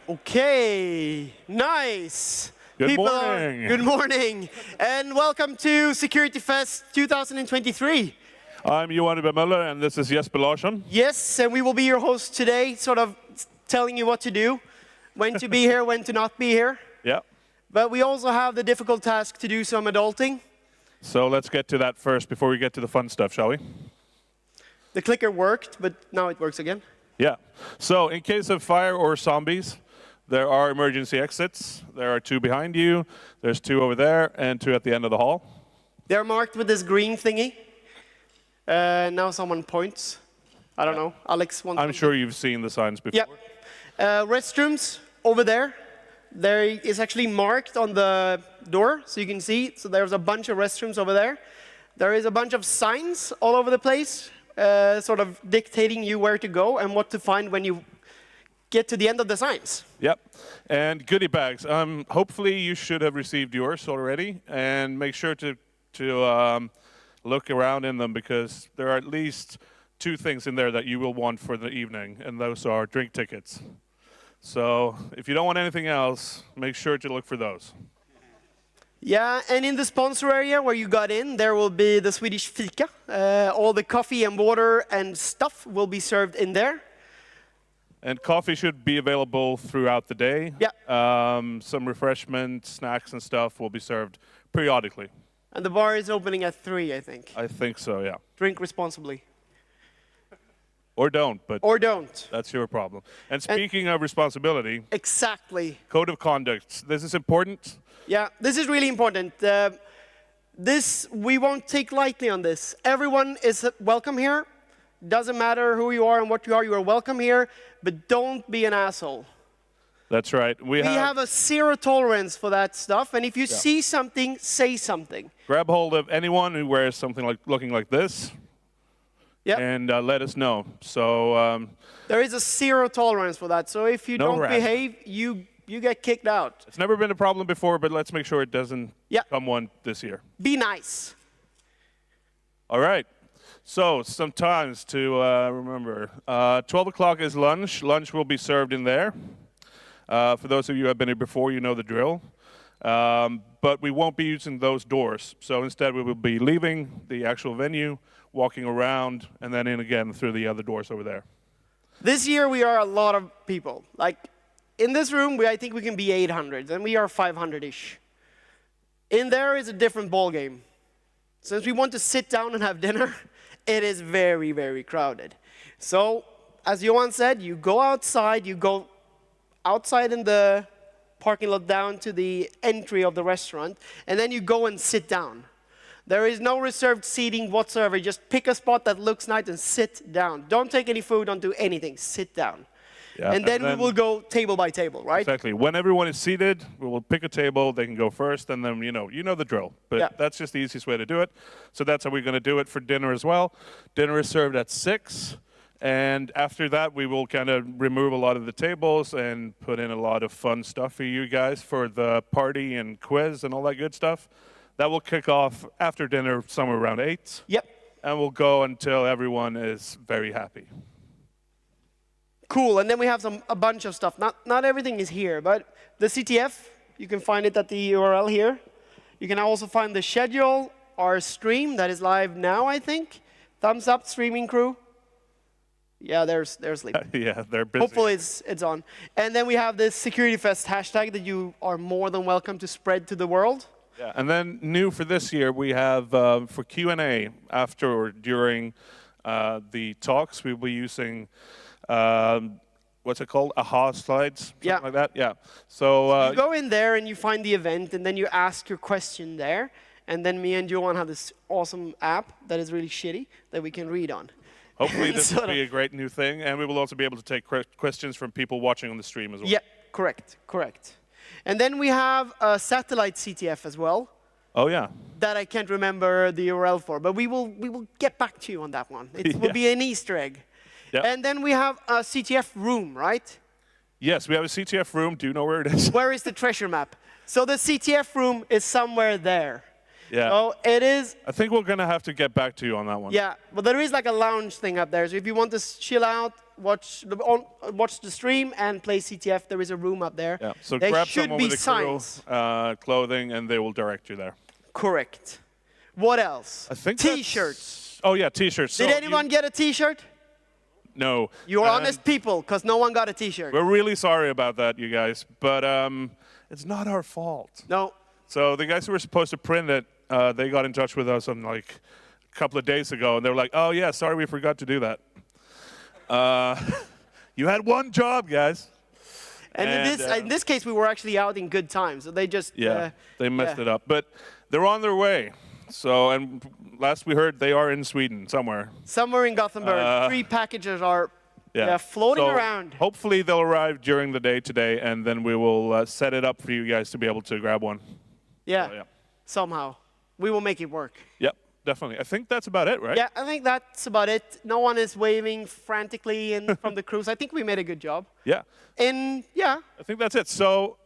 Okay, nice. Good morning. Good morning, and welcome to Security Fest 2023. I'm Johan Müller, and this is Jesper Larsson. Yes, and we will be your host today, sort of telling you what to do, when to be here, when to not be here. Yeah. But we also have the difficult task to do some adulting. So let's get to that first before we get to the fun stuff, shall we? The clicker worked, but now it works again. Yeah. So in case of fire or zombies, there are emergency exits. There are 2 behind you. There's 2 over there and 2 at the end of the hall. They're marked with this green thingy. Now someone points. I don't know. Alex wants. I'm sure you've seen the signs before. Yeah. Restrooms over there. There is actually marked on the door, so you can see. So there's a bunch of restrooms over there. There is a bunch of signs all over the place, sort of dictating you where to go and what to find when you get to the end of the signs. Yep. And goodie bags. Hopefully you should have received yours already, and make sure to look around in them, because there are at least 2 things in there that you will want for the evening, and those are drink tickets. So if you don't want anything else, make sure to look for those. Yeah, and in the sponsor area where you got in, there will be the Swedish fika. All the coffee and water and stuff will be served in there. And coffee should be available throughout the day. Yeah. Some refreshments, snacks and stuff will be served periodically. And the bar is opening at 3, I think. I think so, yeah. Drink responsibly. Or don't, but Or don't. that's your problem. And speaking of responsibility, Exactly. code of conduct. This is important. Yeah, this is really important. We won't take lightly on this. Everyone is welcome here. Doesn't matter who you are and what you are welcome here, but don't be an asshole. That's right. We have a 0 tolerance for that stuff, and if you see something, say something. Grab hold of anyone who wears something like looking like this, and let us know. So there is a 0 tolerance for that. So if you don't behave, you get kicked out. It's never been a problem before, but let's make sure it doesn't come one this year. Be nice. All right. So sometimes to remember, 12 o'clock is lunch. Lunch will be served in there. For those of you who have been here before, you know the drill. But we won't be using those doors. So instead, we will be leaving the actual venue, walking around, and then in again through the other doors over there. This year, we are a lot of people. Like, in this room, I think we can be 800, and we are 500-ish. In there is a different ballgame. Since we want to sit down and have dinner, it is very, very crowded. So, as Johan said, you go outside, in the parking lot down to the entry of the restaurant, and then you go and sit down. There is no reserved seating whatsoever. Just pick a spot that looks nice and sit down. Don't take any food, don't do anything. Sit down. Yeah, and then we will go table by table, right? Exactly. When everyone is seated, we will pick a table. They can go first, and then you know the drill. But that's just the easiest way to do it. So that's how we're going to do it for dinner as well. Dinner is served at 6. And after that, we will kind of remove a lot of the tables and put in a lot of fun stuff for you guys for the party and quiz and all that good stuff. That will kick off after dinner somewhere around 8. Yep. And we'll go until everyone is very happy. Cool. And then we have a bunch of stuff. Not everything is here, but the CTF, you can find it at the URL here. You can also find the schedule, our stream that is live now, I think. Thumbs up, streaming crew. Yeah, they're sleeping. Yeah, they're busy. Hopefully it's on. And then we have this Security Fest hashtag that you are more than welcome to spread to the world. Yeah, and then new for this year, we have for Q&A after or during the talks, we'll be using, what's it called? AHA slides? Something like that? Yeah. So you go in there and you find the event, and then you ask your question there. And then me and Johan have this awesome app that is really shitty that we can read on. Hopefully this will be a great new thing, and we will also be able to take questions from people watching on the stream as well. Yeah, correct. And then we have a satellite CTF as well. Oh yeah. That I can't remember the URL for, but we will get back to you on that one. It will be an Easter egg. Yep. And then we have a CTF room, right? Yes, we have a CTF room. Do you know where it is? Where is the treasure map? So the CTF room is somewhere there. Yeah. So it is. I think we're going to have to get back to you on that one. Yeah, but there is like a lounge thing up there. So if you want to chill out, watch the stream, and play CTF. There is a room up there. Yeah. So there grab should someone be with a crew, clothing, and they will direct you there. Correct. What else? I think T-shirts. Oh yeah, T-shirts. Did anyone get a T-shirt? No. You're honest people, because no one got a T-shirt. We're really sorry about that, you guys, but it's not our fault. No. So the guys who were supposed to print it, they got in touch with us on like a couple of days ago, and they were like, "Oh yeah, sorry, we forgot to do that." You had one job, guys. And in this case, we were actually out in good time, so they just they messed it up, but they're on their way. So, and last we heard, they are in Sweden somewhere. Somewhere in Gothenburg. 3 packages are floating around. Hopefully they'll arrive during the day today, and then we will set it up for you guys to be able to grab one. Yeah, so, somehow. We will make it work. Yep, definitely. I think that's about it, right? Yeah, I think that's about it. No one is waving frantically in from the crews. I think we made a good job. Yeah. And yeah. I think that's it. So,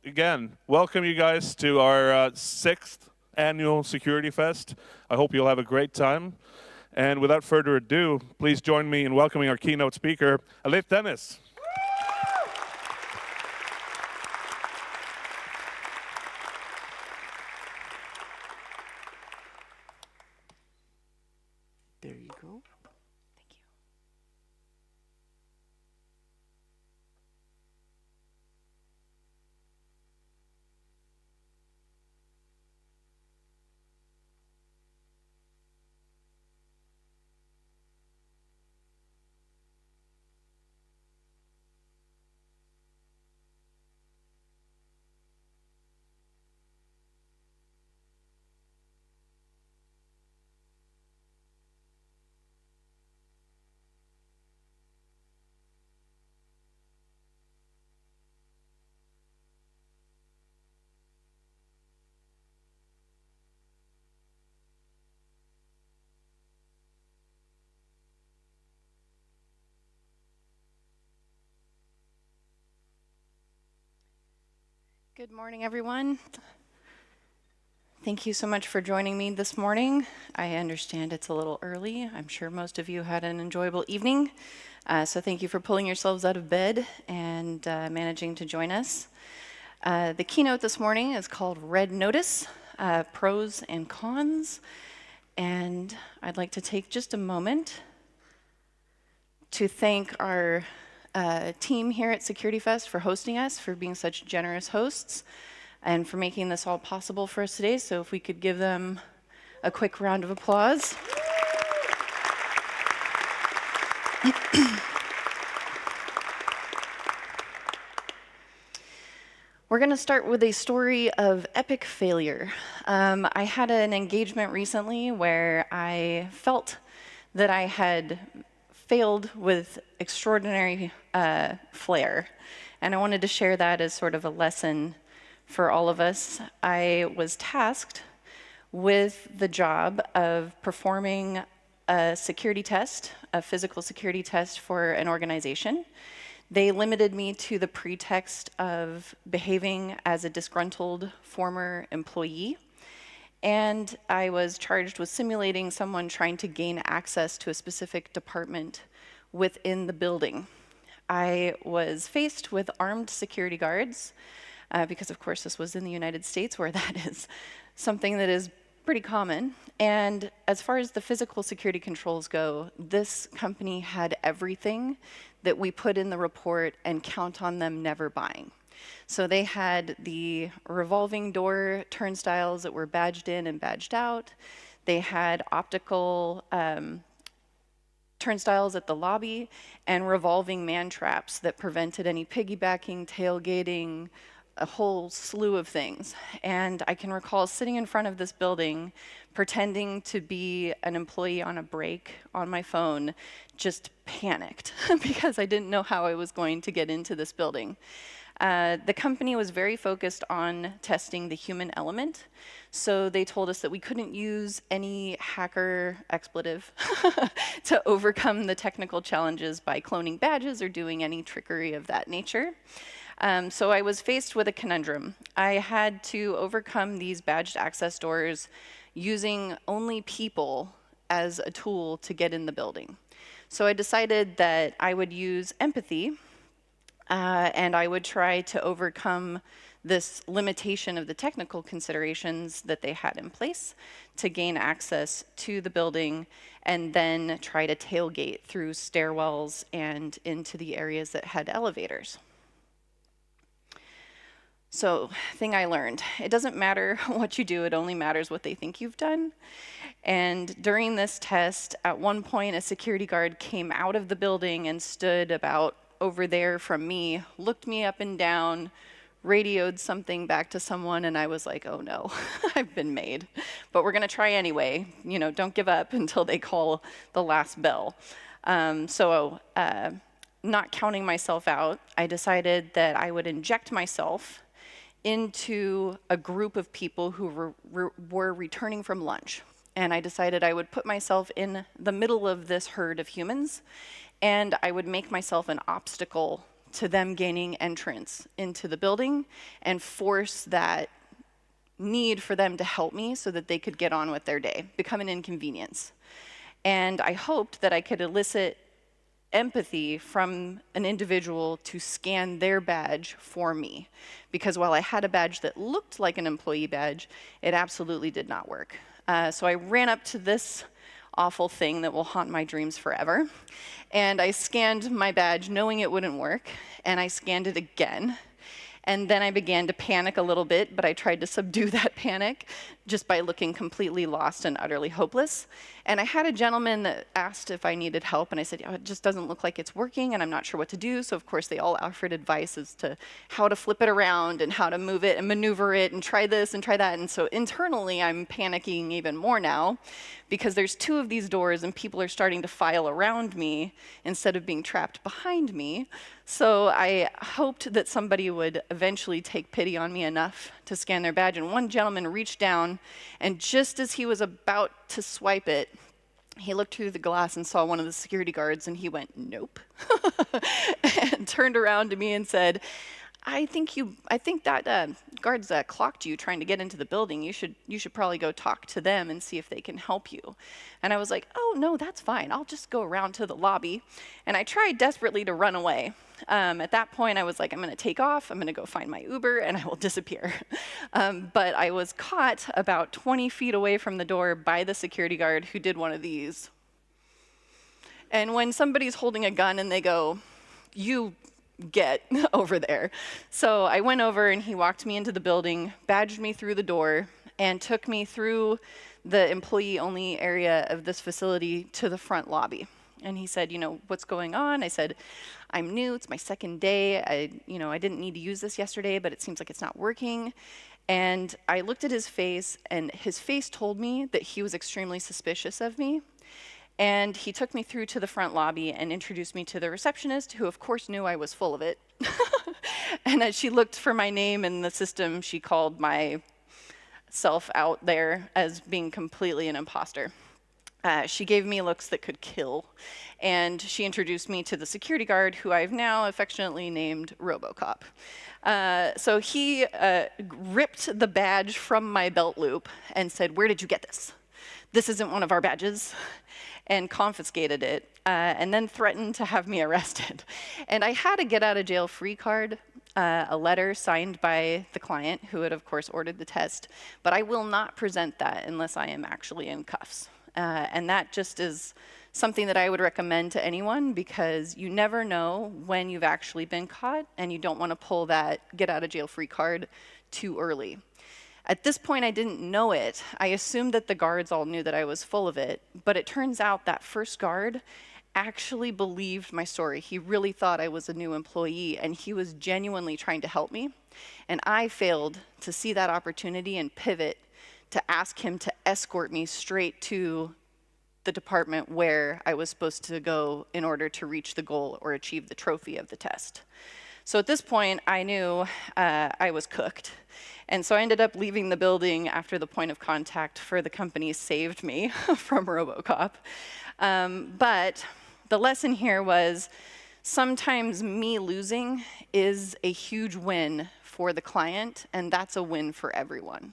again, welcome you guys to our 6th annual Security Fest. I hope you'll have a great time. And without further ado, please join me in welcoming our keynote speaker, Alethe Denis. There you go. Thank you. Good morning, everyone. Thank you so much for joining me this morning. I understand it's a little early. I'm sure most of you had an enjoyable evening. So thank you for pulling yourselves out of bed and managing to join us. The keynote this morning is called Red Notice, Pros and Cons. And I'd like to take just a moment to thank our team here at Security Fest for hosting us, for being such generous hosts, and for making this all possible for us today. So if we could give them a quick round of applause. We're going to start with a story of epic failure. I had an engagement recently where I felt that I had failed with extraordinary flair, and I wanted to share that as sort of a lesson for all of us. I was tasked with the job of performing a security test, a physical security test for an organization. They limited me to the pretext of behaving as a disgruntled former employee, and I was charged with simulating someone trying to gain access to a specific department within the building. I was faced with armed security guards, because of course this was in the United States, where that is something that is pretty common. And as far as the physical security controls go, this company had everything that we put in the report and count on them never buying. So they had the revolving door turnstiles that were badged in and badged out. They had optical turnstiles at the lobby and revolving man traps that prevented any piggybacking, tailgating, a whole slew of things. And I can recall sitting in front of this building, pretending to be an employee on a break on my phone, just panicked because I didn't know how I was going to get into this building. The company was very focused on testing the human element, so they told us that we couldn't use any hacker expletive to overcome the technical challenges by cloning badges or doing any trickery of that nature. So I was faced with a conundrum. I had to overcome these badged access doors using only people as a tool to get in the building. So I decided that I would use empathy, and I would try to overcome this limitation of the technical considerations that they had in place to gain access to the building, and then try to tailgate through stairwells and into the areas that had elevators. So, thing I learned, it doesn't matter what you do, it only matters what they think you've done. And during this test, at one point, a security guard came out of the building and stood about over there from me, looked me up and down, radioed something back to someone, and I was like, oh no, I've been made. But we're gonna try anyway. You know, don't give up until they call the last bell. Not counting myself out, I decided that I would inject myself into a group of people who were returning from lunch. And I decided I would put myself in the middle of this herd of humans, and I would make myself an obstacle to them gaining entrance into the building and force that need for them to help me so that they could get on with their day, become an inconvenience. And I hoped that I could elicit empathy from an individual to scan their badge for me. Because while I had a badge that looked like an employee badge, it absolutely did not work. So I ran up to this awful thing that will haunt my dreams forever, and I scanned my badge knowing it wouldn't work, and I scanned it again. And then I began to panic a little bit, but I tried to subdue that panic just by looking completely lost and utterly hopeless. And I had a gentleman that asked if I needed help, and I said, oh, it just doesn't look like it's working, and I'm not sure what to do. So of course they all offered advice as to how to flip it around and how to move it and maneuver it and try this and try that. And so internally I'm panicking even more now, because there's two of these doors and people are starting to file around me instead of being trapped behind me. So I hoped that somebody would eventually take pity on me enough to scan their badge. And one gentleman reached down, and just as he was about to swipe it, he looked through the glass and saw one of the security guards, and he went, nope, and turned around to me and said, I think that guards clocked you trying to get into the building. You should probably go talk to them and see if they can help you. And I was like, oh no, that's fine. I'll just go around to the lobby. And I tried desperately to run away. At that point, I was like, I'm going to take off. I'm going to go find my Uber, and I will disappear. But I was caught about 20 feet away from the door by the security guard who did one of these. And when somebody's holding a gun and they go, you get over there. So I went over, and he walked me into the building, badged me through the door, and took me through the employee-only area of this facility to the front lobby. And he said, you know, what's going on? I said, I'm new, it's my second day. I didn't need to use this yesterday, but it seems like it's not working. And I looked at his face, and his face told me that he was extremely suspicious of me. And he took me through to the front lobby and introduced me to the receptionist, who of course knew I was full of it. And as she looked for my name in the system, she called myself out there as being completely an imposter. She gave me looks that could kill, and she introduced me to the security guard, who I've now affectionately named RoboCop. So he ripped the badge from my belt loop and said, where did you get this? This isn't one of our badges, and confiscated it, and then threatened to have me arrested. And I had a get-out-of-jail-free card, a letter signed by the client, who had, of course, ordered the test, but I will not present that unless I am actually in cuffs. And that just is something that I would recommend to anyone, because you never know when you've actually been caught, and you don't want to pull that get-out-of-jail-free card too early. At this point, I didn't know it. I assumed that the guards all knew that I was full of it, but it turns out that first guard actually believed my story. He really thought I was a new employee, and he was genuinely trying to help me. And I failed to see that opportunity and pivot to ask him to escort me straight to the department where I was supposed to go in order to reach the goal or achieve the trophy of the test. So at this point, I knew I was cooked. And so I ended up leaving the building after the point of contact for the company saved me from RoboCop. But the lesson here was sometimes me losing is a huge win for the client, and that's a win for everyone.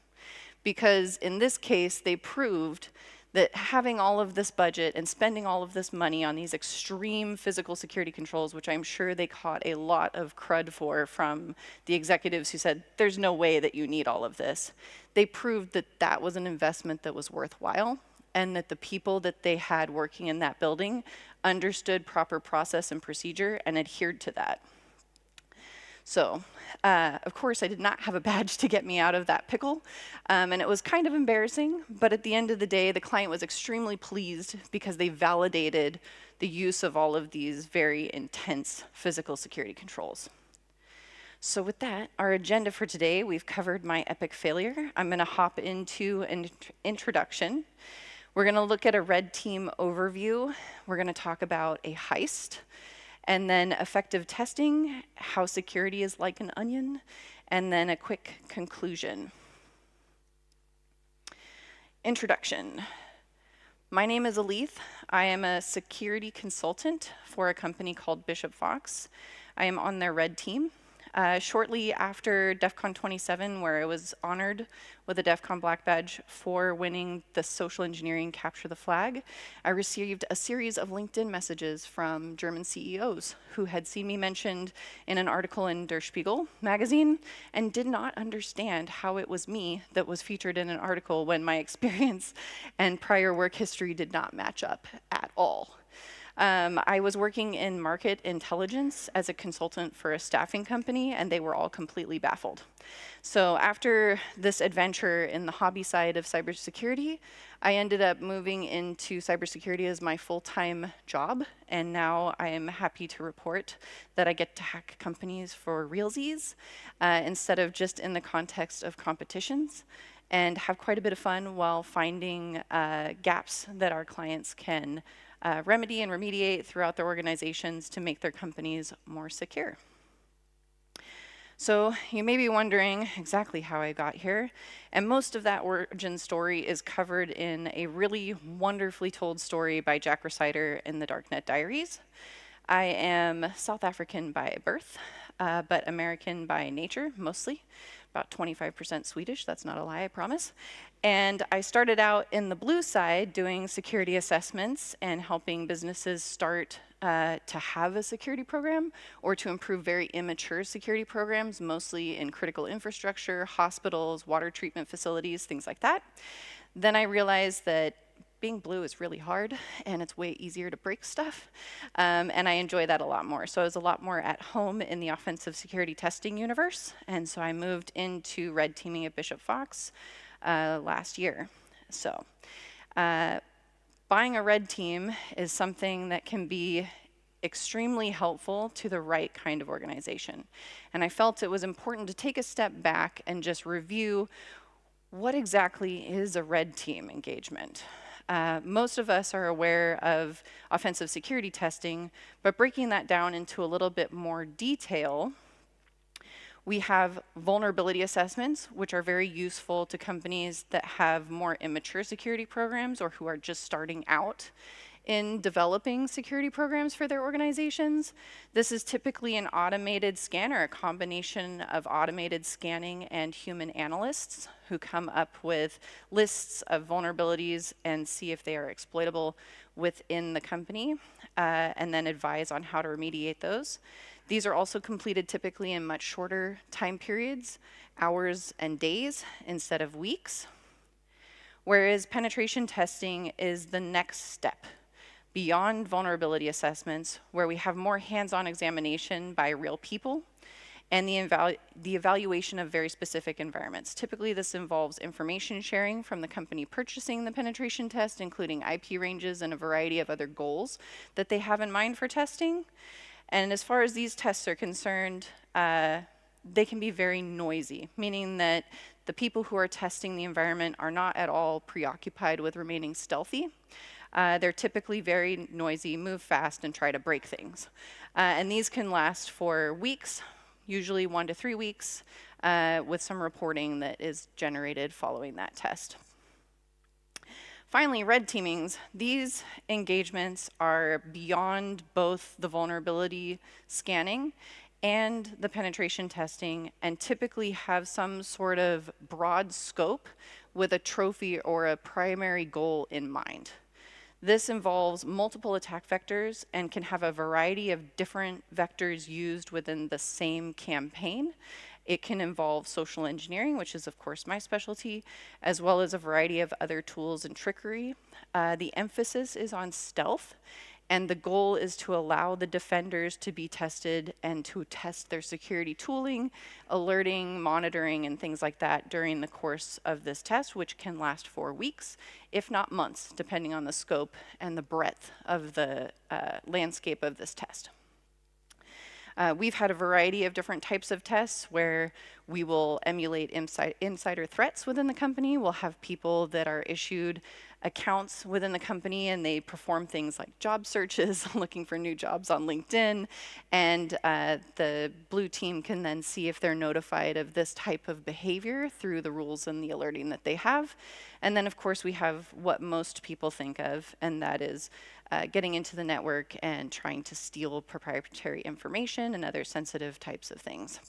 Because in this case, they proved that having all of this budget and spending all of this money on these extreme physical security controls, which I'm sure they caught a lot of crud for from the executives who said, there's no way that you need all of this, they proved that that was an investment that was worthwhile, and that the people that they had working in that building understood proper process and procedure and adhered to that. So, of course, I did not have a badge to get me out of that pickle, and it was kind of embarrassing, but at the end of the day, the client was extremely pleased because they validated the use of all of these very intense physical security controls. So with that, our agenda for today, we've covered my epic failure. I'm going to hop into an introduction. We're going to look at a red team overview. We're going to talk about a heist, and then effective testing, how security is like an onion, and then a quick conclusion. Introduction. My name is Alethe. I am a security consultant for a company called Bishop Fox. I am on their red team. Shortly after DEF CON 27, where I was honored with a DEF CON Black Badge for winning the social engineering Capture the Flag, I received a series of LinkedIn messages from German CEOs who had seen me mentioned in an article in Der Spiegel magazine and did not understand how it was me that was featured in an article when my experience and prior work history did not match up at all. I was working in market intelligence as a consultant for a staffing company, and they were all completely baffled. So after this adventure in the hobby side of cybersecurity, I ended up moving into cybersecurity as my full-time job, and now I am happy to report that I get to hack companies for realsies instead of just in the context of competitions, and have quite a bit of fun while finding gaps that our clients can remedy and remediate throughout their organizations to make their companies more secure. So you may be wondering exactly how I got here, and most of that origin story is covered in a really wonderfully told story by Jack Rhysider in the Darknet Diaries. I am South African by birth, but American by nature, mostly. About 25% Swedish, that's not a lie, I promise. And I started out in the blue side doing security assessments and helping businesses start to have a security program or to improve very immature security programs, mostly in critical infrastructure, hospitals, water treatment facilities, things like that. Then I realized that being blue is really hard, and it's way easier to break stuff, and I enjoy that a lot more. So I was a lot more at home in the offensive security testing universe, and so I moved into red teaming at Bishop Fox last year. So buying a red team is something that can be extremely helpful to the right kind of organization, and I felt it was important to take a step back and just review what exactly is a red team engagement. Most of us are aware of offensive security testing, but breaking that down into a little bit more detail, we have vulnerability assessments, which are very useful to companies that have more immature security programs or who are just starting out in developing security programs for their organizations. This is typically an automated scanner, a combination of automated scanning and human analysts who come up with lists of vulnerabilities and see if they are exploitable within the company, and then advise on how to remediate those. These are also completed typically in much shorter time periods, hours and days instead of weeks. Whereas penetration testing is the next step beyond vulnerability assessments, where we have more hands-on examination by real people and the evaluation of very specific environments. Typically, this involves information sharing from the company purchasing the penetration test, including IP ranges and a variety of other goals that they have in mind for testing. And as far as these tests are concerned, they can be very noisy, meaning that the people who are testing the environment are not at all preoccupied with remaining stealthy. They're typically very noisy, move fast, and try to break things. And these can last for weeks, usually 1 to 3 weeks, with some reporting that is generated following that test. Finally, red teamings. These engagements are beyond both the vulnerability scanning and the penetration testing, and typically have some sort of broad scope with a trophy or a primary goal in mind. This involves multiple attack vectors and can have a variety of different vectors used within the same campaign. It can involve social engineering, which is of course my specialty, as well as a variety of other tools and trickery. The emphasis is on stealth, and the goal is to allow the defenders to be tested and to test their security tooling, alerting, monitoring, and things like that during the course of this test, which can last for weeks, if not months, depending on the scope and the breadth of the landscape of this test. We've had a variety of different types of tests where we will emulate insider threats within the company. We'll have people that are issued accounts within the company and they perform things like job searches, looking for new jobs on LinkedIn, and the blue team can then see if they're notified of this type of behavior through the rules and the alerting that they have. And then of course we have what most people think of, and that is getting into the network and trying to steal proprietary information and other sensitive types of things.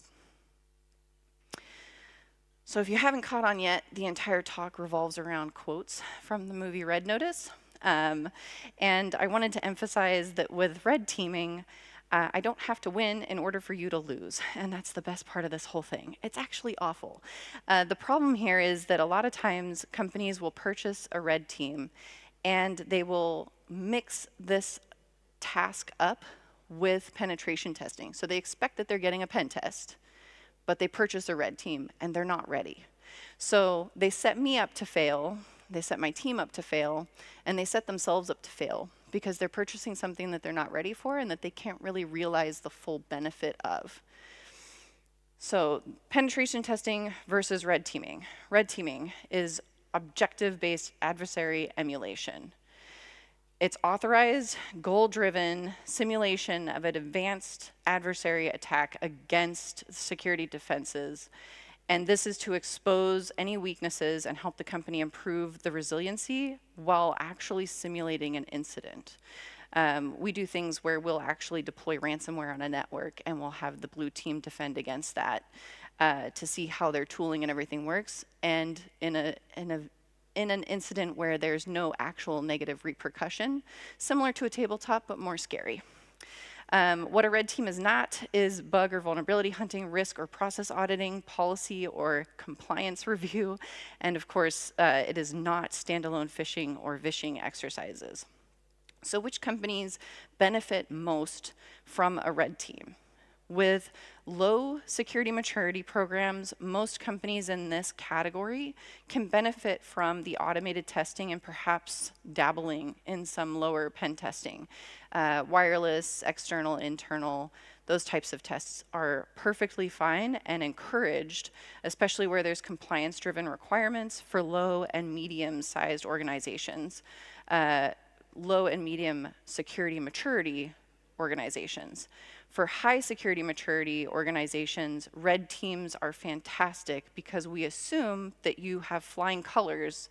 So if you haven't caught on yet, the entire talk revolves around quotes from the movie Red Notice. And I wanted to emphasize that with red teaming, I don't have to win in order for you to lose. And that's the best part of this whole thing. It's actually awful. The problem here is that a lot of times companies will purchase a red team and they will mix this task up with penetration testing. So they expect that they're getting a pen test, but they purchase a red team and they're not ready. So they set me up to fail, they set my team up to fail, and they set themselves up to fail because they're purchasing something that they're not ready for and that they can't really realize the full benefit of. So penetration testing versus red teaming. Red teaming is objective-based adversary emulation. It's authorized, goal-driven simulation of an advanced adversary attack against security defenses. And this is to expose any weaknesses and help the company improve the resiliency while actually simulating an incident. We do things where we'll actually deploy ransomware on a network and we'll have the blue team defend against that to see how their tooling and everything works. And in an incident where there's no actual negative repercussion, similar to a tabletop, but more scary. What a red team is not is bug or vulnerability hunting, risk or process auditing, policy or compliance review, and of course, it is not standalone phishing or vishing exercises. So which companies benefit most from a red team? With low security maturity programs, most companies in this category can benefit from the automated testing and perhaps dabbling in some lower pen testing. Wireless, external, internal, those types of tests are perfectly fine and encouraged, especially where there's compliance-driven requirements for low and medium-sized organizations, low and medium security maturity organizations. For high security maturity organizations, red teams are fantastic because we assume that you have flying colors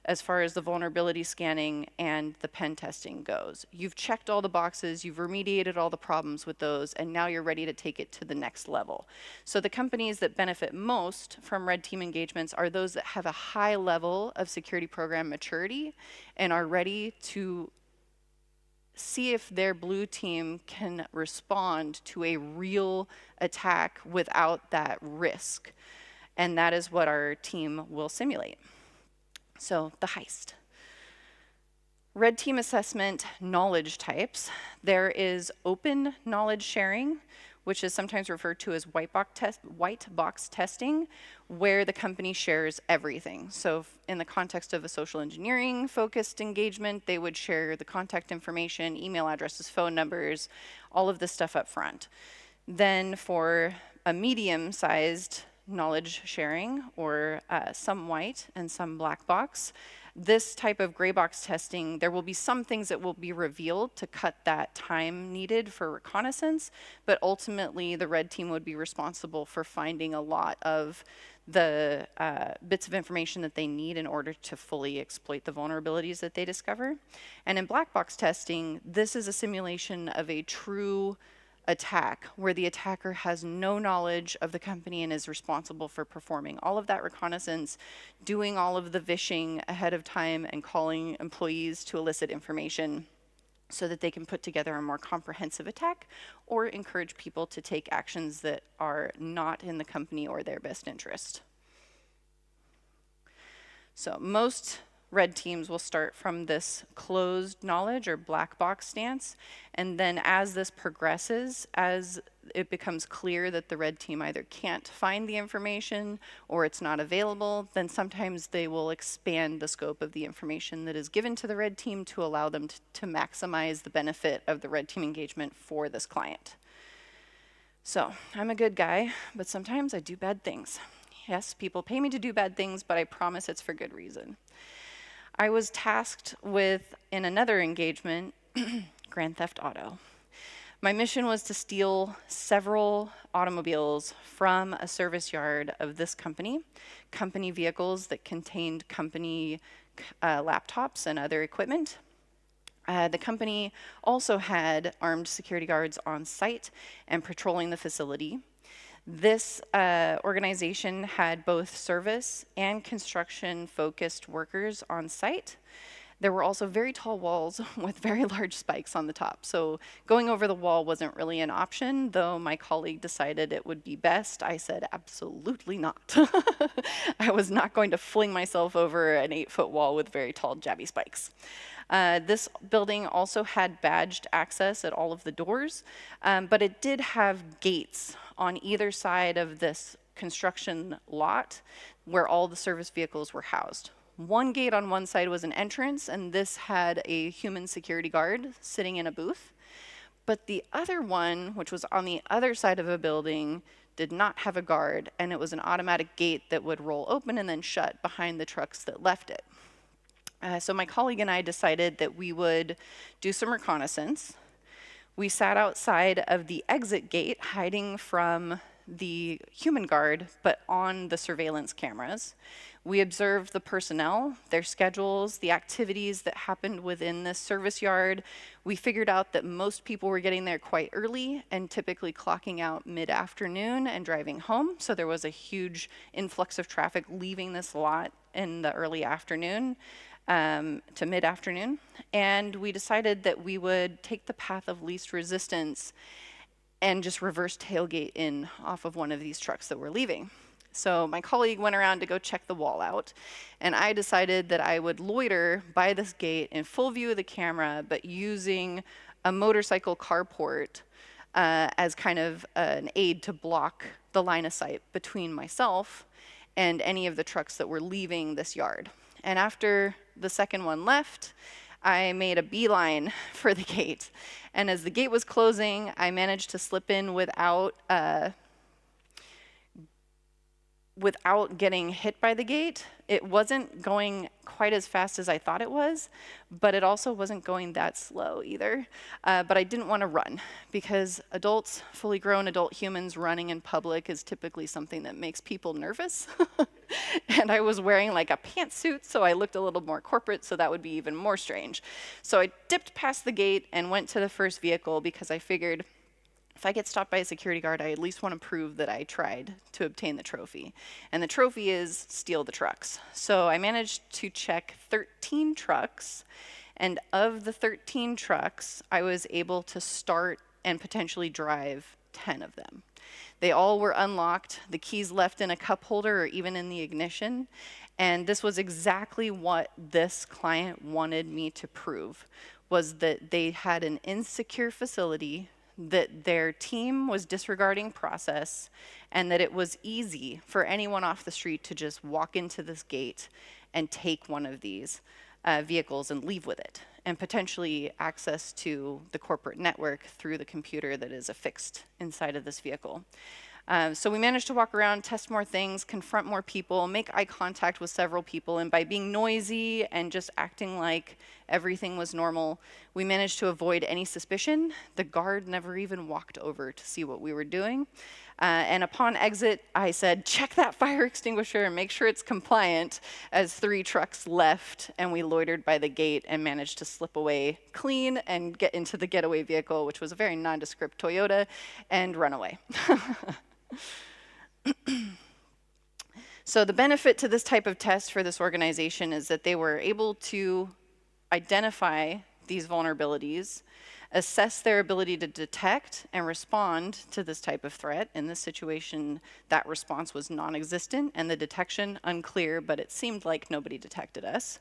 as far as the vulnerability scanning and the pen testing goes. You've checked all the boxes, you've remediated all the problems with those, and now you're ready to take it to the next level. So the companies that benefit most from red team engagements are those that have a high level of security program maturity and are ready to see if their blue team can respond to a real attack without that risk. And that is what our team will simulate. So the heist. Red team assessment knowledge types. There is open knowledge sharing, which is sometimes referred to as white box testing, where the company shares everything. So in the context of a social engineering focused engagement, they would share the contact information, email addresses, phone numbers, all of this stuff up front. Then for a medium-sized knowledge sharing, or some white and some black box, this type of gray box testing, there will be some things that will be revealed to cut that time needed for reconnaissance, but ultimately the red team would be responsible for finding a lot of the bits of information that they need in order to fully exploit the vulnerabilities that they discover. And in black box testing, this is a simulation of a true attack where the attacker has no knowledge of the company and is responsible for performing all of that reconnaissance, doing all of the vishing ahead of time and calling employees to elicit information so that they can put together a more comprehensive attack or encourage people to take actions that are not in the company or their best interest. So most red teams will start from this closed knowledge or black box stance, and then as this progresses, as it becomes clear that the red team either can't find the information or it's not available, then sometimes they will expand the scope of the information that is given to the red team to allow them to maximize the benefit of the red team engagement for this client. So I'm a good guy, but sometimes I do bad things. Yes, people pay me to do bad things, but I promise it's for good reason. I was tasked with, in another engagement, Grand Theft Auto. My mission was to steal several automobiles from a service yard of this company vehicles that contained company laptops and other equipment. The company also had armed security guards on site and patrolling the facility. This organization had both service and construction-focused workers on site. There were also very tall walls with very large spikes on the top. So going over the wall wasn't really an option, though my colleague decided it would be best. I said, absolutely not. I was not going to fling myself over an 8-foot wall with very tall jabby spikes. This building also had badged access at all of the doors, but it did have gates on either side of this construction lot where all the service vehicles were housed. One gate on one side was an entrance, and this had a human security guard sitting in a booth. But the other one, which was on the other side of a building, did not have a guard, and it was an automatic gate that would roll open and then shut behind the trucks that left it. So my colleague and I decided that we would do some reconnaissance. We sat outside of the exit gate, hiding from the human guard, but on the surveillance cameras. We observed the personnel, their schedules, the activities that happened within this service yard. We figured out that most people were getting there quite early and typically clocking out mid-afternoon and driving home. So there was a huge influx of traffic leaving this lot in the early afternoon to mid-afternoon. And we decided that we would take the path of least resistance and just reverse tailgate in off of one of these trucks that were leaving. So my colleague went around to go check the wall out, and I decided that I would loiter by this gate in full view of the camera, but using a motorcycle carport as kind of an aid to block the line of sight between myself and any of the trucks that were leaving this yard. And after the second one left, I made a beeline for the gate. And as the gate was closing, I managed to slip in without getting hit by the gate. It wasn't going quite as fast as I thought it was, but it also wasn't going that slow either. But I didn't want to run because adults, fully grown adult humans running in public is typically something that makes people nervous. And I was wearing like a pantsuit, so I looked a little more corporate, so that would be even more strange. So I dipped past the gate and went to the first vehicle because I figured if I get stopped by a security guard, I at least want to prove that I tried to obtain the trophy. And the trophy is steal the trucks. So I managed to check 13 trucks, and of the 13 trucks, I was able to start and potentially drive 10 of them. They all were unlocked, the keys left in a cup holder or even in the ignition, and this was exactly what this client wanted me to prove, was that they had an insecure facility, that their team was disregarding process, and that it was easy for anyone off the street to just walk into this gate and take one of these vehicles and leave with it, and potentially access to the corporate network through the computer that is affixed inside of this vehicle. So we managed to walk around, test more things, confront more people, make eye contact with several people, and by being noisy and just acting like everything was normal, we managed to avoid any suspicion. The guard never even walked over to see what we were doing. And upon exit, I said, check that fire extinguisher and make sure it's compliant, as 3 trucks left, and we loitered by the gate and managed to slip away clean and get into the getaway vehicle, which was a very nondescript Toyota, and run away. So the benefit to this type of test for this organization is that they were able to identify these vulnerabilities, assess their ability to detect and respond to this type of threat. In this situation, that response was non-existent and the detection unclear, but it seemed like nobody detected us.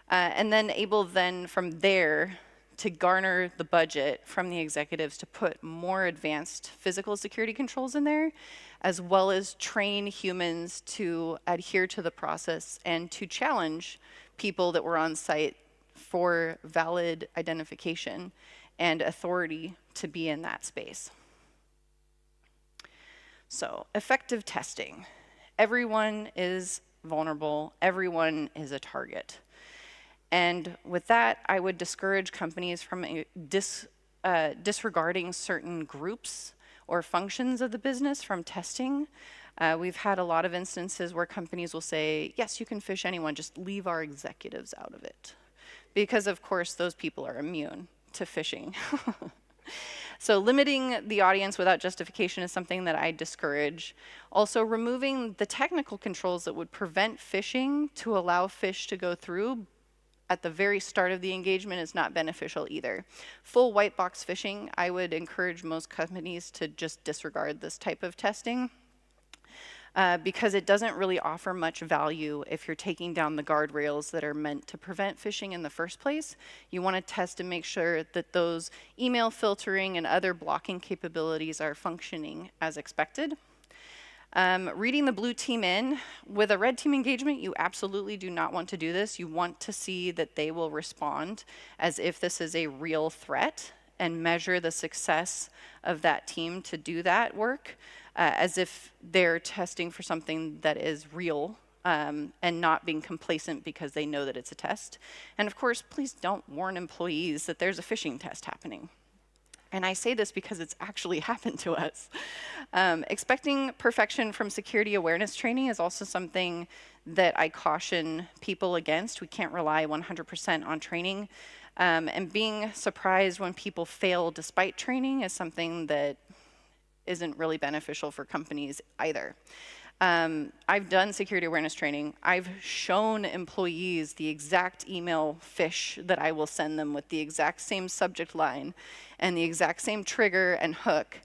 And then able then from there to garner the budget from the executives to put more advanced physical security controls in there, as well as train humans to adhere to the process and to challenge people that were on site for valid identification and authority to be in that space. So, effective testing. Everyone is vulnerable, everyone is a target. And with that, I would discourage companies from disregarding certain groups or functions of the business from testing. We've had a lot of instances where companies will say, yes, you can phish anyone, just leave our executives out of it. Because of course, those people are immune to phishing. So limiting the audience without justification is something that I discourage. Also, removing the technical controls that would prevent phishing to allow phish to go through at the very start of the engagement is not beneficial either. Full white box phishing, I would encourage most companies to just disregard this type of testing. Because it doesn't really offer much value if you're taking down the guardrails that are meant to prevent phishing in the first place. You want to test and make sure that those email filtering and other blocking capabilities are functioning as expected. Reading the blue team in. With a red team engagement, you absolutely do not want to do this. You want to see that they will respond as if this is a real threat and measure the success of that team to do that work. As if they're testing for something that is real and not being complacent because they know that it's a test. And of course, please don't warn employees that there's a phishing test happening. And I say this because it's actually happened to us. Expecting perfection from security awareness training is also something that I caution people against. We can't rely 100% on training. And being surprised when people fail despite training is something that isn't really beneficial for companies either. I've done security awareness training. I've shown employees the exact email phish that I will send them with the exact same subject line and the exact same trigger and hook.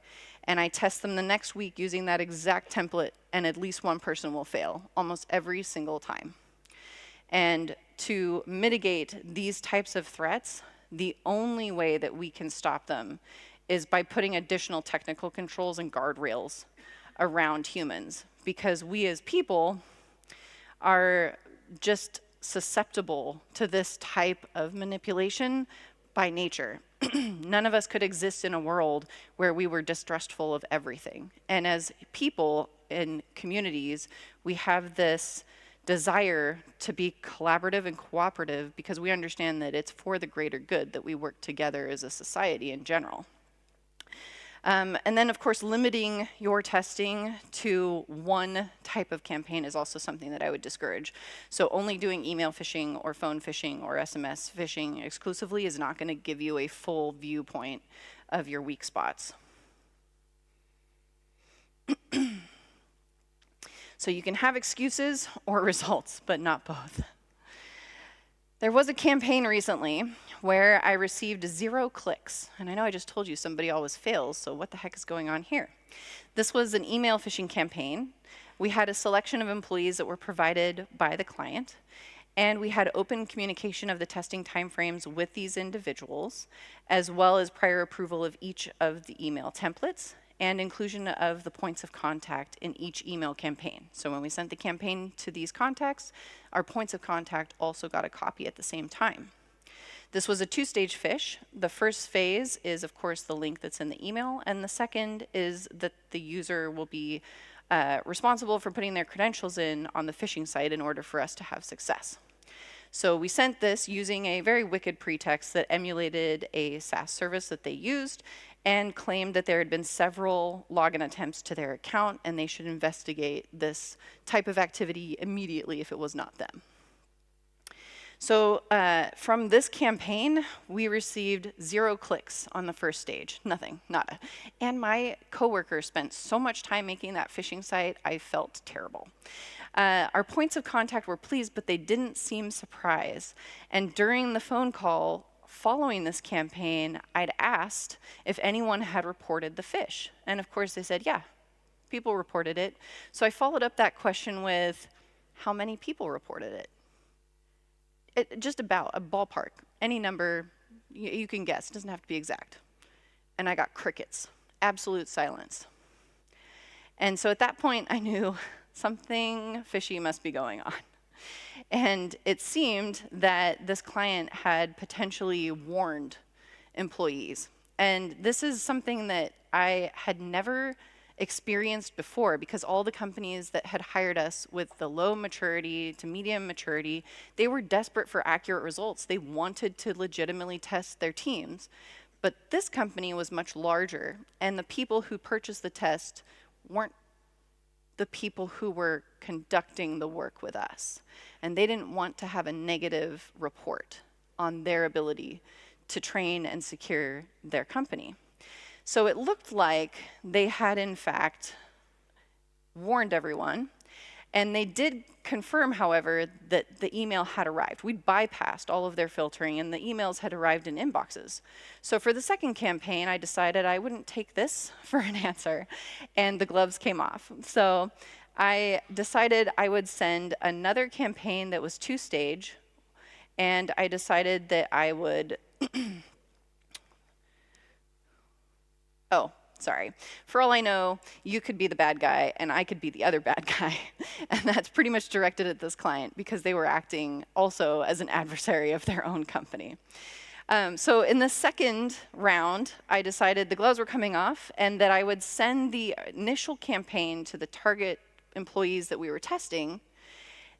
And I test them the next week using that exact template, and at least one person will fail almost every single time. And to mitigate these types of threats, the only way that we can stop them is by putting additional technical controls and guardrails around humans, because we as people are just susceptible to this type of manipulation by nature. None of us could exist in a world where we were distrustful of everything. And as people in communities, we have this desire to be collaborative and cooperative because we understand that it's for the greater good that we work together as a society in general. And then, of course, limiting your testing to one type of campaign is also something that I would discourage. So only doing email phishing or phone phishing or SMS phishing exclusively is not going to give you a full viewpoint of your weak spots. So you can have excuses or results, but not both. There was a campaign recently where I received 0 clicks. And I know I just told you somebody always fails, so what the heck is going on here? This was an email phishing campaign. We had a selection of employees that were provided by the client, and we had open communication of the testing timeframes with these individuals, as well as prior approval of each of the email templates and inclusion of the points of contact in each email campaign. So when we sent the campaign to these contacts, our points of contact also got a copy at the same time. This was a 2-stage phish. The first phase is, of course, the link that's in the email, and the second is that the user will be responsible for putting their credentials in on the phishing site in order for us to have success. So we sent this using a very wicked pretext that emulated a SaaS service that they used, and claimed that there had been several login attempts to their account, and they should investigate this type of activity immediately if it was not them. So from this campaign, we received 0 clicks on the first stage, nothing, nada. And my coworker spent so much time making that phishing site, I felt terrible. Our points of contact were pleased, but they didn't seem surprised. And during the phone call following this campaign, I'd asked if anyone had reported the phish. And of course they said, yeah, people reported it. So I followed up that question with, how many people reported it? Just about a ballpark, any number you can guess, it doesn't have to be exact. And I got crickets, absolute silence. And so at that point I knew something fishy must be going on. And it seemed that this client had potentially warned employees. And this is something that I had never experienced before, because all the companies that had hired us with the low maturity to medium maturity, they were desperate for accurate results. They wanted to legitimately test their teams. But this company was much larger, and the people who purchased the test weren't the people who were conducting the work with us. And they didn't want to have a negative report on their ability to train and secure their company. So it looked like they had, in fact, warned everyone. And they did confirm, however, that the email had arrived. We'd bypassed all of their filtering, and the emails had arrived in inboxes. So for the second campaign, I decided I wouldn't take this for an answer, and the gloves came off. So I decided I would send another campaign that was 2-stage, and I decided that I would oh, sorry. For all I know, you could be the bad guy and I could be the other bad guy. And that's pretty much directed at this client because they were acting also as an adversary of their own company. So in the second round, I decided the gloves were coming off and that I would send the initial campaign to the target employees that we were testing.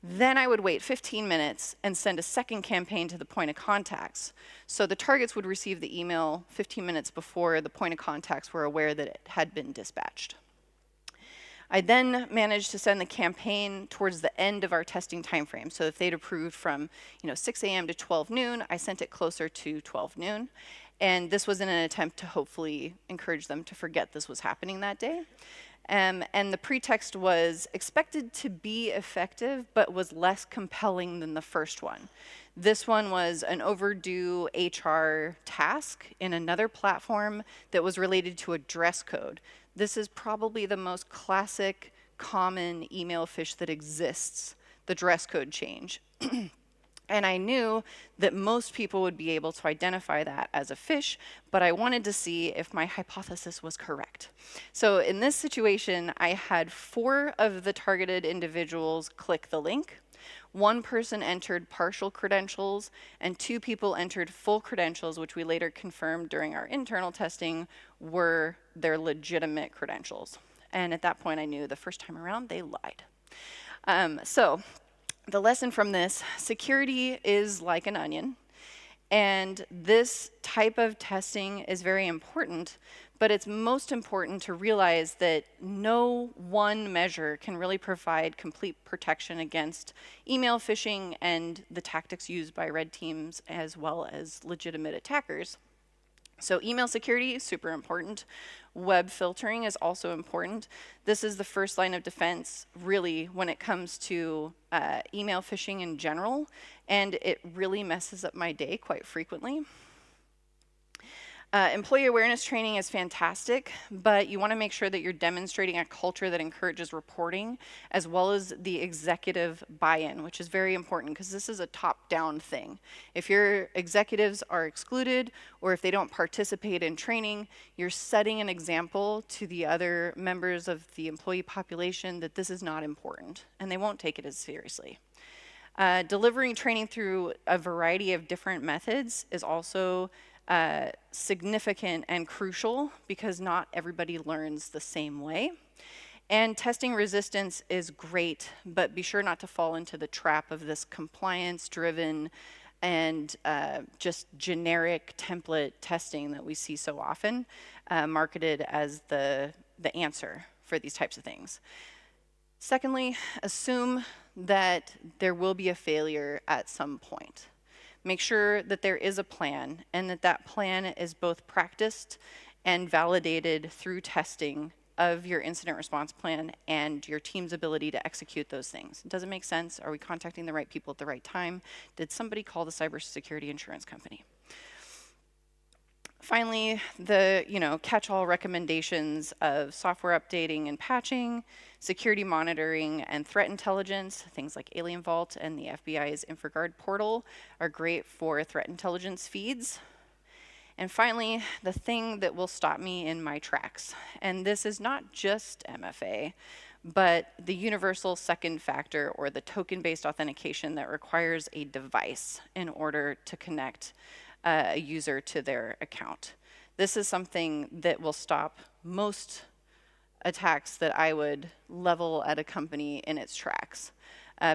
Then I would wait 15 minutes and send a second campaign to the point of contacts. So the targets would receive the email 15 minutes before the point of contacts were aware that it had been dispatched. I then managed to send the campaign towards the end of our testing timeframe. So if they'd approved from 6 a.m. to 12 noon, I sent it closer to 12 noon. And this was in an attempt to hopefully encourage them to forget this was happening that day. And the pretext was expected to be effective, but was less compelling than the first one. This one was an overdue HR task in another platform that was related to a dress code. This is probably the most classic, common email phish that exists, the dress code change. And I knew that most people would be able to identify that as a phish, but I wanted to see if my hypothesis was correct. So in this situation, I had 4 of the targeted individuals click the link. 1 person entered partial credentials, and 2 people entered full credentials, which we later confirmed during our internal testing were their legitimate credentials. And at that point, I knew the first time around, they lied. The lesson from this, security is like an onion, and this type of testing is very important, but it's most important to realize that no one measure can really provide complete protection against email phishing and the tactics used by red teams as well as legitimate attackers. So email security is super important. Web filtering is also important. This is the first line of defense, really, when it comes to email phishing in general, and it really messes up my day quite frequently. Employee awareness training is fantastic, but you want to make sure that you're demonstrating a culture that encourages reporting, as well as the executive buy-in, which is very important because this is a top-down thing. If your executives are excluded, or if they don't participate in training, you're setting an example to the other members of the employee population that this is not important, and they won't take it as seriously. Delivering training through a variety of different methods is also significant and crucial because not everybody learns the same way. And testing resistance is great, but be sure not to fall into the trap of this compliance-driven and just generic template testing that we see so often marketed as the answer for these types of things. Secondly, assume that there will be a failure at some point. Make sure that there is a plan and that that plan is both practiced and validated through testing of your incident response plan and your team's ability to execute those things. Does it make sense? Are we contacting the right people at the right time? Did somebody call the cybersecurity insurance company? Finally, the catch-all recommendations of software updating and patching, security monitoring and threat intelligence, things like Alien Vault and the FBI's InfraGard portal are great for threat intelligence feeds. And finally, the thing that will stop me in my tracks, and this is not just MFA, but the universal second factor or the token-based authentication that requires a device in order to connect a user to their account. This is something that will stop most attacks that I would level at a company in its tracks.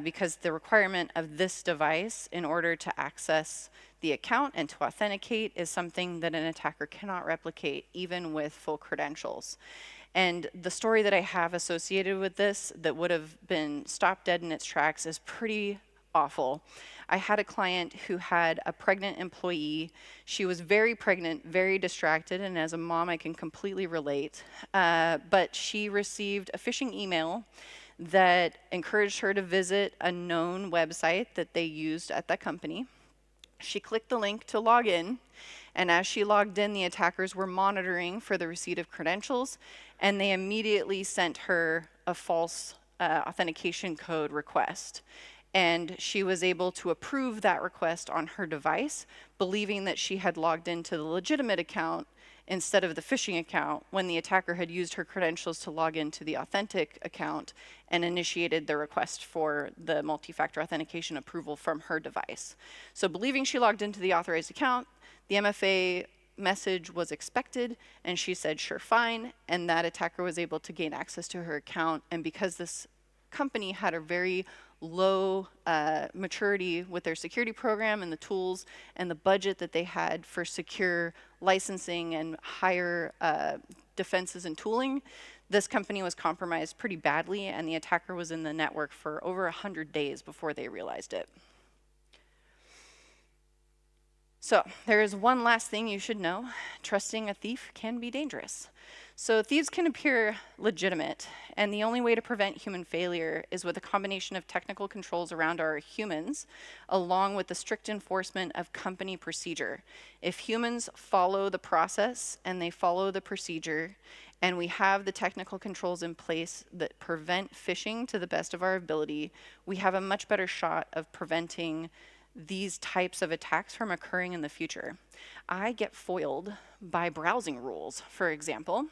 Because the requirement of this device in order to access the account and to authenticate is something that an attacker cannot replicate even with full credentials. And the story that I have associated with this that would have been stopped dead in its tracks is pretty awful. I had a client who had a pregnant employee. She was very pregnant, very distracted, and as a mom I can completely relate. But she received a phishing email that encouraged her to visit a known website that they used at that company. She clicked the link to log in, and as she logged in, the attackers were monitoring for the receipt of credentials, and they immediately sent her a false authentication code request. And she was able to approve that request on her device, believing that she had logged into the legitimate account instead of the phishing account when the attacker had used her credentials to log into the authentic account and initiated the request for the multi-factor authentication approval from her device. So believing she logged into the authorized account, the MFA message was expected, and she said, sure, fine, and that attacker was able to gain access to her account. And because this company had a very low maturity with their security program and the tools and the budget that they had for secure licensing and higher defenses and tooling, this company was compromised pretty badly, and the attacker was in the network for over 100 days before they realized it. So there is one last thing you should know. Trusting a thief can be dangerous. So thieves can appear legitimate, and the only way to prevent human failure is with a combination of technical controls around our humans, along with the strict enforcement of company procedure. If humans follow the process and they follow the procedure, and we have the technical controls in place that prevent phishing to the best of our ability, we have a much better shot of preventing these types of attacks from occurring in the future. I get foiled by browsing rules, for example.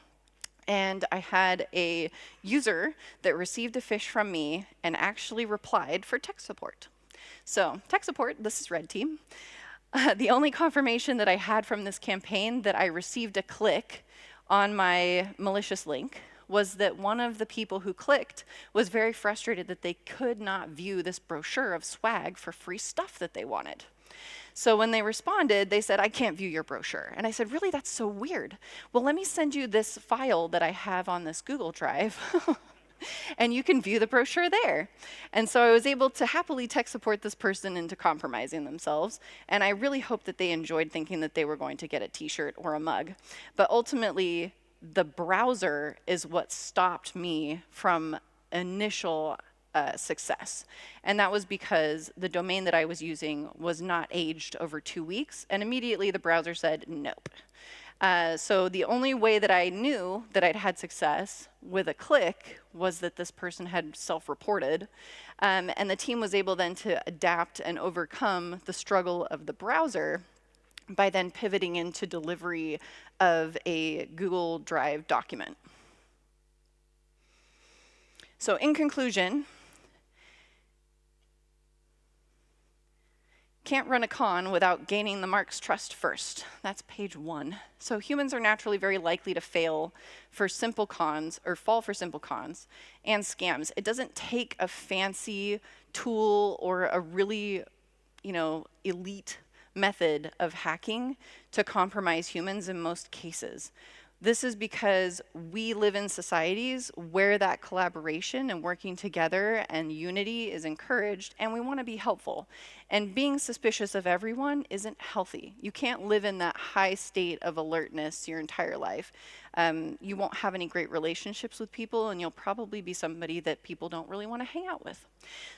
And I had a user that received a phish from me and actually replied for tech support. So tech support, this is Red Team. The only confirmation that I had from this campaign that I received a click on my malicious link was that one of the people who clicked was very frustrated that they could not view this brochure of swag for free stuff that they wanted. So when they responded, they said, I can't view your brochure. And I said, really, that's so weird. Well, let me send you this file that I have on this Google Drive, and you can view the brochure there. And so I was able to happily tech support this person into compromising themselves, and I really hope that they enjoyed thinking that they were going to get a t-shirt or a mug. But ultimately, the browser is what stopped me from initial success. And that was because the domain that I was using was not aged over 2 weeks, and immediately the browser said nope. So the only way that I knew that I'd had success with a click was that this person had self-reported, and the team was able then to adapt and overcome the struggle of the browser by then pivoting into delivery of a Google Drive document. So in conclusion, can't run a con without gaining the mark's trust first. That's page 1. So humans are naturally very likely to fail for simple cons, or fall for simple cons and scams. It doesn't take a fancy tool or a really elite method of hacking to compromise humans in most cases. This is because we live in societies where that collaboration and working together and unity is encouraged, and we want to be helpful. And being suspicious of everyone isn't healthy. You can't live in that high state of alertness your entire life. You won't have any great relationships with people, and you'll probably be somebody that people don't really want to hang out with.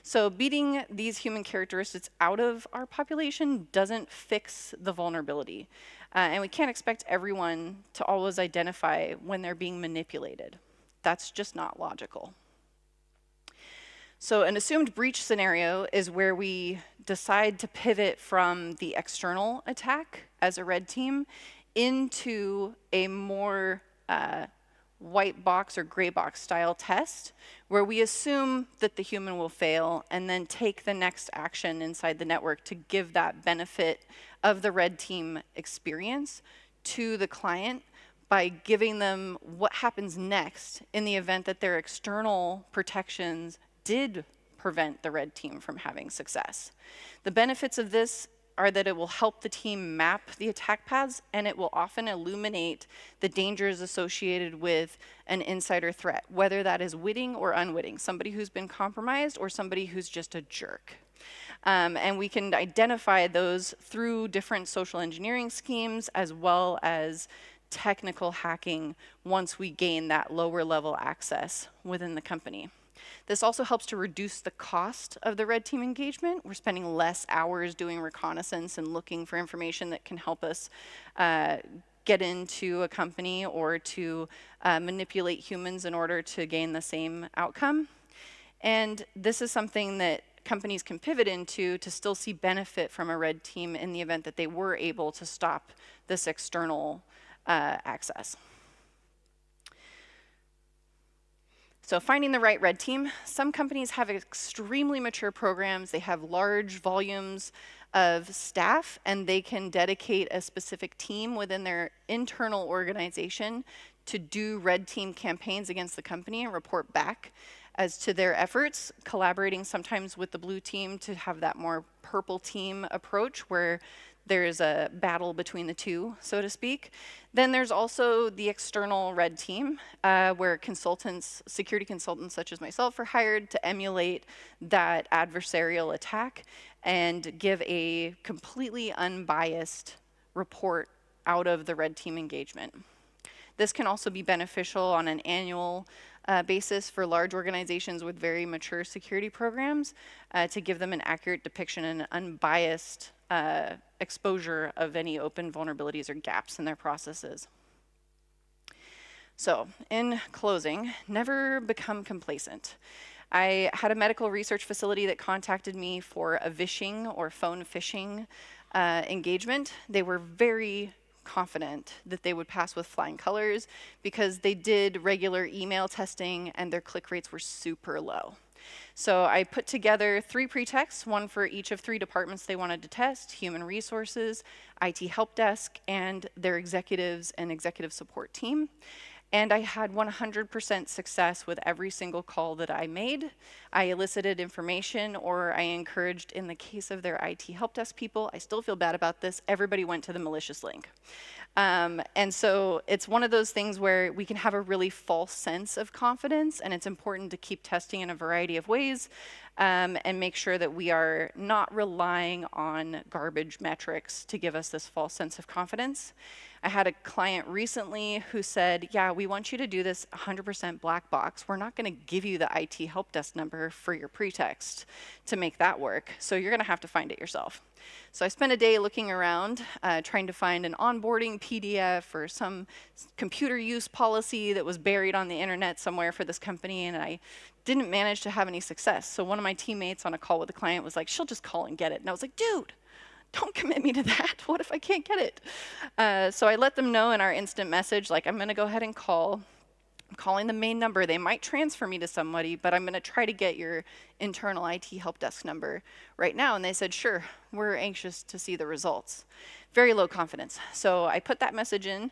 So beating these human characteristics out of our population doesn't fix the vulnerability. And we can't expect everyone to always identify when they're being manipulated. That's just not logical. So an assumed breach scenario is where we decide to pivot from the external attack as a red team into a more white box or gray box style test, where we assume that the human will fail and then take the next action inside the network to give that benefit of the red team experience to the client by giving them what happens next in the event that their external protections did prevent the red team from having success. The benefits of this are that it will help the team map the attack paths, and it will often illuminate the dangers associated with an insider threat, whether that is witting or unwitting, somebody who's been compromised or somebody who's just a jerk. And we can identify those through different social engineering schemes as well as technical hacking once we gain that lower level access within the company. This also helps to reduce the cost of the red team engagement. We're spending less hours doing reconnaissance and looking for information that can help us get into a company or to manipulate humans in order to gain the same outcome. And this is something that companies can pivot into to still see benefit from a red team in the event that they were able to stop this external access. So finding the right red team, some companies have extremely mature programs, they have large volumes of staff, and they can dedicate a specific team within their internal organization to do red team campaigns against the company and report back as to their efforts, collaborating sometimes with the blue team to have that more purple team approach where there's a battle between the two, so to speak. Then there's also the external red team, where consultants, security consultants such as myself, are hired to emulate that adversarial attack and give a completely unbiased report out of the red team engagement. This can also be beneficial on an annual basis for large organizations with very mature security programs to give them an accurate depiction and unbiased exposure of any open vulnerabilities or gaps in their processes. So, in closing, never become complacent. I had a medical research facility that contacted me for a vishing or phone phishing engagement. They were very confident that they would pass with flying colors because they did regular email testing and their click rates were super low. So I put together 3 pretexts, one for each of 3 departments they wanted to test: human resources, IT help desk, and their executives and executive support team. And I had 100% success with every single call that I made. I elicited information, or I encouraged, in the case of their IT help desk people, I still feel bad about this, everybody went to the malicious link. And so it's one of those things where we can have a really false sense of confidence, and it's important to keep testing in a variety of ways and make sure that we are not relying on garbage metrics to give us this false sense of confidence. I had a client recently who said, yeah, we want you to do this 100% black box. We're not going to give you the IT help desk number for your pretext to make that work, so you're going to have to find it yourself. So I spent a day looking around, trying to find an onboarding PDF or some computer use policy that was buried on the internet somewhere for this company, and I didn't manage to have any success. So one of my teammates on a call with the client was like, she'll just call and get it. And I was like, dude, don't commit me to that. What if I can't get it? So I let them know in our instant message, like, I'm going to go ahead and call. I'm calling the main number. They might transfer me to somebody, but I'm going to try to get your internal IT help desk number right now. And they said, sure, we're anxious to see the results. Very low confidence. So I put that message in.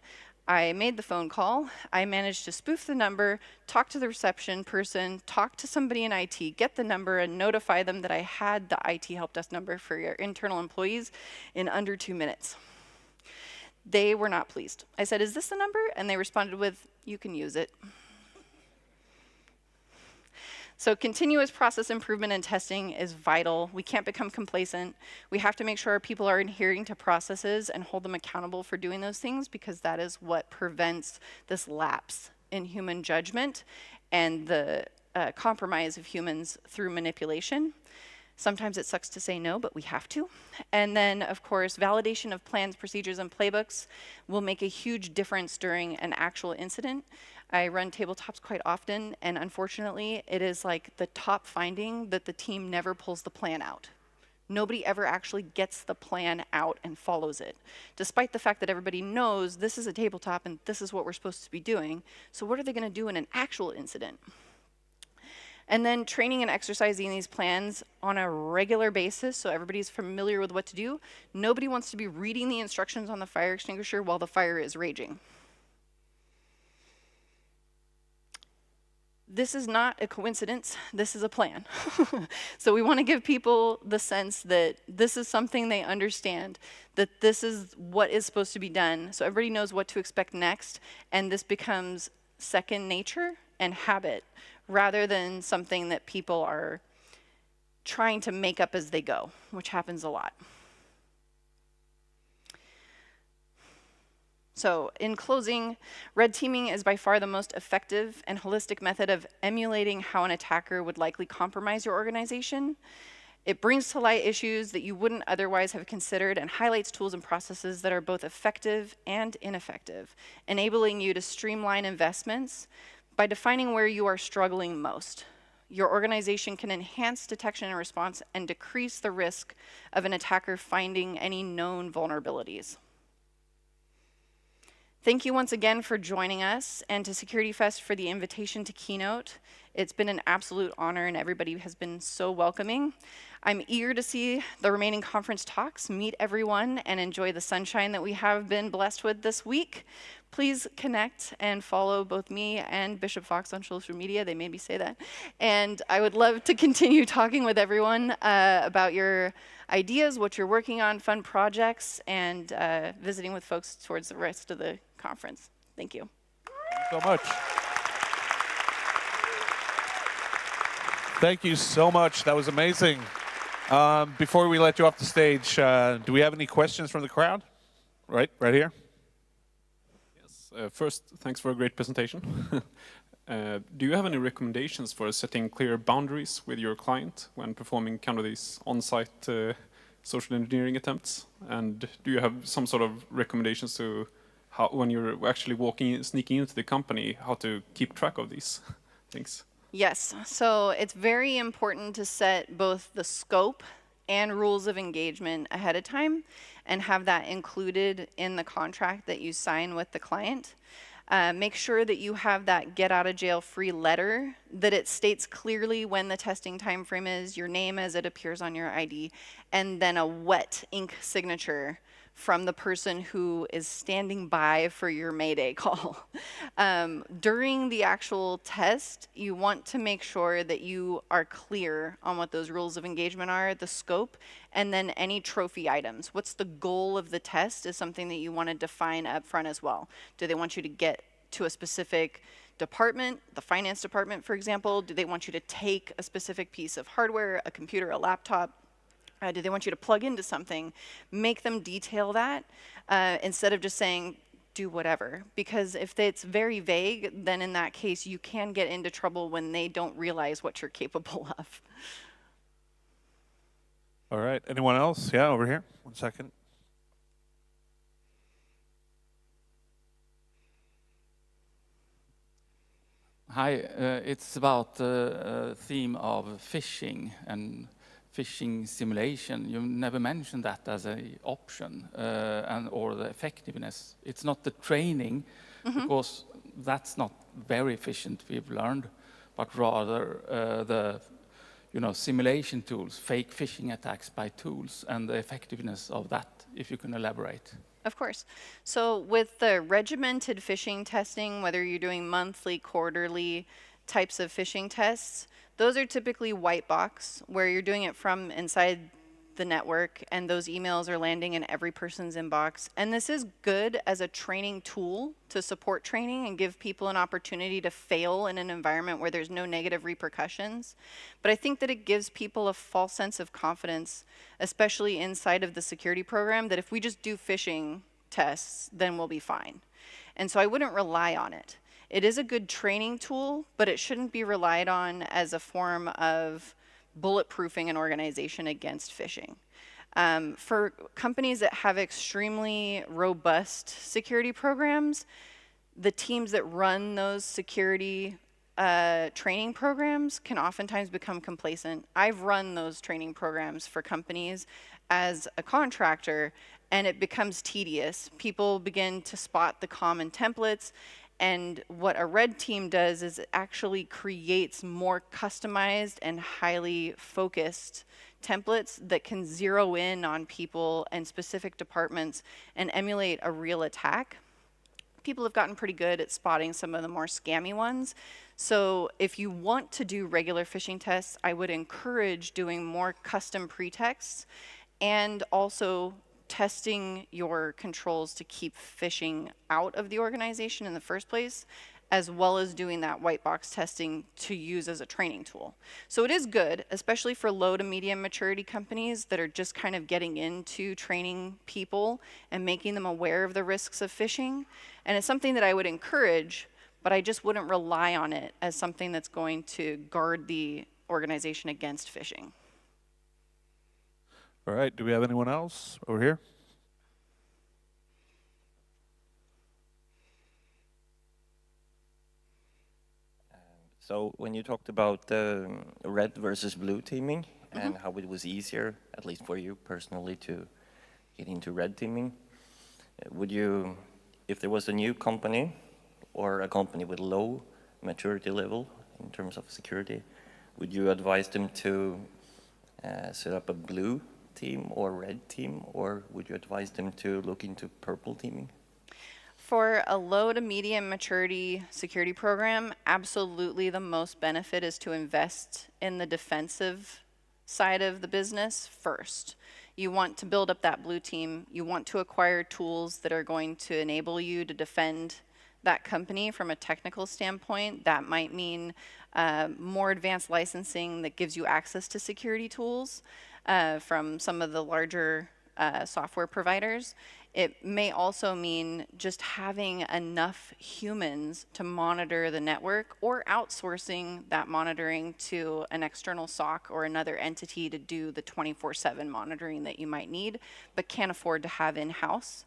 I made the phone call. I managed to spoof the number, talk to the reception person, talk to somebody in IT, get the number, and notify them that I had the IT help desk number for your internal employees in under 2 minutes. They were not pleased. I said, "Is this the number?" And they responded with, "You can use it." So continuous process improvement and testing is vital. We can't become complacent. We have to make sure our people are adhering to processes and hold them accountable for doing those things, because that is what prevents this lapse in human judgment and the compromise of humans through manipulation. Sometimes it sucks to say no, but we have to. And then, of course, validation of plans, procedures, and playbooks will make a huge difference during an actual incident. I run tabletops quite often, and unfortunately, it is like the top finding that the team never pulls the plan out. Nobody ever actually gets the plan out and follows it, despite the fact that everybody knows this is a tabletop and this is what we're supposed to be doing. So what are they going to do in an actual incident? And then training and exercising these plans on a regular basis so everybody's familiar with what to do. Nobody wants to be reading the instructions on the fire extinguisher while the fire is raging. This is not a coincidence, this is a plan. So we want to give people the sense that this is something they understand, that this is what is supposed to be done, so everybody knows what to expect next, and this becomes second nature and habit, rather than something that people are trying to make up as they go, which happens a lot. So in closing, red teaming is by far the most effective and holistic method of emulating how an attacker would likely compromise your organization. It brings to light issues that you wouldn't otherwise have considered and highlights tools and processes that are both effective and ineffective, enabling you to streamline investments by defining where you are struggling most. Your organization can enhance detection and response and decrease the risk of an attacker finding any known vulnerabilities. Thank you once again for joining us, and to Security Fest for the invitation to Keynote. It's been an absolute honor, and everybody has been so welcoming. I'm eager to see the remaining conference talks, meet everyone, and enjoy the sunshine that we have been blessed with this week. Please connect and follow both me and Bishop Fox on social media. They made me say that. And I would love to continue talking with everyone about your ideas, what you're working on, fun projects, and visiting with folks towards the rest of the conference. Thank you. Thank you so much. Thank you so much. That was amazing. Before we let you off the stage, do we have any questions from the crowd? Right here. Yes. First, thanks for a great presentation. Do you have any recommendations for setting clear boundaries with your client when performing kind of these on-site social engineering attempts? And do you have some sort of recommendations to how, when you're actually sneaking into the company, how to keep track of these things? Yes, so it's very important to set both the scope and rules of engagement ahead of time and have that included in the contract that you sign with the client. Make sure that you have that get out of jail free letter, that it states clearly when the testing time frame is, your name as it appears on your ID, and then a wet ink signature from the person who is standing by for your Mayday call. During the actual test, you want to make sure that you are clear on what those rules of engagement are, the scope, and then any trophy items. What's the goal of the test is something that you want to define up front as well. Do they want you to get to a specific department, the finance department, for example? Do they want you to take a specific piece of hardware, a computer, a laptop? Do they want you to plug into something? Make them detail that instead of just saying, do whatever. Because if it's very vague, then in that case, you can get into trouble when they don't realize what you're capable of. All right. Anyone else? Yeah, over here. 1 second. Hi, it's about the theme of phishing and phishing simulation. You never mentioned that as an option or the effectiveness. It's not the training, because that's not very efficient, we've learned, but rather simulation tools, fake phishing attacks by tools, and the effectiveness of that, if you can elaborate. Of course. So with the regimented phishing testing, whether you're doing monthly, quarterly types of phishing tests, those are typically white box, where you're doing it from inside the network, and those emails are landing in every person's inbox. And this is good as a training tool to support training and give people an opportunity to fail in an environment where there's no negative repercussions. But I think that it gives people a false sense of confidence, especially inside of the security program, that if we just do phishing tests, then we'll be fine. And so I wouldn't rely on it. It is a good training tool, but it shouldn't be relied on as a form of bulletproofing an organization against phishing. For companies that have extremely robust security programs, the teams that run those security training programs can oftentimes become complacent. I've run those training programs for companies as a contractor, and it becomes tedious. People begin to spot the common templates, and what a red team does is it actually creates more customized and highly focused templates that can zero in on people and specific departments and emulate a real attack. People have gotten pretty good at spotting some of the more scammy ones. So if you want to do regular phishing tests, I would encourage doing more custom pretexts and also testing your controls to keep phishing out of the organization in the first place, as well as doing that white box testing to use as a training tool. So it is good, especially for low to medium maturity companies that are just kind of getting into training people and making them aware of the risks of phishing. And it's something that I would encourage, but I just wouldn't rely on it as something that's going to guard the organization against phishing. All right, do we have anyone else over here? So when you talked about red versus blue teaming and how it was easier, at least for you personally, to get into red teaming, would you, if there was a new company or a company with low maturity level in terms of security, would you advise them to set up a blue team or red team, or would you advise them to look into purple teaming? For a low to medium maturity security program, absolutely the most benefit is to invest in the defensive side of the business first. You want to build up that blue team. You want to acquire tools that are going to enable you to defend that company from a technical standpoint. That might mean more advanced licensing that gives you access to security tools from some of the larger software providers. It may also mean just having enough humans to monitor the network, or outsourcing that monitoring to an external SOC or another entity to do the 24/7 monitoring that you might need, but can't afford to have in-house.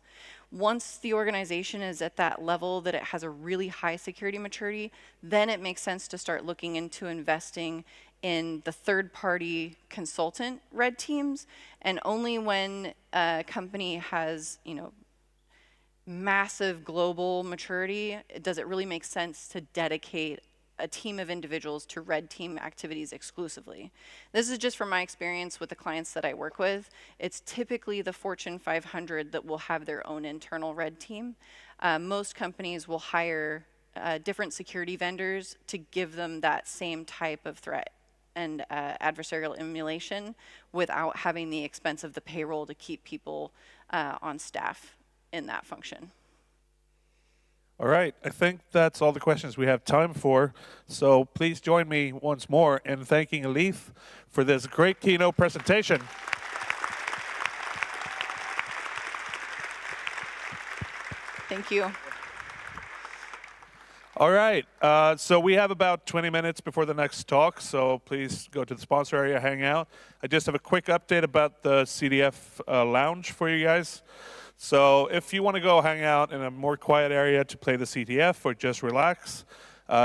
Once the organization is at that level that it has a really high security maturity, then it makes sense to start looking into investing in the third-party consultant red teams. And only when a company has, massive global maturity does it really make sense to dedicate a team of individuals to red team activities exclusively. This is just from my experience with the clients that I work with. It's typically the Fortune 500 that will have their own internal red team. Most companies will hire different security vendors to give them that same type of threat and adversarial emulation without having the expense of the payroll to keep people on staff in that function. All right, I think that's all the questions we have time for. So please join me once more in thanking Alethe for this great keynote presentation. Thank you. All right, so we have about 20 minutes before the next talk, so please go to the sponsor area, hang out. I just have a quick update about the CDF lounge for you guys. So if you want to go hang out in a more quiet area to play the CTF or just relax,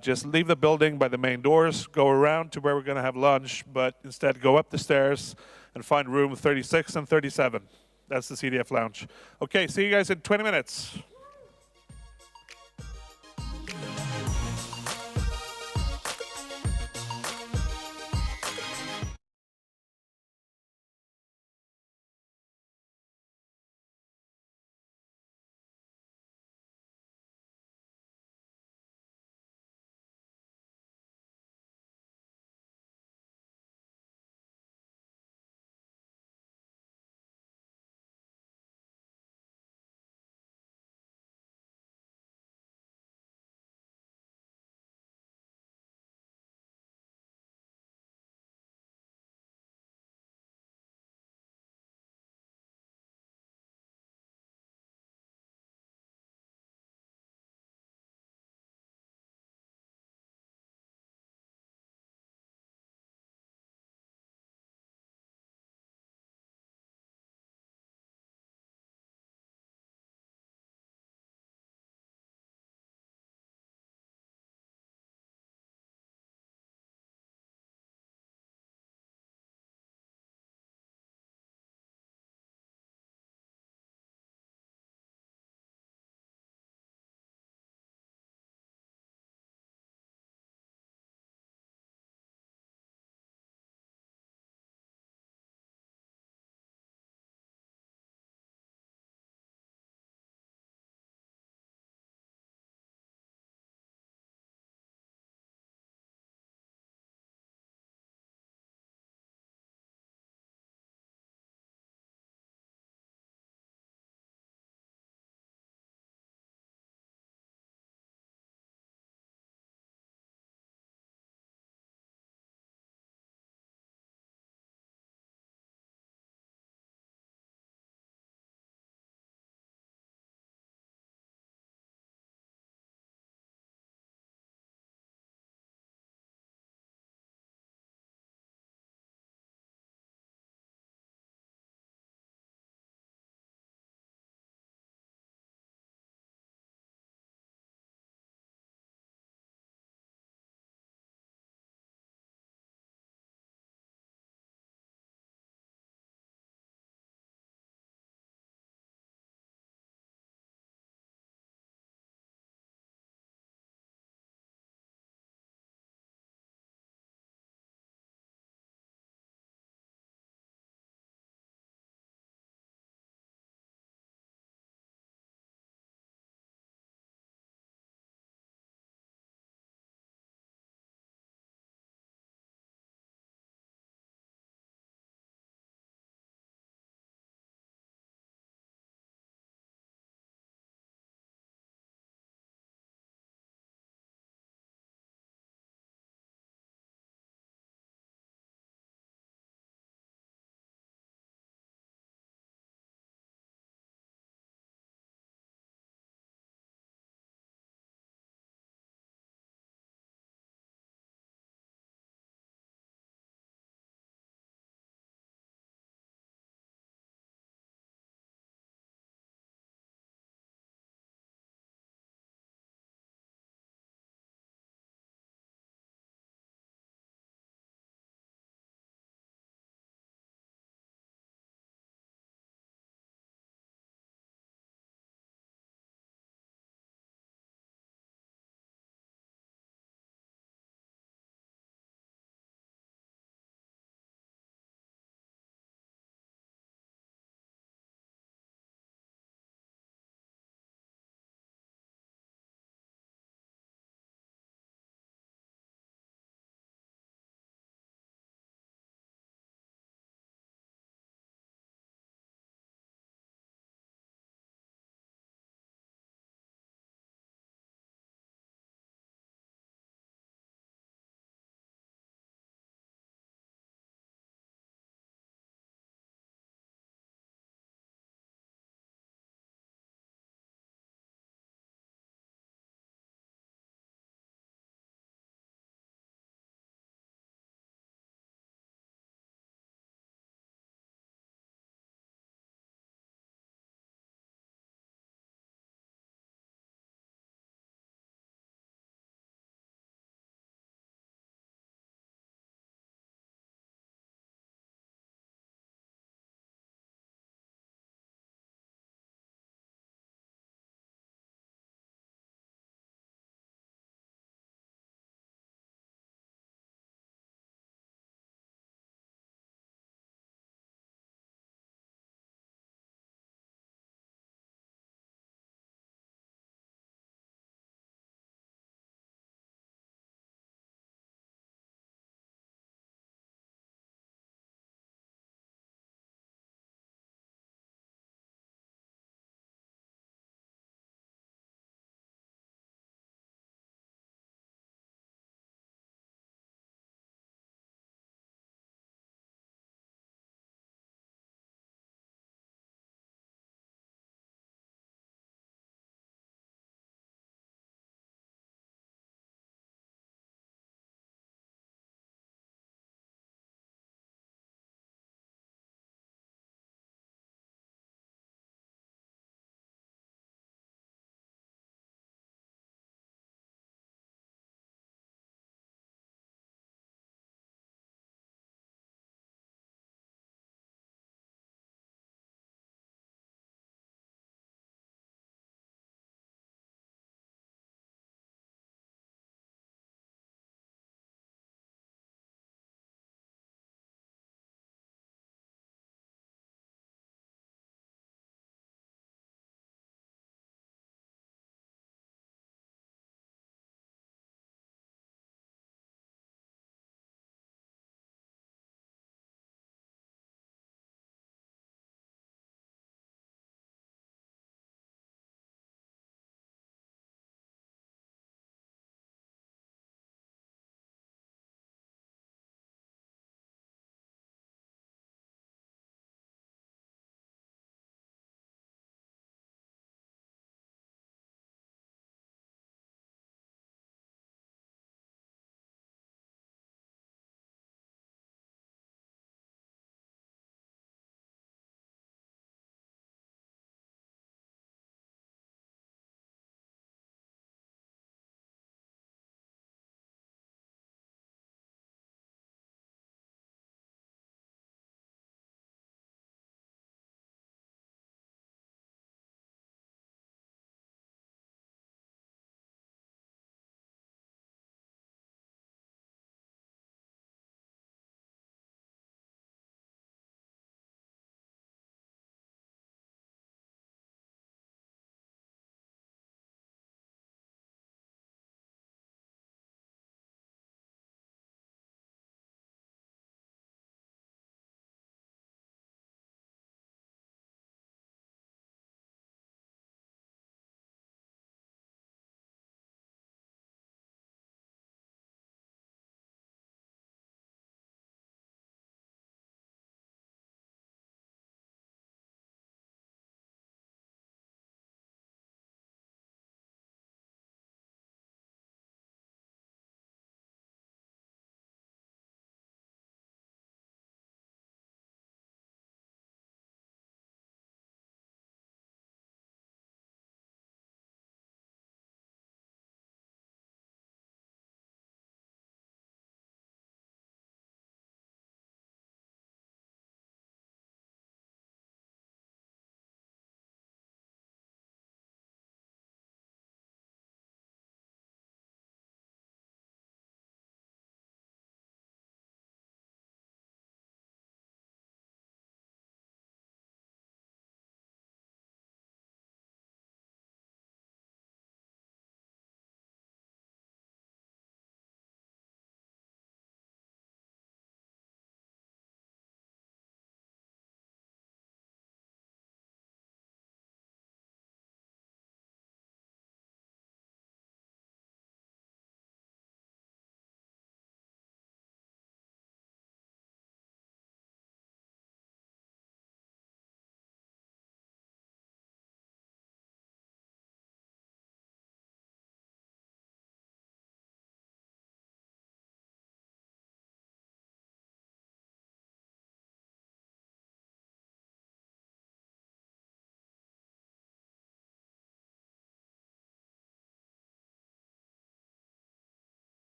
just leave the building by the main doors, go around to where we're going to have lunch, but instead go up the stairs and find room 36 and 37. That's the CDF lounge. Okay, see you guys in 20 minutes.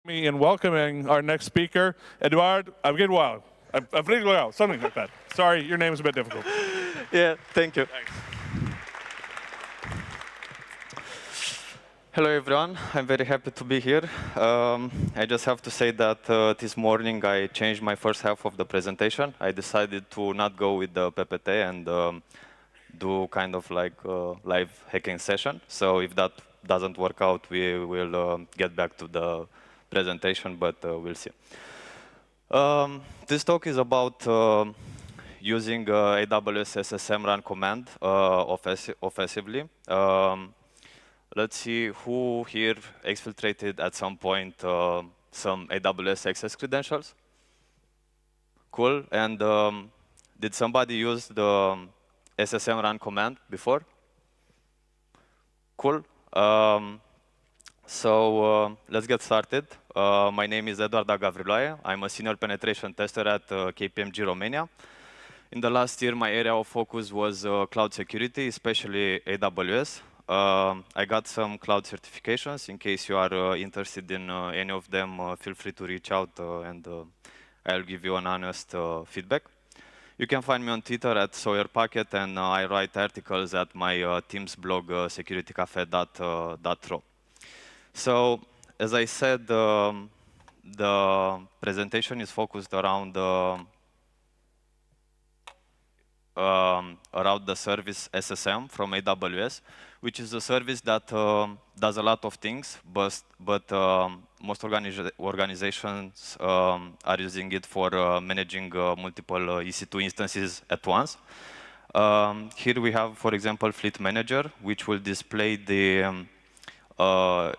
Me in welcoming our next speaker, Eduard Agavriloae, something like that. Sorry, your name's a bit difficult. Yeah, thank you. Thanks. Hello, everyone. I'm very happy to be here. I just have to say that this morning I changed my first half of the presentation. I decided to not go with the PPT and do kind of like a live hacking session. So if that doesn't work out, we will get back to the presentation, but we'll see. This talk is about using AWS SSM run command offensively. Let's see who here exfiltrated at some point some AWS access credentials. Cool. And did somebody use the SSM run command before? Cool. So let's get started. My name is Eduard Agavriloae. I'm a senior penetration tester at KPMG Romania. In the last year, my area of focus was cloud security, especially AWS. I got some cloud certifications. In case you are interested in any of them, feel free to reach out and I'll give you an honest feedback. You can find me on Twitter at SawyerPacket, and I write articles at my team's blog, securitycafe.ro. So, as I said, the presentation is focused around the service SSM from AWS, which is a service that does a lot of things, but most organizations are using it for managing multiple EC2 instances at once. Here we have, for example, Fleet Manager, which will display the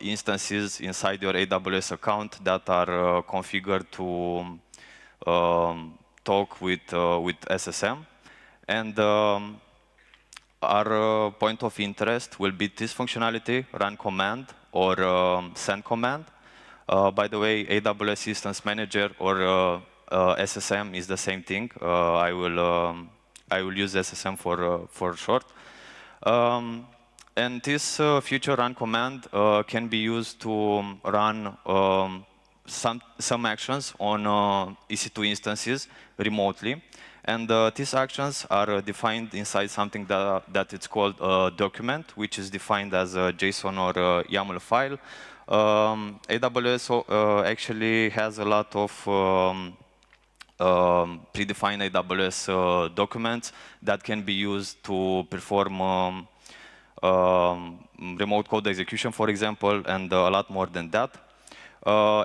instances inside your AWS account that are configured to talk with SSM. And our point of interest will be this functionality, run command or send command. By the way, AWS Instance Manager or SSM is the same thing. I will use SSM for short. And this future run command can be used to run some actions on EC2 instances remotely. And these actions are defined inside something that it's called a document, which is defined as a JSON or a YAML file. AWS actually has a lot of predefined AWS documents that can be used to perform remote code execution, for example, and a lot more than that.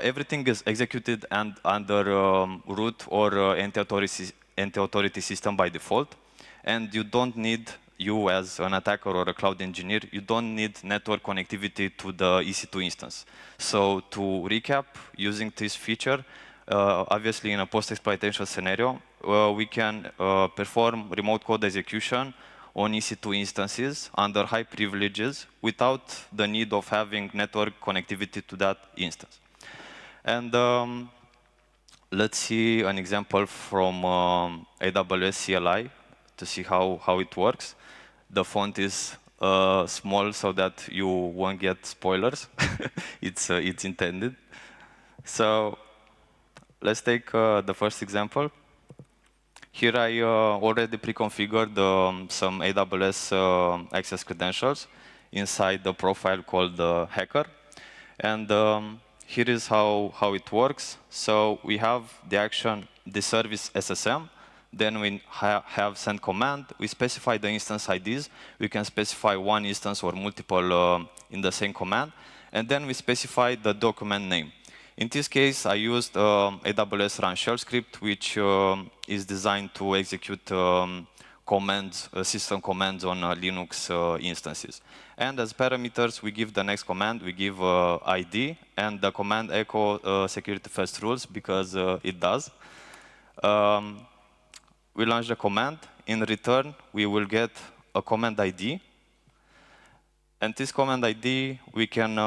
Everything is executed under root or anti-authority system by default, and you don't need, you as an attacker or a cloud engineer, you don't need network connectivity to the EC2 instance. So to recap, using this feature, obviously in a post-exploitation scenario, we can perform remote code execution on EC2 instances under high privileges without the need of having network connectivity to that instance. And let's see an example from AWS CLI to see how it works. The font is small so that you won't get spoilers. It's intended. So let's take the first example. Here I already pre-configured some AWS access credentials inside the profile called hacker. And here is how it works. So we have the action, the service SSM. Then we have send command. We specify the instance IDs. We can specify one instance or multiple in the same command. And then we specify the document name. In this case, I used AWS run shell script, which is designed to execute commands, system commands on Linux instances. And as parameters, we give the next command, we give ID, and the command echo security first rules, because it does. We launch the command. In return, we will get a command ID. And this command ID, we can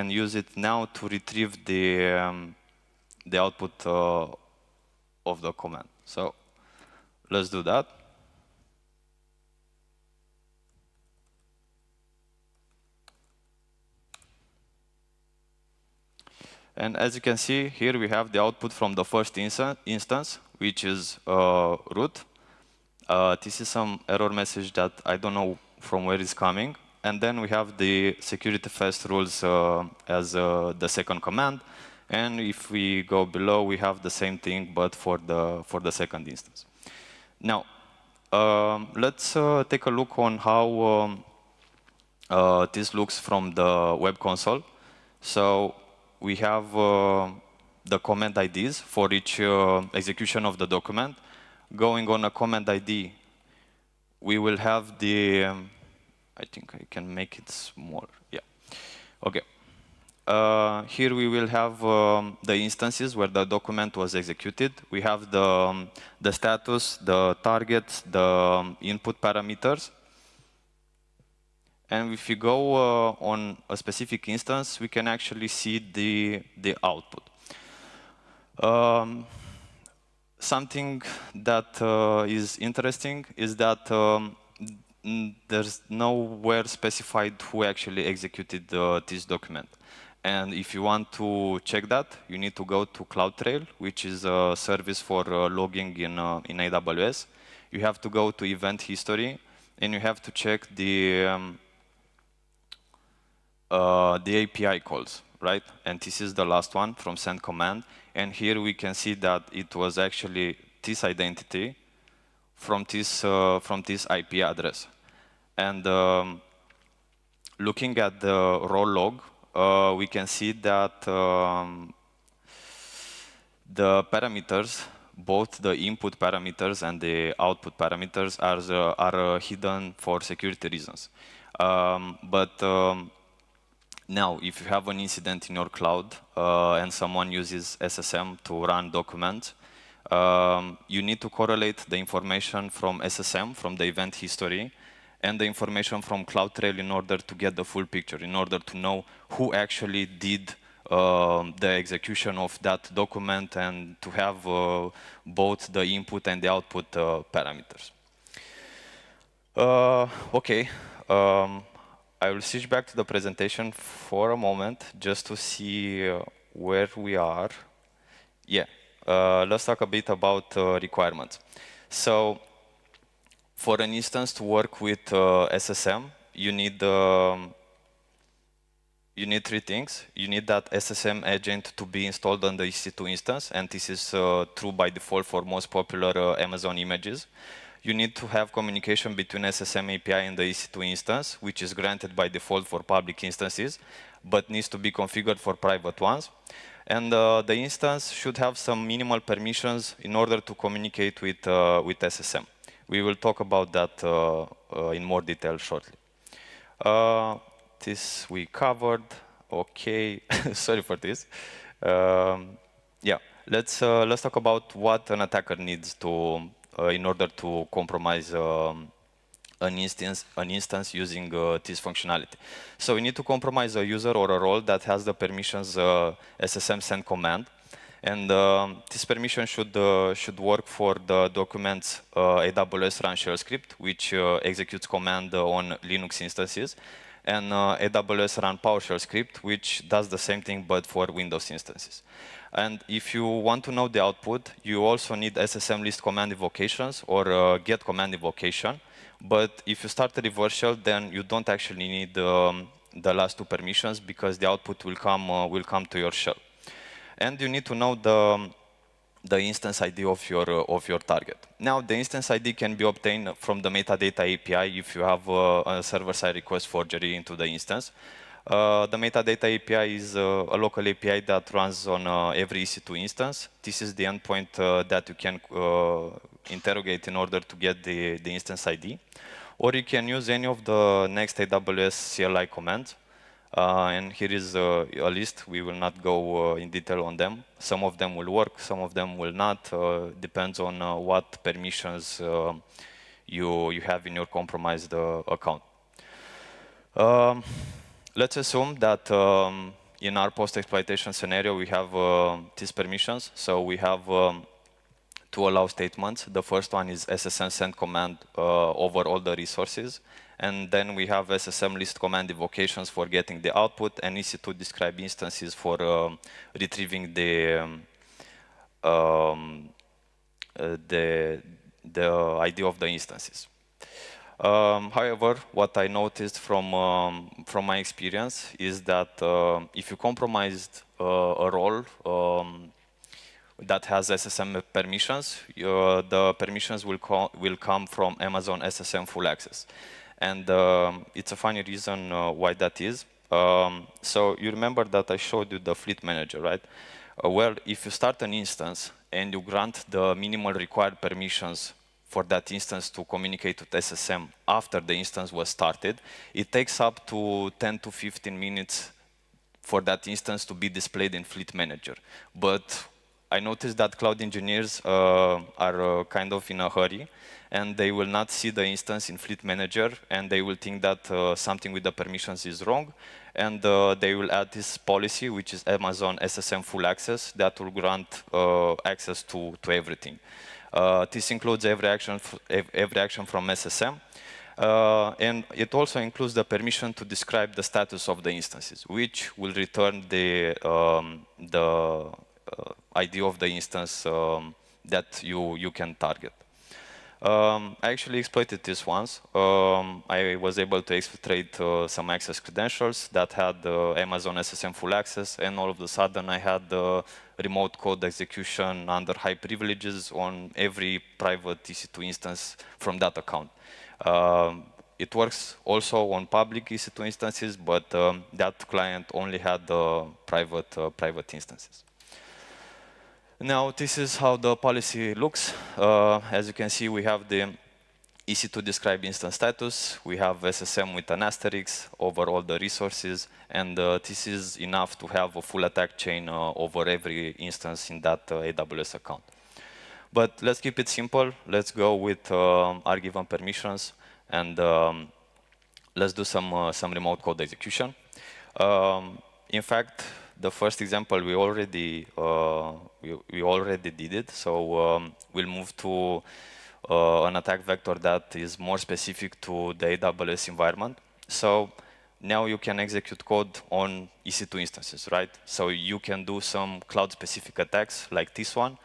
use it now to retrieve the output of the command. So let's do that. And as you can see, here we have the output from the first instance, which is root. This is some error message that I don't know from where it's coming. And then we have the security first rules as the second command. And if we go below, we have the same thing, but for the second instance. Now, let's take a look on how this looks from the web console. So we have the command IDs for each execution of the document. Going on a command ID, we will have the, I think I can make it smaller. Yeah. OK. Here we will have the instances where the document was executed. We have the status, the targets, the input parameters. And if you go on a specific instance, we can actually see the output. Something that is interesting is that there's nowhere specified who actually executed this document. And if you want to check that, you need to go to CloudTrail, which is a service for logging in AWS. You have to go to event history, and you have to check the API calls, right? And this is the last one from send command. And here we can see that it was actually this identity from this IP address. And looking at the raw log, we can see that the parameters, both the input parameters and the output parameters, are hidden for security reasons. Now, if you have an incident in your cloud and someone uses SSM to run documents, you need to correlate the information from SSM, from the event history, and the information from CloudTrail in order to get the full picture, in order to know who actually did the execution of that document and to have both the input and the output parameters. OK. I will switch back to the presentation for a moment just to see where we are. Yeah, let's talk a bit about requirements. So for an instance to work with SSM, you need three things. You need that SSM agent to be installed on the EC2 instance, and this is true by default for most popular Amazon images. You need to have communication between SSM API and the EC2 instance, which is granted by default for public instances, but needs to be configured for private ones. And the instance should have some minimal permissions in order to communicate with SSM. We will talk about that in more detail shortly. This we covered. OK, sorry for this. Yeah, let's talk about what an attacker needs to in order to compromise an instance using this functionality. So we need to compromise a user or a role that has the permissions SSM send command. And this permission should work for the documents AWS run shell script, which executes command on Linux instances, and AWS run PowerShell script, which does the same thing but for Windows instances. And if you want to know the output, you also need SSM list command invocations or get command invocation. But if you start a reverse shell, then you don't actually need the last two permissions because the output will come to your shell. And you need to know the instance ID of your target. Now, the instance ID can be obtained from the metadata API if you have a server-side request forgery into the instance. The metadata API is a local API that runs on every EC2 instance. This is the endpoint that you can interrogate in order to get the instance ID. Or you can use any of the next AWS CLI commands. And here is a list. We will not go in detail on them. Some of them will work, some of them will not. Depends on what permissions you have in your compromised account. Let's assume that in our post-exploitation scenario, we have these permissions. So we have two allow statements. The first one is SSM send command over all the resources. And then we have SSM list command invocations for getting the output, and EC2 describe instances for retrieving the ID of the instances. However, what I noticed from my experience is that if you compromised a role that has SSM permissions, the permissions will come from Amazon SSM full access. And it's a funny reason why that is. So you remember that I showed you the fleet manager, right? Well, if you start an instance and you grant the minimal required permissions for that instance to communicate with SSM after the instance was started, it takes up to 10 to 15 minutes for that instance to be displayed in Fleet Manager. But I noticed that cloud engineers are kind of in a hurry, and they will not see the instance in Fleet Manager, and they will think that something with the permissions is wrong, and they will add this policy, which is Amazon SSM full access, that will grant access to everything. This includes every action from SSM, and it also includes the permission to describe the status of the instances, which will return the ID of the instance that you can target. I actually exploited this once. I was able to exfiltrate some access credentials that had Amazon SSM full access, and all of a sudden I had remote code execution under high privileges on every private EC2 instance from that account. It works also on public EC2 instances, but that client only had private instances. Now, this is how the policy looks. As you can see, we have the EC2 describe instance status. We have SSM with an asterisk over all the resources, and this is enough to have a full attack chain over every instance in that AWS account. But let's keep it simple. Let's go with our given permissions, and let's do some remote code execution. In fact, the first example we already did it, so we'll move to an attack vector that is more specific to the AWS environment. So now you can execute code on EC2 instances, right? So you can do some cloud-specific attacks like this one.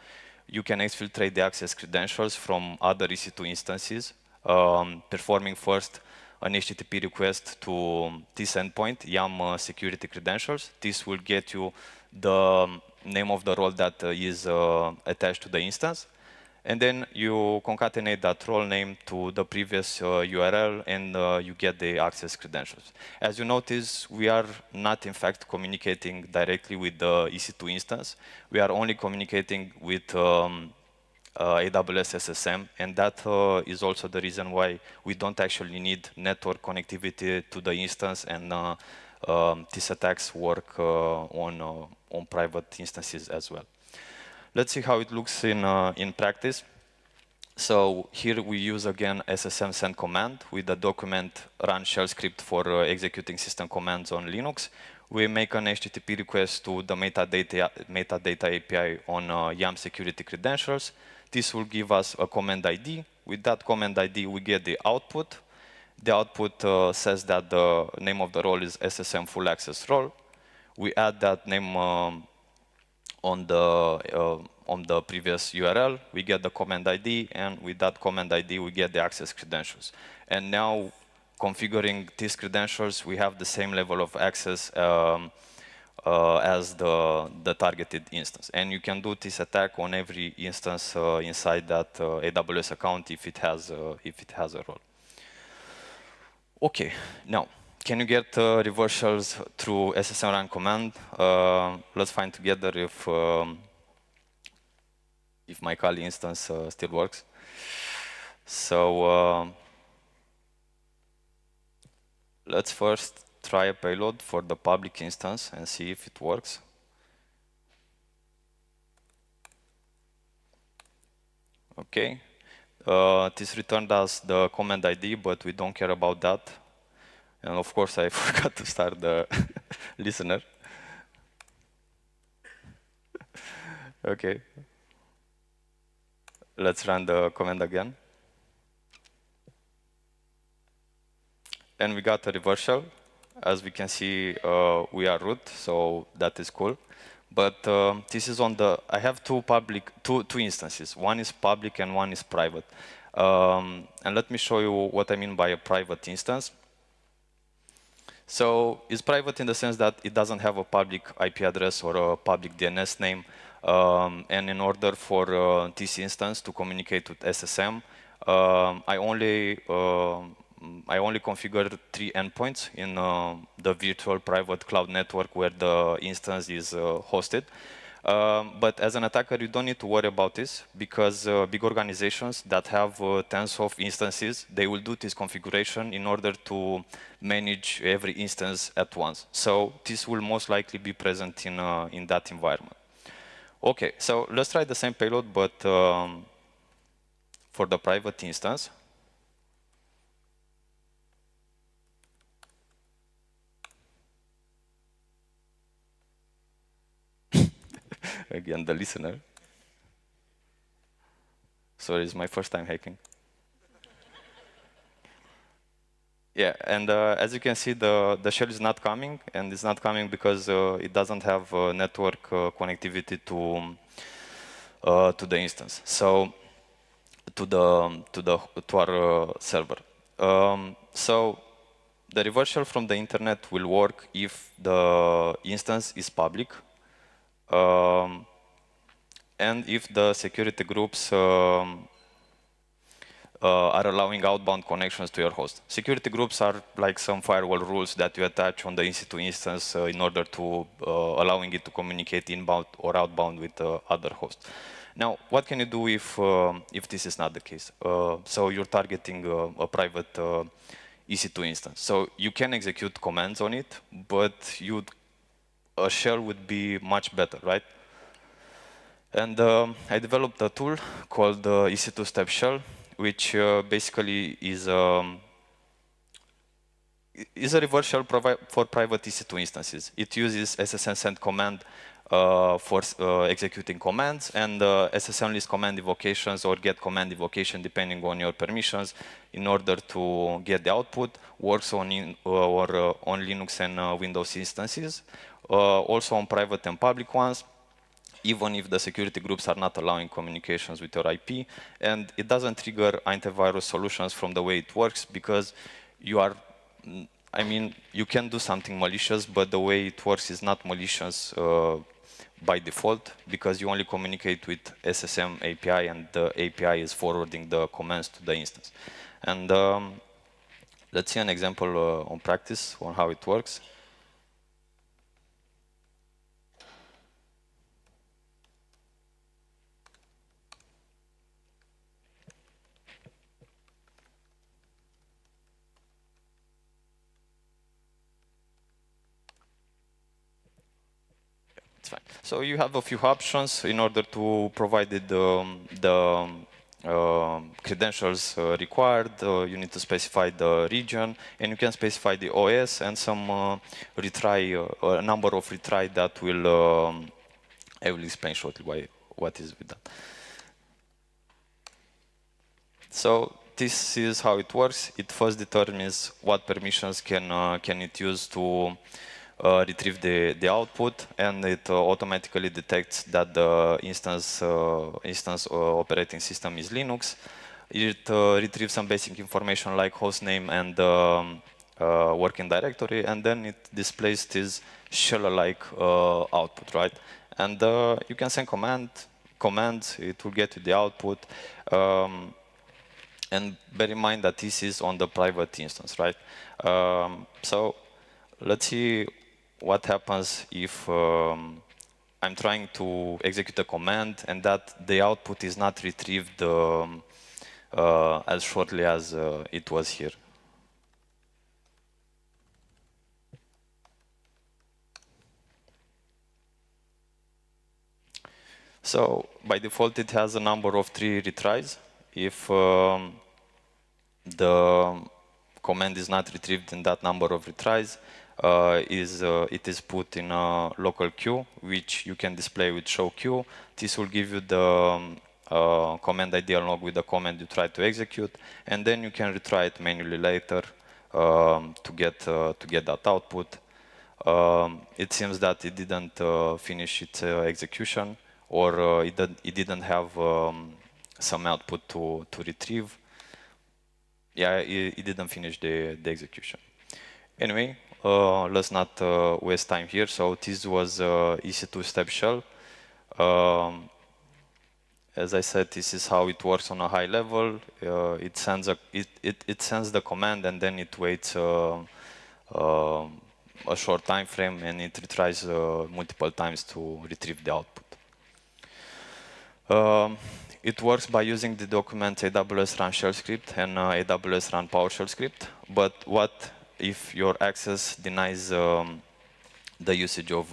You can exfiltrate the access credentials from other EC2 instances, performing first an HTTP request to this endpoint, YAM security credentials. This will get you the name of the role that is attached to the instance. And then you concatenate that role name to the previous URL, and you get the access credentials. As you notice, we are not, in fact, communicating directly with the EC2 instance. We are only communicating with AWS SSM, and that is also the reason why we don't actually need network connectivity to the instance, and these attacks work on private instances as well. Let's see how it looks in practice. So here we use again SSM send command with the document run shell script for executing system commands on Linux. We make an HTTP request to the metadata API on YAM security credentials. This will give us a command ID. With that command ID, we get the output. The output says that the name of the role is SSM full access role. We add that name on the previous URL. We get the command ID, and with that command ID, we get the access credentials. And now, configuring these credentials, we have the same level of access as the targeted instance. And you can do this attack on every instance inside that AWS account if it has a role. Okay, now, can you get reversals through SSM run command? Let's find together if my Kali instance still works. So let's first try a payload for the public instance and see if it works. Okay, this returned us the command ID, but we don't care about that. And of course, I forgot to start the listener. Okay. Let's run the command again. and we got a reversal. As we can see, we are root, so that is cool. But this is on the, I have two instances. One is public and one is private. And let me show you what I mean by a private instance. So it's private in the sense that it doesn't have a public IP address or a public DNS name. And in order for this instance to communicate with SSM, I only configure 3 endpoints in the virtual private cloud network where the instance is hosted. But as an attacker, you don't need to worry about this because big organizations that have tens of instances, they will do this configuration in order to manage every instance at once. So this will most likely be present in that environment. Okay, so let's try the same payload, but for the private instance. Again, the listener. Sorry, it's my first time hacking. Yeah, and as you can see, the shell is not coming, and it's not coming because it doesn't have network connectivity to the instance. So to our server. So the reversal from the internet will work if the instance is public. And if the security groups are allowing outbound connections to your host. Security groups are like some firewall rules that you attach on the EC2 instance in order to allowing it to communicate inbound or outbound with other hosts. Now, what can you do if this is not the case? So you're targeting a private EC2 instance. So you can execute commands on it, but a shell would be much better, right? And I developed a tool called EC2 Step Shell, which basically is a reverse shell for private EC2 instances. It uses SSM send command for executing commands, and SSM list command invocations or get command invocation depending on your permissions in order to get the output. Works on Linux and Windows instances, also on private and public ones, even if the security groups are not allowing communications with your IP. And it doesn't trigger antivirus solutions from the way it works because you can do something malicious, but the way it works is not malicious by default because you only communicate with SSM API, and the API is forwarding the commands to the instance. And let's see an example on practice on how it works. So you have a few options in order to provide the credentials required. You need to specify the region, and you can specify the OS and some retry, a number of retry that will I will explain shortly what is with that. So this is how it works. It first determines what permissions can it use to retrieve the output, and it automatically detects that the instance operating system is Linux. It retrieves some basic information like hostname and working directory, and then it displays this shell-like output, right? And you can send commands, it will get you the output. And bear in mind that this is on the private instance, right? So let's see what happens if I'm trying to execute a command and that the output is not retrieved as shortly as it was here. So by default, it has a number of 3 retries. If the command is not retrieved in that number of retries, it is put in a local queue, which you can display with show queue. This will give you the command ID along with the command you try to execute, and then you can retry it manually later to get that output. It seems that it didn't finish its execution, or it didn't have some output to retrieve. Yeah, it didn't finish the execution. Anyway, let's not waste time here. So this was EC2 step shell. As I said, this is how it works on a high level. It sends the command, and then it waits a short time frame, and it retries multiple times to retrieve the output. It works by using the documents AWS run shell script and AWS run PowerShell script. But what if your access denies the usage of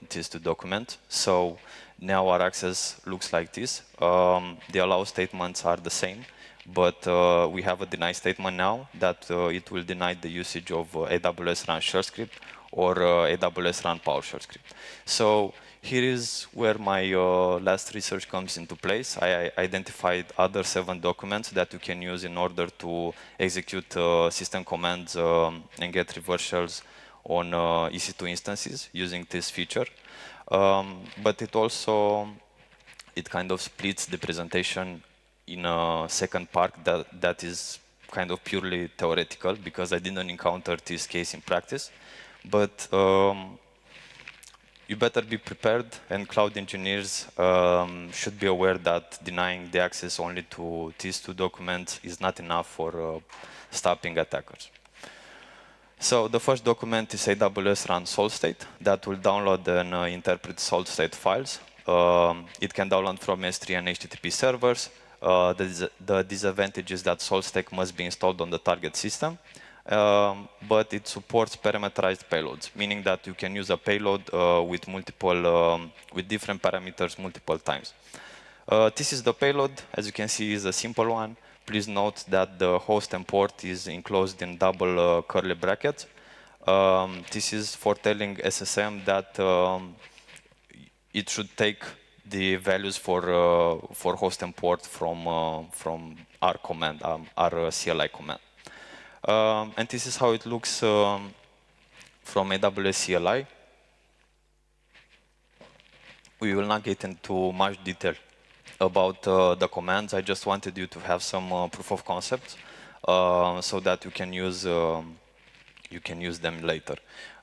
these two documents? So now our access looks like this. The allow statements are the same, but we have a deny statement now that it will deny the usage of AWS run shell script or AWS run PowerShell script. So here is where my last research comes into place. I identified other 7 documents that you can use in order to execute system commands and get reversals on EC2 instances using this feature. But it also, it kind of splits the presentation in a second part that is kind of purely theoretical, because I didn't encounter this case in practice. But you better be prepared, and cloud engineers should be aware that denying the access only to these 2 documents is not enough for stopping attackers. So the first document is AWS run salt state that will download and interpret salt state files. It can download from S3 and HTTP servers. The disadvantage is that salt state must be installed on the target system. But it supports parameterized payloads, meaning that you can use a payload with different parameters multiple times. This is the payload. As you can see, is a simple one. Please note that the host and port is enclosed in double curly brackets. This is for telling SSM that it should take the values for host and port from our command, our CLI command. And this is how it looks from AWS CLI. We will not get into much detail about the commands. I just wanted you to have some proof of concept so that you can use them later.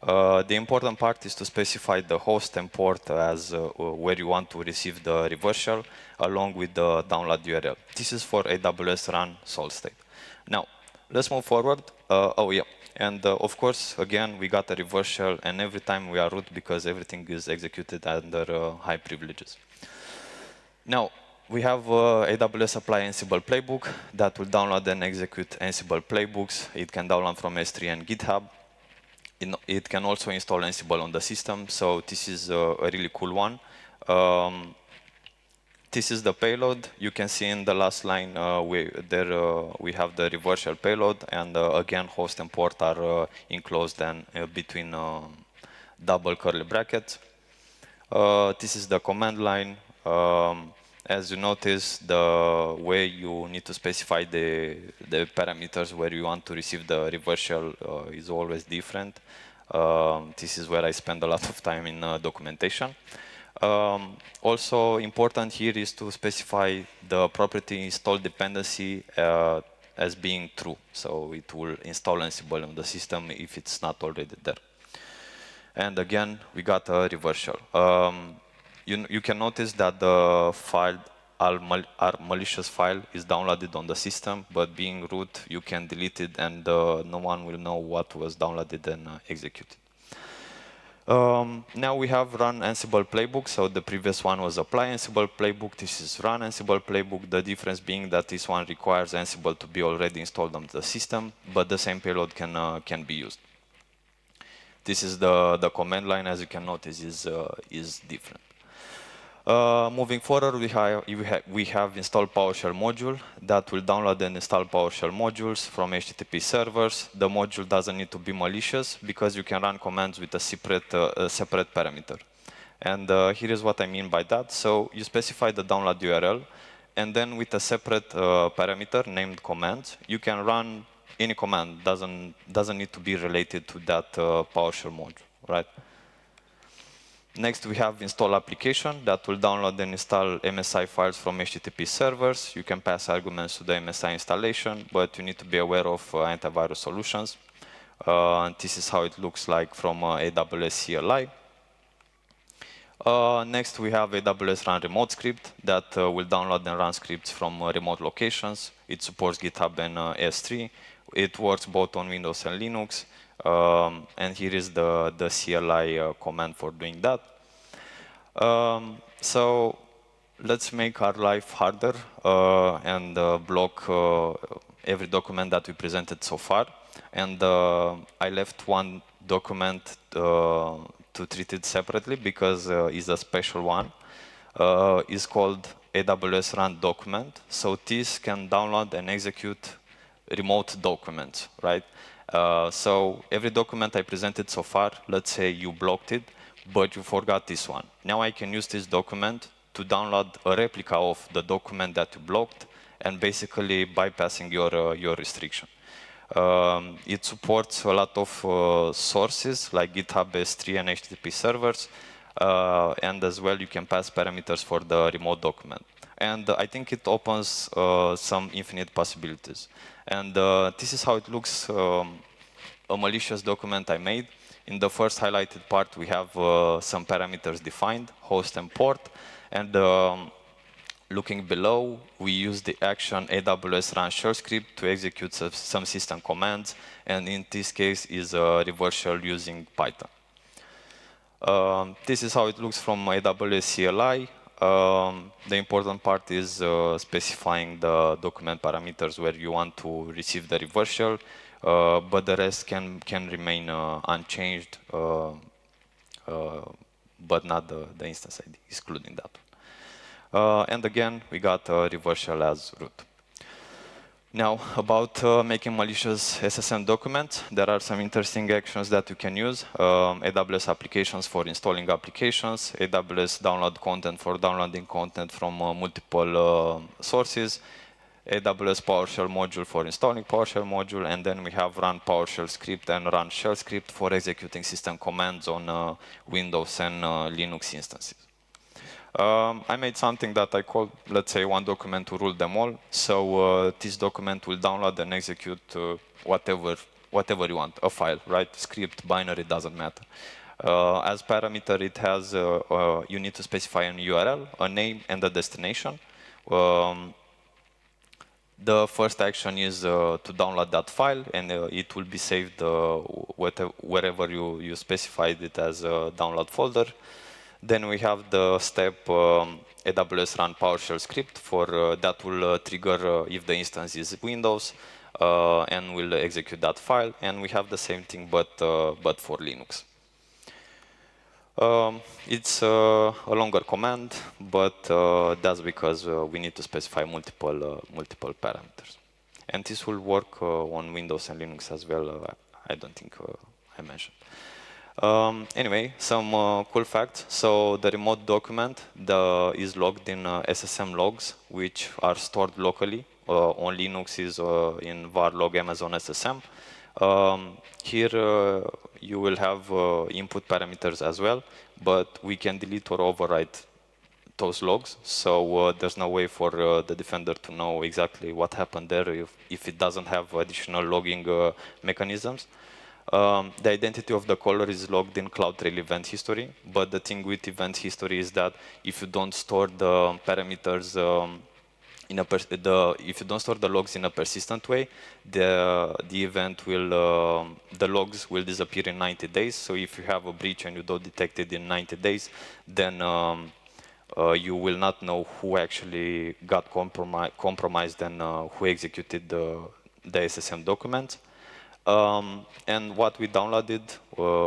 The important part is to specify the host and port as where you want to receive the reversal, along with the download URL. This is for AWS run salt state. Now, let's move forward. And of course, again, we got a reversal, and every time we are root because everything is executed under high privileges. Now, we have AWS apply Ansible playbook that will download and execute Ansible playbooks. It can download from S3 and GitHub. It can also install Ansible on the system, so this is a really cool one. This is the payload. You can see in the last line we have the reversal payload, and again, host and port are enclosed and between double curly brackets. This is the command line. As you notice, the way you need to specify the parameters where you want to receive the reversal is always different. This is where I spend a lot of time in documentation. Also important here is to specify the property install dependency as being true. So it will install Ansible on the system if it's not already there. And again, we got a reversal. You can notice that the file, our malicious file, is downloaded on the system, but being root, you can delete it, and no one will know what was downloaded and executed. Now we have run Ansible playbook. So the previous one was apply Ansible playbook. This is run Ansible playbook. The difference being that this one requires Ansible to be already installed on the system, but the same payload can be used. This is the command line. As you can notice, is different. Moving forward, we have installed PowerShell module that will download and install PowerShell modules from HTTP servers. The module doesn't need to be malicious because you can run commands with a separate parameter. And here is what I mean by that. So you specify the download URL, and then with a separate parameter named commands, you can run any command doesn't need to be related to that PowerShell module, right? Next, we have install application that will download and install MSI files from HTTP servers. You can pass arguments to the MSI installation, but you need to be aware of antivirus solutions. This is how it looks like from AWS CLI. Next, we have AWS Run Remote Script that will download and run scripts from remote locations. It supports GitHub and S3. It works both on Windows and Linux. And here is the CLI command for doing that. So let's make our life harder and block every document that we presented so far. And I left one document to treat it separately because it's a special one. It's called AWS Run Document. So this can download and execute remote documents, right? So every document I presented so far, let's say you blocked it, but you forgot this one. Now I can use this document to download a replica of the document that you blocked and basically bypassing your restriction. It supports a lot of sources like GitHub S3 and HTTP servers, and as well you can pass parameters for the remote document. And I think it opens some infinite possibilities. And this is how it looks, a malicious document I made. In the first highlighted part, we have some parameters defined, host and port. And looking below, we use the action AWS run shell script to execute some system commands. And in this case is a reverse shell using Python. This is how it looks from AWS CLI. The important part is specifying the document parameters where you want to receive the reverse shell, but the rest can remain unchanged, but not the instance ID, excluding that one. And again, we got a reverse shell as root. Now, about making malicious SSM documents, there are some interesting actions that you can use. AWS applications for installing applications, AWS download content for downloading content from multiple sources, AWS PowerShell module for installing PowerShell module, and then we have run PowerShell script and run shell script for executing system commands on Windows and Linux instances. I made something that I called, let's say, one document to rule them all. So this document will download and execute whatever you want, a file, right? Script, binary, doesn't matter. As parameter, it has, you need to specify an URL, a name, and a destination. The first action is to download that file, and it will be saved wherever you specified it as a download folder. Then we have the step AWS run PowerShell script for that will trigger if the instance is Windows and will execute that file. And we have the same thing but for Linux. It's a longer command, but that's because we need to specify multiple parameters. And this will work on Windows and Linux as well. I don't think I mentioned. Anyway, some cool facts. So the remote document is logged in SSM logs, which are stored locally. On Linux is in var log Amazon SSM. Here you will have input parameters as well, but we can delete or overwrite those logs. So there's no way for the defender to know exactly what happened there if it doesn't have additional logging mechanisms. The identity of the caller is logged in CloudTrail event history, but the thing with event history is that if you don't store the parameters if you don't store the logs in a persistent way, the logs will disappear in 90 days. So if you have a breach and you don't detect it in 90 days, then you will not know who actually got compromised and who executed the SSM document. And what we downloaded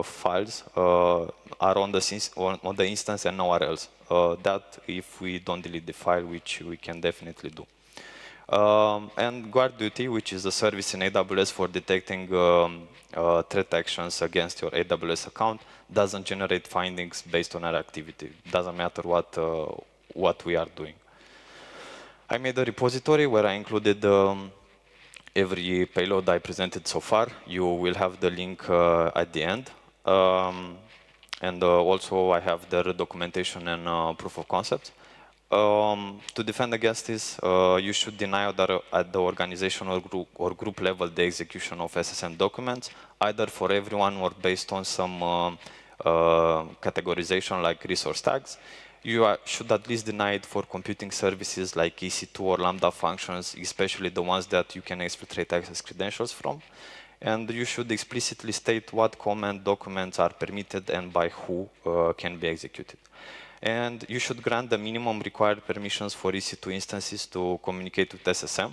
files are on the instance and nowhere else. That if we don't delete the file, which we can definitely do. And Guard Duty, which is a service in AWS for detecting threat actions against your AWS account, doesn't generate findings based on our activity. Doesn't matter what we are doing. I made a repository where I included every payload I presented so far. You will have the link at the end. And also I have the documentation and proof of concept. To defend against this, you should deny at the organizational group level the execution of SSM documents, either for everyone or based on some categorization like resource tags. You should at least deny it for computing services like EC2 or Lambda functions, especially the ones that you can exfiltrate access credentials from. And you should explicitly state what command documents are permitted and by who can be executed. And you should grant the minimum required permissions for EC2 instances to communicate with SSM.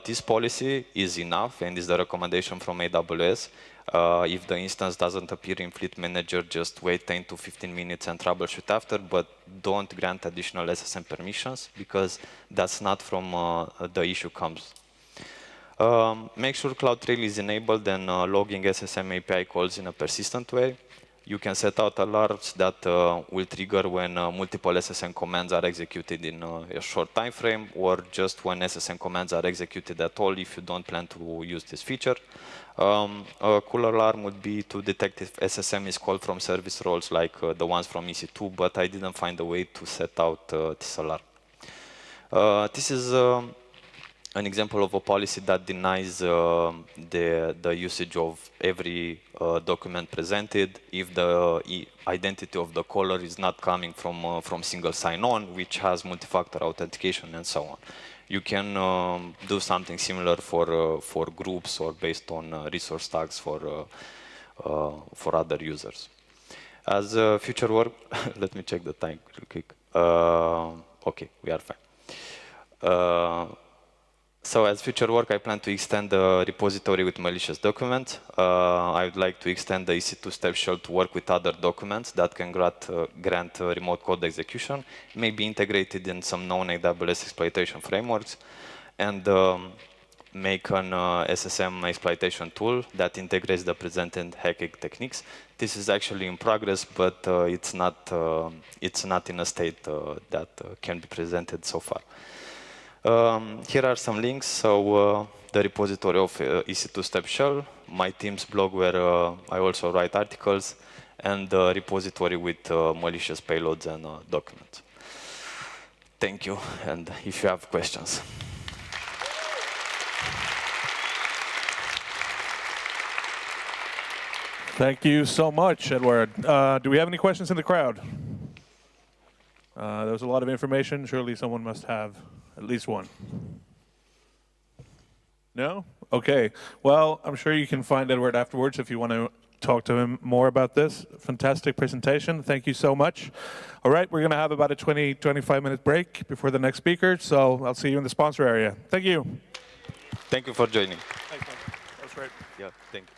This policy is enough and is the recommendation from AWS. If the instance doesn't appear in Fleet Manager, just wait 10 to 15 minutes and troubleshoot after, but don't grant additional SSM permissions because that's not from the issue comes. Make sure CloudTrail is enabled and logging SSM API calls in a persistent way. You can set out alarms that will trigger when multiple SSM commands are executed in a short time frame, or just when SSM commands are executed at all if you don't plan to use this feature. A cool alarm would be to detect if SSM is called from service roles like the ones from EC2, but I didn't find a way to set out this alarm. This is an example of a policy that denies the usage of every document presented if the identity of the caller is not coming from single sign-on, which has multi-factor authentication and so on. You can do something similar for groups or based on resource tags for other users. As future work, let me check the time real quick. Okay, we are fine. So as future work, I plan to extend the repository with malicious documents. I would like to extend the EC2 step shell to work with other documents that can grant remote code execution, maybe integrated in some known AWS exploitation frameworks, and make an SSM exploitation tool that integrates the presented hacking techniques. This is actually in progress, but it's not in a state that can be presented so far. Here are some links. So the repository of EC2 step shell, my team's blog where I also write articles, and the repository with malicious payloads and documents. Thank you, and if you have questions. Thank you so much, Eduard. Do we have any questions in the crowd? There was a lot of information. Surely someone must have at least one. No? Okay. Well, I'm sure you can find Eduard afterwards if you want to talk to him more about this. Fantastic presentation. Thank you so much. All right, we're going to have about a 25-minute break before the next speaker, so I'll see you in the sponsor area. Thank you. Thank you for joining. Thanks, man. That was great. Yeah, thank you.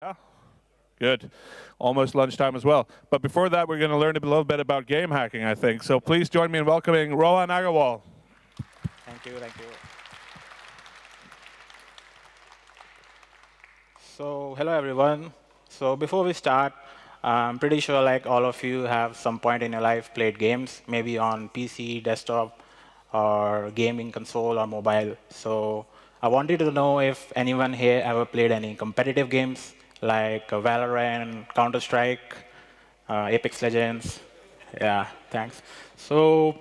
Yeah. Good. Almost lunchtime as well. But before that, we're going to learn a little bit about game hacking, I think. So please join me in welcoming Rohan Aggarwal. Thank you, thank you. So hello, everyone. So before we start, I'm pretty sure like all of you have some point in your life played games, maybe on PC, desktop, or gaming console or mobile. So I wanted to know if anyone here ever played any competitive games like Valorant, Counter-Strike, Apex Legends. Yeah, thanks. So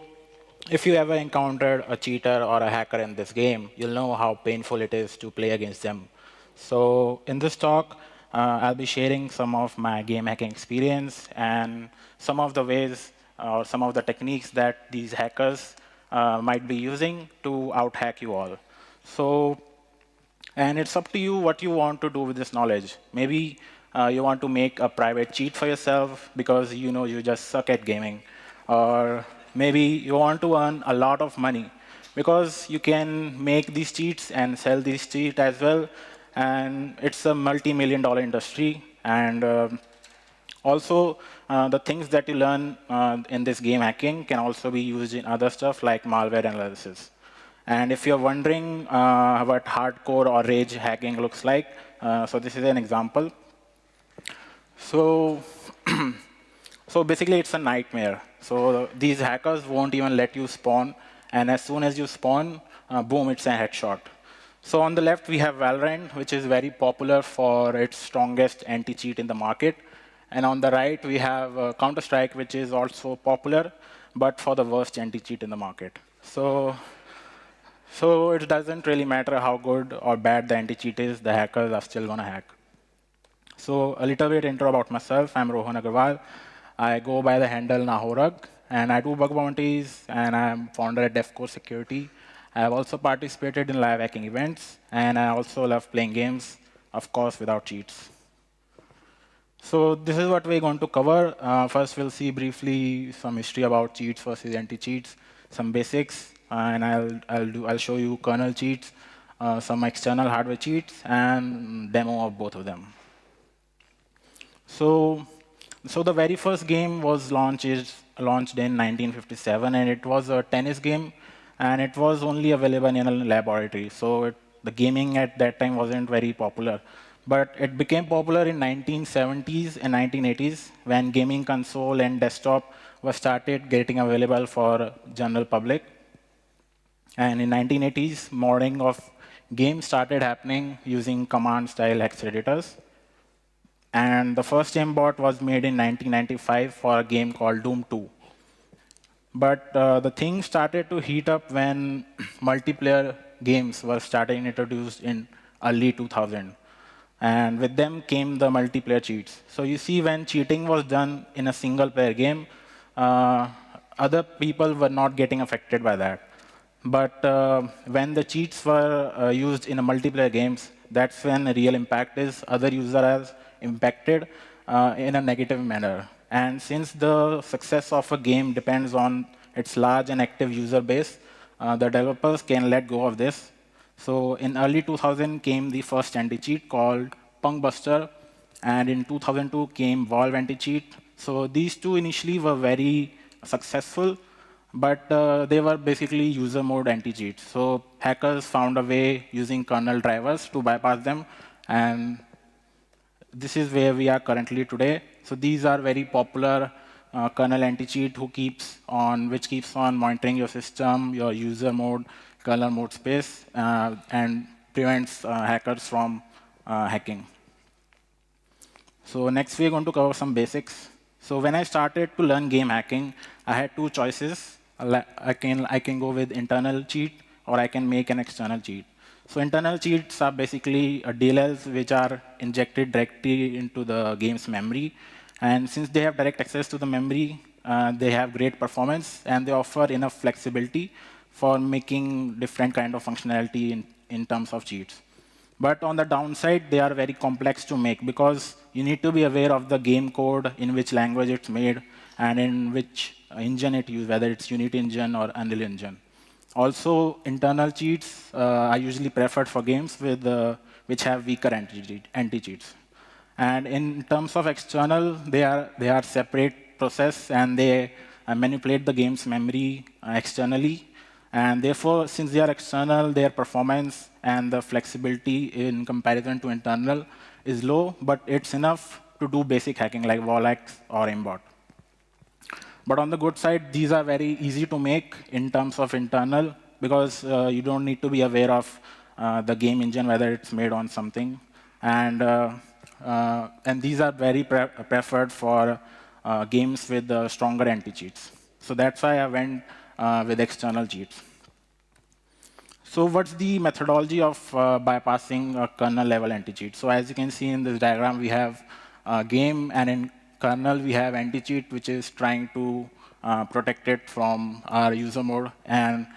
if you ever encountered a cheater or a hacker in this game, you'll know how painful it is to play against them. So in this talk, I'll be sharing some of my game hacking experience and some of the ways or some of the techniques that these hackers might be using to out-hack you all. So, and it's up to you what you want to do with this knowledge. Maybe you want to make a private cheat for yourself because you know you just suck at gaming. Or maybe you want to earn a lot of money because you can make these cheats and sell these cheats as well. And it's a multi-million-dollar industry. And also, the things that you learn in this game hacking can also be used in other stuff like malware analysis. And if you're wondering what hardcore or rage hacking looks like, so this is an example. So, so basically, it's a nightmare. So these hackers won't even let you spawn. And as soon as you spawn, boom, it's a headshot. So on the left, we have Valorant, which is very popular for its strongest anti-cheat in the market. And on the right, we have Counter-Strike, which is also popular, but for the worst anti-cheat in the market. So it doesn't really matter how good or bad the anti-cheat is, the hackers are still going to hack. So a little bit intro about myself. I'm Rohan Aggarwal. I go by the handle Navarro, and I do bug bounties, and I'm founder at DevCore Security. I have also participated in live hacking events, and I also love playing games, of course, without cheats. So this is what we're going to cover. First, we'll see briefly some history about cheats versus anti-cheats, some basics, and I'll show you kernel cheats, some external hardware cheats, and demo of both of them. So the very first game was launched in 1957, and it was a tennis game. And it was only available in a laboratory. So the gaming at that time wasn't very popular. But it became popular in 1970s and 1980s when gaming console and desktop was started getting available for general public. And in 1980s, modding of games started happening using command-style hex editors. And the first aimbot was made in 1995 for a game called Doom 2. But the thing started to heat up when multiplayer games were starting introduced in early 2000. And with them came the multiplayer cheats. So you see, when cheating was done in a single-player game, other people were not getting affected by that. But when the cheats were used in a multiplayer games, that's when the real impact is other users are impacted in a negative manner. And since the success of a game depends on its large and active user base, the developers can let go of this. So in early 2000 came the first anti-cheat called Punkbuster, and in 2002 came Valve anti-cheat. So these two initially were very successful, but they were basically user mode anti-cheats. So hackers found a way using kernel drivers to bypass them, and this is where we are currently today. So these are very popular kernel anti-cheat which keeps on monitoring your system, your user mode, kernel mode space, and prevents hackers from hacking. So next we're going to cover some basics. So when I started to learn game hacking, I had two choices. I can go with internal cheat, or I can make an external cheat. So internal cheats are basically DLLs which are injected directly into the game's memory. And since they have direct access to the memory, they have great performance, and they offer enough flexibility for making different kind of functionality in terms of cheats. But on the downside, they are very complex to make because you need to be aware of the game code, in which language it's made, and in which engine it used, whether it's Unity engine or Unreal engine. Also, internal cheats are usually preferred for games which have weaker anti-cheats. And in terms of external, they are separate process, and they manipulate the game's memory externally. And therefore, since they are external, their performance and the flexibility in comparison to internal is low, but it's enough to do basic hacking like Wall-X or aimbot. But on the good side, these are very easy to make in terms of internal, because you don't need to be aware of the game engine, whether it's made on something. And these are very preferred for games with stronger anti-cheats. So that's why I went with external cheats. So what's the methodology of bypassing a kernel-level anti-cheat? So as you can see in this diagram, we have game, and in kernel, we have anti-cheat, which is trying to protect it from our user mode. And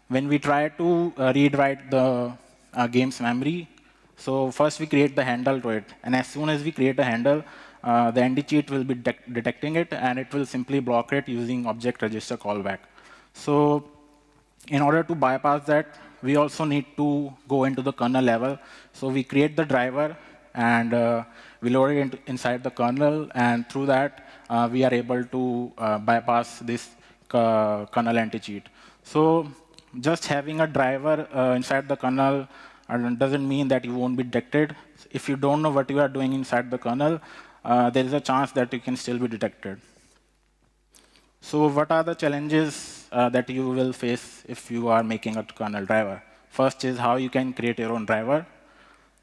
when we try to read write the game's memory, so first we create the handle to it. And as soon as we create a handle, the anti-cheat will be detecting it, and it will simply block it using object register callback. So in order to bypass that, we also need to go into the kernel level. So we create the driver, and we load it inside the kernel, and through that, we are able to bypass this kernel anti-cheat. So just having a driver inside the kernel doesn't mean that you won't be detected. If you don't know what you are doing inside the kernel, there is a chance that you can still be detected. So what are the challenges that you will face if you are making a kernel driver? First is how you can create your own driver,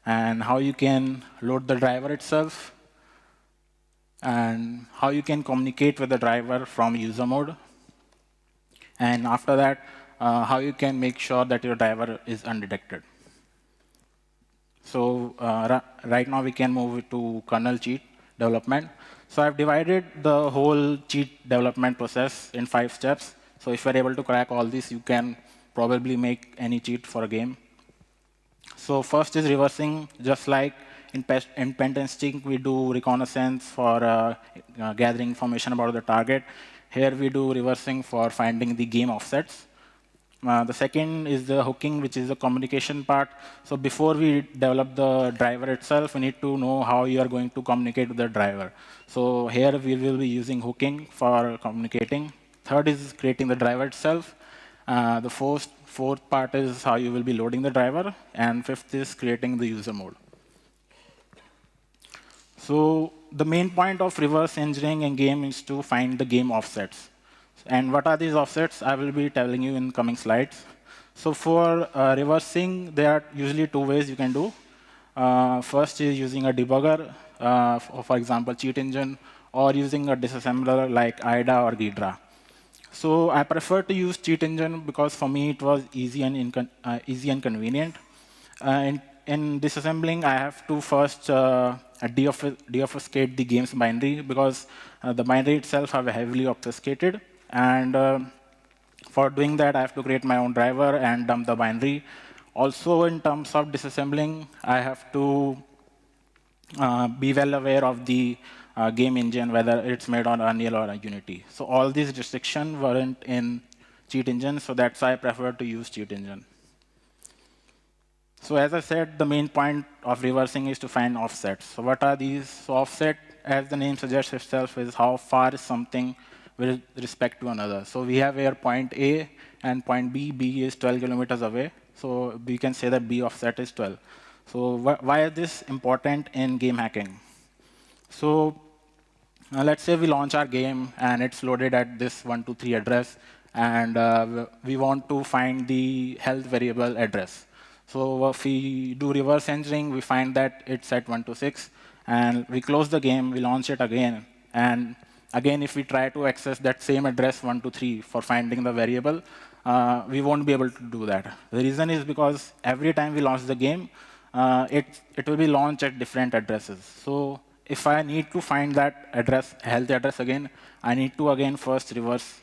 and how you can load the driver itself, and how you can communicate with the driver from user mode. And after that, how you can make sure that your driver is undetected. So right now, we can move to kernel cheat development. So I've divided the whole cheat development process in 5 steps. So if you're able to crack all this, you can probably make any cheat for a game. So first is reversing. Just like in pen testing, we do reconnaissance for gathering information about the target. Here we do reversing for finding the game offsets. The second is the hooking, which is the communication part. So before we develop the driver itself, we need to know how you are going to communicate with the driver. So here we will be using hooking for communicating. Third is creating the driver itself. The fourth part is how you will be loading the driver. And fifth is creating the user mode. So the main point of reverse engineering in game is to find the game offsets. And what are these offsets? I will be telling you in coming slides. So for reversing, there are usually 2 ways you can do. First is using a debugger, for example, cheat engine, or using a disassembler like IDA or Ghidra. So I prefer to use cheat engine because for me it was easy and convenient. In disassembling, I have to first deobfuscate the game's binary, because the binary itself are heavily obfuscated. And for doing that, I have to create my own driver and dump the binary. Also, in terms of disassembling, I have to be well aware of the game engine, whether it's made on Unreal or Unity. So all these restrictions weren't in cheat engine, so that's why I prefer to use cheat engine. So as I said, the main point of reversing is to find offsets. So what are these? So offset, as the name suggests itself, is how far is something with respect to another. So we have here point A and point B. B is 12 kilometers away. So we can say that B offset is 12. So why is this important in game hacking? So let's say we launch our game, and it's loaded at this 123 address. And we want to find the health variable address. So if we do reverse engineering, we find that it's at 126. And we close the game. We launch it again. And again, if we try to access that same address 123 for finding the variable, we won't be able to do that. The reason is because every time we launch the game, it will be launched at different addresses. So if I need to find that address, health address again, I need to again first reverse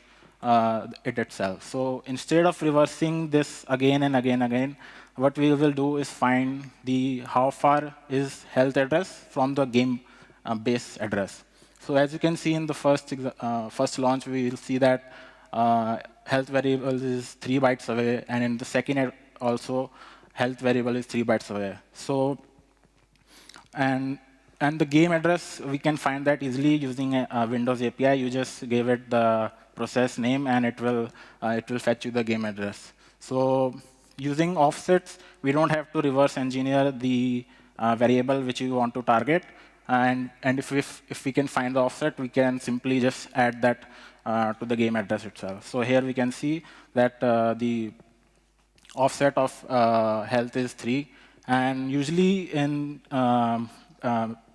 it itself. So instead of reversing this again and again, what we will do is find the how far is health address from the game base address. So as you can see in the first launch, we will see that health variable is 3 bytes away, and in the second also, health variable is 3 bytes away. So, and and the game address, we can find that easily using a Windows API. You just give it the process name, and it will fetch you the game address. So using offsets, we don't have to reverse engineer the variable which you want to target. And if we can find the offset, we can simply just add that to the game address itself. So here we can see that the offset of health is 3. And usually in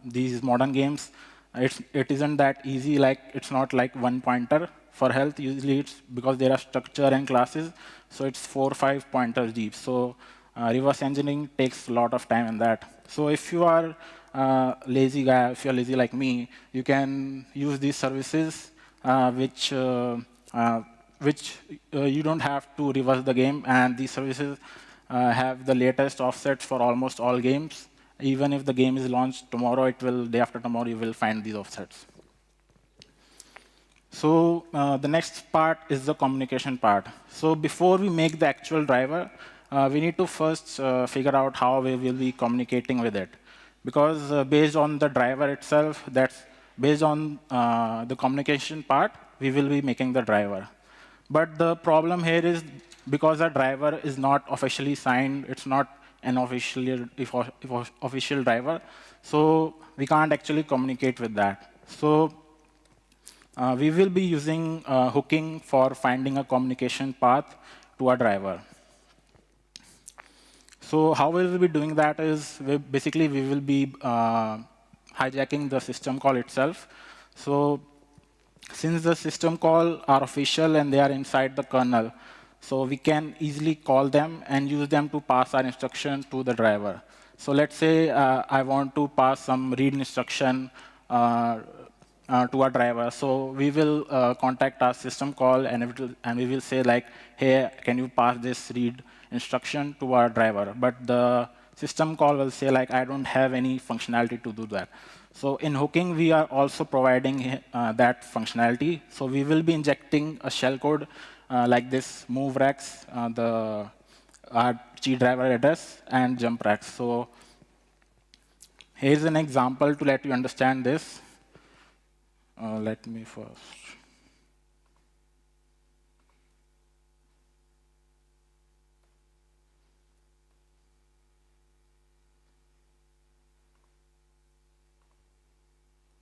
these modern games, it isn't that easy. Like, it's not like one pointer for health. Usually it's because there are structure and classes, so it's 4 or 5 pointers deep. So reverse engineering takes a lot of time in that. So if you are lazy guy, if you're lazy like me, you can use these services which you don't have to reverse the game, and these services have the latest offsets for almost all games. Even if the game is launched tomorrow, day after tomorrow, you will find these offsets. So the next part is the communication part. So before we make the actual driver, we need to first figure out how we will be communicating with it. Because based on the driver itself, that's based on the communication part, we will be making the driver. But the problem here is, because our driver is not officially signed, it's not an official driver, so we can't actually communicate with that. So we will be using hooking for finding a communication path to our driver. So how we will be doing that is, basically we will be hijacking the system call itself. So since the system call are official and they are inside the kernel, so we can easily call them and use them to pass our instruction to the driver. So let's say I want to pass some read instruction to our driver. So we will contact our system call, and we will say, like, hey, can you pass this read instruction to our driver? But the system call will say, like, I don't have any functionality to do that. So in hooking, we are also providing that functionality. So we will be injecting a shellcode like this: move rex, our G driver address, and jump rex. So here's an example to let you understand this. Let me first.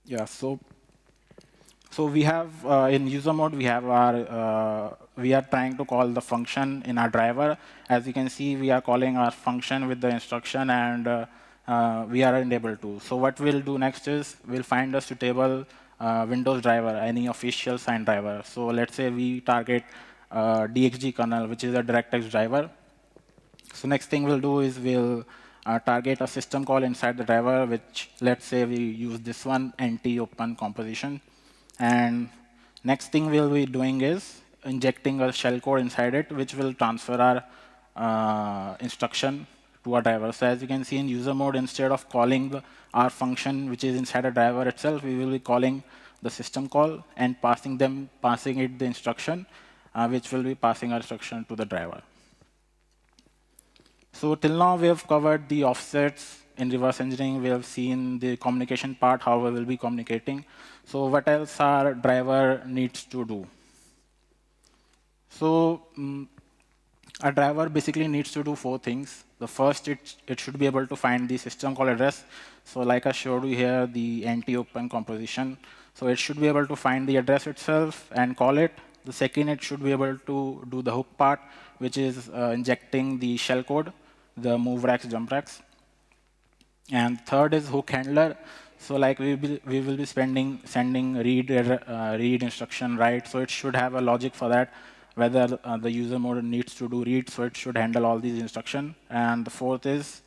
Yeah, so we have in user mode, we have our we are trying to call the function in our driver. As you can see, we are calling our function with the instruction, and we aren't able to. So what we'll do next is we'll find a suitable Windows driver, any official signed driver. So let's say we target DXG kernel, which is a DirectX driver. So next thing we'll do is we'll target a system call inside the driver, which, let's say we use this one, NT-open composition. And next thing we'll be doing is injecting a shellcode inside it, which will transfer our instruction to our driver. So as you can see in user mode, instead of calling our function, which is inside a driver itself, we will be calling the system call and passing it the instruction, which will be passing our instruction to the driver. So till now, we have covered the offsets. In reverse engineering, we have seen the communication part, how we will be communicating. So what else our driver needs to do? So our driver basically needs to do 4 things. The first, it should be able to find the system call address. So like I showed you here, the NT-open composition. So it should be able to find the address itself and call it. The second, it should be able to do the hook part, which is injecting the shellcode, the move rex, jump rex. And third is hook handler. So like we will be sending read instruction, right? So it should have a logic for that, whether the user mode needs to do read, so it should handle all these instructions. And the fourth is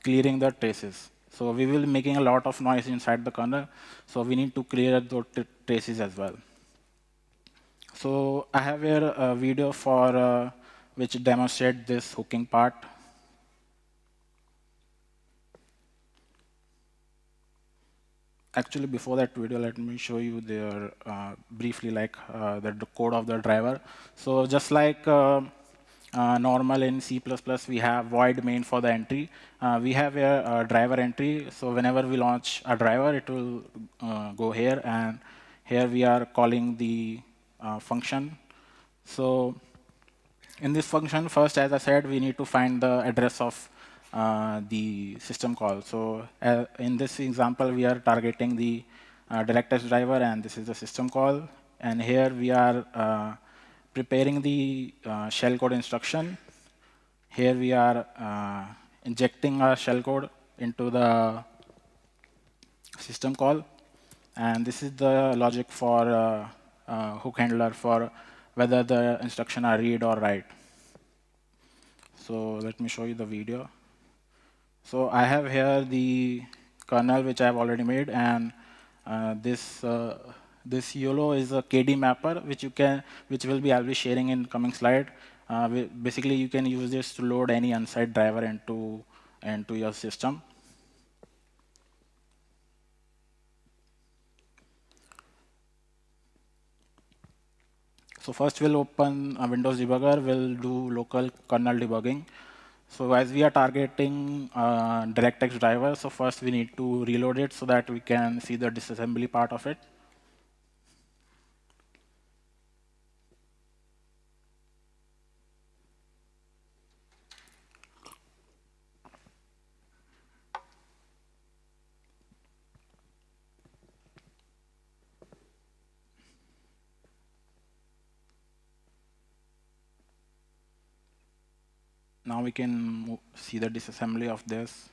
clearing the traces. So we will be making a lot of noise inside the kernel, so we need to clear those traces as well. So I have here a video for which demonstrates this hooking part. Actually, before that video, let me show you briefly the code of the driver. So just like normal in C++, we have void main for the entry. We have a driver entry. So whenever we launch a driver, it will go here. And here we are calling the function. So in this function, first, as I said, we need to find the address of the system call. So in this example, we are targeting the direct driver, and this is the system call. And here we are preparing the shellcode instruction. Here we are injecting our shellcode into the system call. And this is the logic for hook handler for whether the instruction are read or write. So let me show you the video. So I have here the kernel which I have already made, and this YOLO is a KD mapper which I'll be sharing in coming slide. Basically, you can use this to load any unsigned driver into your system. So first we'll open a Windows debugger. We'll do local kernel debugging. So as we are targeting DirectX driver, so first we need to reload it so that we can see the disassembly part of it. Now we can see the disassembly of this.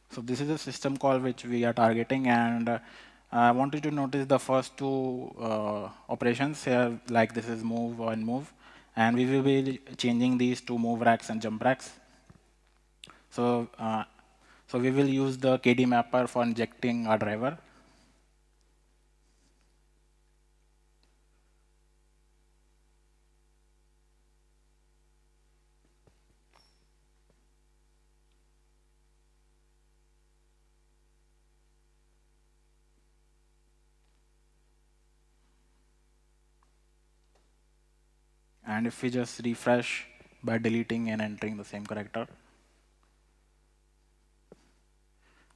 So this is a system call which we are targeting, and I want you to notice the first two operations here, like this is move and move, and we will be changing these to move racks and jump racks. So we will use the KD mapper for injecting our driver. And if we just refresh by deleting and entering the same character,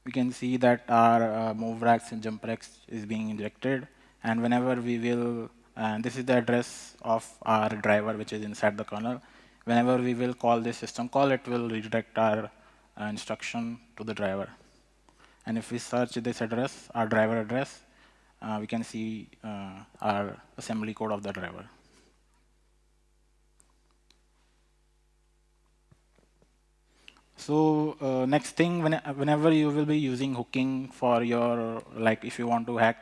we can see that our move racks and jump racks is being injected. And whenever we will, and this is the address of our driver which is inside the kernel. Whenever we will call this system call, it will redirect our instruction to the driver. And if we search this address, our driver address, we can see our assembly code of the driver. So next thing, whenever you will be using hooking for your, like if you want to hack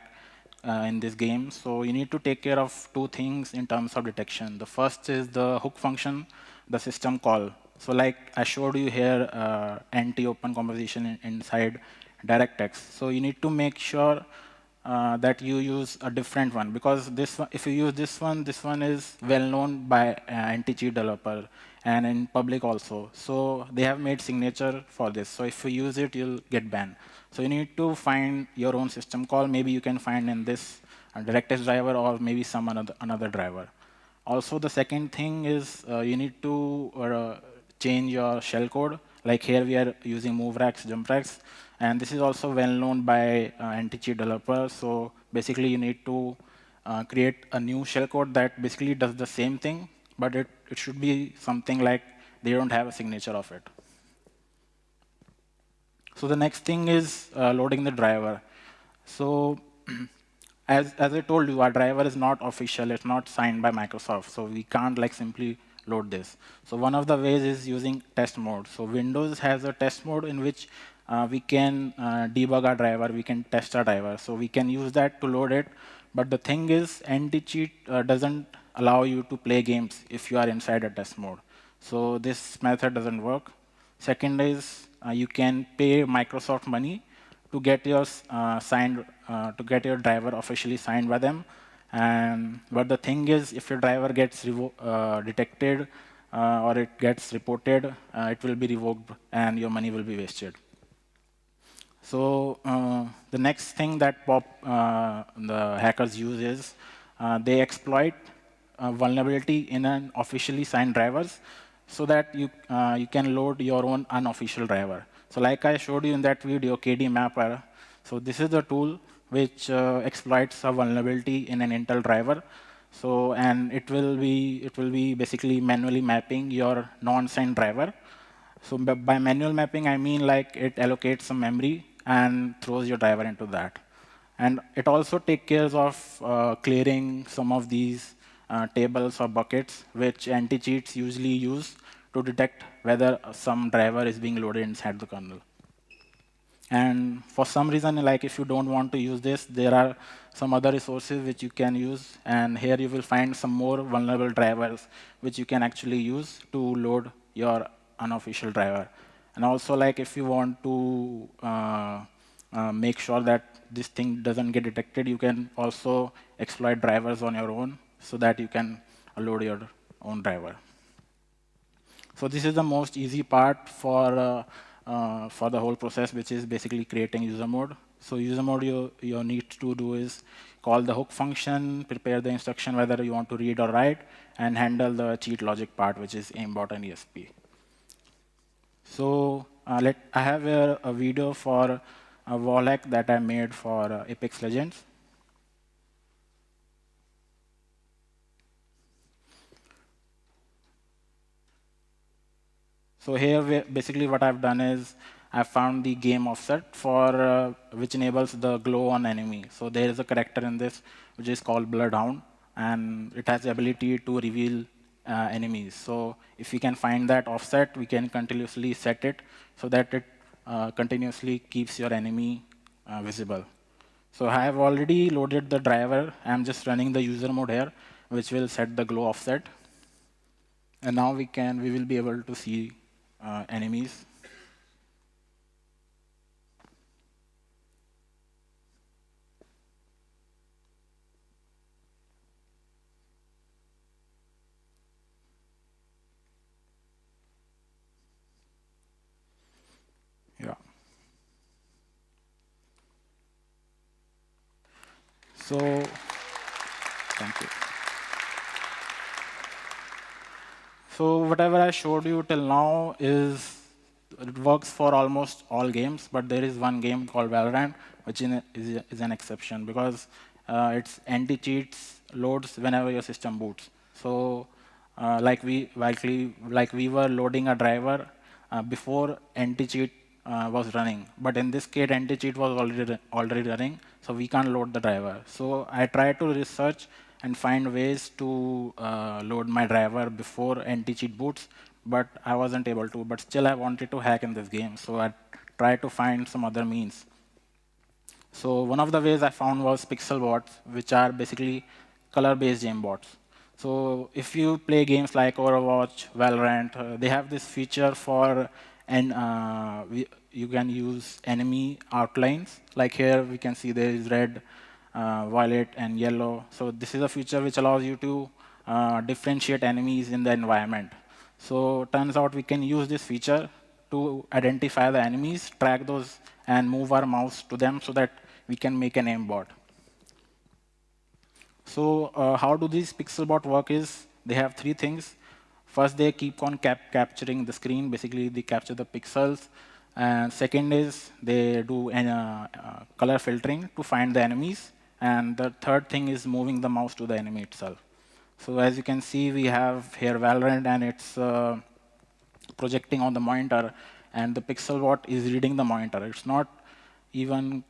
in this game, so you need to take care of two things in terms of detection. The first is the hook function, the system call. So like I showed you here, anti-open composition inside DirectX. So you need to make sure that you use a different one, because this one, if you use this one is well known by anti-cheat developer and in public also. So they have made signature for this. So if you use it, you'll get banned. So you need to find your own system call. Maybe you can find in this DirectX driver or maybe some another driver. Also, the second thing is you need to change your shellcode. Like here we are using move racks, jump racks. And this is also well known by anti-cheat developers. So basically, you need to create a new shellcode that basically does the same thing, but it should be something like they don't have a signature of it. So the next thing is loading the driver. So as I told you, our driver is not official. It's not signed by Microsoft. So we can't like simply load this. So one of the ways is using test mode. So Windows has a test mode in which we can debug our driver, we can test our driver. So we can use that to load it. But the thing is, anti-cheat doesn't allow you to play games if you are inside a test mode. So this method doesn't work. Second is you can pay Microsoft money to get your driver officially signed by them. But the thing is, if your driver gets detected or it gets reported, it will be revoked and your money will be wasted. So the next thing that the hackers use is they exploit vulnerability in an officially signed drivers so that you can load your own unofficial driver. So like I showed you in that video, KD Mapper, so this is the tool which exploits a vulnerability in an Intel driver. So, and it will be basically manually mapping your non-signed driver. So by manual mapping, I mean like it allocates some memory and throws your driver into that. And it also takes care of clearing some of these tables or buckets, which anti-cheats usually use to detect whether some driver is being loaded inside the kernel. And for some reason, like if you don't want to use this, there are some other resources which you can use. And here you will find some more vulnerable drivers which you can actually use to load your unofficial driver. And also, like if you want to make sure that this thing doesn't get detected, you can also exploit drivers on your own so that you can load your own driver. So this is the most easy part for the whole process, which is basically creating user mode. So user mode, you need to do is call the hook function, prepare the instruction whether you want to read or write, and handle the cheat logic part, which is aimbot and ESP. So I have a video for a wall hack that I made for Apex Legends. So here, basically what I've done is I found the game offset for which enables the glow on enemy. So there is a character in this which is called Bloodhound, and it has the ability to reveal enemies. So if we can find that offset, we can continuously set it so that it continuously keeps your enemy visible. So I have already loaded the driver. I'm just running the user mode here, which will set the glow offset. And now we will be able to see enemies. Yeah. So, thank you. So whatever I showed you till now it works for almost all games, but there is one game called Valorant, which is an exception because its anti-cheats loads whenever your system boots. So like we were loading a driver before anti-cheat was running, but in this case anti-cheat was already running, so we can't load the driver. So I tried to research and find ways to load my driver before anti-cheat boots, but I wasn't able to. But still, I wanted to hack in this game, so I tried to find some other means. So one of the ways I found was pixel bots, which are basically color-based game bots. So if you play games like Overwatch, Valorant, they have this feature for, and you can use enemy outlines. Like here, we can see there is red, violet, and yellow. So this is a feature which allows you to differentiate enemies in the environment. So turns out we can use this feature to identify the enemies, track those, and move our mouse to them so that we can make an aimbot. So how do these pixel bot work is, they have three things. First, they keep on capturing the screen. Basically, they capture the pixels. And second is they do color filtering to find the enemies. And the third thing is moving the mouse to the enemy itself. So as you can see, we have here Valorant, and it's projecting on the monitor. And the pixel bot is reading the monitor. It's not even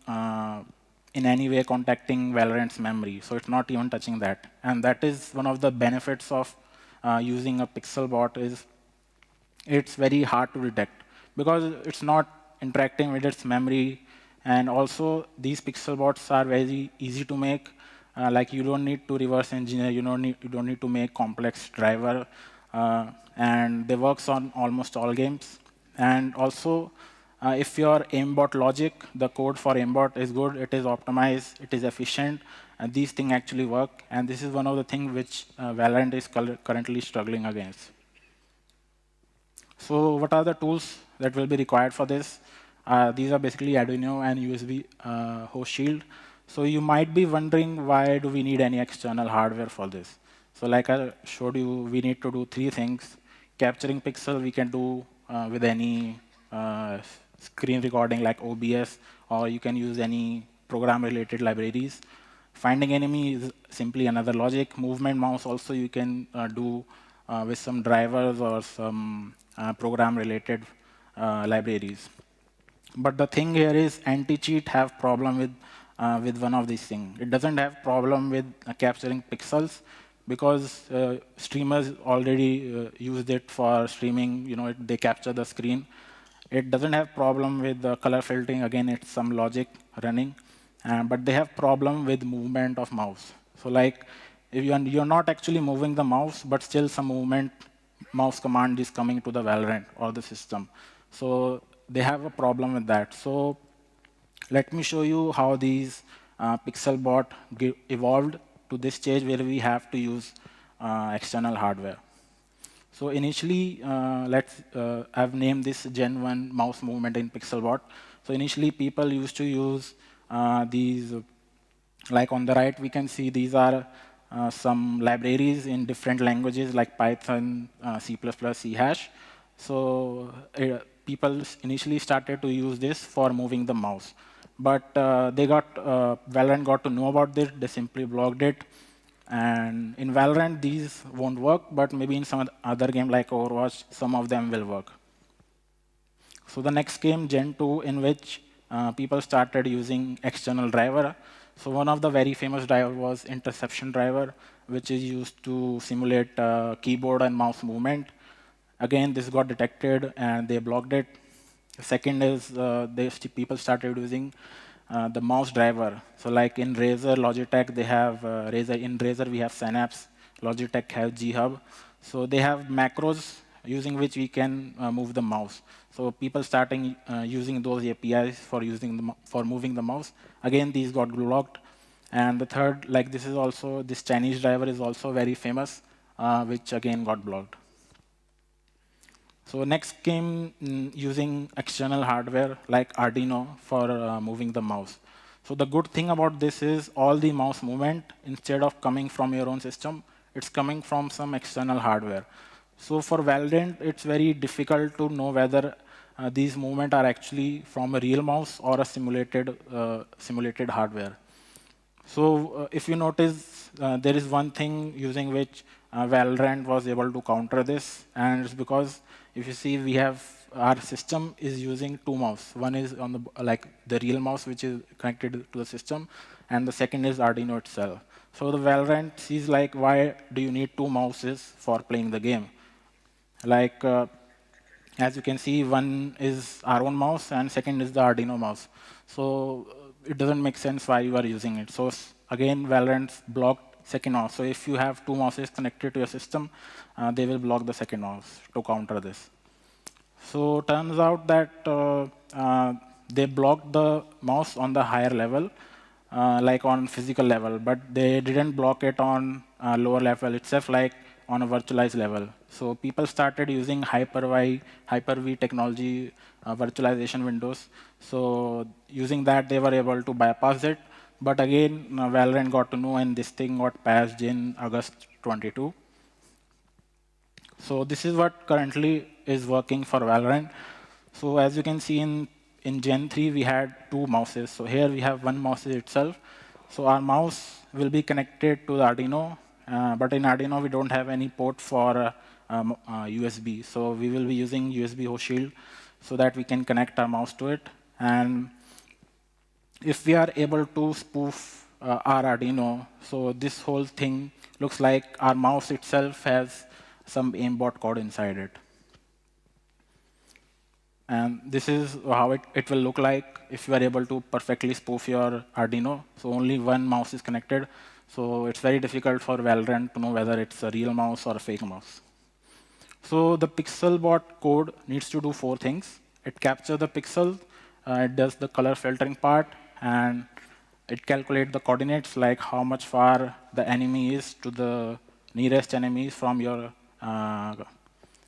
in any way contacting Valorant's memory. So it's not even touching that. And that is one of the benefits of using a pixel bot is it's very hard to detect because it's not interacting with its memory. And also, these pixel bots are very easy to make. Like you don't need to reverse engineer. You don't need to make complex driver. And they works on almost all games. And also, if your aimbot logic, the code for aimbot is good, it is optimized, it is efficient, and these things actually work. And this is one of the things which Valorant is currently struggling against. So what are the tools that will be required for this? These are basically Arduino and USB host shield. So you might be wondering, why do we need any external hardware for this? So like I showed you, we need to do 3 things. Capturing pixel we can do with any screen recording like OBS, or you can use any program-related libraries. Finding enemy is simply another logic. Movement mouse also you can do with some drivers or some program-related libraries. But the thing here is anti-cheat have problem with one of these things. It doesn't have problem with capturing pixels because streamers already used it for streaming. They capture the screen. It doesn't have problem with the color filtering. Again, it's some logic running. But they have problem with movement of mouse. So like, if you're not actually moving the mouse, but still some movement mouse command is coming to the Valorant or the system. So they have a problem with that. So let me show you how these pixel bot evolved to this stage where we have to use external hardware. So initially, I've named this Gen 1 mouse movement in pixelbot. So initially, people used to use these, like on the right, we can see these are some libraries in different languages like Python, C++, C hash. So people initially started to use this for moving the mouse. But Valorant got to know about this. They simply blocked it. And in Valorant, these won't work, but maybe in some other game like Overwatch, some of them will work. So the next game, Gen 2, in which people started using external driver. So one of the very famous driver was interception driver, which is used to simulate keyboard and mouse movement. Again, this got detected, and they blocked it. The second is people started using the mouse driver. So like in Razer, Logitech, they have Razer. In Razer, we have Synapse. Logitech has G-Hub. So they have macros using which we can move the mouse. So people starting using those APIs for moving the mouse. Again, these got blocked. And the third, like this Chinese driver is also very famous, which again got blocked. So next came using external hardware like Arduino for moving the mouse. So the good thing about this is all the mouse movement, instead of coming from your own system, it's coming from some external hardware. So for Valorant, it's very difficult to know whether these movements are actually from a real mouse or a simulated hardware. So if you notice, there is one thing using which Valorant was able to counter this, and it's because if you see, our system is using 2 mouse. One is on the real mouse, which is connected to the system, and the second is Arduino itself. So the Valorant sees like, why do you need 2 mouses for playing the game? Like, as you can see, one is our own mouse, and second is the Arduino mouse. So it doesn't make sense why you are using it. So again, Valorant blocked second mouse. So if you have 2 mouses connected to your system, they will block the second mouse to counter this. So turns out that they blocked the mouse on the higher level, like on physical level, but they didn't block it on lower level itself, like on a virtualized level. So people started using Hyper-V technology, virtualization windows. So using that, they were able to bypass it. But again, Valorant got to know, and this thing got patched in August 22. So this is what currently is working for Valorant. So as you can see in Gen 3, we had 2 mouses. So here we have 1 mouse itself. So our mouse will be connected to the Arduino. But in Arduino, we don't have any port for USB. So we will be using USB host shield so that we can connect our mouse to it. And if we are able to spoof our Arduino, so this whole thing looks like our mouse itself has some aimbot code inside it. And this is how it will look like if you are able to perfectly spoof your Arduino. So only 1 mouse is connected. So it's very difficult for Valorant to know whether it's a real mouse or a fake mouse. So the pixelbot code needs to do 4 things. It captures the pixel, it does the color filtering part, and it calculates the coordinates, like how much far the enemy is to the nearest enemies from your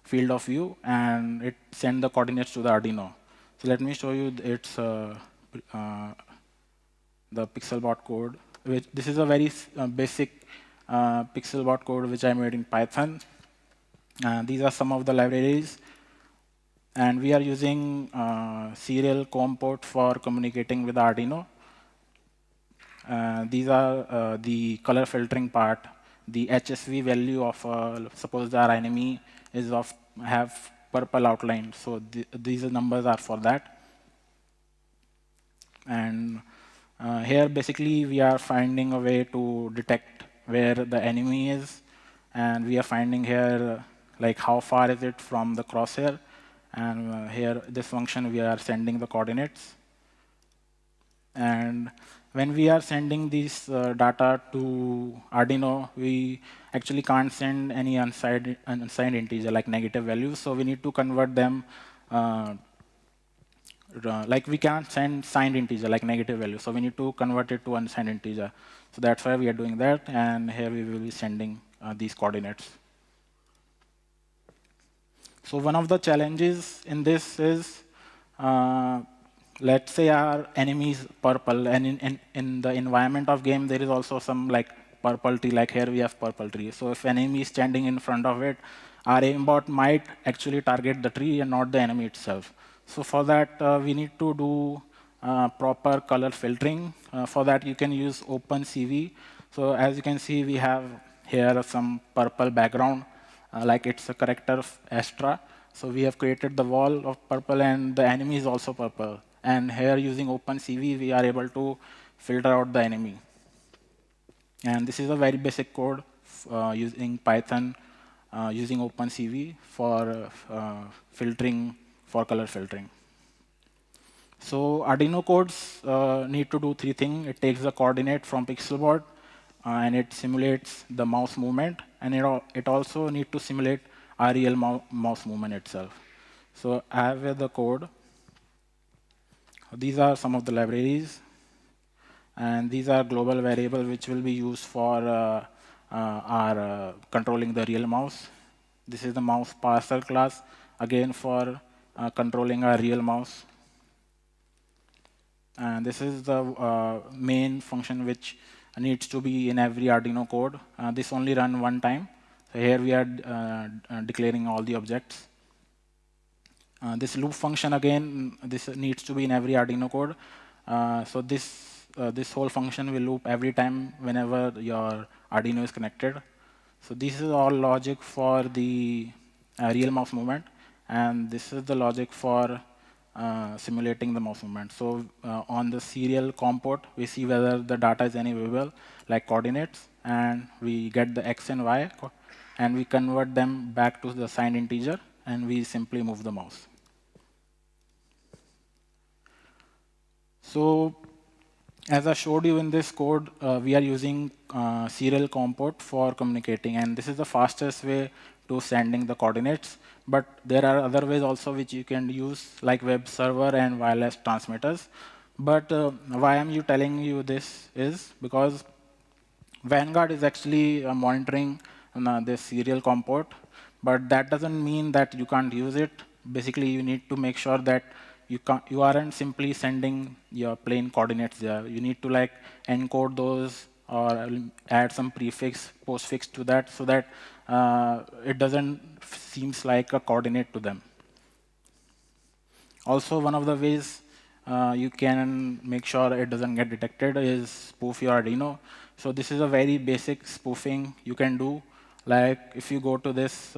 field of view, and it sends the coordinates to the Arduino. So let me show you its the pixelbot code. This is a very basic pixelbot code which I made in Python. These are some of the libraries. And we are using serial COM port for communicating with Arduino. These are the color filtering part. The HSV value of, suppose our enemy is have purple outline. So these numbers are for that. And here, basically, we are finding a way to detect where the enemy is. And we are finding here, like, how far is it from the crosshair. And here, this function, we are sending the coordinates. And when we are sending these data to Arduino, we actually can't send any unsigned integer, like negative values. So we need to convert them. Like, we can't send signed integer, like negative value. So we need to convert it to unsigned integer. So that's why we are doing that. And here we will be sending these coordinates. So one of the challenges in this is, let's say our enemy is purple. And in the environment of game, there is also some like purple tree. Like here we have purple tree. So if enemy is standing in front of it, our aimbot might actually target the tree and not the enemy itself. So for that, we need to do proper color filtering. For that, you can use OpenCV. So as you can see, we have here some purple background, like it's a character of Astra. So we have created the wall of purple, and the enemy is also purple. And here, using OpenCV, we are able to filter out the enemy. And this is a very basic code using Python, using OpenCV for filtering, for color filtering. So Arduino codes need to do three things. It takes the coordinate from pixelbot, and it simulates the mouse movement. And it also needs to simulate our real mouse movement itself. So I have the code. These are some of the libraries. And these are global variables which will be used for our controlling the real mouse. This is the mouse parser class, again for controlling our real mouse. And this is the main function which needs to be in every Arduino code. This only run one time. So here we are declaring all the objects. This loop function, again, this needs to be in every Arduino code. So this whole function will loop every time whenever your Arduino is connected. So this is all logic for the real mouse movement. And this is the logic for simulating the mouse movement. So on the serial COM port, we see whether the data is any variable, like coordinates, and we get the x and y, and we convert them back to the signed integer, and we simply move the mouse. So as I showed you in this code, we are using serial COM port for communicating, and this is the fastest way to sending the coordinates. But there are other ways also which you can use, like web server and wireless transmitters. But why am I telling you this is because Vanguard is actually monitoring this serial COM port, but that doesn't mean that you can't use it. Basically, you need to make sure that you aren't simply sending your plain coordinates there. You need to like encode those or add some prefix, postfix to that so that it doesn't seems like a coordinate to them. Also, one of the ways you can make sure it doesn't get detected is spoof your Arduino. So this is a very basic spoofing you can do. Like if you go to this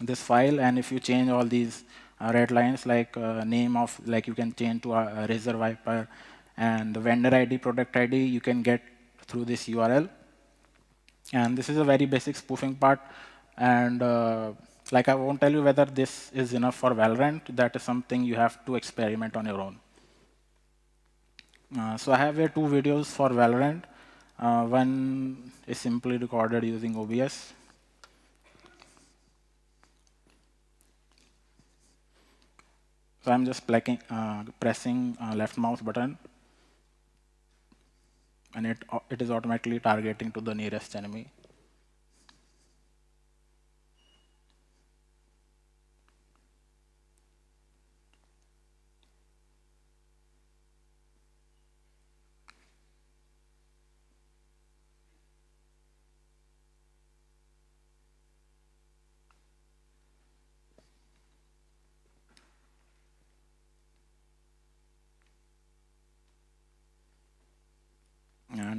this file, and if you change all these red lines, like name of, like you can change to a Razor Viper, and the vendor ID, product ID, you can get through this URL. And this is a very basic spoofing part. And like I won't tell you whether this is enough for Valorant. That is something you have to experiment on your own. So I have here two videos for Valorant. One is simply recorded using OBS. So I'm just pressing left mouse button, and it is automatically targeting to the nearest enemy.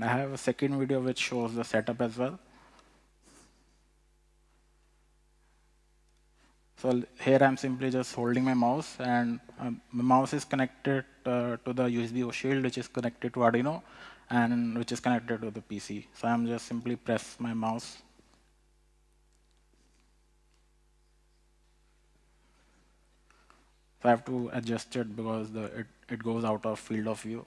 And I have a second video which shows the setup as well. So here I'm simply just holding my mouse, and my mouse is connected to the USB shield, which is connected to Arduino, and which is connected to the PC. So I'm just simply press my mouse. So I have to adjust it because it goes out of field of view.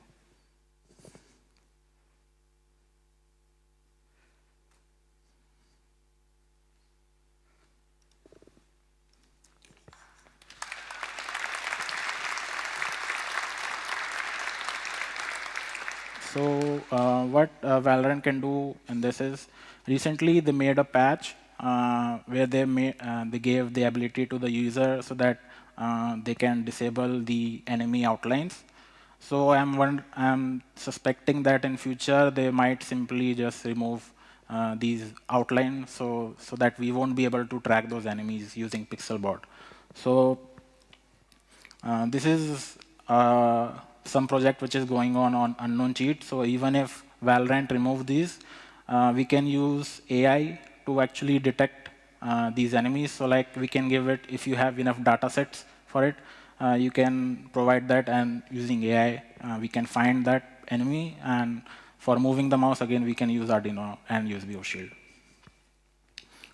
So what Valorant can do in this is, recently they made a patch where they gave the ability to the user so that they can disable the enemy outlines. So I'm suspecting that in future they might simply just remove these outlines so that we won't be able to track those enemies using Pixelbot. So this is some project which is going on unknown cheat. So even if Valorant remove these, we can use AI to actually detect these enemies. So like we can give it, if you have enough data sets for it, you can provide that, and using AI, we can find that enemy. And for moving the mouse, again, we can use Arduino and USB shield.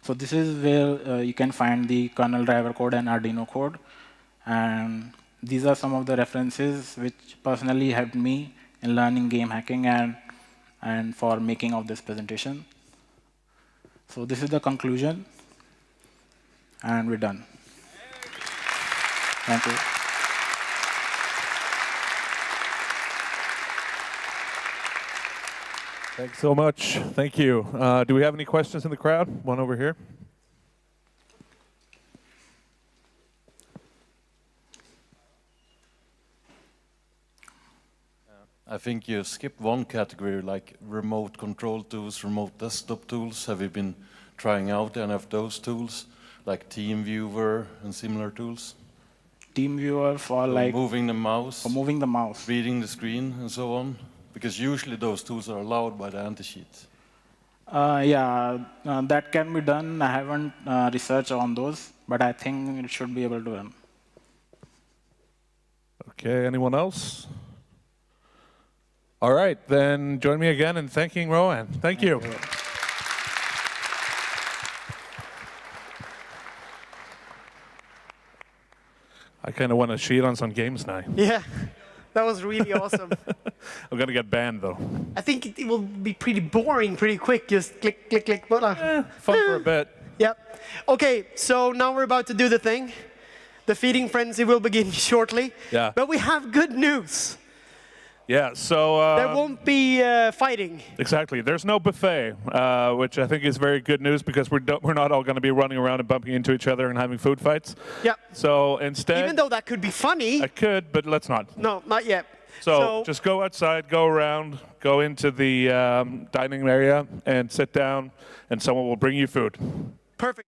So this is where you can find the kernel driver code and Arduino code. And these are some of the references which personally helped me in learning game hacking and for making of this presentation. So this is the conclusion, and we're done. Thank you. Thanks so much. Thank you. Do we have any questions in the crowd? One over here. I think you skipped one category, like remote control tools, remote desktop tools. Have you been trying out any of those tools, like TeamViewer and similar tools? TeamViewer for So like moving the mouse, reading the screen, and so on? Because usually those tools are allowed by the anti-cheat. Yeah, that can be done. I haven't researched on those, but I think it should be able to run. Okay, anyone else? All right, then join me again in thanking Rohan. Thank you. I kind of want to cheat on some games now. Yeah, that was really awesome. I'm going to get banned, though. I think it will be pretty boring pretty quick. Just click, click, click. Fun for a bit. Yep. OK, so now we're about to do the thing. The feeding frenzy will begin shortly. Yeah. But we have good news. Yeah, so... there won't be fighting. Exactly. There's no buffet, which I think is very good news because we're not all going to be running around and bumping into each other and having food fights. Yeah. So instead... Even though that could be funny. I could, but let's not. No, not yet. So just go outside, go around, go into the dining area and sit down, and someone will bring you food. Perfect.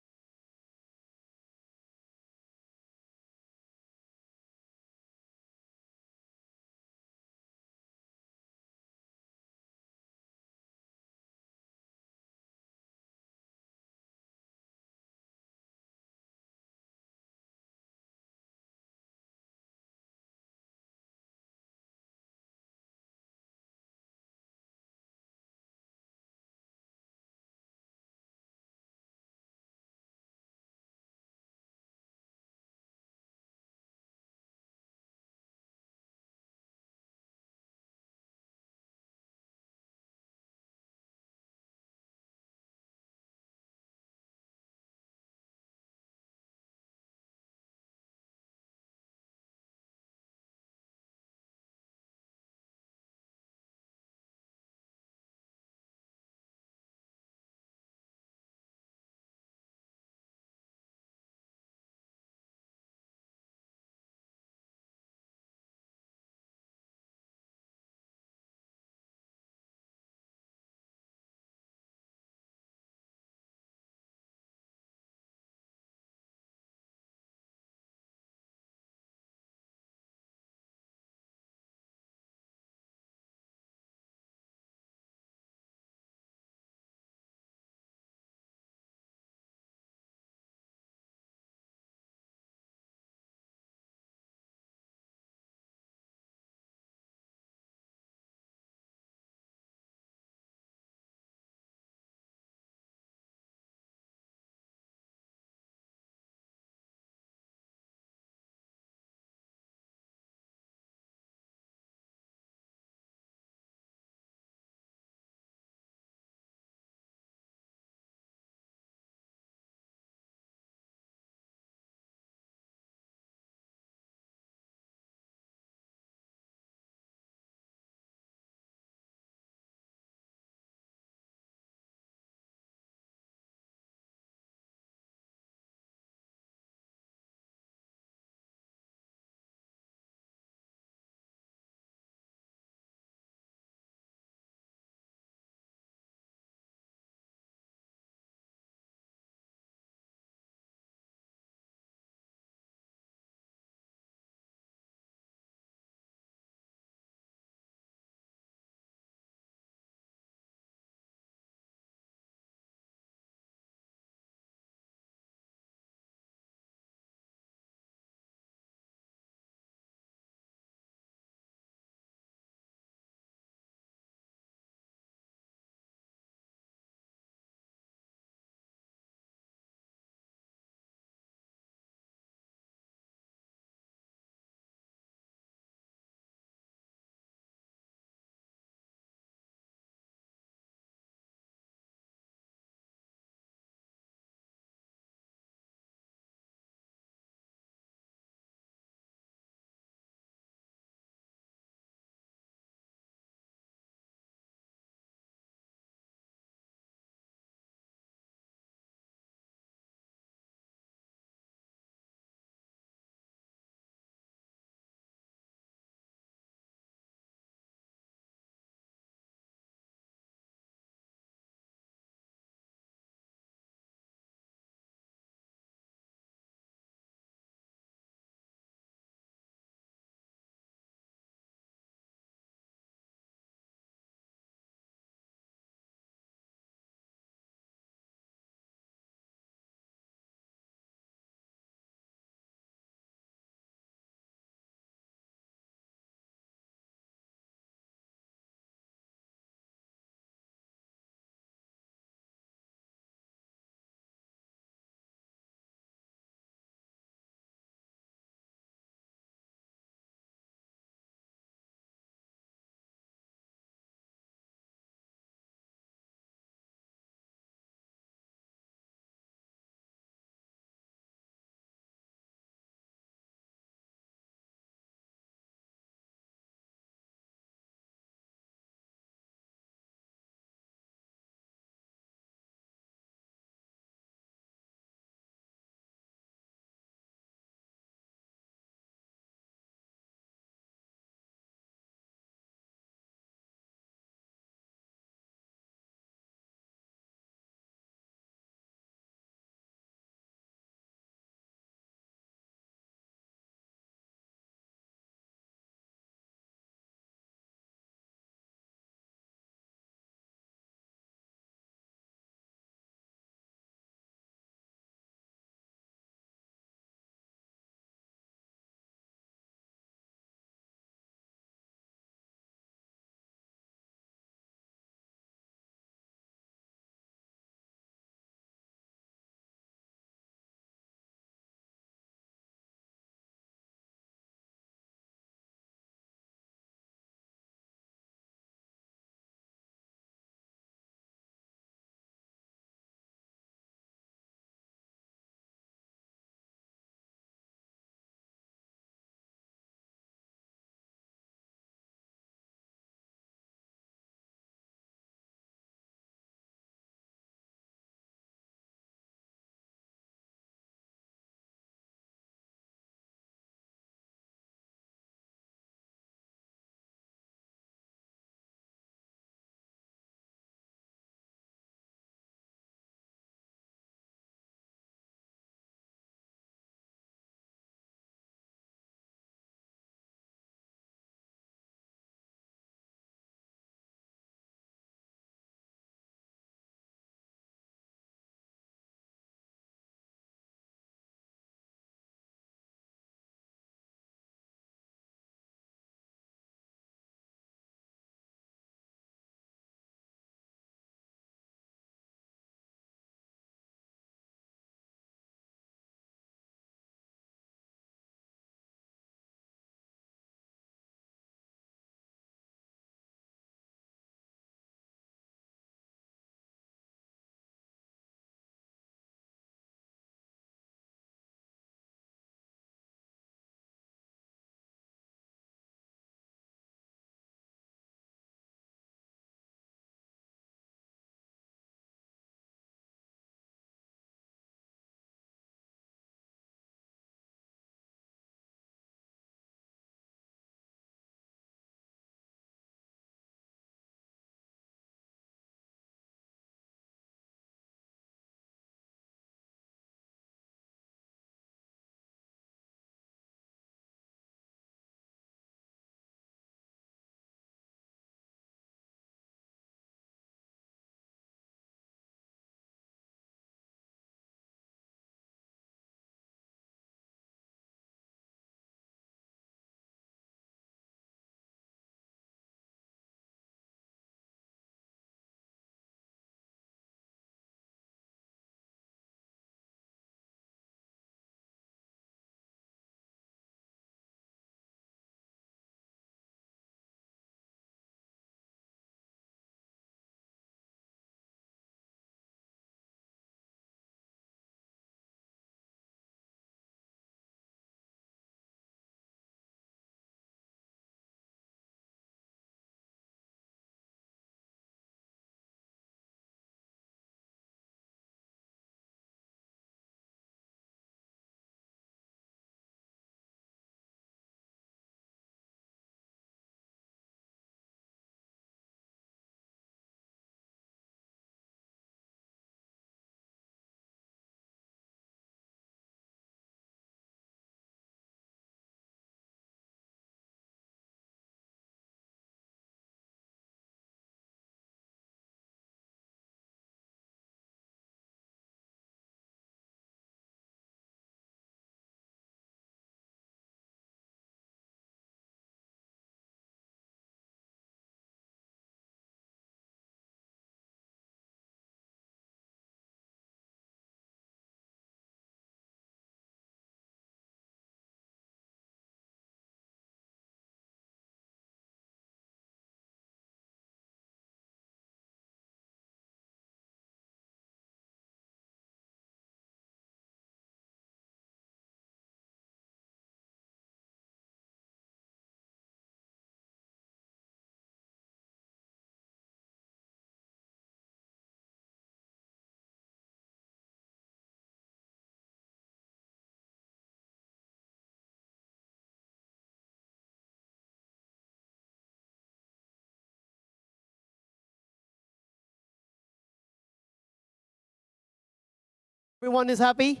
Everyone is happy?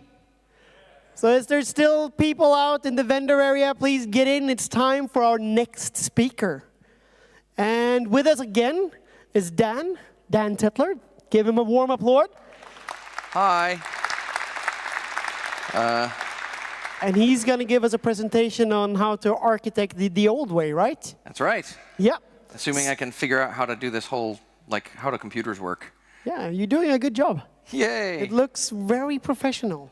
So is there still people out in the vendor area? Please get in. It's time for our next speaker. And with us again is Dan Tentler. Give him a warm applause. Hi. And he's going to give us a presentation on how to architect the old way, right? That's right. Yeah. Assuming I can figure out how to do this whole, like, how do computers work. Yeah, you're doing a good job. Yay. It looks very professional.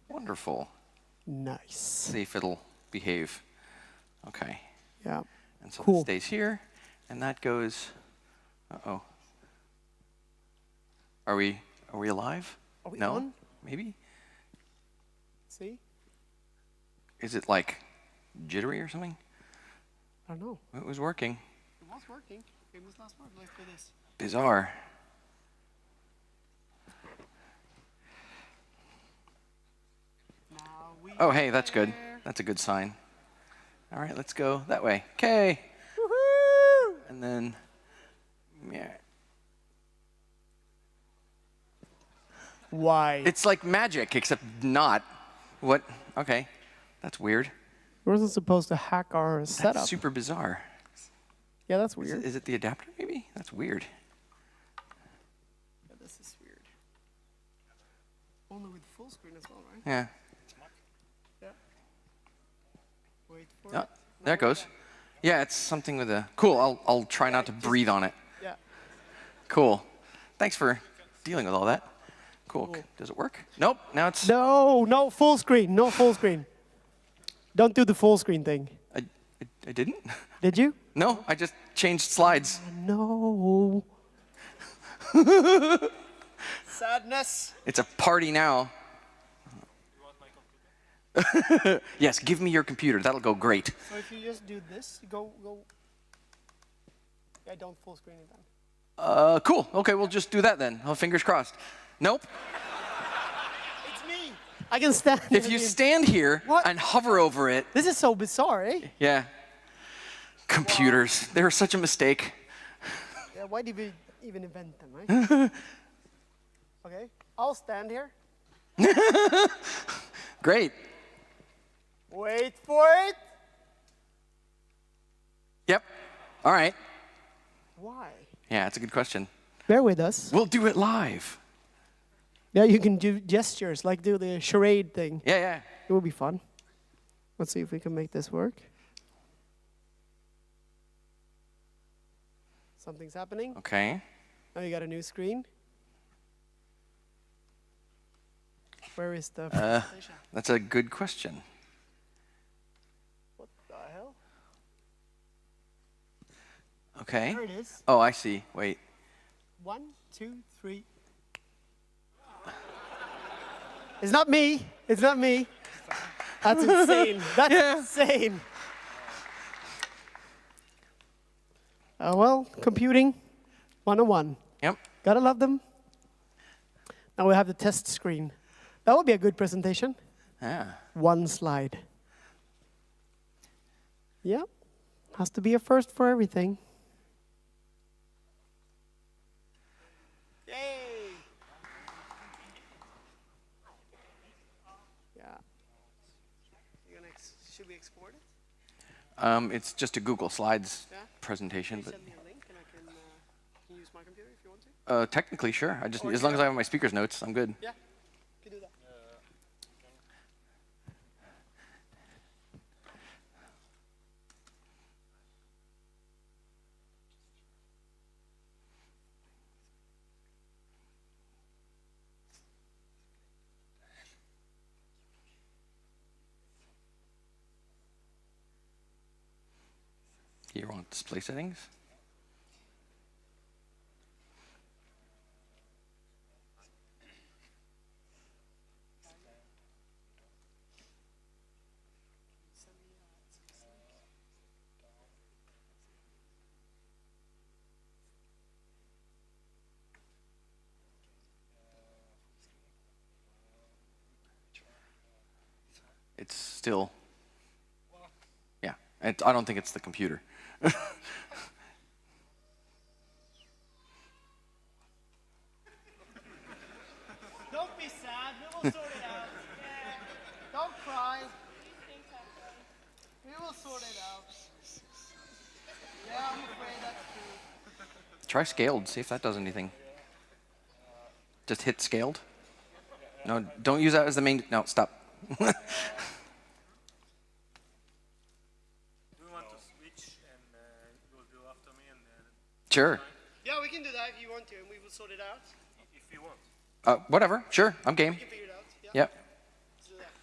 Wonderful. Nice. See if it'll behave. Okay. Yeah. And so Cool. it stays here, and that goes. Uh-oh. Are we alive? Are we no? on? Maybe? See? Is it like jittery or something? I don't know. It was working. It was working. Famous last word. Let's do this. Bizarre. Oh, hey, that's good. That's a good sign. All right, let's go that way. Okay. Woohoo! And then, yeah. Why? It's like magic, except not. What? Okay. That's weird. We wasn't supposed to hack our setup. That's super bizarre. Yeah, that's weird. Is it the adapter, maybe? That's weird. Yeah, this is weird. Only with full screen as well, right? Yeah. Yeah. Wait for Oh, it. there it goes. Yeah, it's something with a... Cool, I'll try not to breathe on it. Yeah. Cool. Thanks for dealing with all that. Cool. Does it work? Nope, now it's... No full screen. No full screen. Don't do the full screen thing. I didn't? Did you? No, I just changed slides. No. Sadness. It's a party now. Yes, give me your computer. That'll go great. So if you just do this, you go. Yeah, don't full screen it then. Cool. Okay, we'll just do that then. Oh, fingers crossed. Nope. It's me. I can stand. If you stand here and hover over it. This is so bizarre, eh? Yeah. Computers. Wow. They were such a mistake. Yeah, why did we even invent them, right? Okay, I'll stand here. Great. Wait for it. Yep. All right. Why? Yeah, that's a good question. Bear with us. We'll do it live. Yeah, you can do gestures, like do the charade thing. Yeah. It will be fun. Let's see if we can make this work. Something's happening. Okay. Now you got a new screen. Where is the presentation? That's a good question. What the hell? Okay. There it is. Oh, I see. Wait. 1, 2, 3. It's not me. It's not me. That's insane. That's insane. Well, computing 101. Yep. Gotta love them. Now we have the test screen. That would be a good presentation. Yeah. One slide. Yeah. Has to be a first for everything. Yay! Yeah. Should we export it? It's just a Google Slides presentation. But Send me a link and I can use my computer if you want to. Technically, sure. As long as I have my speaker's notes, I'm good. Yeah, you can do that. Here on display settings. It's still, yeah, I don't think it's the computer. Don't be sad, we will Try scaled, see if that does anything. Just hit scaled. No, don't use that as the main, no, stop. Do you want to switch and you'll do after me? And Sure. Yeah, we can do that if you want to, and we will sort it out. If you want. Whatever, sure, I'm game. We can figure it out. Yeah.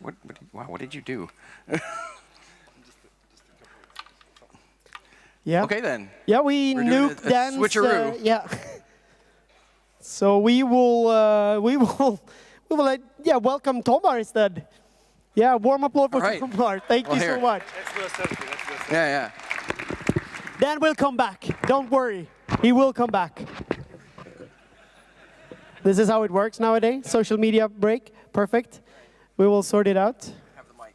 Yep. Wow, what did you do? Yeah. Okay then. Yeah, we We're doing nuked a Dan's. switcheroo. Yeah. So we will welcome Tomar instead. Yeah, warm applause for Right. Tomar. Thank you here. so much. Let's do a selfie. Let's do a selfie. Yeah. Dan will come back. Don't worry. He will come back. This is how it works nowadays. Social media break. Perfect. We will sort it out. Have the mic.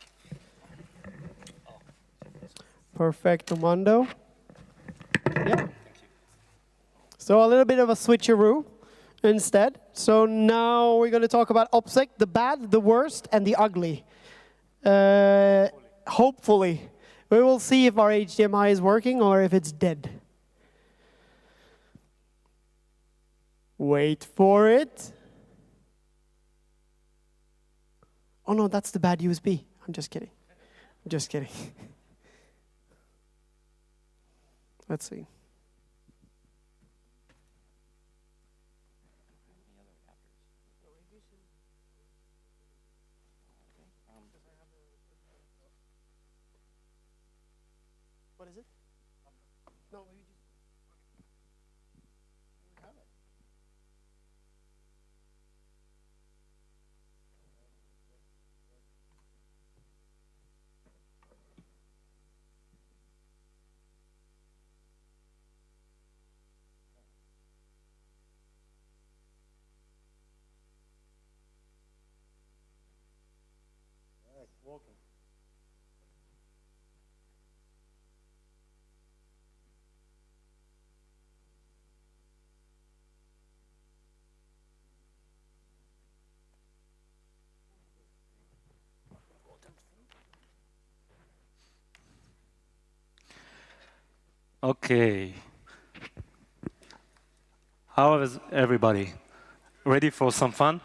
Perfecto mundo. Yeah. So a little bit of a switcheroo instead. So now we're going to talk about OopsSec, the bad, the worst, and the ugly. Hopefully. We will see if our HDMI is working or if it's dead. Wait for it. Oh no, that's the bad USB. I'm just kidding. I'm just kidding. Let's see. What is it? No, maybe just. Okay. How is everybody? Ready for some fun?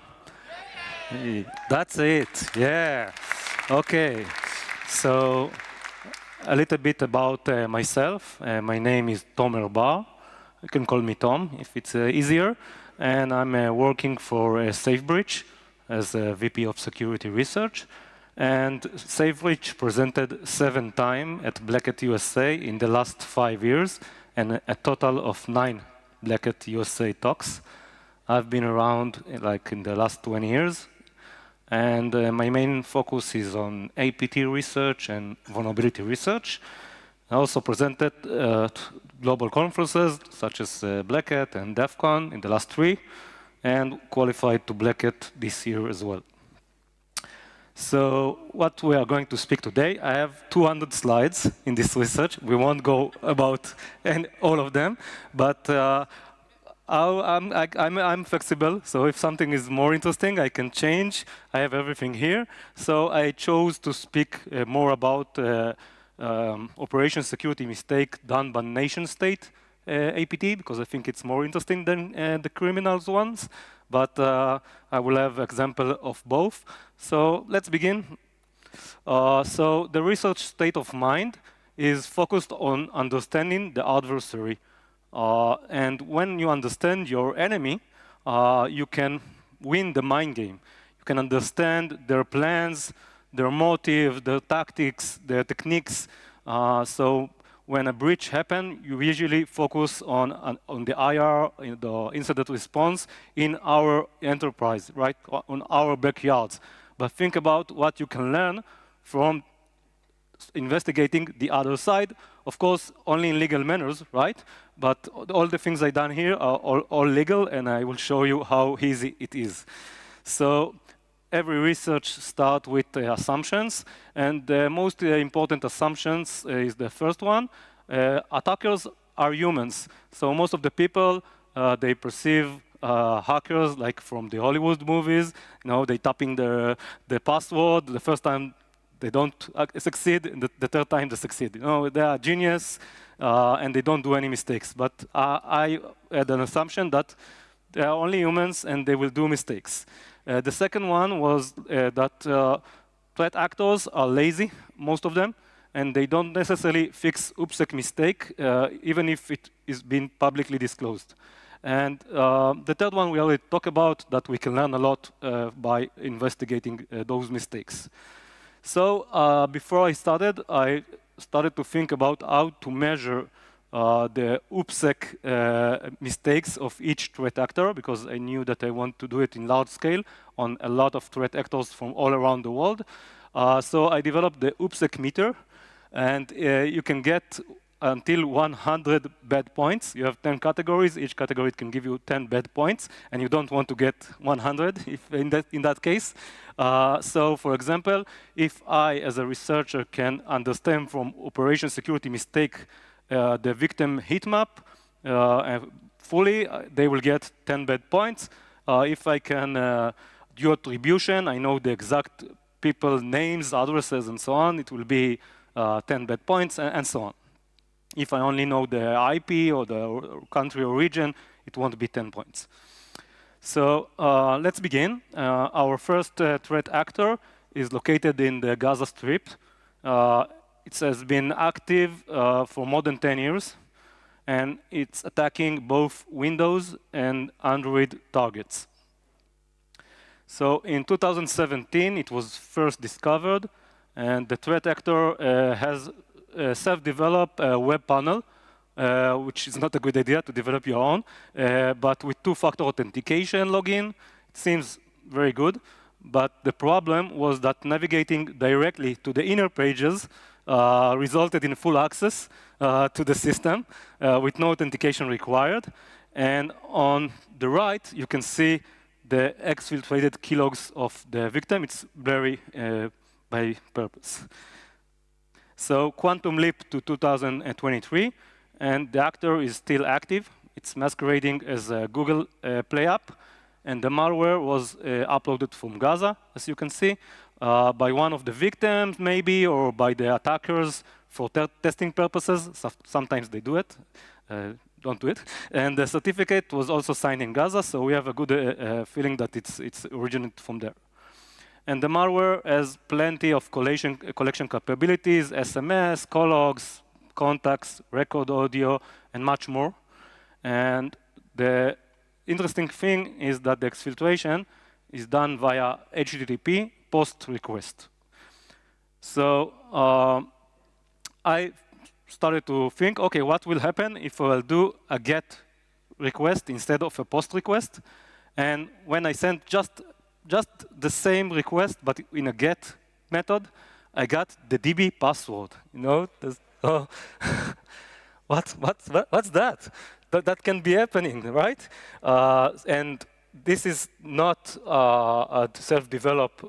That's it. Yeah. Okay. So a little bit about myself. My name is Tomer Bar. You can call me Tom if it's easier. And I'm working for SafeBridge as a VP of Security Research. And SafeBridge presented 7 times at Black Hat USA in the last 5 years, and a total of 9 Black Hat USA talks. I've been around like in the last 20 years, and my main focus is on APT research and vulnerability research. I also presented at global conferences such as Black Hat and DEF CON in the last 3, and qualified to Black Hat this year as well. So what we are going to speak today, I have 200 slides in this research. We won't go about all of them, but I'm flexible. So if something is more interesting, I can change. I have everything here. So I chose to speak more about operation security mistake done by nation state APT, because I think it's more interesting than the criminals ones. But I will have example of both. So let's begin. So the research state of mind is focused on understanding the adversary. And when you understand your enemy, you can win the mind game. You can understand their plans, their motive, their tactics, their techniques. So when a breach happens, you usually focus on the IR, the incident response in our enterprise, right, on our backyards. But think about what you can learn from investigating the other side. Of course, only in legal manners, right? But all the things I've done here are all legal, and I will show you how easy it is. So every research starts with assumptions, and the most important assumptions is the first one. Attackers are humans. So most of the people, they perceive hackers like from the Hollywood movies. You know, they tapping the password. The first time they don't succeed, and the third time they succeed. You know, they are genius, and they don't do any mistakes. But I had an assumption that they are only humans and they will do mistakes. The second one was that threat actors are lazy, most of them, and they don't necessarily fix OopsSec mistake, even if it is being publicly disclosed. And the third one we already talked about, that we can learn a lot by investigating those mistakes. So before I started to think about how to measure the OopsSec mistakes of each threat actor, because I knew that I want to do it in large scale on a lot of threat actors from all around the world. So I developed the OopsSec meter, and you can get until 100 bad points. You have 10 categories. Each category can give you 10 bad points, and you don't want to get 100 if in that case. So, for example, if I, as a researcher, can understand from operation security mistake the victim heat map fully, they will get 10 bad points. If I can do attribution, I know the exact people names, addresses, and so on, it will be 10 bad points, and so on. If I only know the IP or the country or region, it won't be 10 points. So let's begin. Our first threat actor is located in the Gaza Strip. It has been active for more than 10 years, and it's attacking both Windows and Android targets. So in 2017, it was first discovered, and the threat actor has self-developed a web panel, which is not a good idea to develop your own, but with two-factor authentication login, it seems very good. But the problem was that navigating directly to the inner pages resulted in full access to the system with no authentication required. And on the right, you can see the exfiltrated keylogs of the victim. It's blurry by purpose. So quantum leap to 2023, and the actor is still active. It's masquerading as a Google Play app, and the malware was uploaded from Gaza, as you can see, by one of the victims, maybe, or by the attackers for testing purposes. Sometimes they do it. Don't do it. And the certificate was also signed in Gaza, so we have a good feeling that it's originated from there. And the malware has plenty of collection capabilities, SMS, call logs, contacts, record audio, and much more. And the interesting thing is that the exfiltration is done via HTTP post request. So I started to think, okay, what will happen if I'll do a GET request instead of a POST request? And when I sent just the same request, but in a GET method, I got the DB password. You know, what's that? That can be happening, right? And this is not a self-developed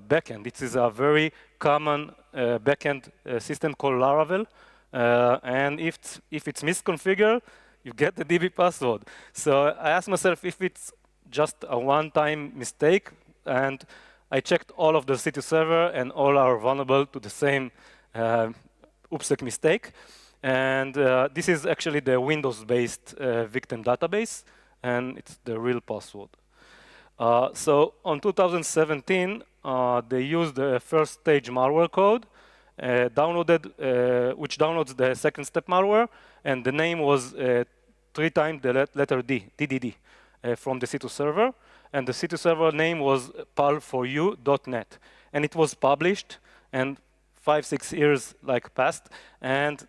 backend. This is a very common backend system called Laravel. And if it's misconfigured, you get the DB password. So I asked myself if it's just a one-time mistake, and I checked all of the C2 server, and all are vulnerable to the same OopsSec mistake. And this is actually the Windows-based victim database, and it's the real password. So on 2017, they used the first stage malware code, which downloads the second step malware, and the name was 3 times the letter D, DDD, from the C2 server, and the C2 server name was pal4u.net, and it was published, and 5-6 years passed, and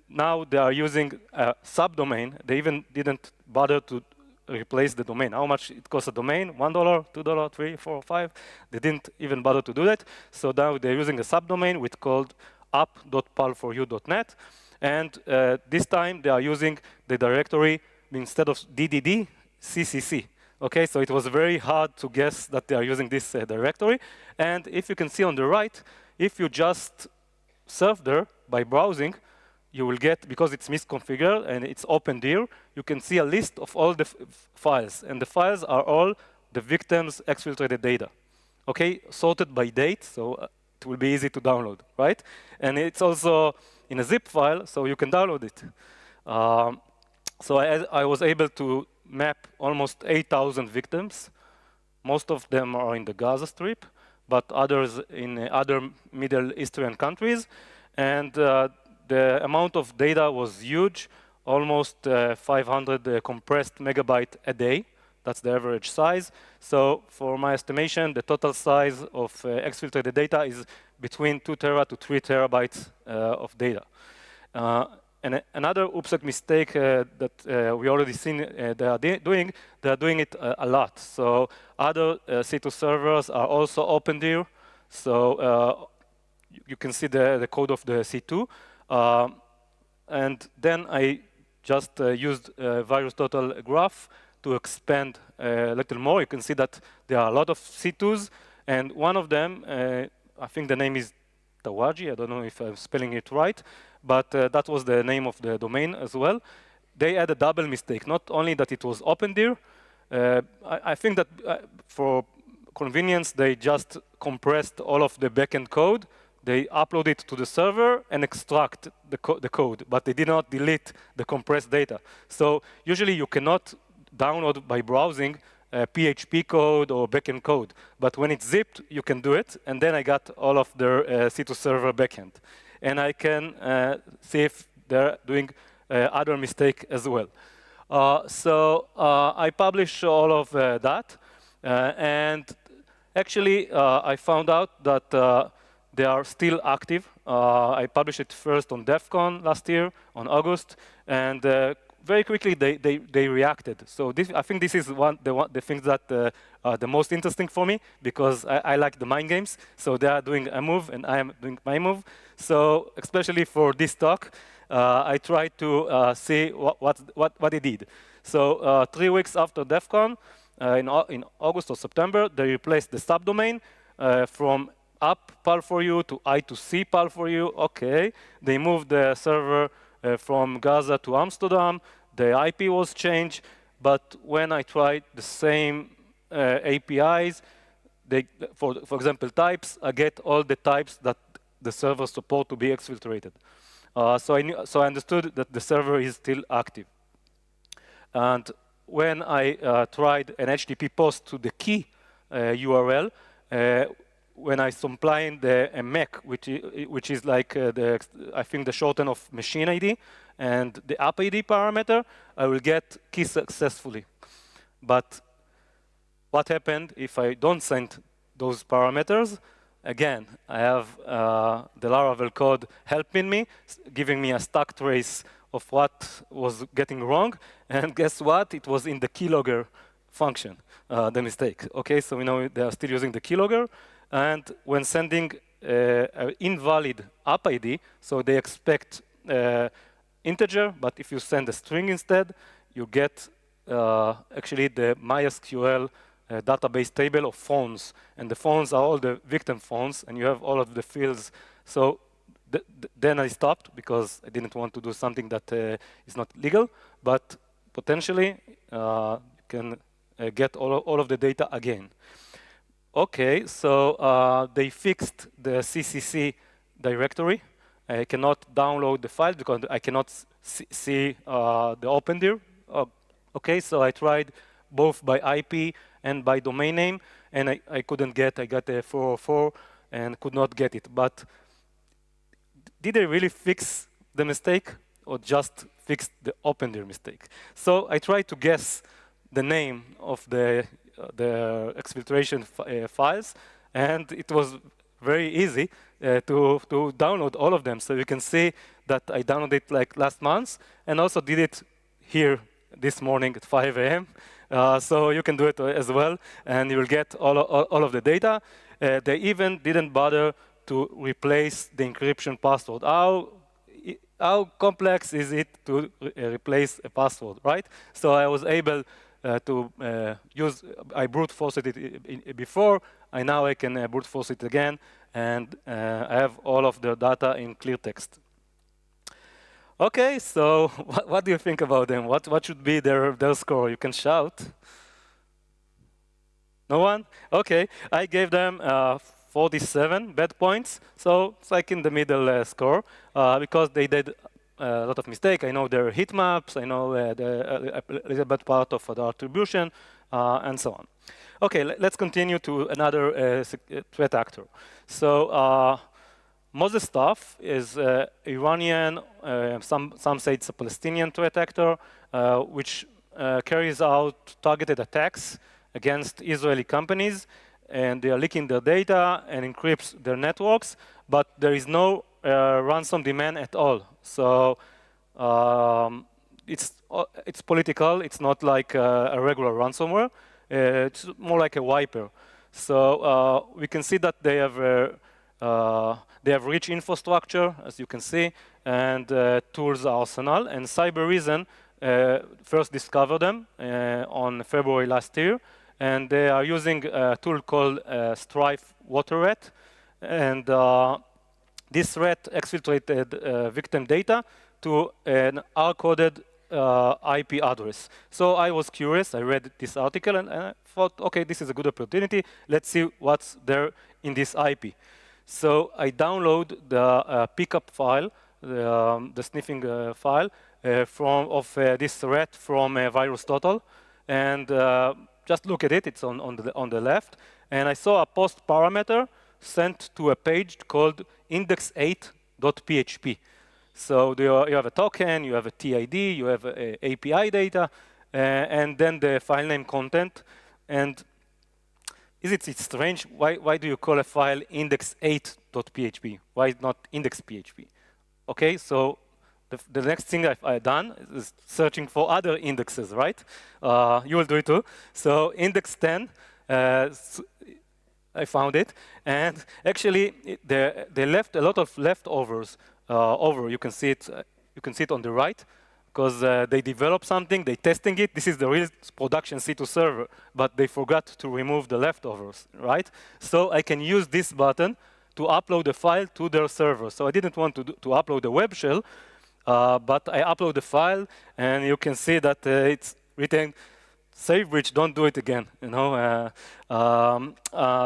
now they are using a subdomain. They even didn't bother to replace the domain. How much it costs a domain? $1, $2, $3, $4, $5. They didn't even bother to do that. So now they're using a subdomain with called app.pal4u.net. And this time they are using the directory instead of DDD, CCC. Okay, so it was very hard to guess that they are using this directory. And if you can see on the right, if you just surf there by browsing, you will get, because it's misconfigured and it's opened here, you can see a list of all the files. And the files are all the victim's exfiltrated data. Okay, sorted by date. So it will be easy to download, right? And it's also in a zip file, so you can download it. So I was able to map almost 8,000 victims. Most of them are in the Gaza Strip, but others in other Middle Eastern countries. And the amount of data was huge, almost 500 compressed megabyte a day. That's the average size. So for my estimation, the total size of exfiltrated data is between 2 tera to 3 terabytes of data. And another OopsSec mistake that we already seen they are doing it a lot. So other C2 servers are also OpenDIR. So you can see the code of the C2. And then I just used VirusTotal graph to expand a little more. You can see that there are a lot of C2s, and one of them, I think the name is Tawaji. I don't know if I'm spelling it right, but that was the name of the domain as well. They had a double mistake. Not only that it was OpenDIR, I think that for convenience, they just compressed all of the backend code. They upload it to the server and extract the code, but they did not delete the compressed data. So usually you cannot download by browsing PHP code or backend code. But when it's zipped, you can do it. And then I got all of their C2 server backend. And I can see if they're doing other mistake as well. So I publish all of that. And actually, I found out that they are still active. I published it first on DEF CON last year, on August. And very quickly, they reacted. So I think this is the things that are the most interesting for me, because I like the mind games. So they are doing a move, and I am doing my move. So especially for this talk, I tried to see what they did. So 3 weeks after DEF CON, in August or September, they replaced the subdomain from up PAL4U to I2C PAL4U. Okay, they moved the server from Gaza to Amsterdam. The IP was changed, but when I tried the same APIs, for example, types, I get all the types that the server support to be exfiltrated. So I understood that the server is still active. And when I tried an HTTP post to the key URL, when I supplying the MAC, which is like I think the shorten of machine ID and the app ID parameter, I will get key successfully. But what happened if I don't send those parameters? Again, I have the Laravel code helping me, giving me a stack trace of what was getting wrong. And guess what? It was in the keylogger function, the mistake. Okay, so we know they are still using the keylogger. And when sending an invalid app ID, so they expect integer, but if you send a string instead, you get actually the MySQL database table of phones. And the phones are all the victim phones, and you have all of the fields. So then I stopped, because I didn't want to do something that is not legal, but potentially you can get all of the data again. Okay, so they fixed the CCC directory. I cannot download the file because I cannot see the OpenDIR. Okay, so I tried both by IP and by domain name, and I couldn't get. I got a 404 and could not get it. But did they really fix the mistake, or just fix the OpenDIR mistake? So I tried to guess the name of the exfiltration files, and it was very easy to download all of them. So you can see that I downloaded it like last month, and also did it here this morning at 5 a.m. So you can do it as well, and you will get all of the data. They even didn't bother to replace the encryption password. How complex is it to replace a password, right? So I was able to use, I brute forced it before, now I can brute force it again, and I have all of the data in clear text. Okay, so what do you think about them? What should be their score? You can shout. No one? Okay, I gave them 47 bad points. So it's like in the middle score because they did a lot of mistakes. I know their heat maps. I know a little bit part of the attribution, and so on. Okay, let's continue to another threat actor. So most of the stuff is Iranian. Some say it's a Palestinian threat actor, which carries out targeted attacks against Israeli companies, and they are leaking their data and encrypts their networks, but there is no ransom demand at all. So it's political. It's not like a regular ransomware. It's more like a wiper. So we can see that they have rich infrastructure, as you can see, and tools arsenal. And Cybereason first discovered them on February last year, and they are using a tool called Strife Water Rat. And this rat exfiltrated victim data to an hard-coded IP address. So I was curious. I read this article and I thought, okay, this is a good opportunity. Let's see what's there in this IP. So I download the pickup file, the sniffing file of this rat from VirusTotal, and just look at it. It's on the left, and I saw a post parameter sent to a page called index8.php. So you have a token, you have a TID, you have API data, and then the file name content. And it's strange? Why do you call a file index8.php? Why not index.php? Okay, so the next thing I've done is searching for other indexes, right? You will do it too. So index10, I found it, and actually they left a lot of leftovers over. You can see it. You can see it on the right, because they developed something, they testing it. This is the real production C2 server, but they forgot to remove the leftovers, right? So I can use this button to upload the file to their server. So I didn't want to upload the web shell, but I upload the file, and you can see that it's written, save breach, don't do it again. You know,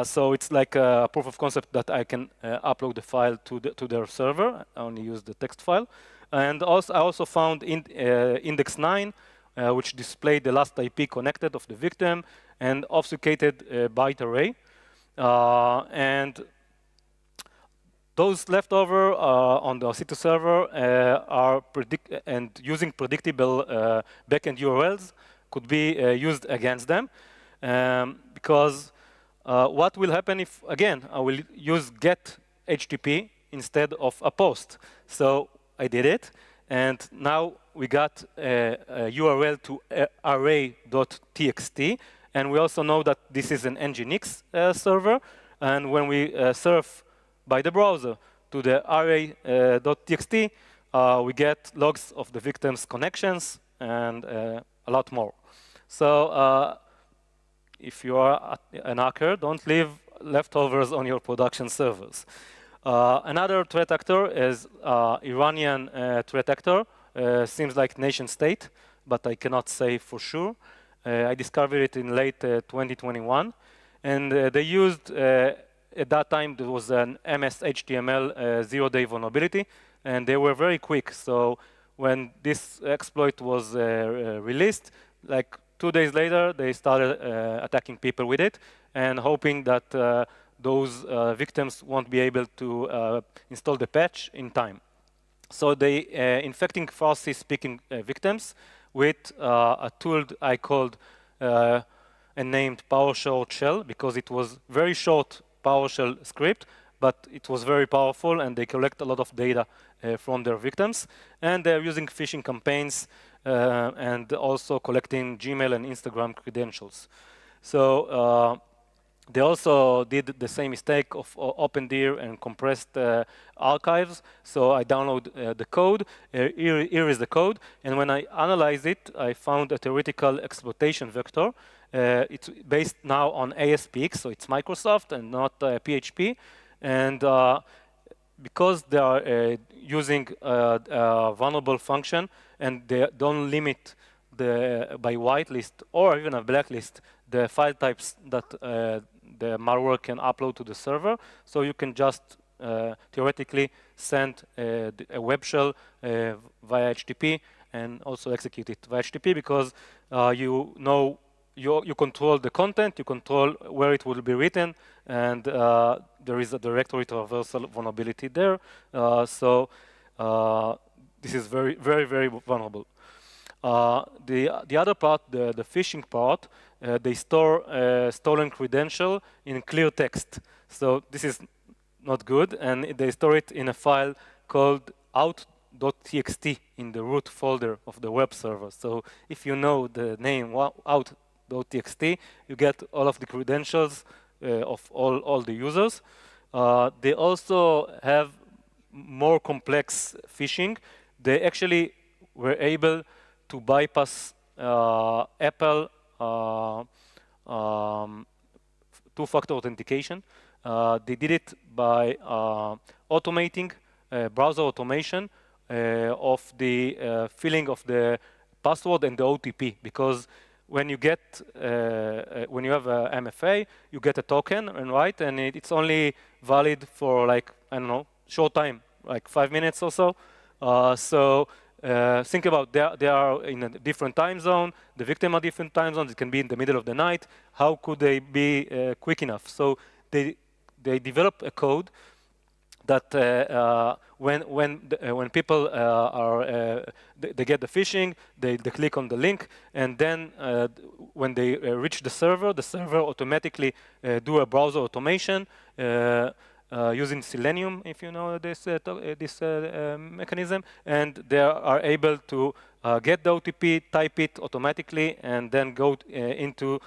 so it's like a proof of concept that I can upload the file to their server. I only use the text file. And also, I also found index9, which displayed the last IP connected of the victim and obfuscated byte array. And those leftover on the C2 server are using predictable backend URLs could be used against them, because what will happen if, again, I will use get HTTP instead of a post. So I did it, and now we got a URL to array.txt, and we also know that this is an Nginx server, and when we surf by the browser to the array.txt, we get logs of the victim's connections and a lot more. So if you are an hacker, don't leave leftovers on your production servers. Another threat actor is Iranian threat actor. Seems like nation state, but I cannot say for sure. I discovered it in late 2021. And they used, at that time, there was an MS HTML zero-day vulnerability, and they were very quick. So when this exploit was released, like 2 days later, they started attacking people with it and hoping that those victims won't be able to install the patch in time. So they infecting Farsi-speaking victims with a tool I called and named PowerShell shell, because it was very short PowerShell script, but it was very powerful, and they collect a lot of data from their victims. And they're using phishing campaigns and also collecting Gmail and Instagram credentials. So they also did the same mistake of OpenDIR and compressed archives. So I download the code. Here is the code. And when I analyze it, I found a theoretical exploitation vector. It's based now on ASPX, so it's Microsoft and not PHP. And because they are using a vulnerable function and they don't limit by whitelist or even a blacklist the file types that the malware can upload to the server. So you can just theoretically send a web shell via HTTP and also execute it via HTTP because you control the content, you control where it will be written, and there is a directory traversal vulnerability there. So this is very, very, very vulnerable. The other part, the phishing part, they store stolen credential in clear text. So this is not good, and they store it in a file called out.txt in the root folder of the web server. So if you know the name out.txt, you get all of the credentials of all the users. They also have more complex phishing. They actually were able to bypass Apple two-factor authentication. They did it by automating browser automation of the filling of the password and the OTP, because when you get when you have a MFA, you get a token, and it's only valid for like, I don't know, short time, like 5 minutes or so. Think about they are in a different time zone. The victim are different time zones. It can be in the middle of the night. How could they be quick enough? So they develop a code that when people they get the phishing, they click on the link, and then when they reach the server automatically do a browser automation using Selenium, if you know this mechanism, and they are able to get the OTP, type it automatically, and then go into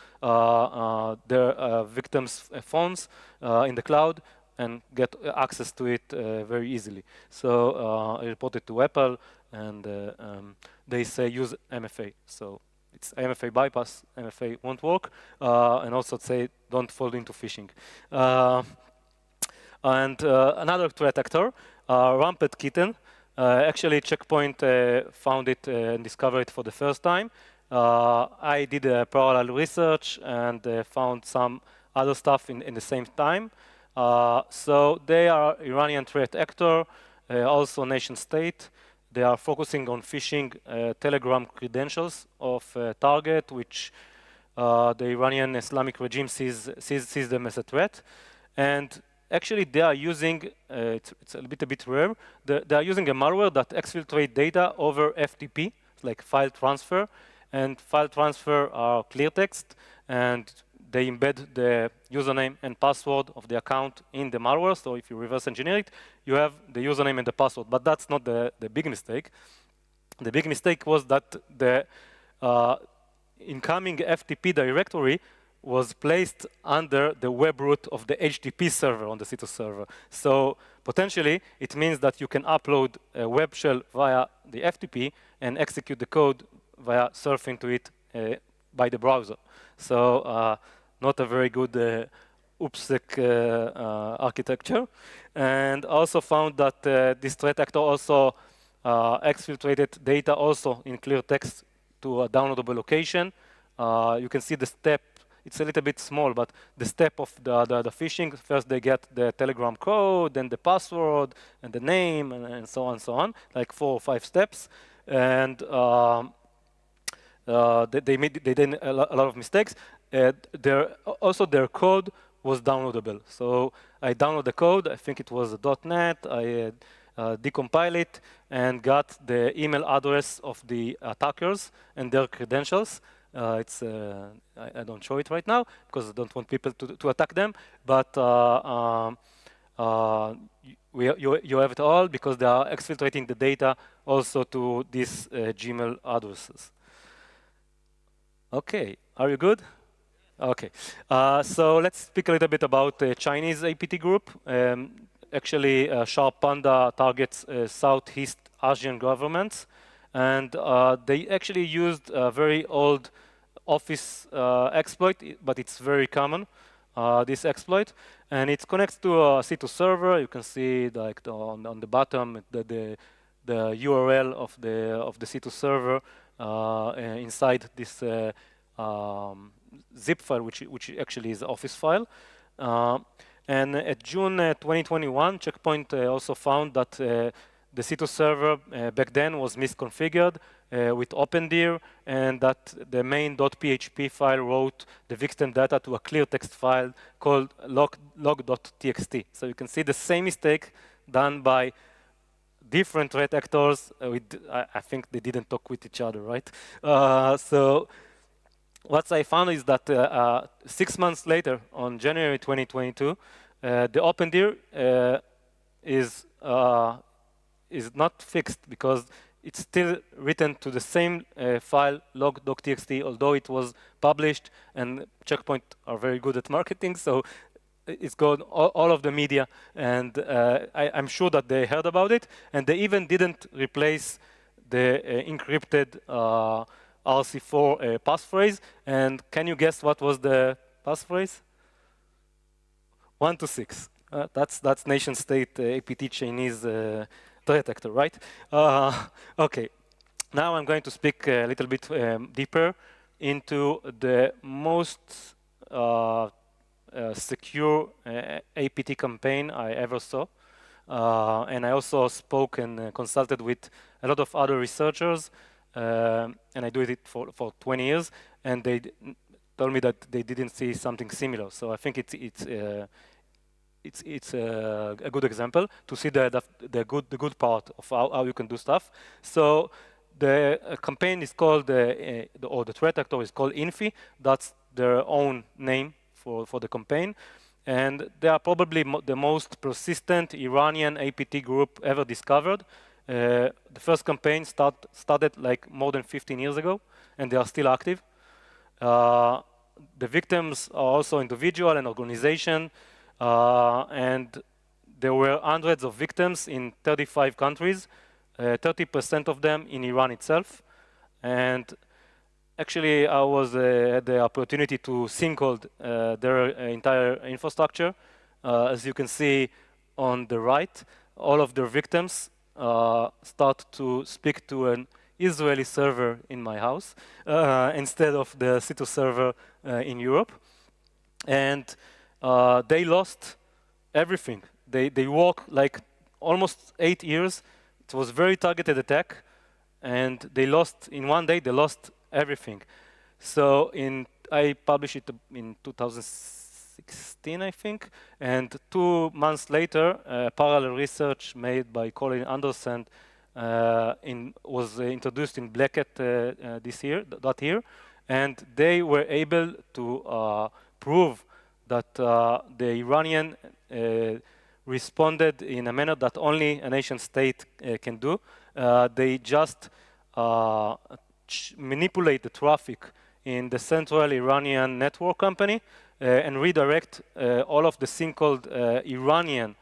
their victims' phones in the cloud and get access to it very easily. So I reported to Apple, and they say use MFA. So it's MFA bypass, MFA won't work, and also say don't fall into phishing. And another threat actor, Rampant Kitten. Actually, Checkpoint found it and discovered it for the first time. I did a parallel research and found some other stuff in the same time. So they are Iranian threat actor, also nation state. They are focusing on phishing Telegram credentials of target, which the Iranian Islamic regime sees them as a threat. And actually, they are using, it's a bit rare, they are using a malware that exfiltrates data over FTP, like file transfer. And file transfer are clear text, and they embed the username and password of the account in the malware. So if you reverse engineer it, you have the username and the password. But that's not the big mistake. The big mistake was that the incoming FTP directory was placed under the web root of the HTTP server on the C2 server. So potentially, it means that you can upload a web shell via the FTP and execute the code via surfing to it by the browser. So not a very good OopsSec architecture. And also found that this threat actor also exfiltrated data also in clear text to a downloadable location. You can see the step. It's a little bit small, but the step of the phishing, first they get the Telegram code, then the password, and the name, and so on, like 4 or 5 steps. And they did a lot of mistakes. Also, their code was downloadable. So I downloaded the code. I think it was .NET. I decompiled it and got the email address of the attackers and their credentials. I don't show it right now because I don't want people to attack them. But you have it all because they are exfiltrating the data also to these Gmail addresses. Okay, are you good? Okay, so let's speak a little bit about the Chinese APT group. Actually, Sharp Panda targets Southeast Asian governments, and they actually used a very old Office exploit, but it's very common, this exploit, and it connects to a C2 server. You can see like on the bottom the URL of the C2 server inside this zip file, which actually is an Office file. And at June 2021, Checkpoint also found that the C2 server back then was misconfigured with OpenDir, and that the main.php file wrote the victim data to a clear text file called log.txt. So you can see the same mistake done by different threat actors. I think they didn't talk with each other, right? So what I found is that 6 months later, on January 2022, the OpenDir is not fixed because it's still written to the same file log.txt, although it was published, and Checkpoint are very good at marketing, so it's got all of the media, and I'm sure that they heard about it, and they even didn't replace the encrypted RC4 passphrase. And can you guess what was the passphrase? 126. That's nation state APT Chinese threat actor, right? Okay. Now I'm going to speak a little bit deeper into the most secure APT campaign I ever saw. And I also spoke and consulted with a lot of other researchers, and I do it for 20 years, and they told me that they didn't see something similar. So I think it's a good example to see the good part of how you can do stuff. So the campaign is called, or the threat actor is called Infi. That's their own name for the campaign. And they are probably the most persistent Iranian APT group ever discovered. The first campaign started like more than 15 years ago, and they are still active. The victims are also individual and organization, and there were hundreds of victims in 35 countries, 30% of them in Iran itself. And actually, I had the opportunity to syncode their entire infrastructure. As you can see on the right, all of their victims start to speak to an Israeli server in my house instead of the C2 server in Europe. And they lost everything. They worked like almost 8 years. It was very targeted attack, and they lost, in one day, they lost everything. So I published it in 2016, I think, and 2 months later, parallel research made by Colin Anderson was introduced in Black Hat that year, and they were able to prove that the Iranian responded in a manner that only a nation state can do. They just manipulate the traffic in the central Iranian network company and redirect all of the single Iranian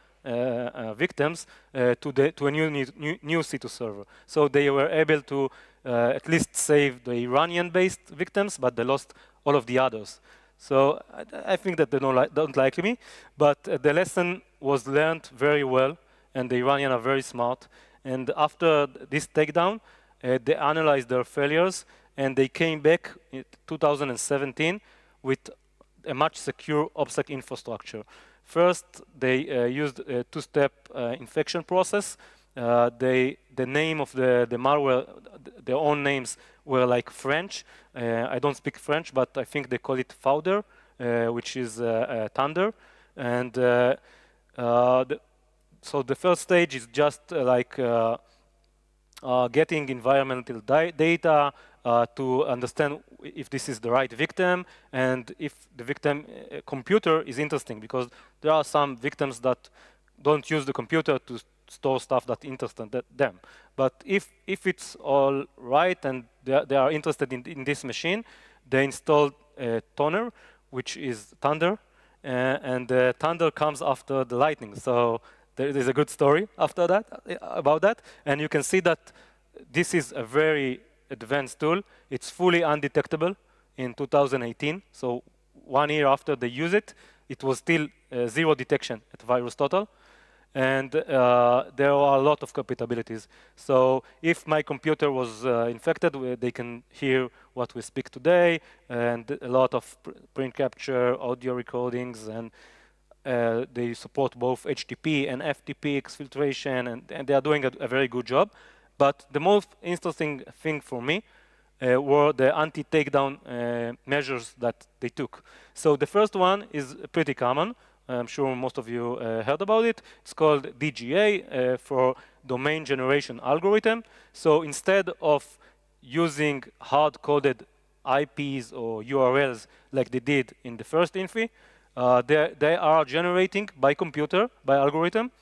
victims to a new C2 server. So they were able to at least save the Iranian-based victims, but they lost all of the others. So I think that they don't like me, but the lesson was learned very well, and the Iranians are very smart. And after this takedown, they analyzed their failures, and they came back in 2017 with a much secure OopsSec infrastructure. First, they used a two-step infection process. The name of the malware, their own names were like French. I don't speak French, but I think they call it Fowder, which is thunder. And so the first stage is just like getting environmental data to understand if this is the right victim, and if the victim computer is interesting, because there are some victims that don't use the computer to store stuff that interested them. But if it's all right and they are interested in this machine, they installed Toner, which is Thunder, and Thunder comes after the lightning. So there is a good story after that about that, and you can see that this is a very advanced tool. It's fully undetectable in 2018. So 1 year after they use it, it was still zero detection at VirusTotal. And there are a lot of capabilities. So if my computer was infected, they can hear what we speak today, and a lot of print capture, audio recordings, and they support both HTTP and FTP exfiltration, and they are doing a very good job. But the most interesting thing for me were the anti-takedown measures that they took. So the first one is pretty common. I'm sure most of you heard about it. It's called DGA for Domain Generation Algorithm. So instead of using hard-coded IPs or URLs like they did in the first INFI, they are generating by computer, by algorithm,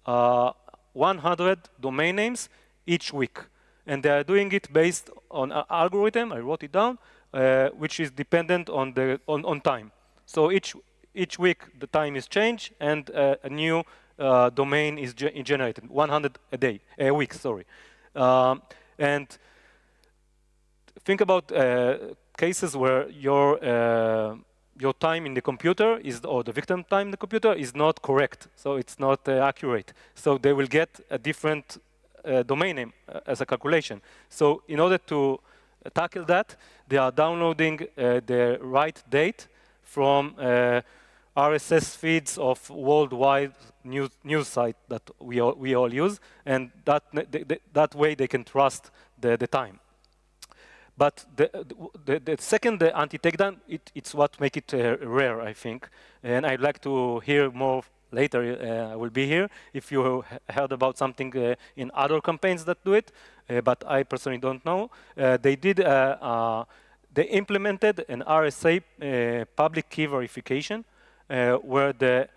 100 domain names each week. And they are doing it based on an algorithm, I wrote it down, which is dependent on time. So each week the time is changed and a new domain is generated, 100 a week, sorry. And think about cases where your time in the computer or the victim time in the computer is not correct, so it's not accurate. So they will get a different domain name as a calculation. So in order to tackle that, they are downloading the right date from RSS feeds of worldwide news site that we all use, and that way they can trust the time. But the second anti-takedown, it's what makes it rare, I think. And I'd like to hear more later. I will be here if you heard about something in other campaigns that do it, but I personally don't know. They implemented an RSA public key verification where the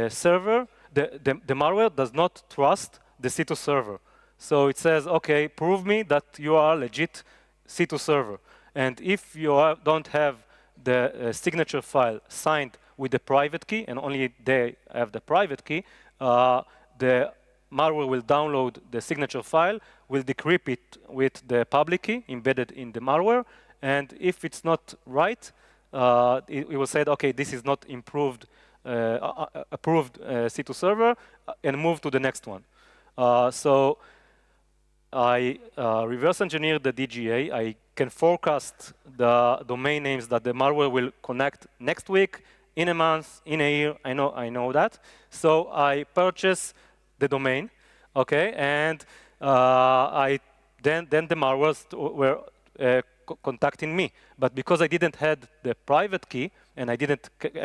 server, the malware does not trust the C2 server. So it says, okay, prove me that you are legit C2 server. And if you don't have the signature file signed with the private key, and only they have the private key, the malware will download the signature file, will decrypt it with the public key embedded in the malware, and if it's not right, it will say, okay, this is not approved C2 server, and move to the next one. So I reverse engineered the DGA. I can forecast the domain names that the malware will connect next week, in a month, in a year. I know that. So I purchase the domain, okay, and then the malwares were contacting me. But because I didn't have the private key and I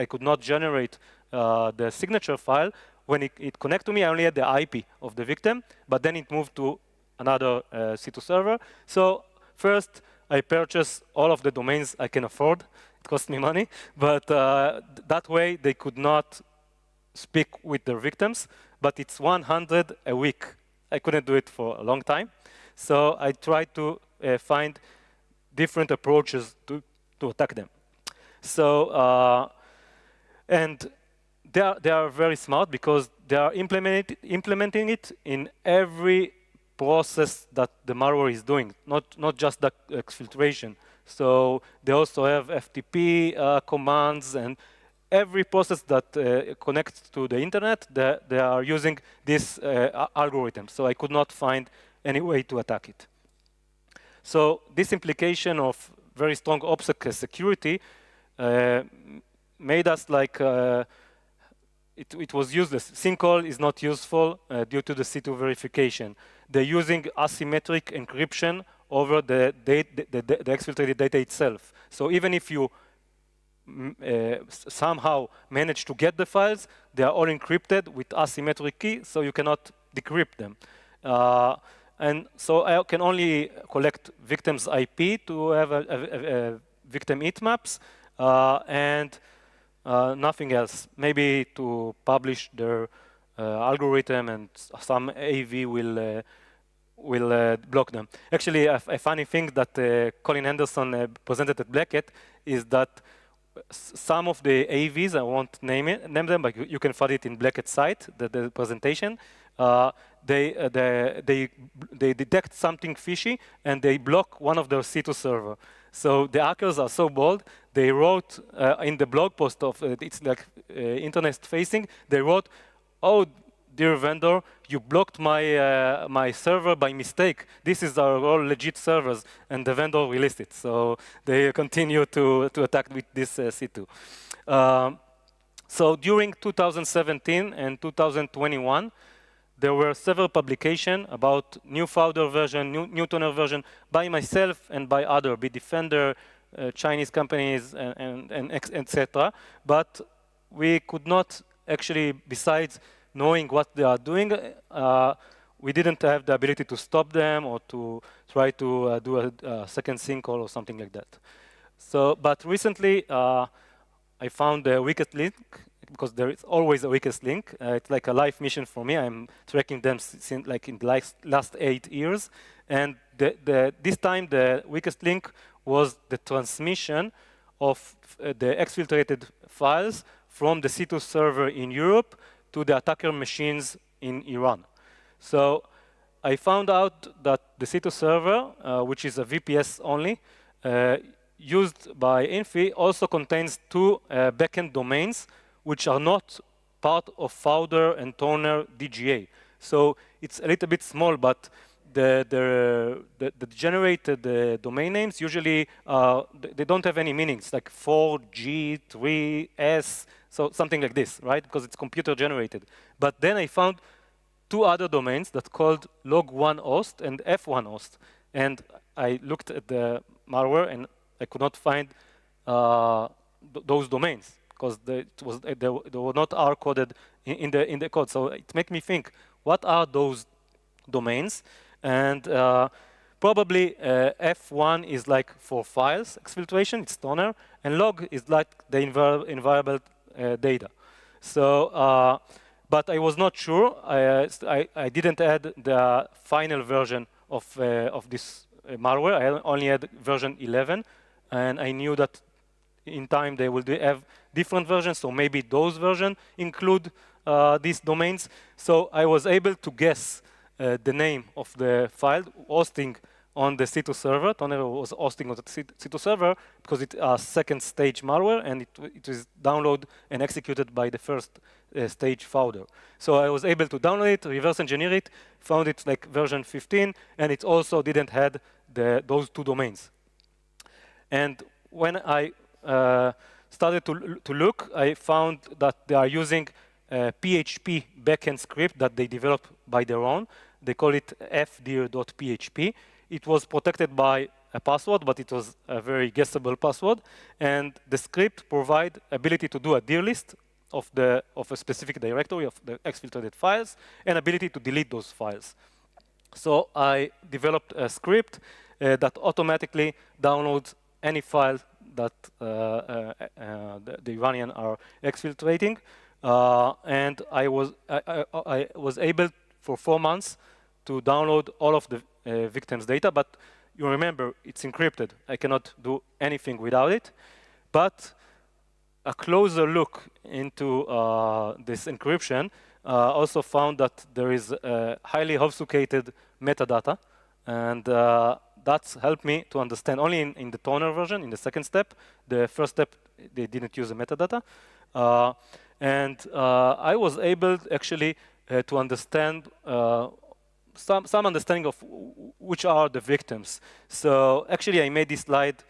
could not generate the signature file, when it connected to me, I only had the IP of the victim, but then it moved to another C2 server. So first, I purchased all of the domains I can afford. It cost me money, but that way they could not speak with their victims, but it's 100 a week. I couldn't do it for a long time. So I tried to find different approaches to attack them. So, and they are very smart because they are implementing it in every process that the malware is doing, not just the exfiltration. So they also have FTP commands, and every process that connects to the internet, they are using this algorithm. So I could not find any way to attack it. So this implication of very strong OopsSec security made us like, it was useless. SYNCALL is not useful due to the C2 verification. They're using asymmetric encryption over the exfiltrated data itself. So even if you somehow manage to get the files, they are all encrypted with asymmetric key, so you cannot decrypt them. And so I can only collect victim's IP to have a victim heat maps and nothing else. Maybe to publish their algorithm, and some AV will block them. Actually, a funny thing that Colin Henderson presented at Black Hat is that some of the AVs, I won't name them, but you can find it in Black Hat site, the presentation. They detect something fishy and they block one of their C2 server. So the hackers are so bold, they wrote in the blog post of, it's like internet facing, they wrote, oh, dear vendor, you blocked my server by mistake. This is our all legit servers, and the vendor released it. So they continue to attack with this C2. So during 2017 and 2021, there were several publications about new Fowler version, new Toner version by myself and by other Bitdefender, Chinese companies, and etc. But we could not actually, besides knowing what they are doing, we didn't have the ability to stop them or to try to do a second sync call or something like that. So, but recently, I found the weakest link, because there is always a weakest link. It's like a life mission for me. I'm tracking them since like in the last 8 years. And this time, the weakest link was the transmission of the exfiltrated files from the C2 server in Europe to the attacker machines in Iran. So I found out that the C2 server, which is a VPS only, used by Infi, also contains 2 backend domains which are not part of Fowler and Toner DGA. So it's a little bit small, but the generated domain names usually they don't have any meanings, like 4G, 3S, so something like this, right? Because it's computer generated. But then I found 2 other domains that called log1host and f1host, and I looked at the malware and I could not find those domains because they were not R-coded in the code. So it made me think, what are those domains? And probably F1 is like for files exfiltration, it's Toner, and log is like the environable data. So, but I was not sure. I didn't add the final version of this malware. I only had version 11, and I knew that in time they will have different versions, so maybe those versions include these domains. So I was able to guess the name of the file hosting on the C2 server. Toner was hosting on the C2 server because it's a second stage malware, and it was downloaded and executed by the first stage Fowler. So I was able to download it, reverse engineer it, found it like version 15, and it also didn't have those 2 domains. And when I started to look, I found that they are using a PHP backend script that they developed by their own. They call it fdir.php. It was protected by a password, but it was a very guessable password. And the script provides ability to do a dir list of a specific directory of the exfiltrated files and ability to delete those files. So I developed a script that automatically downloads any file that the Iranian are exfiltrating, and I was able for 4 months to download all of the victims' data. But you remember, it's encrypted. I cannot do anything without it. But a closer look into this encryption also found that there is highly obfuscated metadata, and that's helped me to understand only in the Toner version, in the second step. The first step, they didn't use the metadata. And I was able actually to understand some understanding of which are the victims. So actually I made this slide.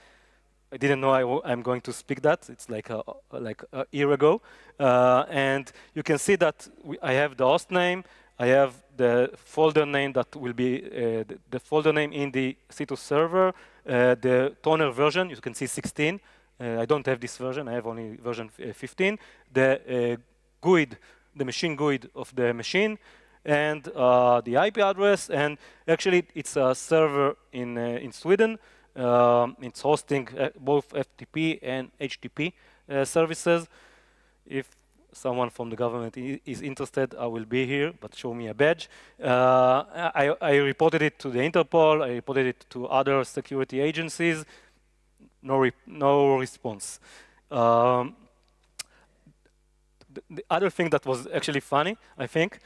I didn't know I'm going to speak that. It's like a year ago. And you can see that I have the host name. I have the folder name that will be the folder name in the C2 server. The Toner version, you can see 16. I don't have this version. I have only version 15. The GUID, the machine GUID of the machine, and the IP address. And actually, it's a server in Sweden. It's hosting both FTP and HTTP services. If someone from the government is interested, I will be here, but show me a badge. I reported it to the Interpol. I reported it to other security agencies. No response. The other thing that was actually funny, I think,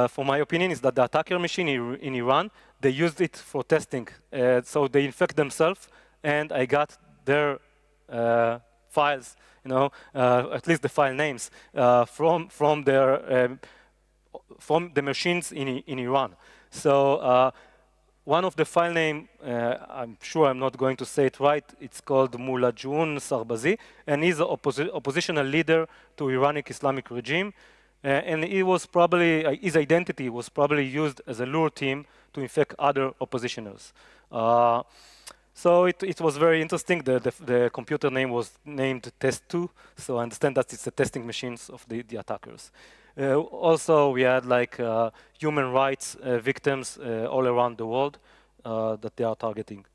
for my opinion, is that the attacker machine in Iran, they used it for testing. So they infect themselves, and I got their files, at least the file names, from the machines in Iran. So one of the file name, I'm sure I'm not going to say it right, it's called Mulajun Sarbazi, and he's an oppositional leader to Iranic Islamic regime. And he was probably, his identity was probably used as a lure team to infect other oppositioners. So it was very interesting. The computer name was named Test2, so I understand that it's the testing machines of the attackers. Also, we had like human rights victims all around the world that they are targeting.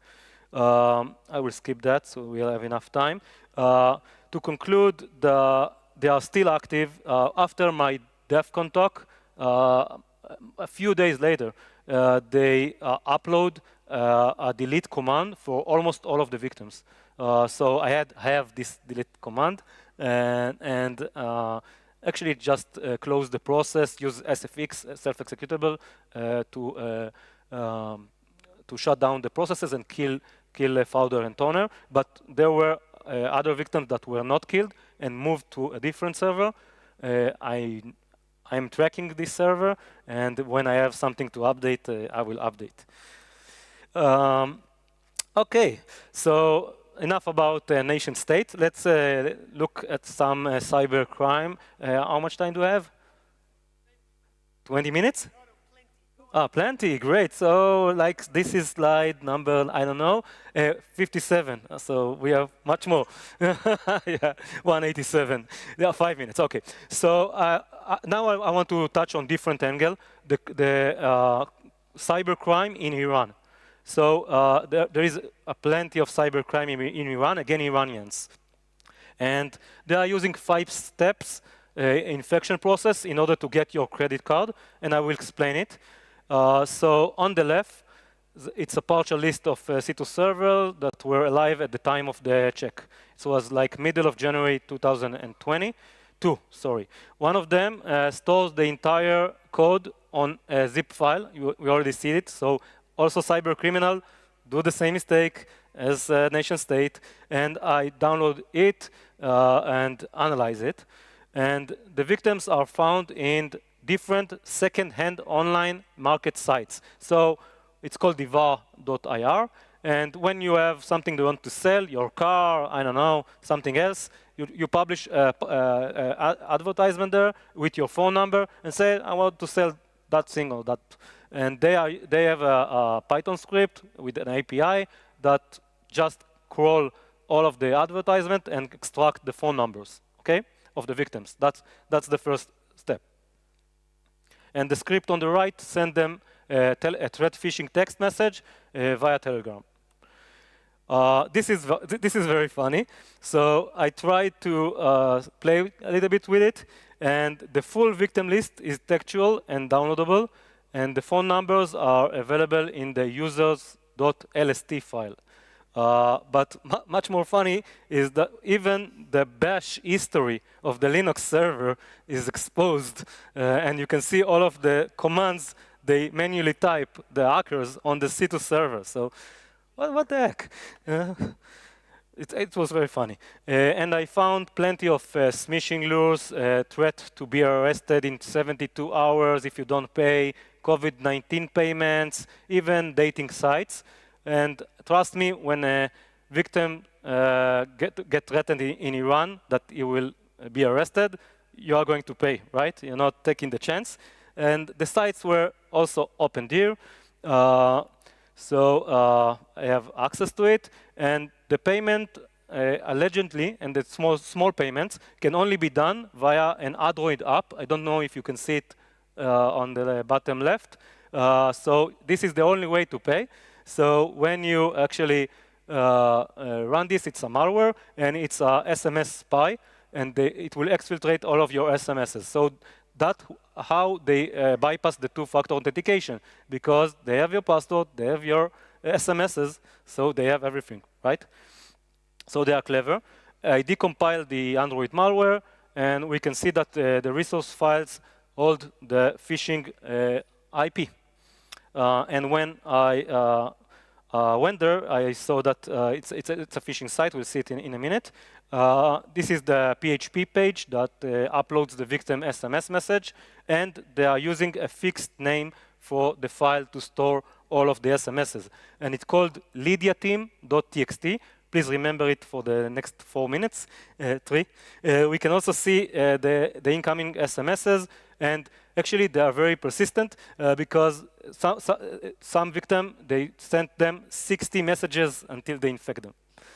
I will skip that, so we'll have enough time. To conclude, they are still active. After my DEF CON talk, a few days later, they upload a delete command for almost all of the victims. So I have this delete command, and actually just close the process, use SFX, self-executable, to shut down the processes and kill founder and toner. But there were other victims that were not killed and moved to a different server. I'm tracking this server, and when I have something to update, I will update. Okay, so enough about nation state. Let's look at some cyber crime. How much time do I have? 20 minutes? Plenty, great. So like this is slide number, I don't know, 57. So we have much more. Yeah, 187. Yeah, 5 minutes, okay. So now I want to touch on different angle, the cyber crime in Iran. So there is plenty of cyber crime in Iran, again, Iranians. And they are using 5 steps infection process in order to get your credit card, and I will explain it. So on the left, it's a partial list of C2 servers that were alive at the time of the check. It was like middle of January 2022, sorry. One of them stores the entire code on a zip file. We already see it. So also cyber criminal do the same mistake as nation state, and I download it and analyze it. And the victims are found in different second-hand online market sites. So it's called divar.ir. And when you have something you want to sell, your car, I don't know, something else, you publish advertisement there with your phone number and say, I want to sell that thing or that. And they have a Python script with an API that just crawl all of the advertisement and extract the phone numbers, okay, of the victims. That's the first step. And the script on the right send them a threat phishing text message via Telegram. This is very funny. So I tried to play a little bit with it, and the full victim list is textual and downloadable, and the phone numbers are available in the users.lst file. But much more funny is that even the bash history of the Linux server is exposed, and you can see all of the commands they manually type, the hackers, on the C2 server. So what the heck? It was very funny. And I found plenty of smishing lures, threat to be arrested in 72 hours if you don't pay, COVID-19 payments, even dating sites. And trust me, when a victim get threatened in Iran that he will be arrested, you are going to pay, right? You're not taking the chance. And the sites were also opened here. So I have access to it. And the payment, allegedly, and the small payments, can only be done via an Android app. I don't know if you can see it on the bottom left. So this is the only way to pay. So when you actually run this, it's a malware, and it's a SMS spy, and it will exfiltrate all of your SMSs. So that's how they bypass the two-factor authentication, because they have your password, they have your SMSs, so they have everything, right? So they are clever. I decompiled the Android malware, and we can see that the resource files hold the phishing IP. And when I went there, I saw that it's a phishing site. We'll see it in a minute. This is the PHP page that uploads the victim SMS message, and they are using a fixed name for the file to store all of the SMSs. And it's called lydiateam.txt. Please remember it for the next 4 minutes, 3. We can also see the incoming SMSs, and actually they are very persistent because some victim, they sent them 60 messages until they infect them.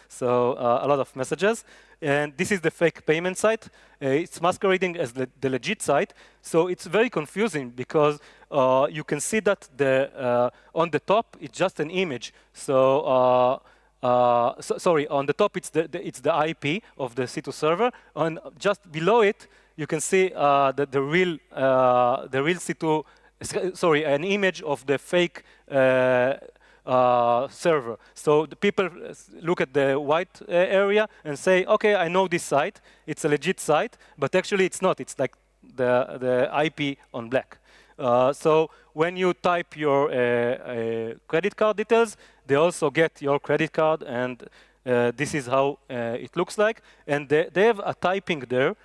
So a lot of messages. And this is the fake payment site. It's masquerading as the legit site. So it's very confusing because you can see that on the top, it's just an image. So, sorry, on the top, it's the IP of the C2 server. And just below it, you can see the real C2, sorry, an image of the fake server. So the people look at the white area and say, okay, I know this site. It's a legit site, but actually it's not. It's like the IP on black. So when you type your credit card details, they also get your credit card, and this is how it looks like. And they have a typing there,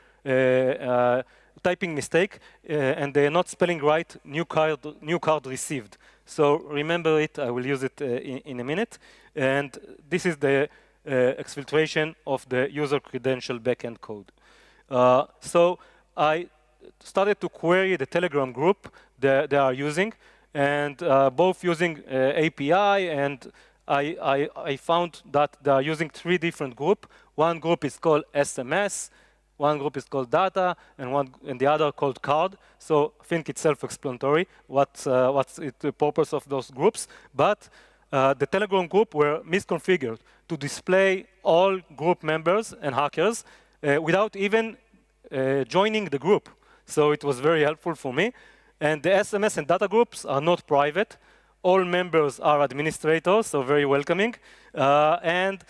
typing mistake, and they're not spelling right new card received. So remember it, I will use it in a minute. And this is the exfiltration of the user credential backend code. So I started to query the Telegram group they are using, and both using API, and I found that they are using 3 different groups. One group is called SMS, one group is called data, and the other called card. So I think it's self-explanatory what's the purpose of those groups. But the Telegram group were misconfigured to display all group members and hackers without even joining the group. So it was very helpful for me. And the SMS and data groups are not private. All members are administrators, so very welcoming. And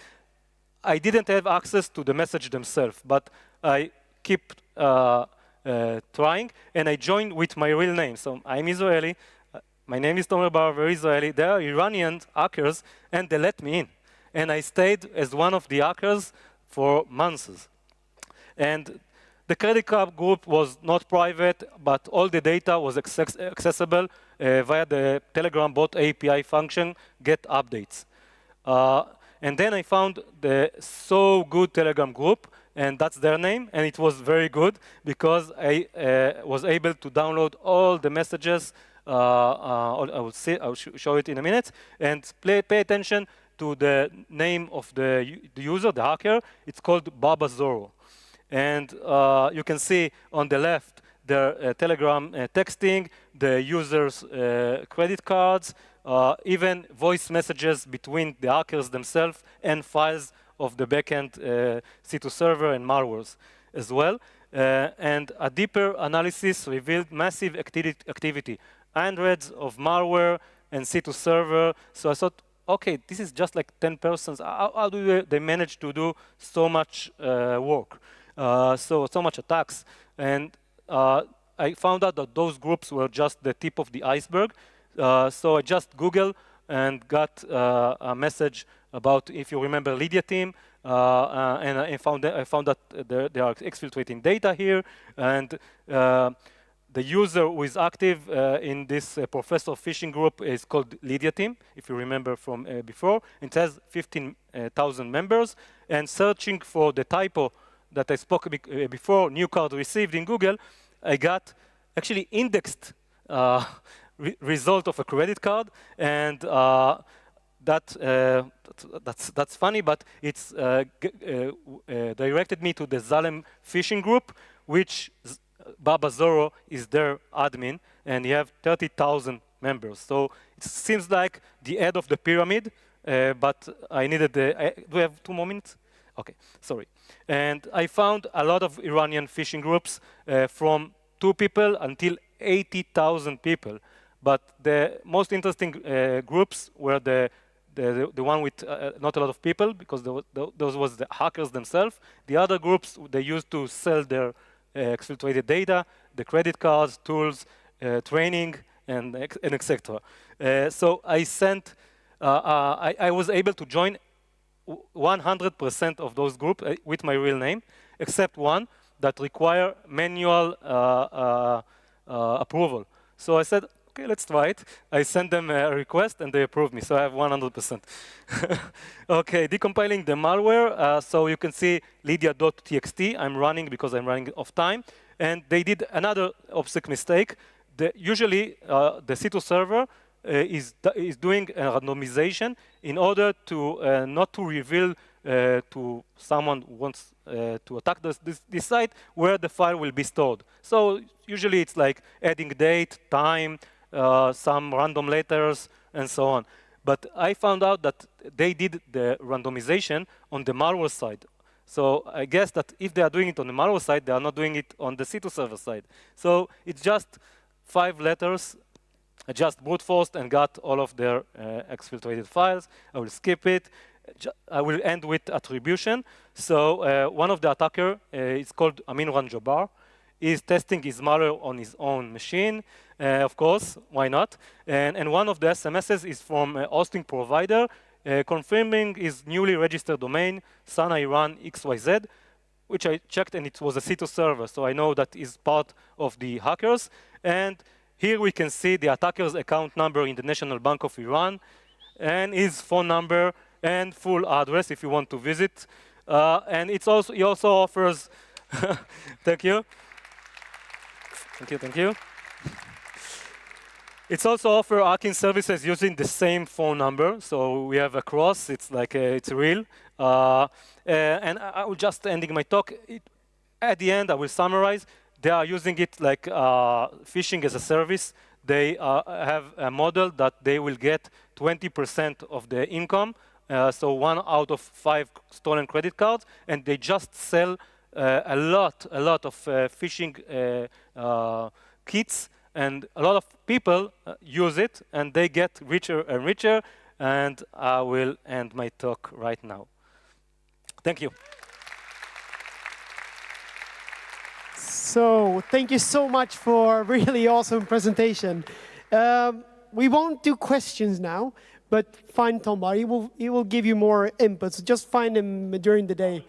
I didn't have access to the message themselves, but I keep trying, and I joined with my real name. So I'm Israeli. My name is Tomer Bar, very Israeli. They are Iranian hackers, and they let me in. And I stayed as one of the hackers for months. And the credit card group was not private, but all the data was accessible via the Telegram bot API function, get updates. And then I found the So Good Telegram group, and that's their name, and it was very good because I was able to download all the messages. I'll show it in a minute, and pay attention to the name of the user, the hacker. It's called Baba Zorro. And you can see on the left the Telegram texting, the user's credit cards, even voice messages between the hackers themselves and files of the backend C2 server and malwares as well. And a deeper analysis revealed massive activity, hundreds of malware and C2 server. So I thought, okay, this is just like 10 persons. How do they manage to do so much work? So much attacks, and I found out that those groups were just the tip of the iceberg. So I just Googled and got a message about, if you remember, Lydia team, and I found that they are exfiltrating data here, and the user who is active in this professor phishing group is called Lydia team, if you remember from before. It has 15,000 members, and searching for the typo that I spoke before, new card received in Google, I got actually indexed result of a credit card, and that's funny, but it's directed me to the Zalem phishing group, which Baba Zorro is their admin, and you have 30,000 members. So it seems like the head of the pyramid, but I needed do we have 2 more minutes? Okay, sorry. And I found a lot of Iranian phishing groups from 2 people until 80,000 people. But the most interesting groups were the one with not a lot of people, because those was the hackers themselves. The other groups, they used to sell their exfiltrated data, the credit cards, tools, training, and etc. So I sent, I was able to join 100% of those groups with my real name, except one that require manual approval. So I said, okay, let's try it. I send them a request, and they approve me, so I have 100%. Okay, decompiling the malware. So you can see lydia.txt. I'm running because I'm running off time. And they did another OopsSec mistake. Usually, the C2 server is doing a randomization in order to not to reveal to someone who wants to attack this site where the file will be stored. So usually it's like adding date, time, some random letters, and so on. But I found out that they did the randomization on the malware side. So I guess that if they are doing it on the malware side, they are not doing it on the C2 server side. So it's just 5 letters. I just brute forced and got all of their exfiltrated files. I will skip it. I will end with attribution. So one of the attacker is called Amin Ranjabar. Is testing his malware on his own machine. Of course, why not? And one of the SMSs is from a hosting provider confirming his newly registered domain, Sana Iran XYZ, which I checked, and it was a C2 server. So I know that is part of the hackers. And here we can see the attacker's account number in the National Bank of Iran, and his phone number and full address if you want to visit. And he also offers, thank you. Thank you. It's also offer hacking services using the same phone number. So we have a cross. It's like it's real. And I will just ending my talk. At the end, I will summarize. They are using it like phishing as a service. They have a model that they will get 20% of the income. So 1 out of 5 stolen credit cards, and they just sell a lot of phishing kits, and a lot of people use it, and they get richer and richer. And I will end my talk right now. Thank you. So thank you so much for a really awesome presentation. We won't do questions now, but find Tomba. He will give you more input. So just find him during the day.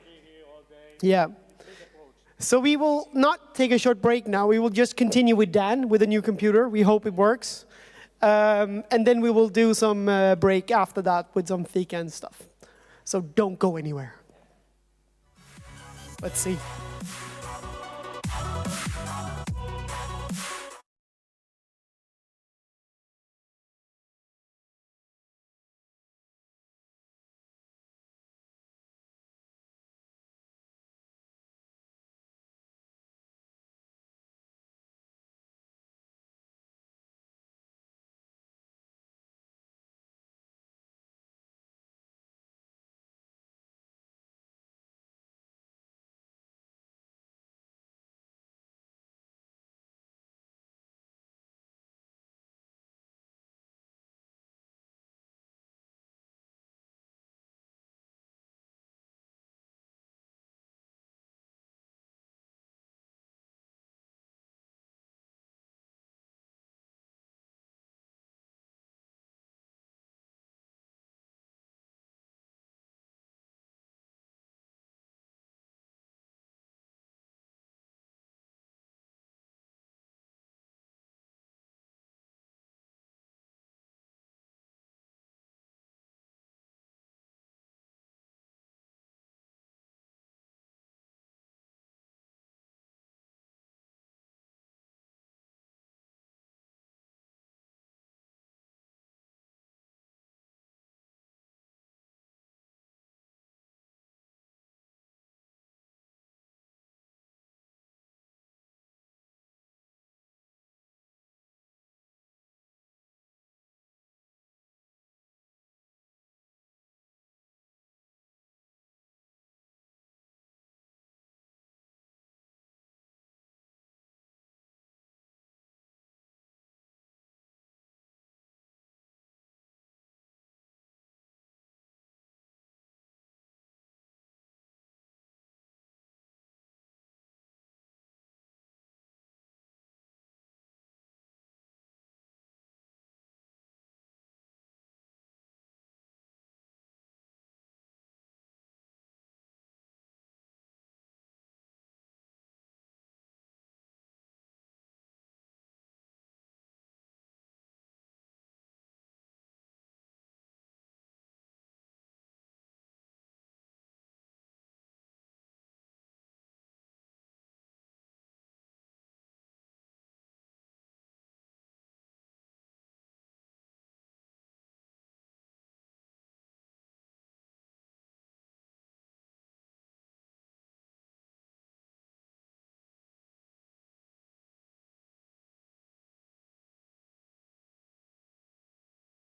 Yeah. So we will not take a short break now. We will just continue with Dan with a new computer. We hope it works. And then we will do some break after that with some fika and stuff. So don't go anywhere. Let's see.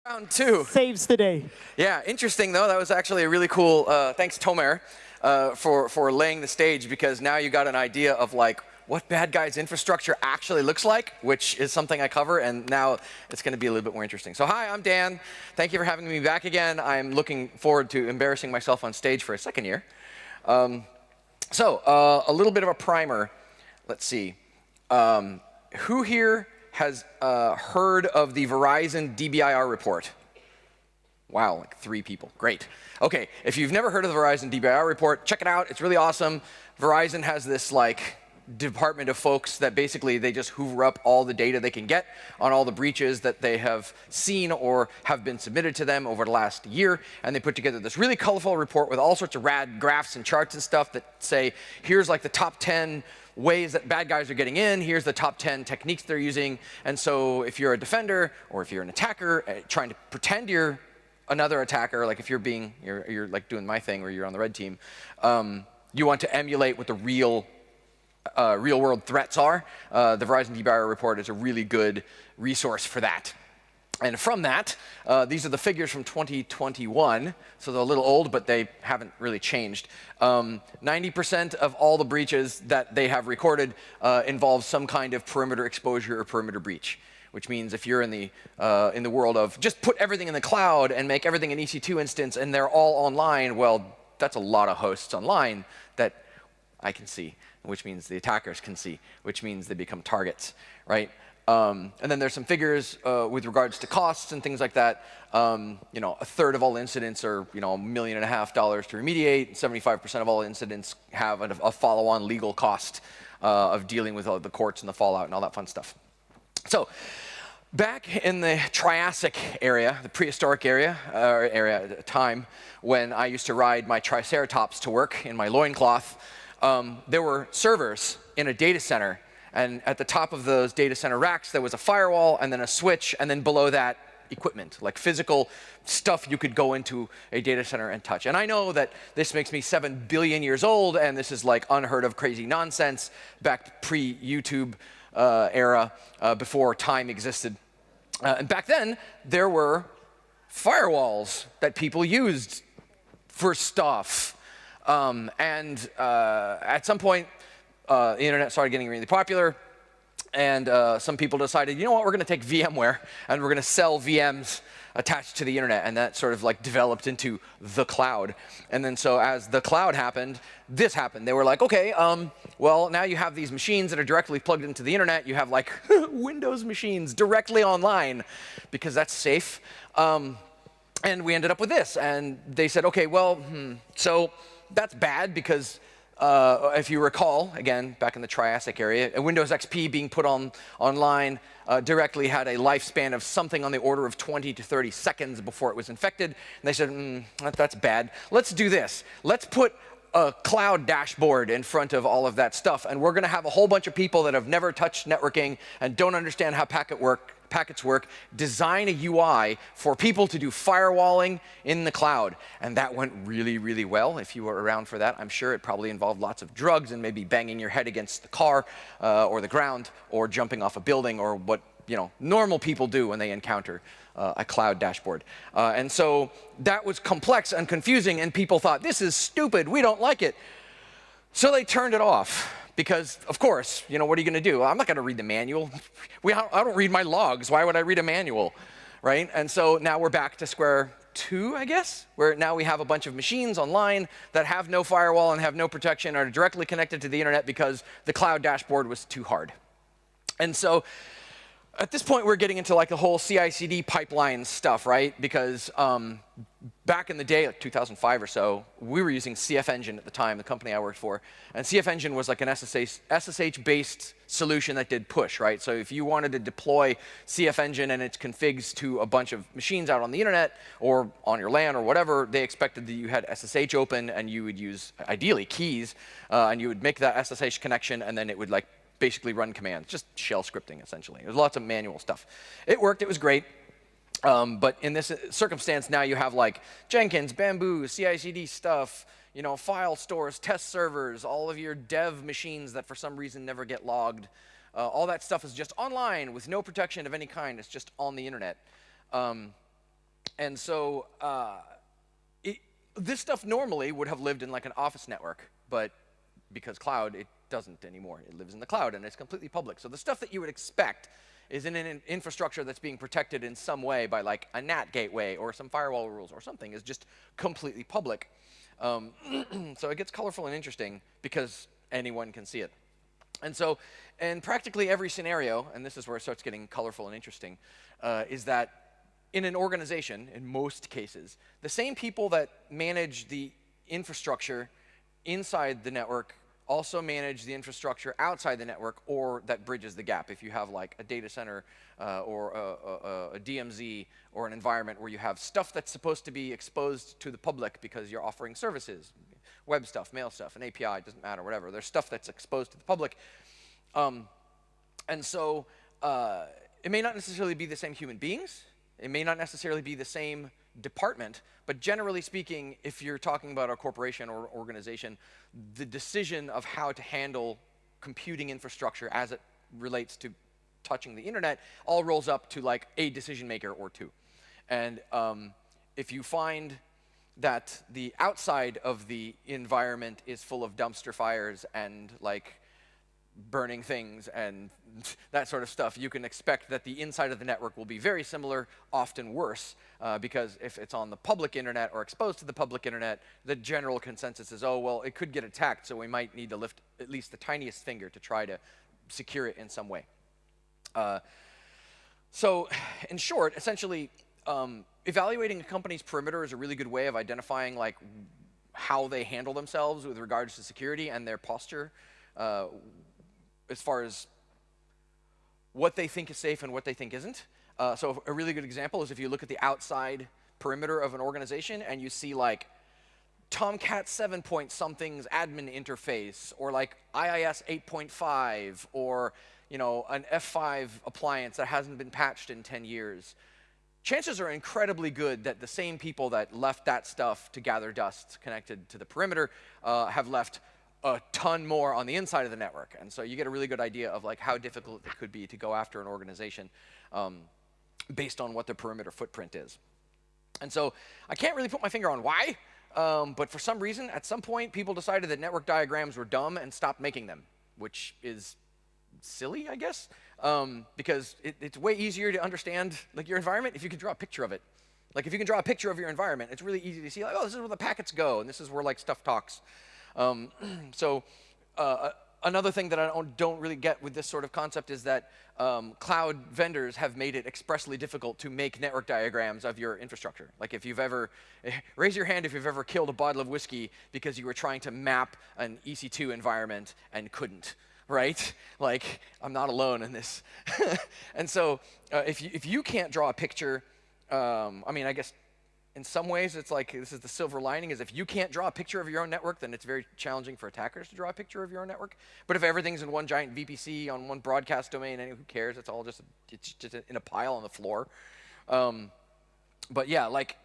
Round 2. Saves the day. Yeah, interesting though. That was actually a really cool, thanks Tomer for laying the stage, because now you got an idea of like what bad guys infrastructure actually looks like, which is something I cover, and now it's going to be a little bit more interesting. So hi, I'm Dan. Thank you for having me back again. I'm looking forward to embarrassing myself on stage for a second year. A little bit of a primer. Let's see. Who here has heard of the Verizon DBIR report? Wow, like 3 people. Great. Okay, if you've never heard of the Verizon DBIR report, check it out. It's really awesome. Verizon has this like department of folks that basically they just hoover up all the data they can get on all the breaches that they have seen or have been submitted to them over the last year, and they put together this really colorful report with all sorts of rad graphs and charts and stuff that say, here's like the top 10 ways that bad guys are getting in, here's the top 10 techniques they're using. And so if you're a defender or if you're an attacker trying to pretend you're another attacker, like if you're like doing my thing where you're on the red team, you want to emulate what the real world threats are. The Verizon DBIR report is a really good resource for that. And from that, these are the figures from 2021, so they're a little old, but they haven't really changed. 90% of all the breaches that they have recorded involve some kind of perimeter exposure or perimeter breach, which means if you're in the world of just put everything in the cloud and make everything an EC2 instance and they're all online, well, that's a lot of hosts online that I can see, which means the attackers can see, which means they become targets, right? And then there's some figures with regards to costs and things like that. You know, 1/3 of all incidents are, $1.5 million to remediate. 75% of all incidents have a follow-on legal cost of dealing with all the courts and the fallout and all that fun stuff. So back in the Triassic area, the prehistoric area at a time when I used to ride my Triceratops to work in my loincloth, there were servers in a data center. And at the top of those data center racks, there was a firewall and then a switch, and then below that, equipment, like physical stuff you could go into a data center and touch. And I know that this makes me 7 billion years old, and this is like unheard of crazy nonsense back pre-YouTube era, before time existed. And back then, there were firewalls that people used for stuff. At some point, the internet started getting really popular, and some people decided, you know what, we're going to take VMware and we're going to sell VMs attached to the internet, and that sort of like developed into the cloud. And then so as the cloud happened, this happened. They were like, okay, well, now you have these machines that are directly plugged into the internet. You have like Windows machines directly online because that's safe. And we ended up with this, and they said, okay, well, so that's bad because if you recall, again, back in the Triassic area, Windows XP being put online directly had a lifespan of something on the order of 20 to 30 seconds before it was infected. And they said, that's bad. Let's do this. Let's put a cloud dashboard in front of all of that stuff, and we're going to have a whole bunch of people that have never touched networking and don't understand how packets work, design a UI for people to do firewalling in the cloud. And that went really, really well. If you were around for that, I'm sure it probably involved lots of drugs and maybe banging your head against the car or the ground or jumping off a building or what normal people do when they encounter a cloud dashboard. And so that was complex and confusing, and people thought, this is stupid, we don't like it. So they turned it off. Because, of course, what are you going to do? I'm not going to read the manual. I don't read my logs. Why would I read a manual, right? And so now we're back to square 2, I guess, where now we have a bunch of machines online that have no firewall and have no protection, are directly connected to the internet because the cloud dashboard was too hard. And so at this point, we're getting into like the whole CI/CD pipeline stuff, right? Because back in the day, like 2005 or so, we were using CF Engine at the time, the company I worked for. And CF Engine was like an SSH-based solution that did push, right? So if you wanted to deploy CF Engine and its configs to a bunch of machines out on the internet or on your LAN or whatever, they expected that you had SSH open and you would use, ideally, keys, and you would make that SSH connection, and then it would like basically run commands, just shell scripting, essentially. There's lots of manual stuff. It worked, it was great. But in this circumstance, now you have like Jenkins, Bamboo, CI/CD stuff, file stores, test servers, all of your dev machines that for some reason never get logged. All that stuff is just online with no protection of any kind. It's just on the internet. And so this stuff normally would have lived in like an office network, but because cloud, it doesn't anymore. It lives in the cloud, and it's completely public. So the stuff that you would expect is in an infrastructure that's being protected in some way by like a NAT gateway or some firewall rules or something is just completely public. So it gets colorful and interesting because anyone can see it. And so in practically every scenario, and this is where it starts getting colorful and interesting, is that in an organization, in most cases, the same people that manage the infrastructure inside the network also manage the infrastructure outside the network, or that bridges the gap. If you have like a data center or a DMZ or an environment where you have stuff that's supposed to be exposed to the public because you're offering services, web stuff, mail stuff, an API, doesn't matter, whatever. There's stuff that's exposed to the public. And so it may not necessarily be the same human beings. It may not necessarily be the same department, but generally speaking, if you're talking about a corporation or organization, the decision of how to handle computing infrastructure as it relates to touching the internet all rolls up to like a decision maker or two. And if you find that the outside of the environment is full of dumpster fires and like burning things and that sort of stuff, you can expect that the inside of the network will be very similar, often worse, because if it's on the public internet or exposed to the public internet, the general consensus is, oh, well, it could get attacked, so we might need to lift at least the tiniest finger to try to secure it in some way. So in short, essentially, evaluating a company's perimeter is a really good way of identifying like how they handle themselves with regards to security and their posture as far as what they think is safe and what they think isn't. So a really good example is if you look at the outside perimeter of an organization and you see like Tomcat 7 point something's admin interface, or like IIS 8.5, or an F5 appliance that hasn't been patched in 10 years. Chances are incredibly good that the same people that left that stuff to gather dust connected to the perimeter have left a ton more on the inside of the network. And so you get a really good idea of like how difficult it could be to go after an organization based on what their perimeter footprint is. And so I can't really put my finger on why, but for some reason, at some point, people decided that network diagrams were dumb and stopped making them, which is silly, I guess, because it's way easier to understand like your environment if you can draw a picture of it. Like if you can draw a picture of your environment, it's really easy to see like, oh, this is where the packets go, and this is where like stuff talks. So another thing that I don't really get with this sort of concept is that cloud vendors have made it expressly difficult to make network diagrams of your infrastructure. Like if you've ever, raise your hand if you've ever killed a bottle of whiskey because you were trying to map an EC2 environment and couldn't, right? Like I'm not alone in this. And so if you can't draw a picture, I mean, I guess in some ways, it's like this is the silver lining, is if you can't draw a picture of your own network, then it's very challenging for attackers to draw a picture of your own network. But if everything's in one giant VPC on one broadcast domain, and who cares? It's all just in a pile on the floor. But yeah, like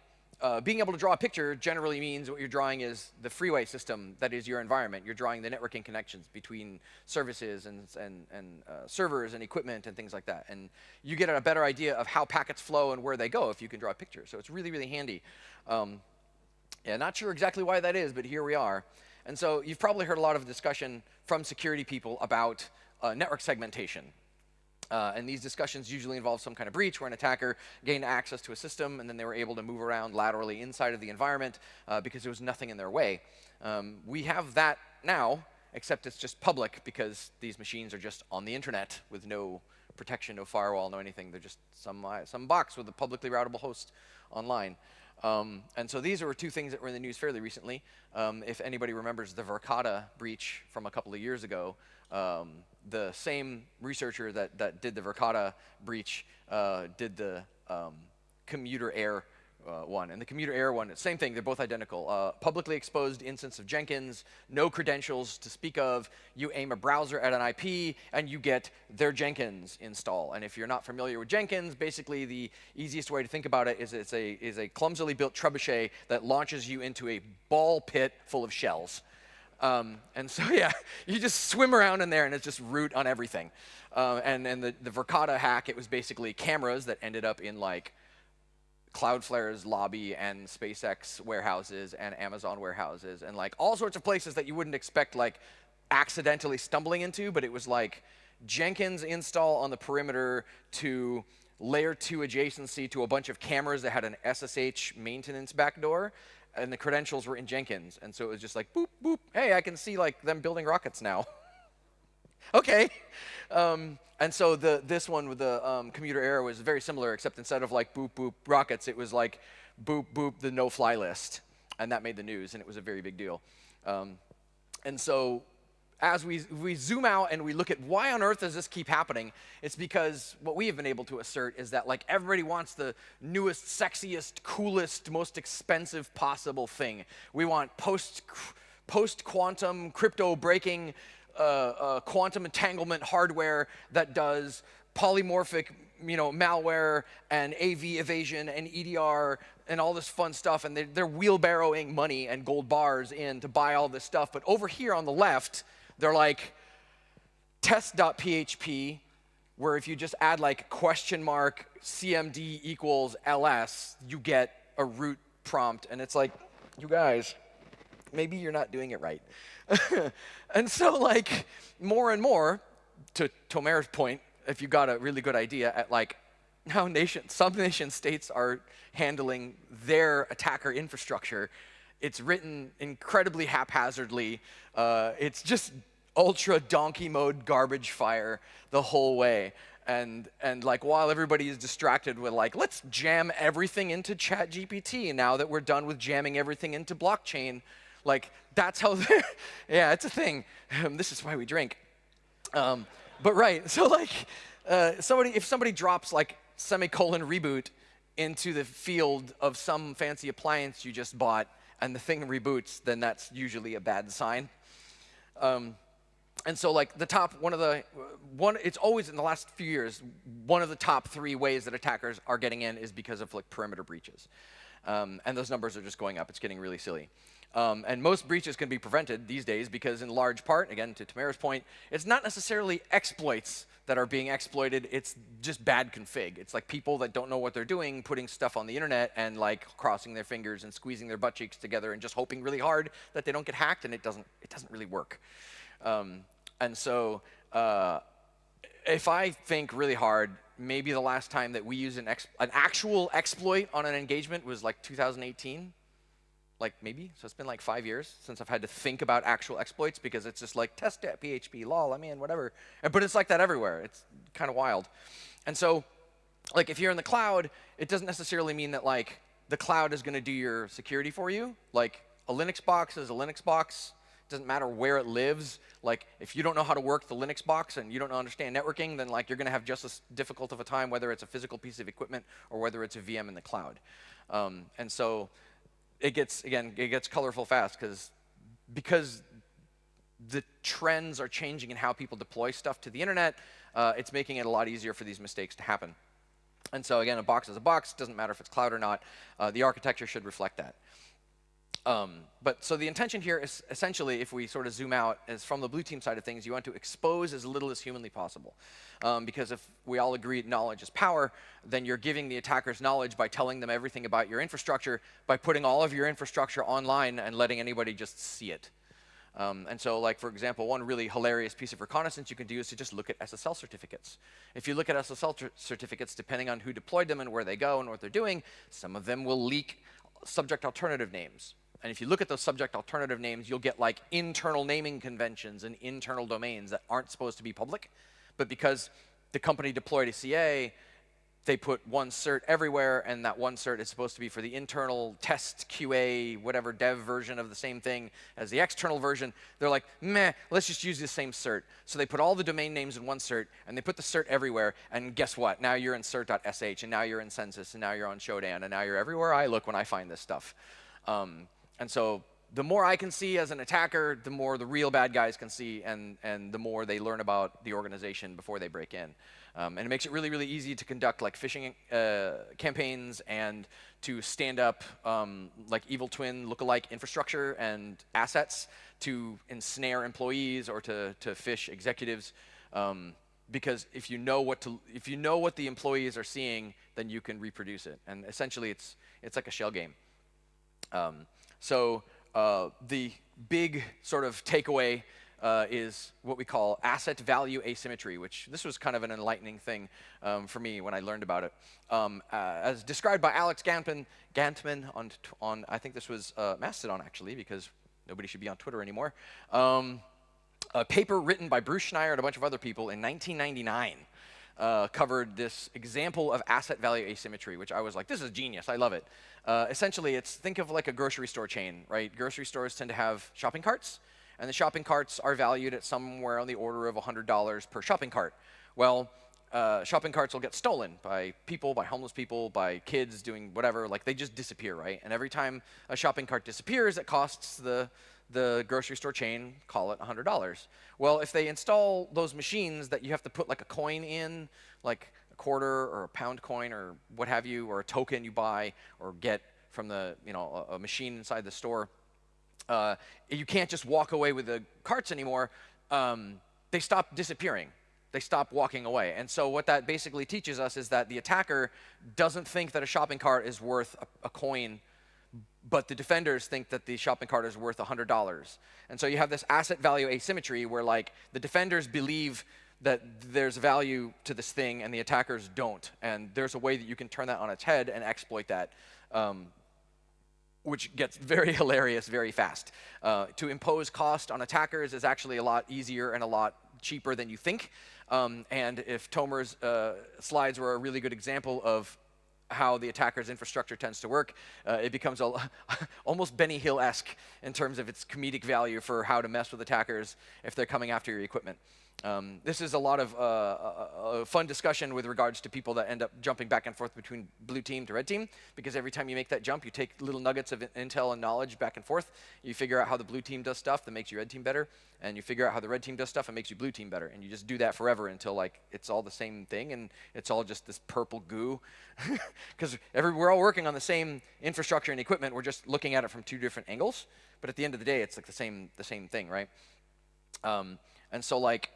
being able to draw a picture generally means what you're drawing is the freeway system that is your environment. You're drawing the networking connections between services and servers and equipment and things like that. And you get a better idea of how packets flow and where they go if you can draw a picture. So it's really, really handy. Yeah, not sure exactly why that is, but here we are. And so you've probably heard a lot of discussion from security people about network segmentation. And these discussions usually involve some kind of breach where an attacker gained access to a system and then they were able to move around laterally inside of the environment because there was nothing in their way. We have that now, except it's just public because these machines are just on the internet with no protection, no firewall, no anything. They're just some box with a publicly routable host online. And so these are two things that were in the news fairly recently. If anybody remembers the Verkada breach from a couple of years ago, the same researcher that did the Verkada breach did the commuter air one. And the commuter air one, same thing, they're both identical. Publicly exposed instance of Jenkins, no credentials to speak of. You aim a browser at an IP, and you get their Jenkins install. And if you're not familiar with Jenkins, basically the easiest way to think about it is it's a clumsily built trebuchet that launches you into a ball pit full of shells. And so, yeah, you just swim around in there, and it's just root on everything. And the Verkada hack, it was basically cameras that ended up in, like, Cloudflare's lobby and SpaceX warehouses and Amazon warehouses and like all sorts of places that you wouldn't expect like accidentally stumbling into, but it was like Jenkins install on the perimeter to layer 2 adjacency to a bunch of cameras that had an SSH maintenance backdoor, and the credentials were in Jenkins. And so it was just like, boop, boop, hey, I can see like them building rockets now. Okay. And so this one with the commuter error was very similar, except instead of like boop, boop, rockets, it was like boop, boop, the no-fly list. And that made the news, and it was a very big deal. And so as we zoom out and we look at why on earth does this keep happening, it's because what we have been able to assert is that like everybody wants the newest, sexiest, coolest, most expensive possible thing. We want post-quantum, crypto-breaking, quantum entanglement hardware that does polymorphic, malware and AV evasion and EDR and all this fun stuff, and they're wheelbarrowing money and gold bars in to buy all this stuff. But over here on the left, they're like test.php, where if you just add like $CMD equals ls, you get a root prompt, and it's like, you guys, maybe you're not doing it right. And so like more and more, to Tomer's point, if you got a really good idea at like how some nation states are handling their attacker infrastructure, it's written incredibly haphazardly. It's just ultra donkey mode garbage fire the whole way. And like while everybody is distracted with like, let's jam everything into ChatGPT now that we're done with jamming everything into blockchain, like that's how, yeah, it's a thing. This is why we drink. But right, so like if somebody drops like semicolon reboot into the field of some fancy appliance you just bought and the thing reboots, then that's usually a bad sign. And so like the top, it's always in the last few years, one of the top 3 ways that attackers are getting in is because of like perimeter breaches. And those numbers are just going up. It's getting really silly. And most breaches can be prevented these days because in large part, again, to Tamara's point, it's not necessarily exploits that are being exploited, it's just bad config. It's like people that don't know what they're doing, putting stuff on the internet and like crossing their fingers and squeezing their butt cheeks together and just hoping really hard that they don't get hacked, and it doesn't really work. And so if I think really hard, maybe the last time that we used an actual exploit on an engagement was like 2018. Like maybe, so it's been like 5 years since I've had to think about actual exploits, because it's just like test.php, lol, I mean, whatever. But it's like that everywhere. It's kind of wild. And so like if you're in the cloud, it doesn't necessarily mean that like the cloud is going to do your security for you. Like a Linux box is a Linux box. It doesn't matter where it lives. Like if you don't know how to work the Linux box and you don't understand networking, then like you're going to have just as difficult of a time whether it's a physical piece of equipment or whether it's a VM in the cloud. And so it gets colorful fast because the trends are changing in how people deploy stuff to the internet. It's making it a lot easier for these mistakes to happen. And so again, a box is a box. Doesn't matter if it's cloud or not. The architecture should reflect that. But so the intention here is essentially, if we sort of zoom out, is from the blue team side of things, you want to expose as little as humanly possible. Because if we all agree knowledge is power, then you're giving the attackers knowledge by telling them everything about your infrastructure, by putting all of your infrastructure online and letting anybody just see it. And so like, for example, one really hilarious piece of reconnaissance you can do is to just look at SSL certificates. If you look at SSL certificates, depending on who deployed them and where they go and what they're doing, some of them will leak subject alternative names. And if you look at those subject alternative names, you'll get like internal naming conventions and internal domains that aren't supposed to be public. But because the company deployed a CA, they put one cert everywhere, and that one cert is supposed to be for the internal test QA, whatever dev version of the same thing as the external version. They're like, meh, let's just use the same cert. So they put all the domain names in one cert, and they put the cert everywhere, and guess what? Now you're in cert.sh, and now you're in Census, and now you're on Shodan, and now you're everywhere I look when I find this stuff. And so the more I can see as an attacker, the more the real bad guys can see, and the more they learn about the organization before they break in. And it makes it really, really easy to conduct like phishing campaigns and to stand up like evil twin lookalike infrastructure and assets to ensnare employees or to phish executives. because if you know what the employees are seeing, then you can reproduce it. And essentially, it's like a shell game. The big sort of takeaway is what we call asset value asymmetry, which this was kind of an enlightening thing for me when I learned about it. As described by Alex Gantman on I think this was Mastodon, actually, because nobody should be on Twitter anymore. A paper written by Bruce Schneier and a bunch of other people in 1999 covered this example of asset value asymmetry, which I was like, this is genius, I love it. Essentially, think of like a grocery store chain, right? Grocery stores tend to have shopping carts, and the shopping carts are valued at somewhere on the order of $100 per shopping cart. Well, shopping carts will get stolen by people, by homeless people, by kids doing whatever, like they just disappear, right? And every time a shopping cart disappears, it costs the grocery store chain, call it $100. Well, if they install those machines that you have to put like a coin in, like a quarter or a pound coin or what have you, or a token you buy or get from the, a machine inside the store, you can't just walk away with the carts anymore. They stop disappearing. They stop walking away. And so what that basically teaches us is that the attacker doesn't think that a shopping cart is worth a coin, but the defenders think that the shopping cart is worth $100. And so you have this asset value asymmetry where like the defenders believe that there's value to this thing and the attackers don't. And there's a way that you can turn that on its head and exploit that, which gets very hilarious very fast. To impose cost on attackers is actually a lot easier and a lot cheaper than you think. And if Tomer's slides were a really good example of how the attacker's infrastructure tends to work, it becomes almost Benny Hill-esque in terms of its comedic value for how to mess with attackers if they're coming after your equipment. This is a lot of fun discussion with regards to people that end up jumping back and forth between blue team to red team, because every time you make that jump, you take little nuggets of intel and knowledge back and forth. You figure out how the blue team does stuff that makes you red team better, and you figure out how the red team does stuff that makes you blue team better, and you just do that forever until like it's all the same thing and it's all just this purple goo. Because we're all working on the same infrastructure and equipment, we're just looking at it from two different angles, but at the end of the day, it's like the same thing, right? And so like,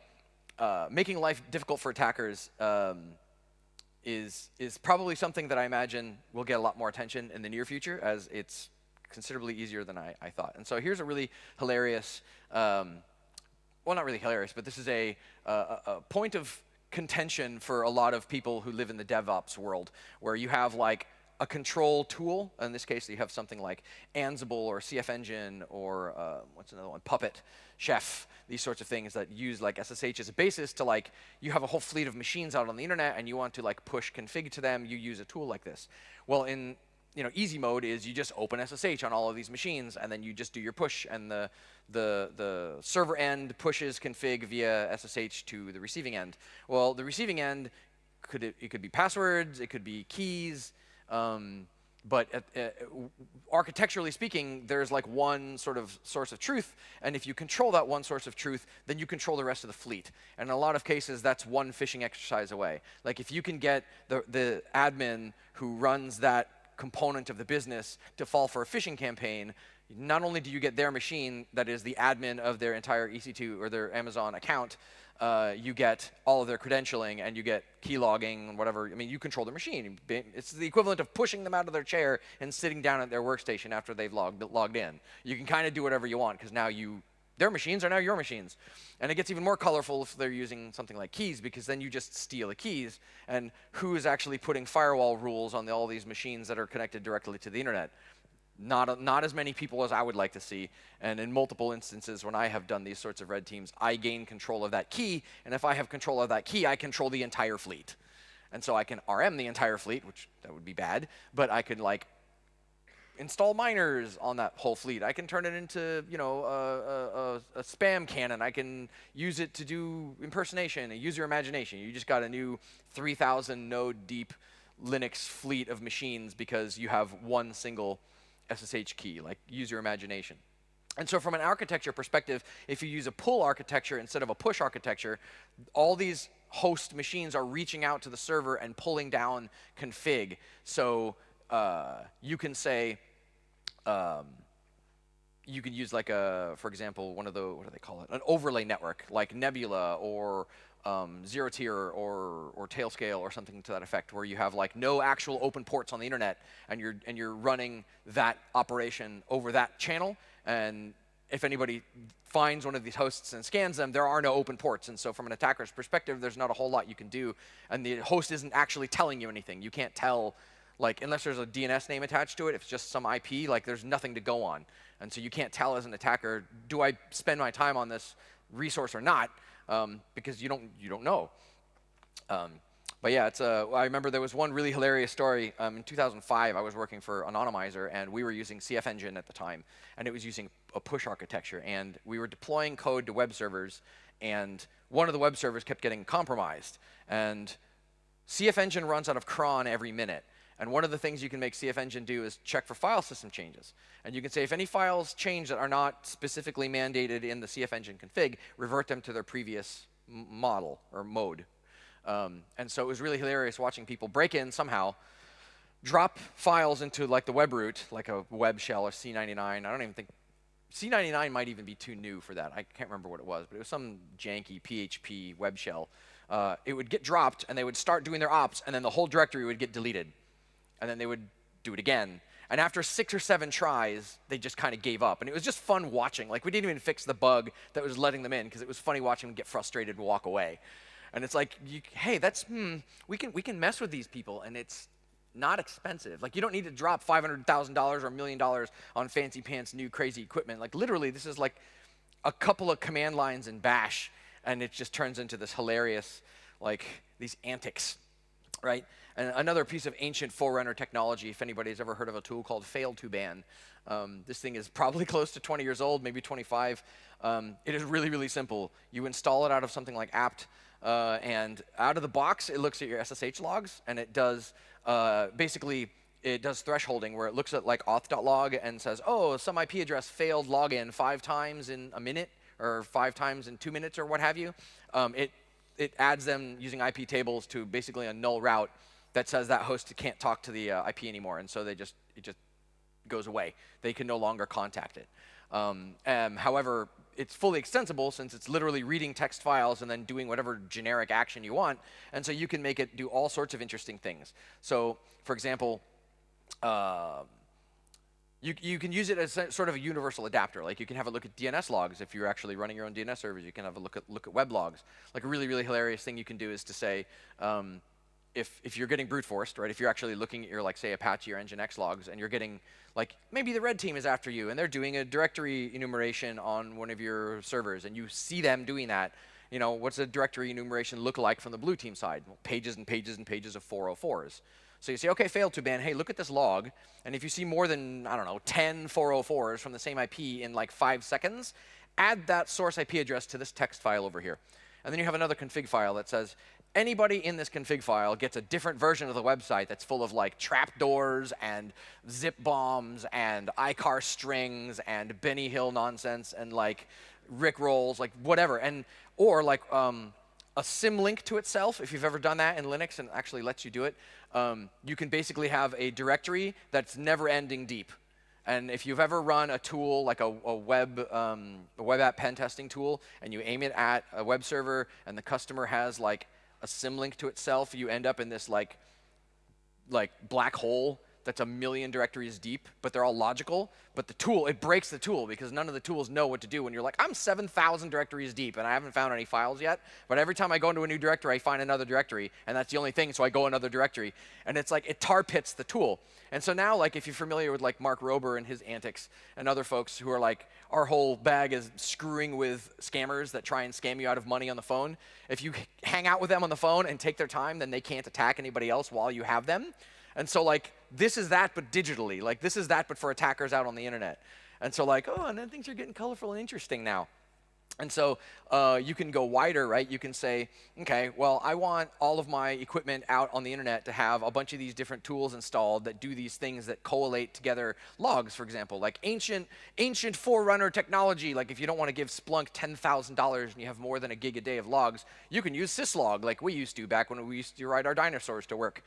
making life difficult for attackers is probably something that I imagine will get a lot more attention in the near future, as it's considerably easier than I thought. And so here's a really hilarious, well, not really hilarious, but this is a point of contention for a lot of people who live in the DevOps world, where you have like a control tool. In this case, you have something like Ansible or CF Engine or what's another one, Puppet, Chef, these sorts of things that use like SSH as a basis to like, you have a whole fleet of machines out on the internet and you want to like push config to them, you use a tool like this. Well, in easy mode is you just open SSH on all of these machines and then you just do your push, and the server end pushes config via SSH to the receiving end. Well, the receiving end, it could be passwords, it could be keys, but architecturally speaking, there's like one sort of source of truth, and if you control that one source of truth, then you control the rest of the fleet. And in a lot of cases, that's one phishing exercise away. Like if you can get the admin who runs that component of the business to fall for a phishing campaign, not only do you get their machine that is the admin of their entire EC2 or their Amazon account, you get all of their credentialing and you get key logging and whatever. I mean, you control their machine. It's the equivalent of pushing them out of their chair and sitting down at their workstation after they've logged in. You can kind of do whatever you want because now their machines are now your machines. And it gets even more colorful if they're using something like keys, because then you just steal the keys. And who is actually putting firewall rules on all these machines that are connected directly to the internet? Not as many people as I would like to see. And in multiple instances, when I have done these sorts of red teams, I gain control of that key. And if I have control of that key, I control the entire fleet. And so I can RM the entire fleet, which that would be bad. But I could like install miners on that whole fleet. I can turn it into a spam cannon. I can use it to do impersonation and use your imagination. You just got a new 3,000 node deep Linux fleet of machines because you have one single SSH key. Like, use your imagination. And so from an architecture perspective, if you use a pull architecture instead of a push architecture, all these host machines are reaching out to the server and pulling down config. So you can say, you could use like for example, one of the, what do they call it? An overlay network, like Nebula or zero tier or Tailscale or something to that effect, where you have like no actual open ports on the internet, and you're running that operation over that channel. And if anybody finds one of these hosts and scans them, there are no open ports. And so from an attacker's perspective, there's not a whole lot you can do. And the host isn't actually telling you anything. You can't tell, like, unless there's a DNS name attached to it, if it's just some IP, like there's nothing to go on. And so you can't tell as an attacker, do I spend my time on this resource or not? Because you don't know. But yeah, I remember there was one really hilarious story. In 2005, I was working for Anonymizer, and we were using CF Engine at the time, and it was using a push architecture. And we were deploying code to web servers, and one of the web servers kept getting compromised. And CF Engine runs out of cron every minute. And one of the things you can make CF Engine do is check for file system changes. And you can say if any files change that are not specifically mandated in the CF Engine config, revert them to their previous model or mode. And so it was really hilarious watching people break in somehow, drop files into like the web root, like a web shell or C99. I don't even think C99 might even be too new for that. I can't remember what it was, but it was some janky PHP web shell. It would get dropped, and they would start doing their ops, and then the whole directory would get deleted. And then they would do it again. And after 6 or 7 tries, they just kind of gave up. And it was just fun watching. Like, we didn't even fix the bug that was letting them in, because it was funny watching them get frustrated and walk away. And it's like, hey, we can mess with these people, and it's not expensive. Like, you don't need to drop $500,000 or $1 million on fancy pants new crazy equipment. Like, literally, this is like a couple of command lines in Bash, and it just turns into this hilarious, like, these antics, right? And another piece of ancient forerunner technology, if anybody's ever heard of a tool called fail2ban. This thing is probably close to 20 years old, maybe 25. It is really, really simple. You install it out of something like apt, and out of the box, it looks at your SSH logs, and it does basically, it does thresholding, where it looks at like auth.log and says, oh, some IP address failed login 5 times in a minute, or 5 times in 2 minutes, or what have you. It adds them using IP tables to basically a null route that says that host can't talk to the IP anymore, and so it just goes away. They can no longer contact it. However, it's fully extensible, since it's literally reading text files and then doing whatever generic action you want, and so you can make it do all sorts of interesting things. So, for example, you can use it as sort of a universal adapter. Like, you can have a look at DNS logs. If you're actually running your own DNS servers, you can have a look at web logs. Like, a really, really hilarious thing you can do is to say, if you're getting brute forced, right? If you're actually looking at your, like, say, Apache or Nginx logs, and you're getting, like, maybe the red team is after you, and they're doing a directory enumeration on one of your servers, and you see them doing that, you know, what's a directory enumeration look like from the blue team side? Well, pages and pages and pages of 404s. So you say, okay, fail2ban, hey, look at this log, and if you see more than, I don't know, 10 404s from the same IP in like 5 seconds, add that source IP address to this text file over here. And then you have another config file that says, anybody in this config file gets a different version of the website that's full of like trapdoors and zip bombs and iCar strings and Benny Hill nonsense and like Rick rolls, like whatever. And or like a symlink to itself, if you've ever done that in Linux and it actually lets you do it. You can basically have a directory that's never ending deep. And if you've ever run a tool like a web app pen testing tool, and you aim it at a web server and the customer has like a symlink to itself, you end up in this like black hole that's 1 million directories deep, but they're all logical. But the tool, it breaks the tool, because none of the tools know what to do when you're like, I'm 7,000 directories deep and I haven't found any files yet, but every time I go into a new directory, I find another directory, and that's the only thing, so I go another directory. And it's like, it tar pits the tool. And so now, like, if you're familiar with like Mark Rober and his antics, and other folks who are like, our whole bag is screwing with scammers that try and scam you out of money on the phone. If you hang out with them on the phone and take their time, then they can't attack anybody else while you have them. And so, like, this is that, but digitally. Like, this is that, but for attackers out on the internet. And so, like, oh, and then things are getting colorful and interesting now. And so you can go wider, right? You can say, okay, well, I want all of my equipment out on the internet to have a bunch of these different tools installed that do these things that collate together logs, for example, like ancient forerunner technology. Like, if you don't want to give Splunk $10,000 and you have more than a gig a day of logs, you can use syslog like we used to back when we used to write our dinosaurs to work.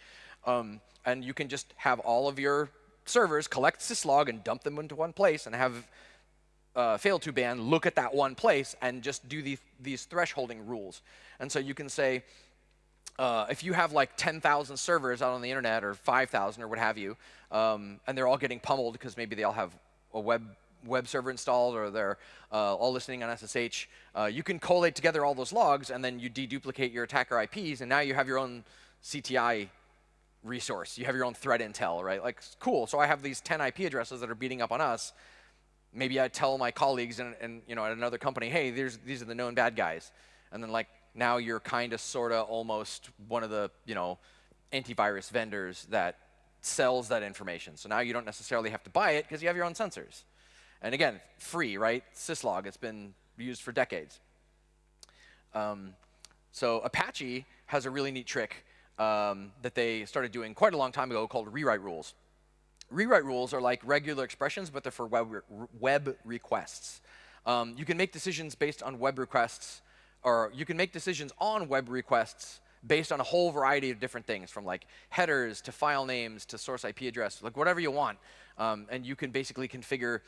And you can just have all of your servers collect syslog and dump them into one place and have fail-to ban look at that one place and just do these thresholding rules. And so you can say, if you have like 10,000 servers out on the internet or 5,000 or what have you, and they're all getting pummeled because maybe they all have a web server installed or they're all listening on SSH, you can collate together all those logs and then you deduplicate your attacker IPs and now you have your own CTI resource. You have your own threat intel, right? Like, cool, so I have these 10 IP addresses that are beating up on us. Maybe I tell my colleagues and you know, at another company, hey, these are the known bad guys. And then like, now you're kind of, sort of, almost one of the, you know, antivirus vendors that sells that information. So now you don't necessarily have to buy it because you have your own sensors. And again, free, right? Syslog, it's been used for decades. So Apache has a really neat trick that they started doing quite a long time ago called rewrite rules. Rewrite rules are like regular expressions, but they're for web requests. You can make decisions based on web requests, or you can make decisions on web requests based on a whole variety of different things, from like headers to file names to source IP address, like whatever you want. And you can basically configure,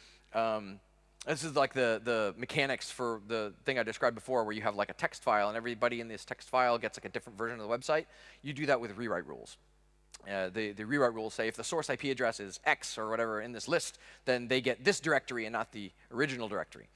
this is like the mechanics for the thing I described before, where you have like a text file and everybody in this text file gets like a different version of the website. You do that with rewrite rules. The rewrite rules say if the source IP address is X or whatever in this list, then they get this directory and not the original directory.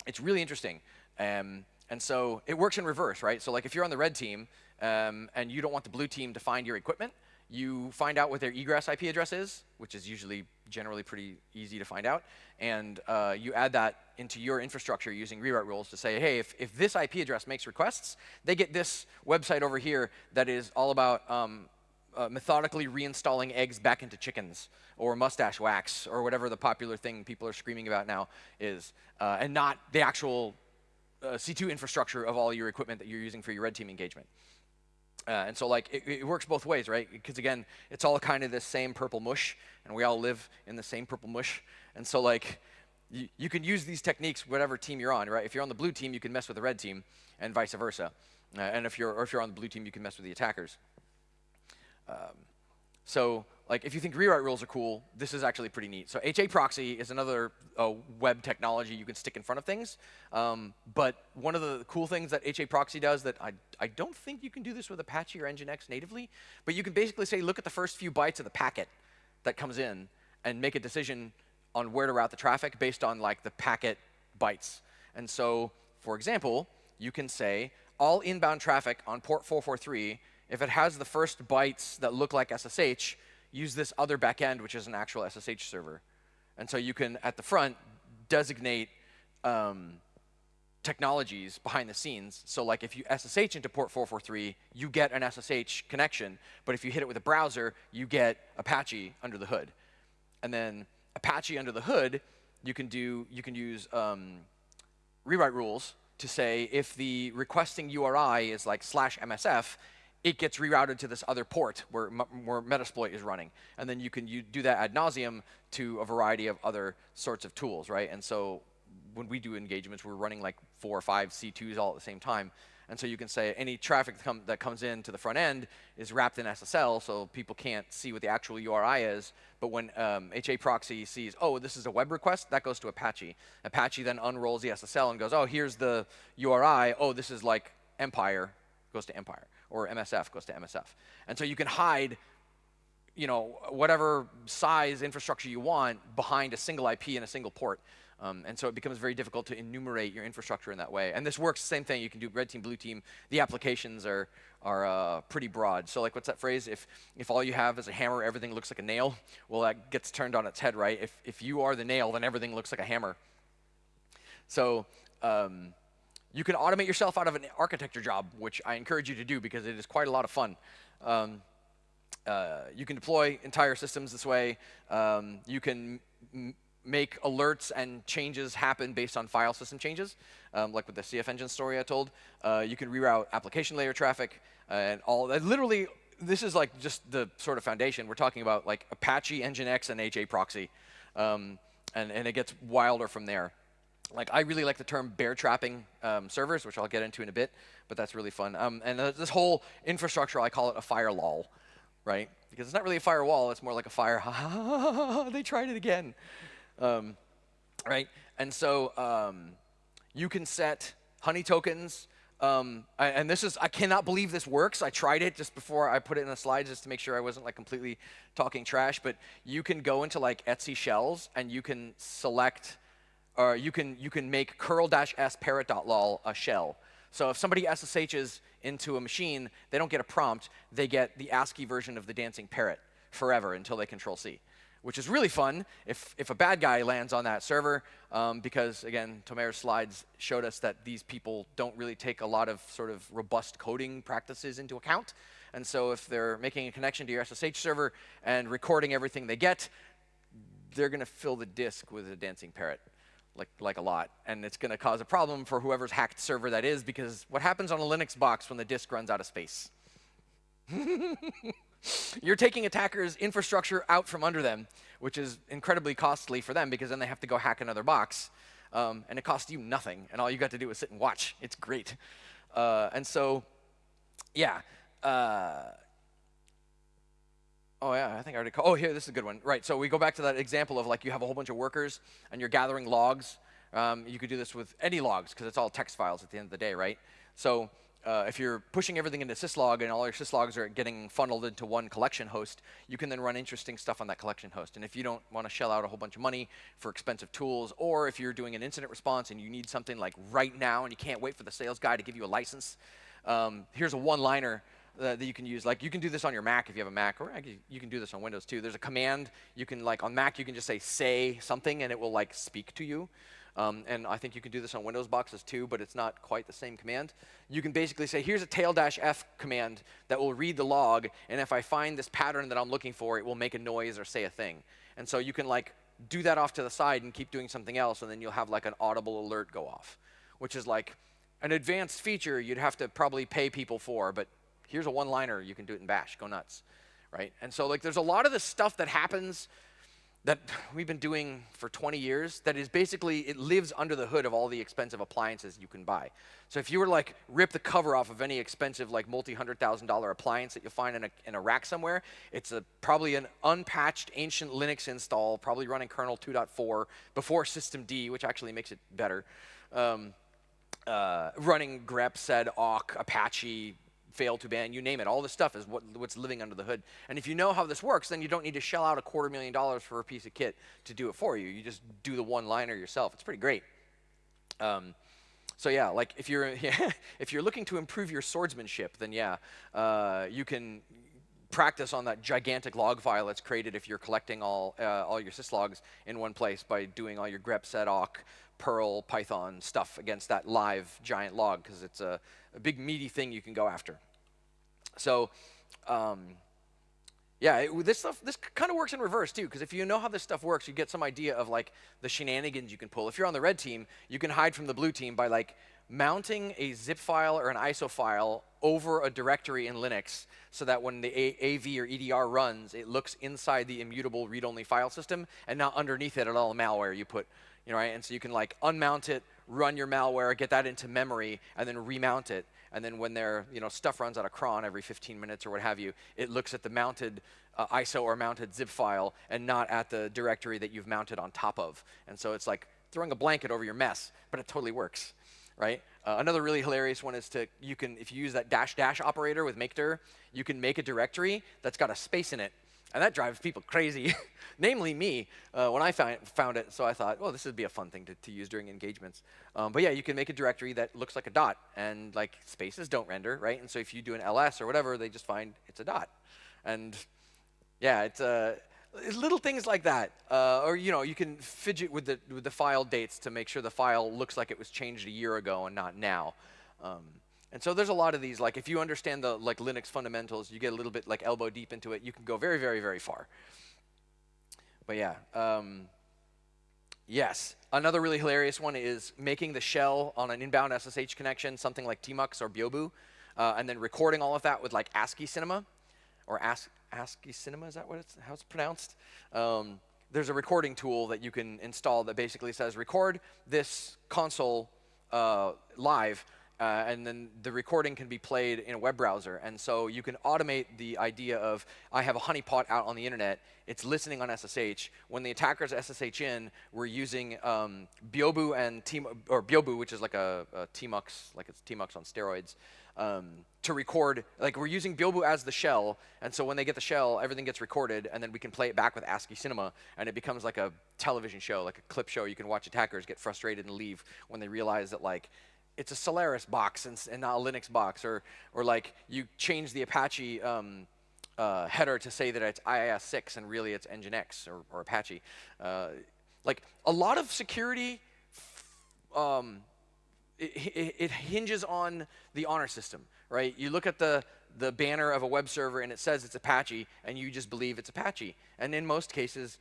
It's really interesting. And so it works in reverse, right? So like if you're on the red team and you don't want the blue team to find your equipment, you find out what their egress IP address is, which is usually generally pretty easy to find out, and you add that into your infrastructure using rewrite rules to say, hey, if this IP address makes requests, they get this website over here that is all about methodically reinstalling eggs back into chickens, or mustache wax, or whatever the popular thing people are screaming about now is, and not the actual C2 infrastructure of all your equipment that you're using for your red team engagement. And so like it works both ways, right? Because again, it's all kind of this same purple mush, and we all live in the same purple mush. And so like you can use these techniques whatever team you're on, right? If you're on the blue team, you can mess with the red team, and vice versa. And if you're on the blue team, you can mess with the attackers. So like if you think rewrite rules are cool, this is actually pretty neat. So HA proxy is another web technology you can stick in front of things. But one of the cool things that HA proxy does that I don't think you can do this with Apache or Nginx natively, but you can basically say, look at the first few bytes of the packet that comes in and make a decision on where to route the traffic based on like the packet bytes. And so, for example, you can say all inbound traffic on port 443, if it has the first bytes that look like SSH, use this other backend, which is an actual SSH server. And so you can, at the front, designate technologies behind the scenes. So like if you SSH into port 443, you get an SSH connection. But if you hit it with a browser, you get Apache under the hood. And then Apache under the hood, you can use rewrite rules to say if the requesting URI is like /MSF, it gets rerouted to this other port where Metasploit is running. And then you can do that ad nauseum to a variety of other sorts of tools, right? And so when we do engagements, we're running like 4 or 5 C2s all at the same time. And so you can say any traffic that comes in to the front end is wrapped in SSL, so people can't see what the actual URI is. But when HA proxy sees, oh, this is a web request, that goes to Apache. Apache then unrolls the SSL and goes, oh, here's the URI. Oh, this is like Empire, goes to Empire. Or MSF goes to MSF. And so you can hide, you know, whatever size infrastructure you want behind a single IP and a single port. And so it becomes very difficult to enumerate your infrastructure in that way. And this works the same thing. You can do red team, blue team. The applications are pretty broad. So like, what's that phrase? If all you have is a hammer, everything looks like a nail. Well, that gets turned on its head, right? If you are the nail, then everything looks like a hammer. So you can automate yourself out of an architecture job, which I encourage you to do because it is quite a lot of fun. You can deploy entire systems this way. You can make alerts and changes happen based on file system changes, like with the CF Engine story I told. You can reroute application layer traffic and all that. Literally, this is like just the sort of foundation. We're talking about like Apache, Nginx, and HA proxy, and it gets wilder from there. Like I really like the term bear trapping servers, which I'll get into in a bit, but that's really fun. And this whole infrastructure, I call it a firewall, right? Because it's not really a firewall, it's more like a fire. They tried it again. right? And so you can set honey tokens. And this is, I cannot believe this works. I tried it just before I put it in the slides just to make sure I wasn't like completely talking trash. But you can go into like Etsy shells and you can select, or you can make curl-s parrot.lol a shell. So if somebody SSHs into a machine, they don't get a prompt. They get the ASCII version of the dancing parrot forever until they Control-C, which is really fun if a bad guy lands on that server, because, again, Tomer's slides showed us that these people don't really take a lot of sort of robust coding practices into account. And so if they're making a connection to your SSH server and recording everything they get, they're going to fill the disk with a dancing parrot, like a lot. And it's going to cause a problem for whoever's hacked server that is, because what happens on a Linux box when the disk runs out of space? You're taking attackers' infrastructure out from under them, which is incredibly costly for them because then they have to go hack another box. And it costs you nothing, and all you got to do is sit and watch. It's great. And so, yeah. Oh, yeah, I think I already called. Oh, here, this is a good one. Right, so we go back to that example of like you have a whole bunch of workers and you're gathering logs. You could do this with any logs because it's all text files at the end of the day, right? So if you're pushing everything into syslog and all your syslogs are getting funneled into one collection host, you can then run interesting stuff on that collection host. And if you don't want to shell out a whole bunch of money for expensive tools, or if you're doing an incident response and you need something like right now and you can't wait for the sales guy to give you a license, here's a one-liner that you can use. Like, you can do this on your Mac if you have a Mac, or you can do this on Windows too. There's a command you can, like on Mac, you can just say something and it will like speak to you. And I think you can do this on Windows boxes too, but it's not quite the same command. You can basically say, here's a tail-f command that will read the log, and if I find this pattern that I'm looking for, it will make a noise or say a thing. And so you can like do that off to the side and keep doing something else, and then you'll have like an audible alert go off, which is like an advanced feature you'd have to probably pay people for, but here's a one-liner, you can do it in Bash, go nuts, right? And so like there's a lot of this stuff that happens that we've been doing for 20 years that is basically, it lives under the hood of all the expensive appliances you can buy. So if you were like rip the cover off of any expensive like multi-$100,000 appliance that you'll find in a rack somewhere, it's probably an unpatched ancient Linux install, probably running kernel 2.4 before systemd, which actually makes it better. Running grep, sed, awk, Apache, fail to ban, you name it. All this stuff is what's living under the hood. And if you know how this works, then you don't need to shell out $250,000 for a piece of kit to do it for you. You just do the one-liner yourself. It's pretty great. So yeah, like if you're looking to improve your swordsmanship, then yeah, you can practice on that gigantic log file that's created if you're collecting all your syslogs in one place by doing all your grep, sed, awk, Perl, Python stuff against that live giant log, because it's a big meaty thing you can go after. So yeah, this kind of works in reverse too, because if you know how this stuff works, you get some idea of like the shenanigans you can pull. If you're on the red team, you can hide from the blue team by like mounting a zip file or an ISO file over a directory in Linux so that when the AV or EDR runs, it looks inside the immutable read-only file system and not underneath it at all the malware you put. You know, right? And so you can like unmount it, run your malware, get that into memory, and then remount it. And then when stuff runs out of cron every 15 minutes or what have you, it looks at the mounted ISO or mounted zip file and not at the directory that you've mounted on top of. And so it's like throwing a blanket over your mess, but it totally works, right? Another really hilarious one is if you use that -- operator with makedir, you can make a directory that's got a space in it. And that drives people crazy, namely me, when I found it. So I thought, well, this would be a fun thing to use during engagements. But yeah, you can make a directory that looks like a dot, and like spaces don't render, right? And so if you do an ls or whatever, they just find it's a dot. And yeah, it's little things like that. Or you can fidget with the file dates to make sure the file looks like it was changed a year ago and not now. And so there's a lot of these, like if you understand the like Linux fundamentals, you get a little bit like elbow deep into it, you can go very, very, very far. But yeah, yes. Another really hilarious one is making the shell on an inbound SSH connection, something like tmux or byobu, and then recording all of that with like ASCII Cinema, or ASCII Cinema, is that how it's pronounced? There's a recording tool that you can install that basically says record this console live, and then the recording can be played in a web browser. And so you can automate the idea of, I have a honeypot out on the internet, it's listening on SSH. When the attackers SSH in, we're using Byobu and Byobu, which is like a tmux, like it's tmux on steroids, to record. Like we're using Byobu as the shell, and so when they get the shell, everything gets recorded, and then we can play it back with ASCII Cinema, and it becomes like a television show, like a clip show. You can watch attackers get frustrated and leave when they realize that like it's a Solaris box and not a Linux box, or like you change the Apache header to say that it's IIS-6 and really it's Nginx or Apache. Like a lot of security, it hinges on the honor system, right? You look at the banner of a web server and it says it's Apache, and you just believe it's Apache. And in most cases,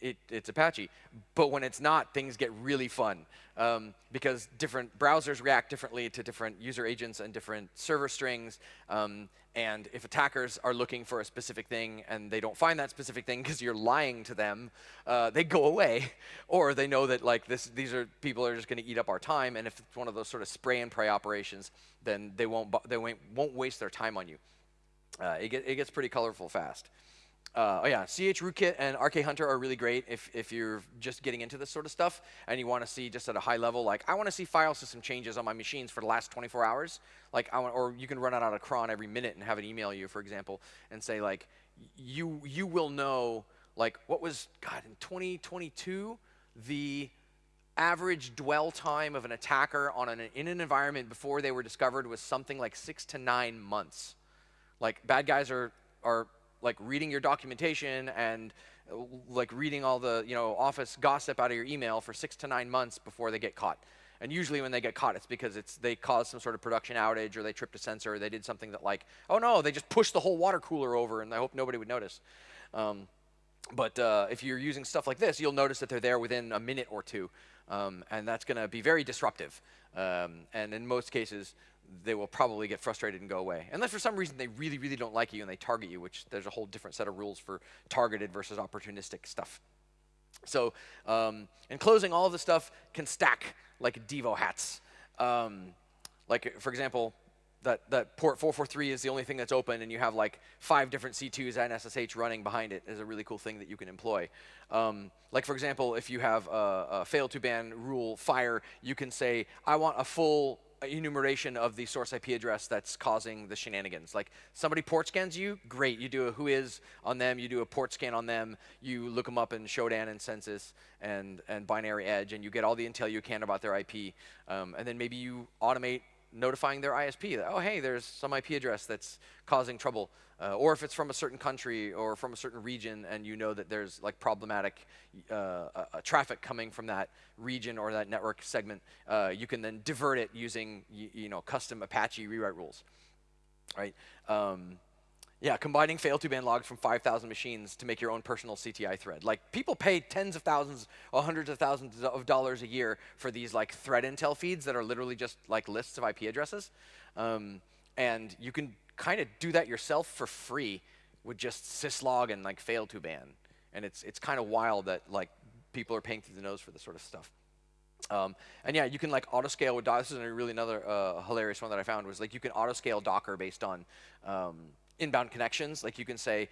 it's Apache. But when it's not, things get really fun because different browsers react differently to different user agents and different server strings. And if attackers are looking for a specific thing and they don't find that specific thing because you're lying to them, they go away. Or they know that like people are just going to eat up our time. And if it's one of those sort of spray and pray operations, then they won't waste their time on you. It gets pretty colorful fast. Oh yeah, CH Rootkit and RK Hunter are really great if you're just getting into this sort of stuff and you want to see just at a high level, like I want to see file system changes on my machines for the last 24 hours. Like or you can run it out of cron every minute and have it email you, for example, and say like you will know like what was in 2022 the average dwell time of an attacker in an environment before they were discovered was something like 6 to 9 months. Like bad guys are like reading your documentation and like reading all the office gossip out of your email for 6 to 9 months before they get caught. And usually when they get caught, it's because they caused some sort of production outage, or they tripped a sensor, or they did something that like, oh no, they just pushed the whole water cooler over, and I hope nobody would notice. But if you're using stuff like this, you'll notice that they're there within a minute or two, and that's going to be very disruptive. And in most cases, they will probably get frustrated and go away. Unless for some reason they really, really don't like you and they target you, which there's a whole different set of rules for targeted versus opportunistic stuff. So in closing, all of this stuff can stack like Devo hats. Like, for example, that port 443 is the only thing that's open, and you have like 5 different C2s and SSH running behind it is a really cool thing that you can employ. Like, for example, if you have a fail to ban rule fire, you can say, I want a full enumeration of the source IP address that's causing the shenanigans. Like somebody port scans you, great. You do a whois on them, you do a port scan on them, you look them up in Shodan and Census and Binary Edge, and you get all the intel you can about their IP. And then maybe you automate notifying their ISP that, oh, hey, there's some IP address that's causing trouble. Or if it's from a certain country or from a certain region and you know that there's like problematic traffic coming from that region or that network segment, you can then divert it using custom Apache rewrite rules, right? Yeah, combining fail-to-ban logs from 5,000 machines to make your own personal CTI thread. Like people pay tens of thousands or hundreds of thousands of dollars a year for these like thread intel feeds that are literally just like lists of IP addresses, and you can kind of do that yourself for free with just syslog and like fail-to-ban, and it's kind of wild that like people are paying through the nose for this sort of stuff. And yeah, you can like auto-scale with Docker. This is really another hilarious one that I found was like you can auto-scale Docker based on inbound connections. Like you can say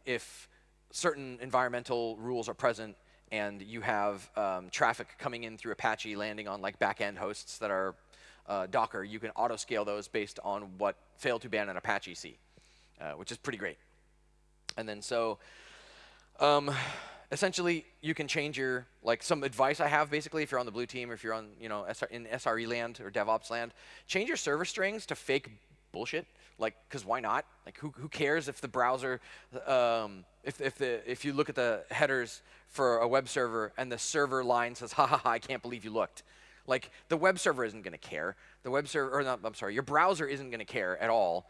if certain environmental rules are present and you have traffic coming in through Apache landing on like back-end hosts that are Docker, you can auto-scale those based on what fail-to-ban and Apache see, which is pretty great. And then so essentially you can change your, like some advice I have basically if you're on the blue team or if you're on, in SRE land or DevOps land, change your server strings to fake bullshit. Like, because why not? Like, who cares if the browser, if you look at the headers for a web server and the server line says, ha ha ha, I can't believe you looked. Like, the web server isn't going to care. The web server, or not, I'm sorry, your browser isn't going to care at all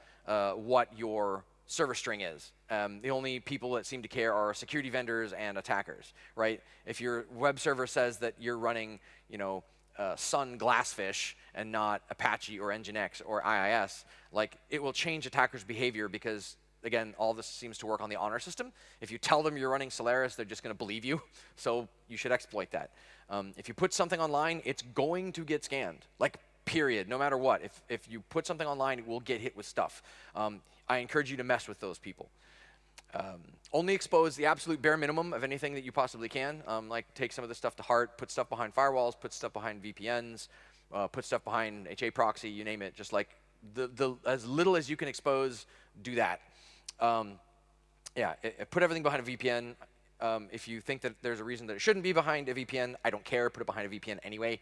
what your server string is. The only people that seem to care are security vendors and attackers, right? If your web server says that you're running, Sun Glassfish and not Apache or Nginx or IIS, like it will change attackers' behavior because, again, all this seems to work on the honor system. If you tell them you're running Solaris, they're just going to believe you, so you should exploit that. If you put something online, it's going to get scanned. Like period, no matter what. If you put something online, it will get hit with stuff. I encourage you to mess with those people. Only expose the absolute bare minimum of anything that you possibly can. Like take some of this stuff to heart, put stuff behind firewalls, put stuff behind VPNs, put stuff behind HA proxy, you name it. Just like as little as you can expose, do that. Put everything behind a VPN. If you think that there's a reason that it shouldn't be behind a VPN, I don't care. Put it behind a VPN anyway.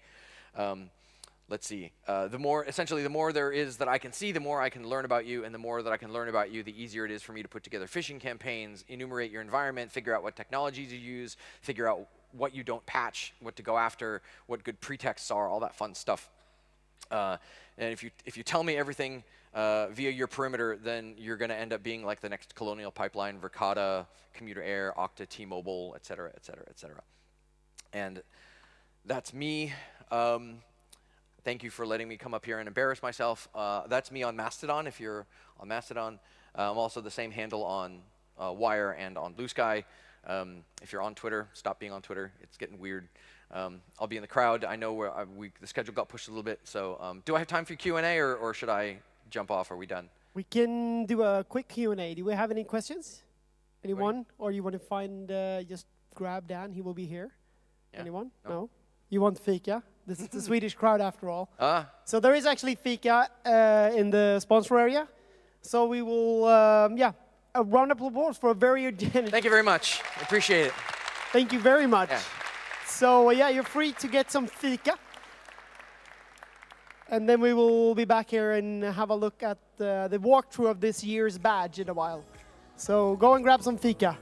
Let's see. Essentially, the more there is that I can see, the more I can learn about you, and the more that I can learn about you, the easier it is for me to put together phishing campaigns, enumerate your environment, figure out what technologies you use, figure out what you don't patch, what to go after, what good pretexts are, all that fun stuff. And if you tell me everything via your perimeter, then you're going to end up being like the next Colonial Pipeline, Verkada, Commuter Air, Okta, T-Mobile, et cetera, et cetera, et cetera. And that's me. Thank you for letting me come up here and embarrass myself. That's me on Mastodon, if you're on Mastodon. I'm also the same handle on Wire and on Blue Sky. If you're on Twitter, stop being on Twitter. It's getting weird. I'll be in the crowd. I know where the schedule got pushed a little bit. So do I have time for Q&A, or should I jump off? Are we done? We can do a quick Q&A. Do we have any questions? Anyone? Or you want to find, just grab Dan, he will be here. Yeah. Anyone? No? You want fika? This is the Swedish crowd after all. So there is actually fika in the sponsor area. So we will, a round of applause for a very generous. Thank you very much. I appreciate it. Thank you very much. Yeah. So you're free to get some fika. And then we will be back here and have a look at the walkthrough of this year's badge in a while. So go and grab some fika.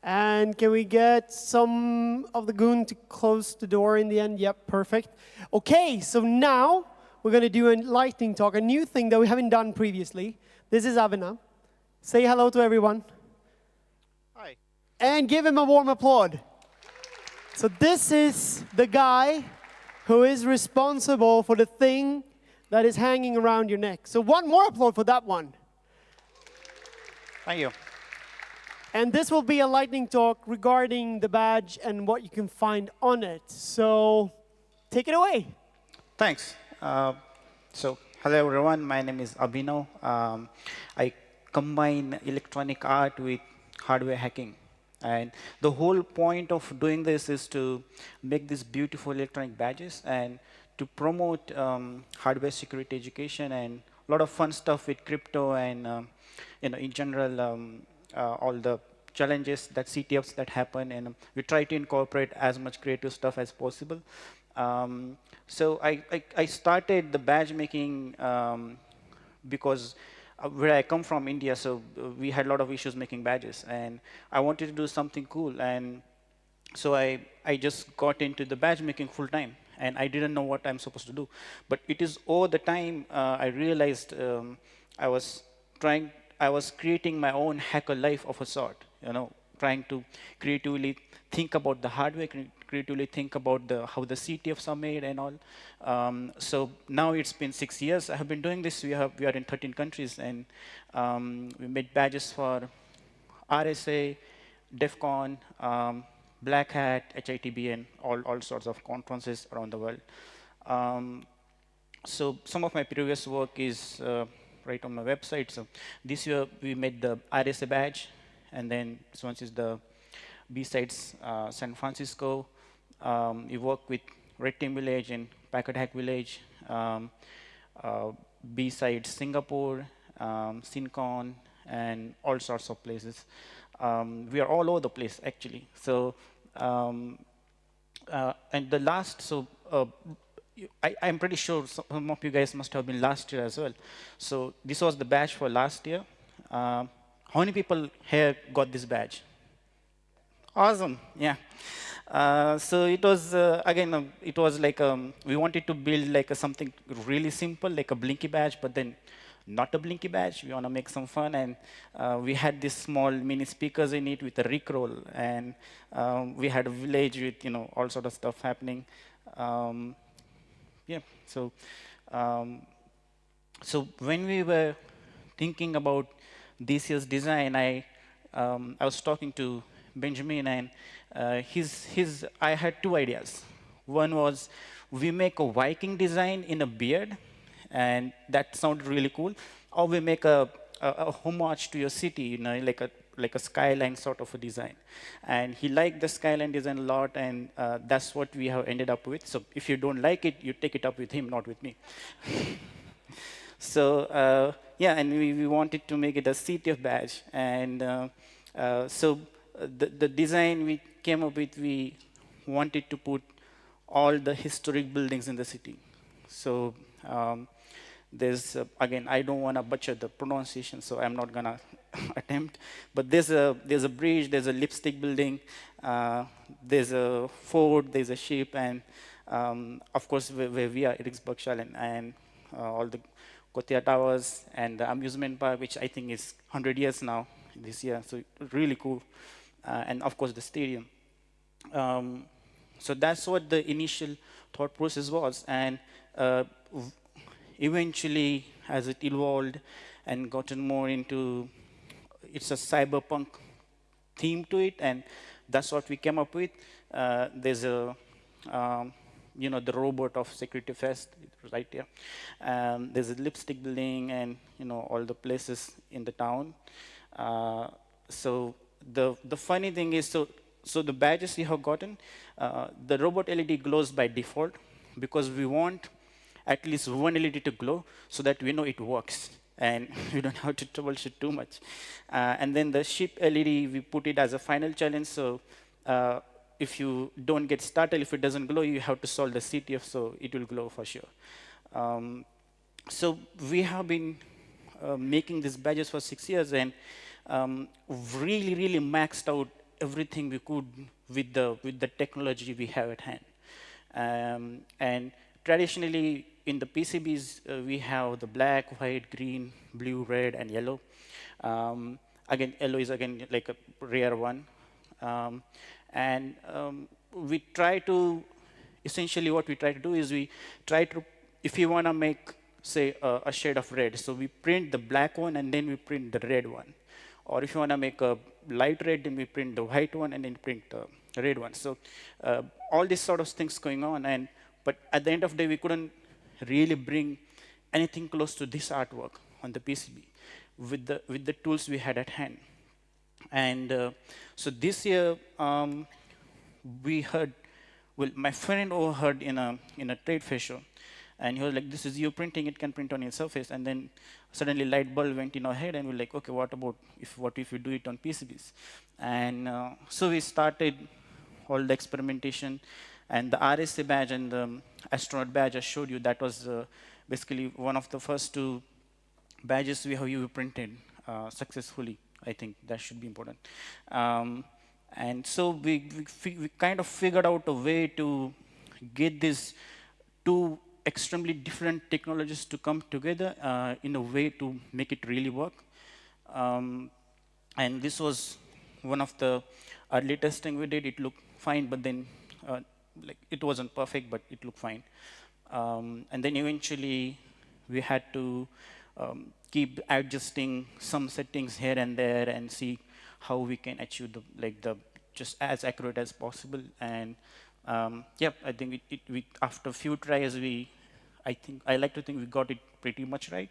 And can we get some of the goon to close the door in the end? Yep, perfect. OK, so now we're going to do a lightning talk, a new thing that we haven't done previously. This is Abhinav. Say hello to everyone. Hi. And give him a warm applause. So this is the guy who is responsible for the thing that is hanging around your neck. So one more applause for that one. Thank you. And this will be a lightning talk regarding the badge and what you can find on it. So take it away. Thanks. So hello, everyone. My name is Abhinav. I combine electronic art with hardware hacking. And the whole point of doing this is to make these beautiful electronic badges and to promote hardware security education and a lot of fun stuff with crypto and in general, all the challenges that CTFs that happen. And we try to incorporate as much creative stuff as possible. So I started the badge making because where I come from, India, so we had a lot of issues making badges. And I wanted to do something cool. And so I just got into the badge making full time. And I didn't know what I'm supposed to do. But it is over the time I realized I was creating my own hacker life of a sort, trying to creatively think about the hardware, creatively think about how the CTFs are made and all. So now it's been 6 years. I have been doing this. We are in 13 countries, and we made badges for RSA, DEF CON, Black Hat, HITB, and all sorts of conferences around the world. So some of my previous work is right on my website. So this year we made the RSA badge, and then this one is the B-Sides San Francisco. We work with Red Team Village and Packet Hack Village, B-Sides Singapore, SynCon, and all sorts of places. We are all over the place, actually. So, and the last, so I'm pretty sure some of you guys must have been last year as well. So this was the badge for last year. How many people here got this badge? Awesome, yeah. So it was, again, it was like, we wanted to build like something really simple, like a Blinky badge, but then not a Blinky badge. We want to make some fun. And we had these small mini speakers in it with a Rickroll. And we had a village with, all sort of stuff happening. Yeah, so when we were thinking about this year's design, I was talking to Benjamin, and I had two ideas. One was we make a Viking design in a beard, and that sounded really cool. Or we make a homage to your city, like a skyline sort of a design. And he liked the skyline design a lot, and that's what we have ended up with. So if you don't like it, you take it up with him, not with me. So yeah, and we wanted to make it a CTF badge. And so the design we came up with, we wanted to put all the historic buildings in the city. So there's, again, I don't want to butcher the pronunciation, so I'm not going to attempt. But there's a bridge, there's a lipstick building, there's a fort, there's a ship, and of course, where we are, Eriksbergshallen, and all the Kotia Towers, and the amusement park, which I think is 100 years now this year, so really cool. And of course, the stadium. So that's what the initial thought process was. And eventually, as it evolved and gotten more into, it's a cyberpunk theme to it, and that's what we came up with. There's a, the robot of Security Fest right here. There's a lipstick building, and all the places in the town. So the funny thing is, so the badges you have gotten, the robot LED glows by default because we want at least one LED to glow so that we know it works and we don't have to troubleshoot too much. And then the ship LED, we put it as a final challenge. So if you don't get started, if it doesn't glow, you have to solve the CTF, so it will glow for sure. So we have been making these badges for 6 years, and really, really maxed out everything we could with the technology we have at hand. And traditionally, in the PCBs, we have the black, white, green, blue, red, and yellow. Again, yellow is again like a rare one. We try to, essentially what we try to do is we try to, if you want to make, say, a shade of red, so we print the black one and then we print the red one. Or if you want to make a light red, then we print the white one and then print the red one. So all these sort of things going on. But at the end of the day, we couldn't really bring anything close to this artwork on the PCB with the tools we had at hand. And so this year, we heard, well, my friend overheard in a trade fair show, and he was like, this is you printing, it can print on your surface. And then suddenly light bulb went in our head, and we're like, okay, what if we do it on PCBs? And so we started all the experimentation, and the RSA badge and the astronaut badge I showed you, that was basically one of the first two badges we have UV printed successfully. I think that should be important. And so we kind of figured out a way to get these two extremely different technologies to come together in a way to make it really work. And this was one of the early testing we did. It looked fine, but then like it wasn't perfect, but it looked fine. And then eventually we had to keep adjusting some settings here and there and see how we can achieve the just as accurate as possible. And yeah, I think we after a few tries, I like to think we got it pretty much right.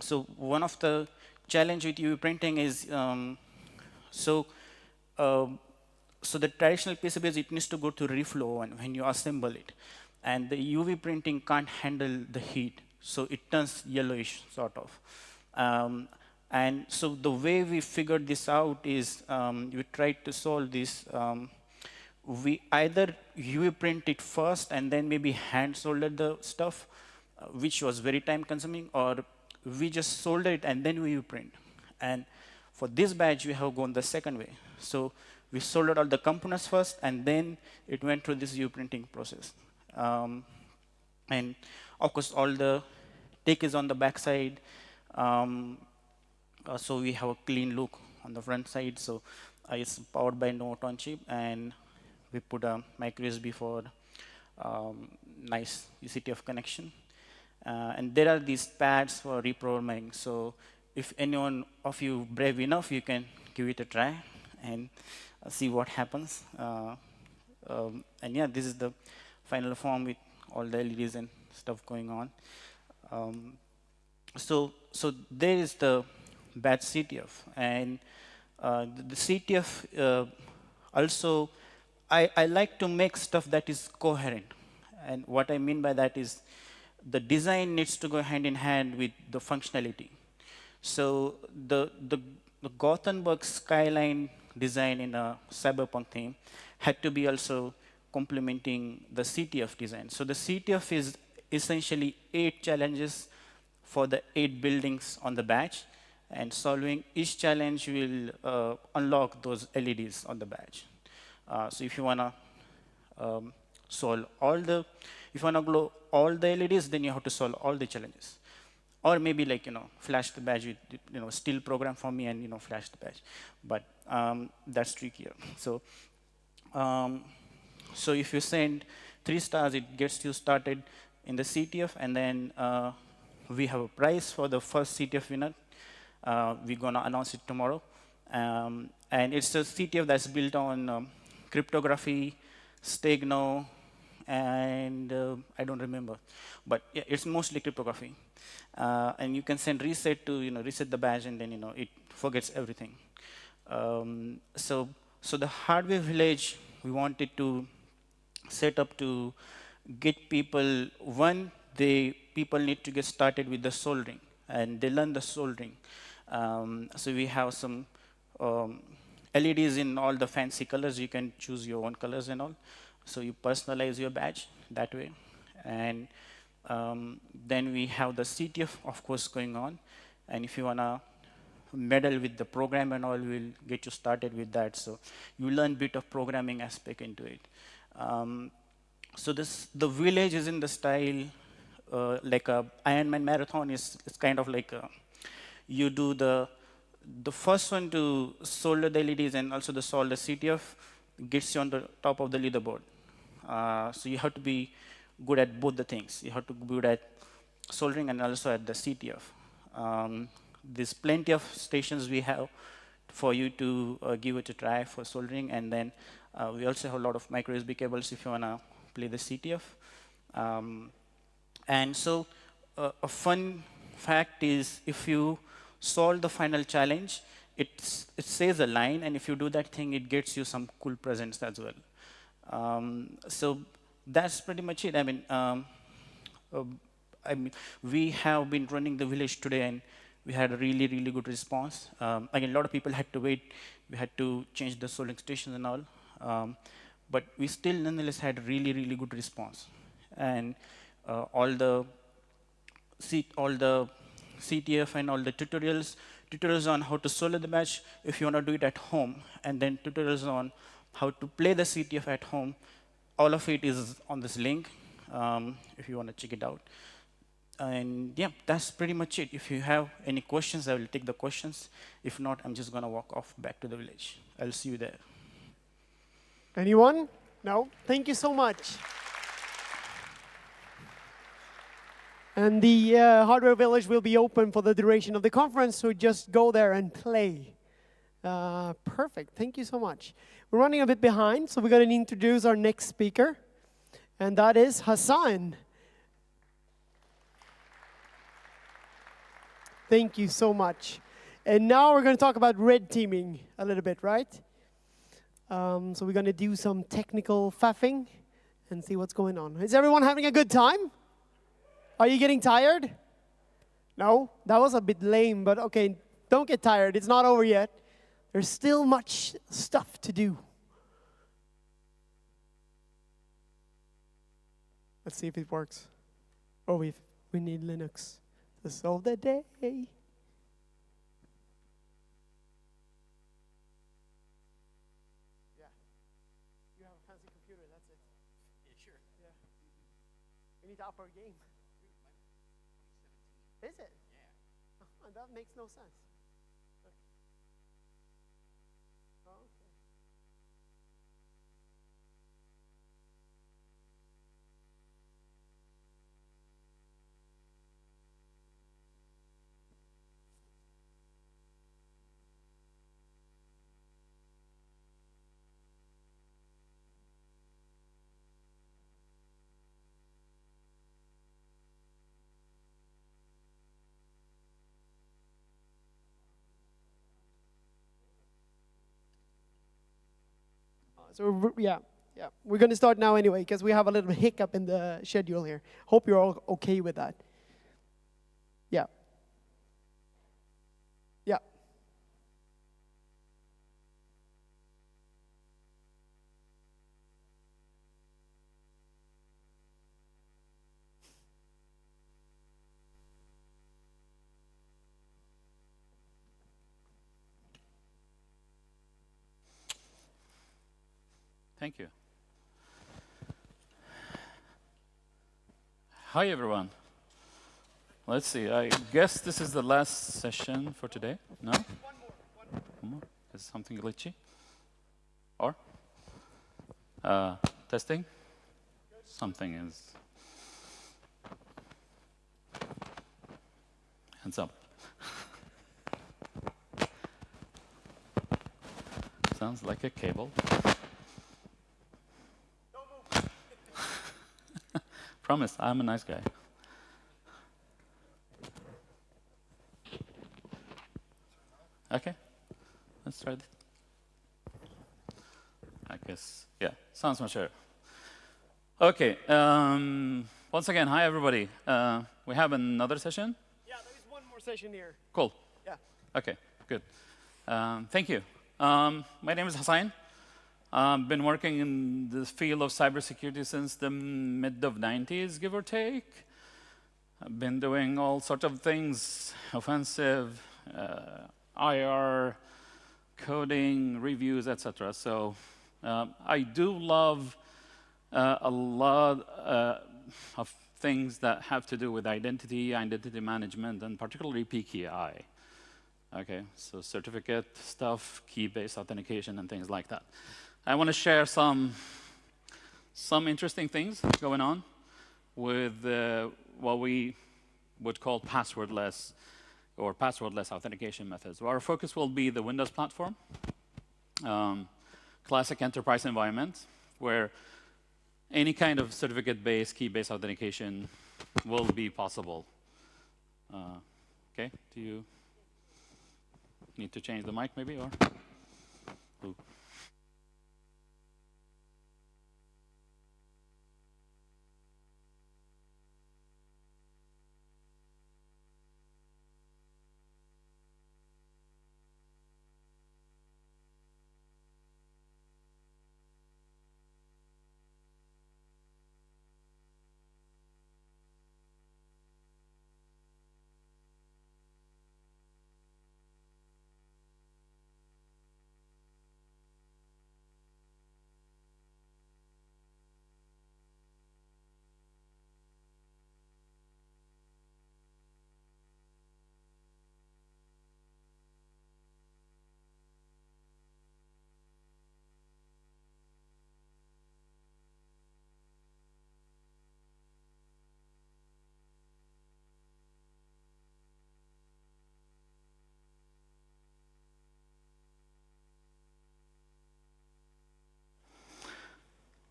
So one of the challenge with UV printing is so the traditional PCBs, it needs to go to reflow when you assemble it, and the UV printing can't handle the heat, so it turns yellowish sort of. And so the way we figured this out is we tried to solve this. We either UV print it first and then maybe hand solder the stuff, which was very time consuming, or we just solder it and then we UV print. And for this badge, we have gone the second way. So we soldered all the components first, and then it went through this UV printing process. And of course, all the take is on the back side. So we have a clean look on the front side. So it's powered by Note on chip, and we put a micro USB for nice UCTF connection. And there are these pads for reprogramming. So if anyone of you brave enough, you can give it a try and see what happens. And yeah, this is the final form with all the LEDs and stuff going on. So there is the batch CTF, and the CTF also, I like to make stuff that is coherent. And what I mean by that is the design needs to go hand in hand with the functionality. So the Gothenburg skyline design in a cyberpunk theme had to be also complementing the CTF design. So the CTF is essentially 8 challenges for the 8 buildings on the badge, and solving each challenge will unlock those LEDs on the badge. So if you want to solve all the, if you want to glow all the LEDs, then you have to solve all the challenges. Or maybe like, flash the badge with, still program for me and, flash the badge. But that's trickier. So, so if you send 3 stars, it gets you started in the CTF, and then we have a prize for the first CTF winner. We're going to announce it tomorrow. And it's a CTF that's built on cryptography, Stegno, and I don't remember. But yeah, it's mostly cryptography. And you can send reset to reset the badge, and then it forgets everything. So the hardware village we wanted to set up to get people, one, people need to get started with the soldering, and they learn the soldering. So we have some LEDs in all the fancy colors. You can choose your own colors and all. So you personalize your badge that way. And then we have the CTF, of course, going on. And if you want to meddle with the program and all, we'll get you started with that. So you learn a bit of programming aspect into it. So the village is in the style like a Ironman marathon. It's kind of like you do the first one to solder the LEDs and also the solve the CTF gets you on the top of the leaderboard. So you have to be good at both the things. You have to be good at soldering and also at the CTF. There's plenty of stations we have for you to give it a try for soldering, and then we also have a lot of micro USB cables if you want to play the CTF. And so a fun fact is if you solve the final challenge, it says a line, and if you do that thing, it gets you some cool presents as well. So that's pretty much it. I mean, we have been running the village today, and we had a really, really good response. Again, a lot of people had to wait. We had to change the soldering stations and all. But we still, nonetheless, had really, really good response. And all the CTF and all the tutorials on how to solder the match if you want to do it at home, and then tutorials on how to play the CTF at home. All of it is on this link if you want to check it out. And yeah, that's pretty much it. If you have any questions, I will take the questions. If not, I'm just going to walk off back to the village. I'll see you there. Anyone? No? Thank you so much. And the hardware village will be open for the duration of the conference, so just go there and play. Perfect. Thank you so much. We're running a bit behind, so we're going to introduce our next speaker, and that is Hasain. Thank you so much. And now we're going to talk about red teaming a little bit, right? So we're going to do some technical faffing and see what's going on. Is everyone having a good time? Are you getting tired? No? That was a bit lame, but okay, don't get tired. It's not over yet. There's still much stuff to do. Let's see if it works. Oh, we need Linux to solve the day. Yeah. You have a fancy computer, that's it. Yeah, sure. Yeah. We need to up our game. Is it? Yeah. That makes no sense. Oh, okay. So yeah, we're going to start now anyway, because we have a little hiccup in the schedule here. Hope you're all okay with that. Yeah. Yeah. Thank you. Hi, everyone. Let's see. I guess this is the last session for today. No? One more. Is something glitchy? Or? Testing? Something is. Hands up. Sounds like a cable. Promise, I'm a nice guy. Okay, let's try this. I guess, yeah, sounds much better. Okay, once again, hi everybody. We have another session? Yeah, there is one more session here. Cool. Yeah. Okay, good. Thank you. My name is Hasain. I've been working in the field of cybersecurity since the mid of 90s, give or take. I've been doing all sorts of things, offensive, IR, coding, reviews, etc. So I do love a lot of things that have to do with identity, identity management, and particularly PKI. Okay, so certificate stuff, key-based authentication, and things like that. I want to share some interesting things going on with what we would call passwordless or passwordless authentication methods. Our focus will be the Windows platform, classic enterprise environment, where any kind of certificate-based, key-based authentication will be possible. Okay, do you need to change the mic maybe, or? Ooh.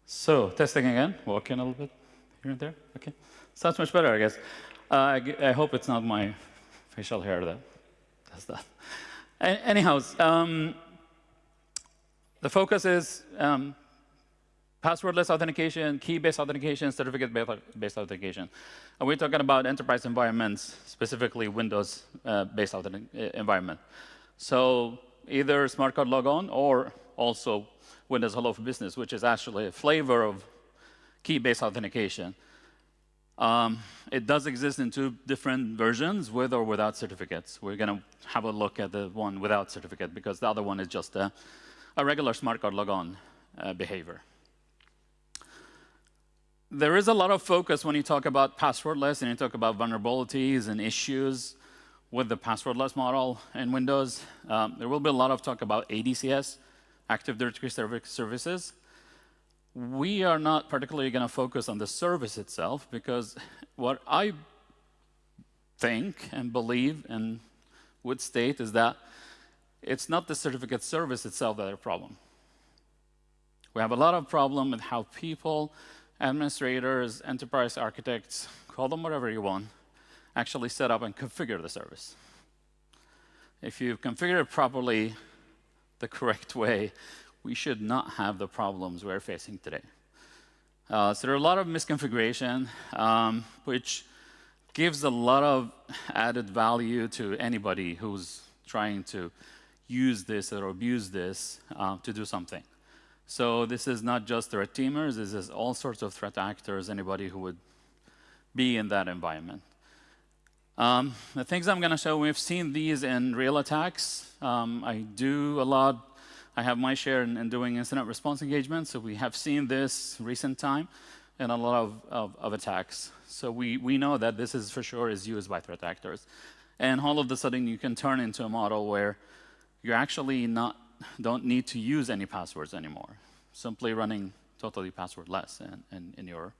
So testing again, walking a little bit here and there. Okay, sounds much better, I guess. I hope it's not my facial hair that does that. Anyhow, the focus is passwordless authentication, key-based authentication, certificate-based authentication. And we're talking about enterprise environments, specifically Windows-based environment. So either smart card logon or also Windows Hello for Business, which is actually a flavor of key-based authentication. It does exist in 2 different versions, with or without certificates. We're going to have a look at the one without certificate, because the other one is just a regular smart card logon behavior. There is a lot of focus when you talk about passwordless and you talk about vulnerabilities and issues with the passwordless model in Windows. There will be a lot of talk about ADCS, Active Directory Services. We are not particularly going to focus on the service itself, because what I think and believe and would state is that it's not the certificate service itself that is a problem. We have a lot of problem with how people, administrators, enterprise architects, call them whatever you want, actually set up and configure the service. If you configure it properly, the correct way, we should not have the problems we're facing today. So there are a lot of misconfiguration, which gives a lot of added value to anybody who's trying to use this or abuse this to do something. So this is not just threat teamers, this is all sorts of threat actors, anybody who would be in that environment. The things I'm going to show, we've seen these in real attacks. I do a lot. I have my share in doing incident response engagement, so we have seen this recent time in a lot of attacks. So we know that this is for sure is used by threat actors. And all of a sudden, you can turn into a model where you actually don't need to use any passwords anymore, simply running totally passwordless in your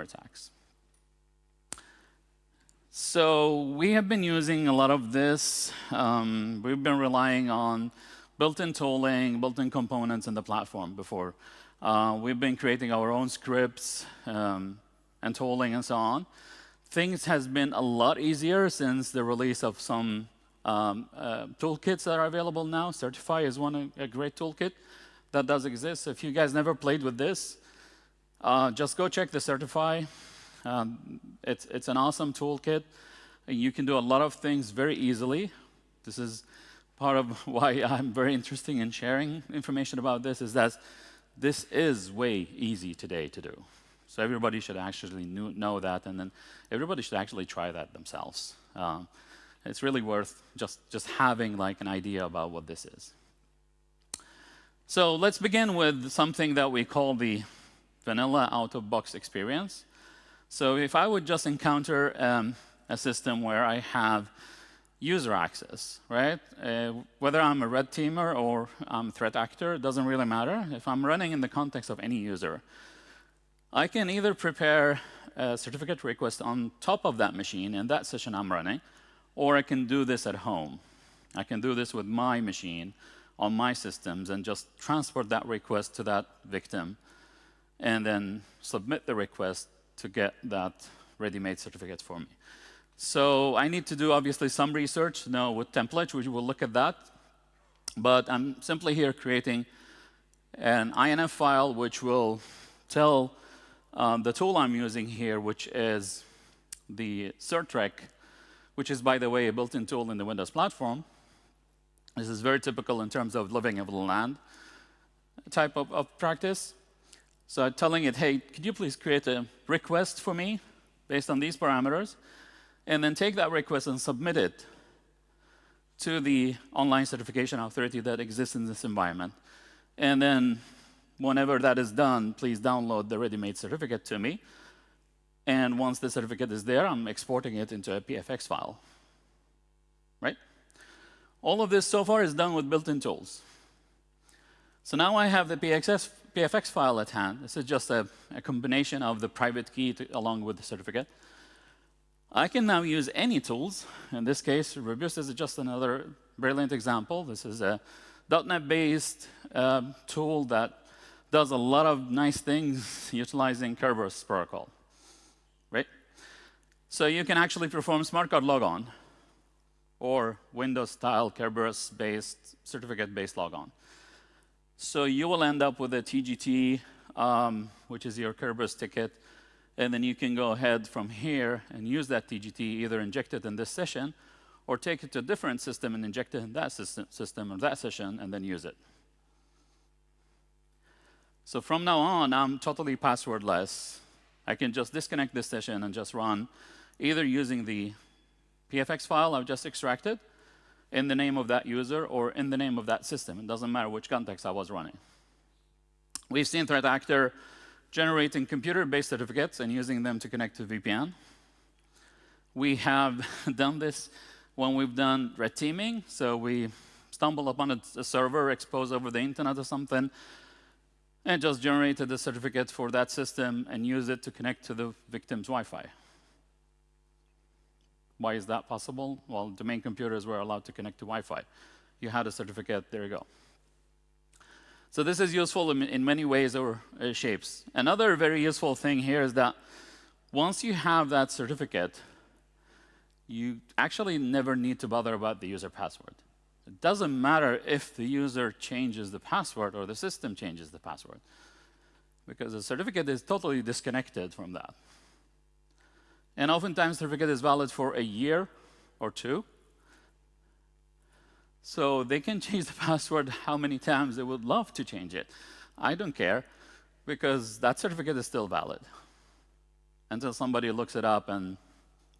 attacks. So we have been using a lot of this. We've been relying on built-in tooling, built-in components in the platform before. We've been creating our own scripts and tooling and so on. Things has been a lot easier since the release of some toolkits that are available now. Certify is a great toolkit that does exist. If you guys never played with this, just go check the Certify. It's an awesome toolkit. You can do a lot of things very easily. This is part of why I'm very interested in sharing information about this, is that this is way easy today to do. So everybody should actually know that, and then everybody should actually try that themselves. It's really worth just having like an idea about what this is. So let's begin with something that we call the vanilla out-of-box experience. So if I would just encounter a system where I have user access, right? Whether I'm a red teamer or I'm a threat actor, it doesn't really matter. If I'm running in the context of any user, I can either prepare a certificate request on top of that machine in that session I'm running, or I can do this at home. I can do this with my machine on my systems and just transport that request to that victim and then submit the request to get that ready-made certificate for me. So I need to do, obviously, some research now with templates, which we'll look at that. But I'm simply here creating an INF file, which will tell the tool I'm using here, which is the CertRec, which is, by the way, a built-in tool in the Windows platform. This is very typical in terms of living of the land type of practice. So I'm telling it, hey, could you please create a request for me based on these parameters? And then take that request and submit it to the online certification authority that exists in this environment. And then whenever that is done, please download the ready-made certificate to me. And once the certificate is there, I'm exporting it into a PFX file. Right? All of this so far is done with built-in tools. So now I have the PFX file at hand. This is just a combination of the private key along with the certificate. I can now use any tools. In this case, Robust is just another brilliant example. This is a .NET-based tool that does a lot of nice things utilizing Kerberos protocol. Right? So you can actually perform smart card logon or Windows-style Kerberos-based, certificate-based logon. So you will end up with a TGT, which is your Kerberos ticket, and then you can go ahead from here and use that TGT, either inject it in this session, or take it to a different system and inject it in that system or that session, and then use it. So from now on, I'm totally passwordless. I can just disconnect this session and just run, either using the PFX file I've just extracted in the name of that user or in the name of that system. It doesn't matter which context I was running. We've seen threat actor generating computer-based certificates and using them to connect to VPN. We have done this when we've done red teaming. So we stumble upon a server exposed over the internet or something, and just generated the certificate for that system and use it to connect to the victim's Wi-Fi. Why is that possible? Well, domain computers were allowed to connect to Wi-Fi. You had a certificate, there you go. So this is useful in many ways or shapes. Another very useful thing here is that once you have that certificate, you actually never need to bother about the user password. It doesn't matter if the user changes the password or the system changes the password, because the certificate is totally disconnected from that. And oftentimes, the certificate is valid for a year or two. So they can change the password how many times they would love to change it. I don't care, because that certificate is still valid until somebody looks it up and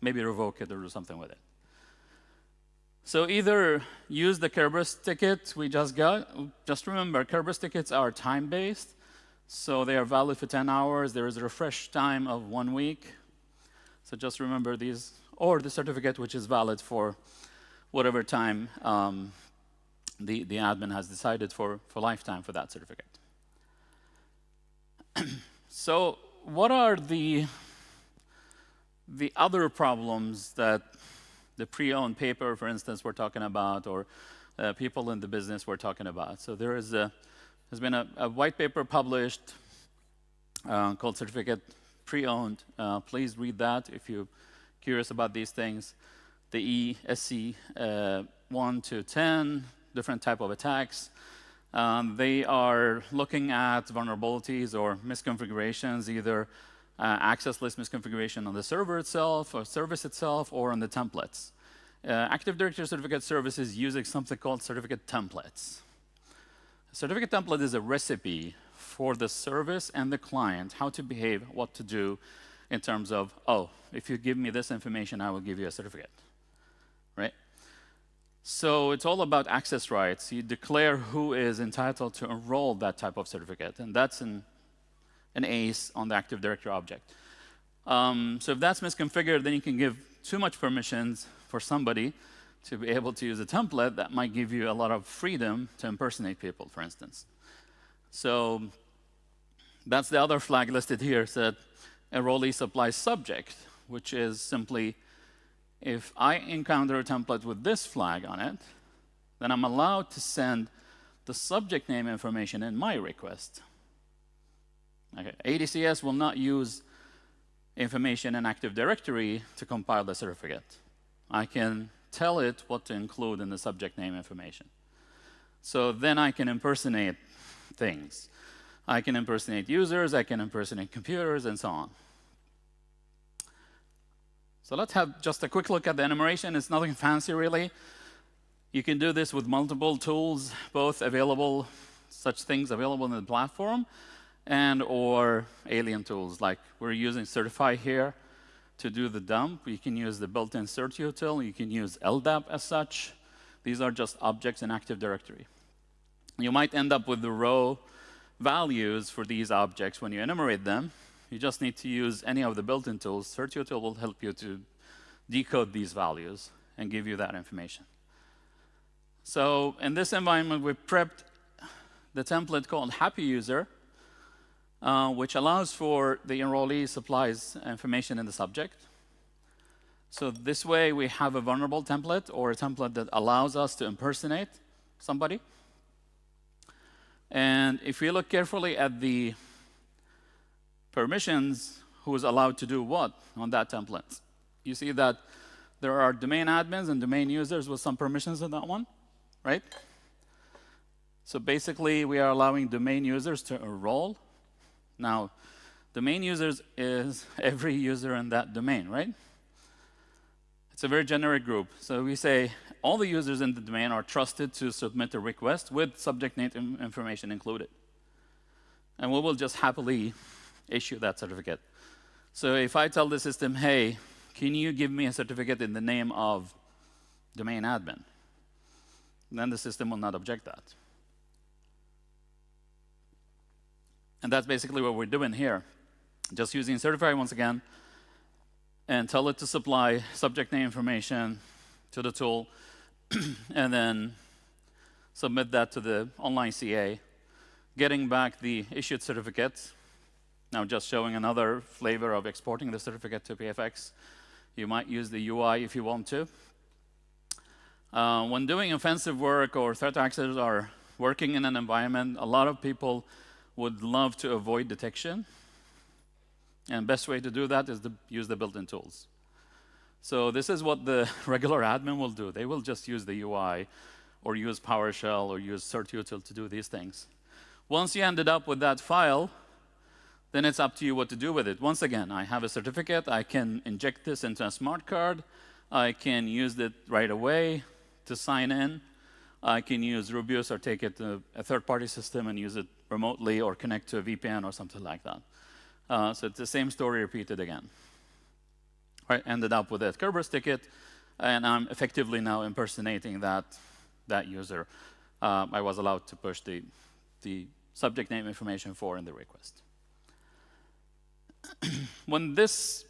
maybe revoke it or do something with it. So either use the Kerberos ticket we just got. Just remember, Kerberos tickets are time-based, so they are valid for 10 hours. There is a refresh time of 1 week. So just remember these, or the certificate, which is valid for whatever time the admin has decided for lifetime for that certificate. So what are the other problems that the pre-owned paper, for instance, we're talking about, or people in the business we're talking about? So there's been a white paper published called Certificate Pre-Owned. Please read that if you're curious about these things. The ESC 1 to 10, different type of attacks. They are looking at vulnerabilities or misconfigurations, either access list misconfiguration on the server itself, or service itself, or on the templates. Active Directory Certificate Service is using something called certificate templates. A certificate template is a recipe for the service and the client, how to behave, what to do in terms of, oh, if you give me this information, I will give you a certificate, right? So it's all about access rights. You declare who is entitled to enroll that type of certificate, and that's an ACE on the Active Directory object. So if that's misconfigured, then you can give too much permissions for somebody to be able to use a template that might give you a lot of freedom to impersonate people, for instance. So that's the other flag listed here, said enrollee supplies subject, which is simply if I encounter a template with this flag on it, then I'm allowed to send the subject name information in my request. Okay. ADCS will not use information in Active Directory to compile the certificate. I can tell it what to include in the subject name information. So then I can impersonate things. I can impersonate users, I can impersonate computers, and so on. So let's have just a quick look at the enumeration. It's nothing fancy, really. You can do this with multiple tools, both available, such things available in the platform, and or alien tools, like we're using Certify here to do the dump. You can use the built-in certutil. You can use LDAP as such. These are just objects in Active Directory. You might end up with the row values for these objects when you enumerate them. You just need to use any of the built-in tools. Certutil will help you to decode these values and give you that information. So in this environment, we prepped the template called Happy User, which allows for the enrollee supplies information in the subject. So this way, we have a vulnerable template or a template that allows us to impersonate somebody. And if we look carefully at the permissions, who is allowed to do what on that template, you see that there are domain admins and domain users with some permissions in that one, right? So basically, we are allowing domain users to enroll. Now, domain users is every user in that domain, right? It's a very generic group. So we say all the users in the domain are trusted to submit a request with subject name information included. And we will just happily issue that certificate. So if I tell the system, hey, can you give me a certificate in the name of domain admin? Then the system will not object that. And that's basically what we're doing here. Just using certify once again, and tell it to supply subject name information to the tool, and then submit that to the online CA, getting back the issued certificate. Now just showing another flavor of exporting the certificate to PFX. You might use the UI if you want to. When doing offensive work or threat actors are working in an environment, a lot of people would love to avoid detection. And best way to do that is to use the built-in tools. So this is what the regular admin will do. They will just use the UI or use PowerShell or use certutil to do these things. Once you ended up with that file, then it's up to you what to do with it. Once again, I have a certificate. I can inject this into a smart card. I can use it right away to sign in. I can use Rubius or take it to a third-party system and use it remotely or connect to a VPN or something like that. So it's the same story repeated again. All right, ended up with a Kerberos ticket, and I'm effectively now impersonating that user. I was allowed to push the subject name information for in the request. When this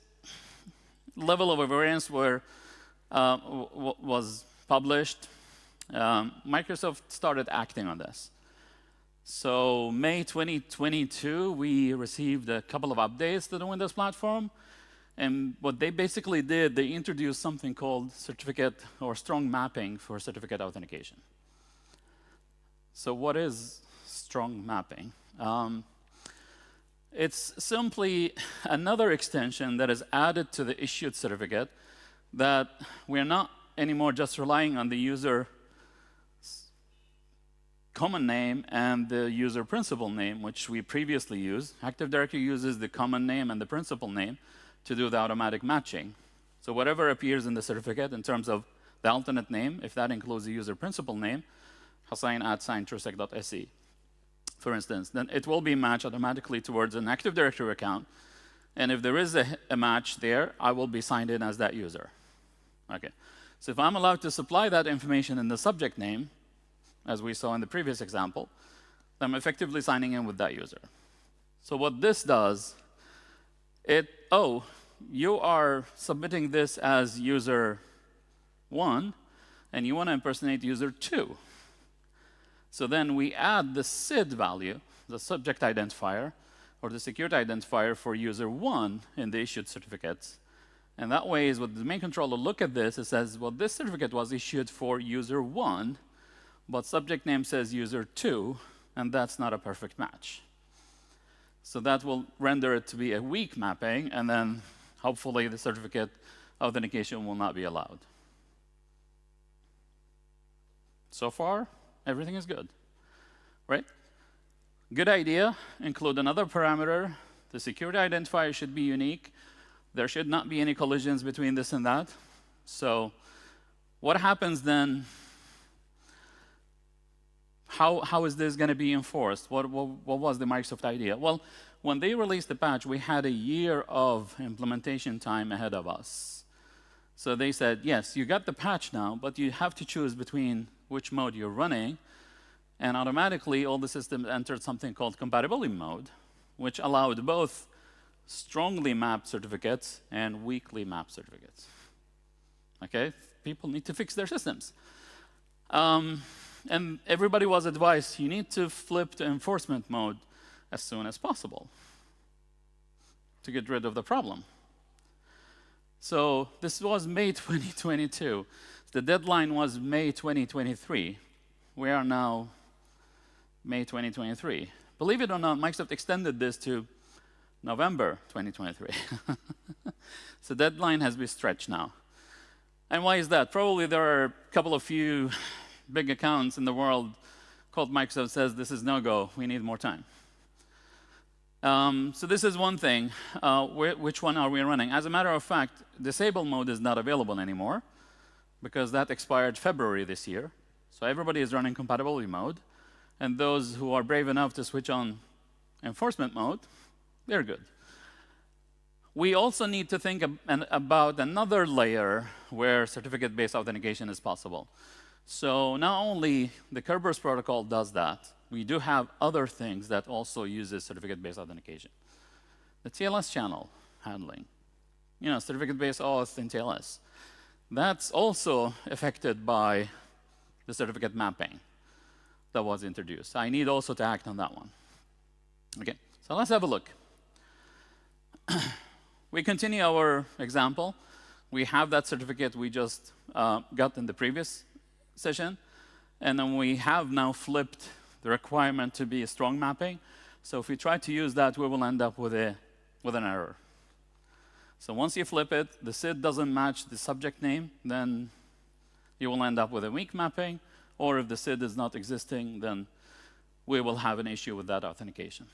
level of variance was published, Microsoft started acting on this. So May 2022, we received a couple of updates to the Windows platform. And what they basically did, they introduced something called certificate or strong mapping for certificate authentication. So what is strong mapping? It's simply another extension that is added to the issued certificate that we're not anymore just relying on the user common name and the user principal name, which we previously used. Active Directory uses the common name and the principal name to do the automatic matching. So whatever appears in the certificate in terms of the alternate name, if that includes the user principal name, Hasain @truesec.se, for instance, then it will be matched automatically towards an Active Directory account. And if there is a match there, I will be signed in as that user. Okay. So if I'm allowed to supply that information in the subject name, as we saw in the previous example, then I'm effectively signing in with that user. So what this does, oh, you are submitting this as user 1, and you want to impersonate user 2. So then we add the SID value, the subject identifier, or the security identifier for user 1 in the issued certificates. And that way is what the domain controller look at this, it says, well, this certificate was issued for user 1, but subject name says user 2, and that's not a perfect match. So that will render it to be a weak mapping, and then hopefully the certificate authentication will not be allowed. So far, everything is good, right? Good idea, include another parameter. The security identifier should be unique. There should not be any collisions between this and that. So what happens then? How is this going to be enforced? What was the Microsoft idea? Well, when they released the patch, we had a year of implementation time ahead of us. So they said, yes, you got the patch now, but you have to choose between which mode you're running. And automatically, all the systems entered something called compatibility mode, which allowed both strongly mapped certificates and weakly mapped certificates. Okay, people need to fix their systems. And everybody was advised, you need to flip to enforcement mode as soon as possible to get rid of the problem. So this was May 2022. The deadline was May 2023. We are now May 2023. Believe it or not, Microsoft extended this to November 2023. So the deadline has been stretched now. And why is that? Probably there are a couple of few big accounts in the world called Microsoft says this is no-go, we need more time. So this is one thing. Which one are we running? As a matter of fact, disable mode is not available anymore because that expired February this year. So everybody is running compatibility mode. And those who are brave enough to switch on enforcement mode, they're good. We also need to think about another layer where certificate-based authentication is possible. So not only the Kerberos protocol does that, we do have other things that also uses certificate-based authentication. The TLS channel handling, certificate-based auth in TLS. That's also affected by the certificate mapping that was introduced. I need also to act on that one. Okay, so let's have a look. We continue our example. We have that certificate we just got in the previous session, and then we have now flipped the requirement to be a strong mapping. So if we try to use that, we will end up with an error. So once you flip it, the SID doesn't match the subject name, then you will end up with a weak mapping, or if the SID is not existing, then we will have an issue with that authentication.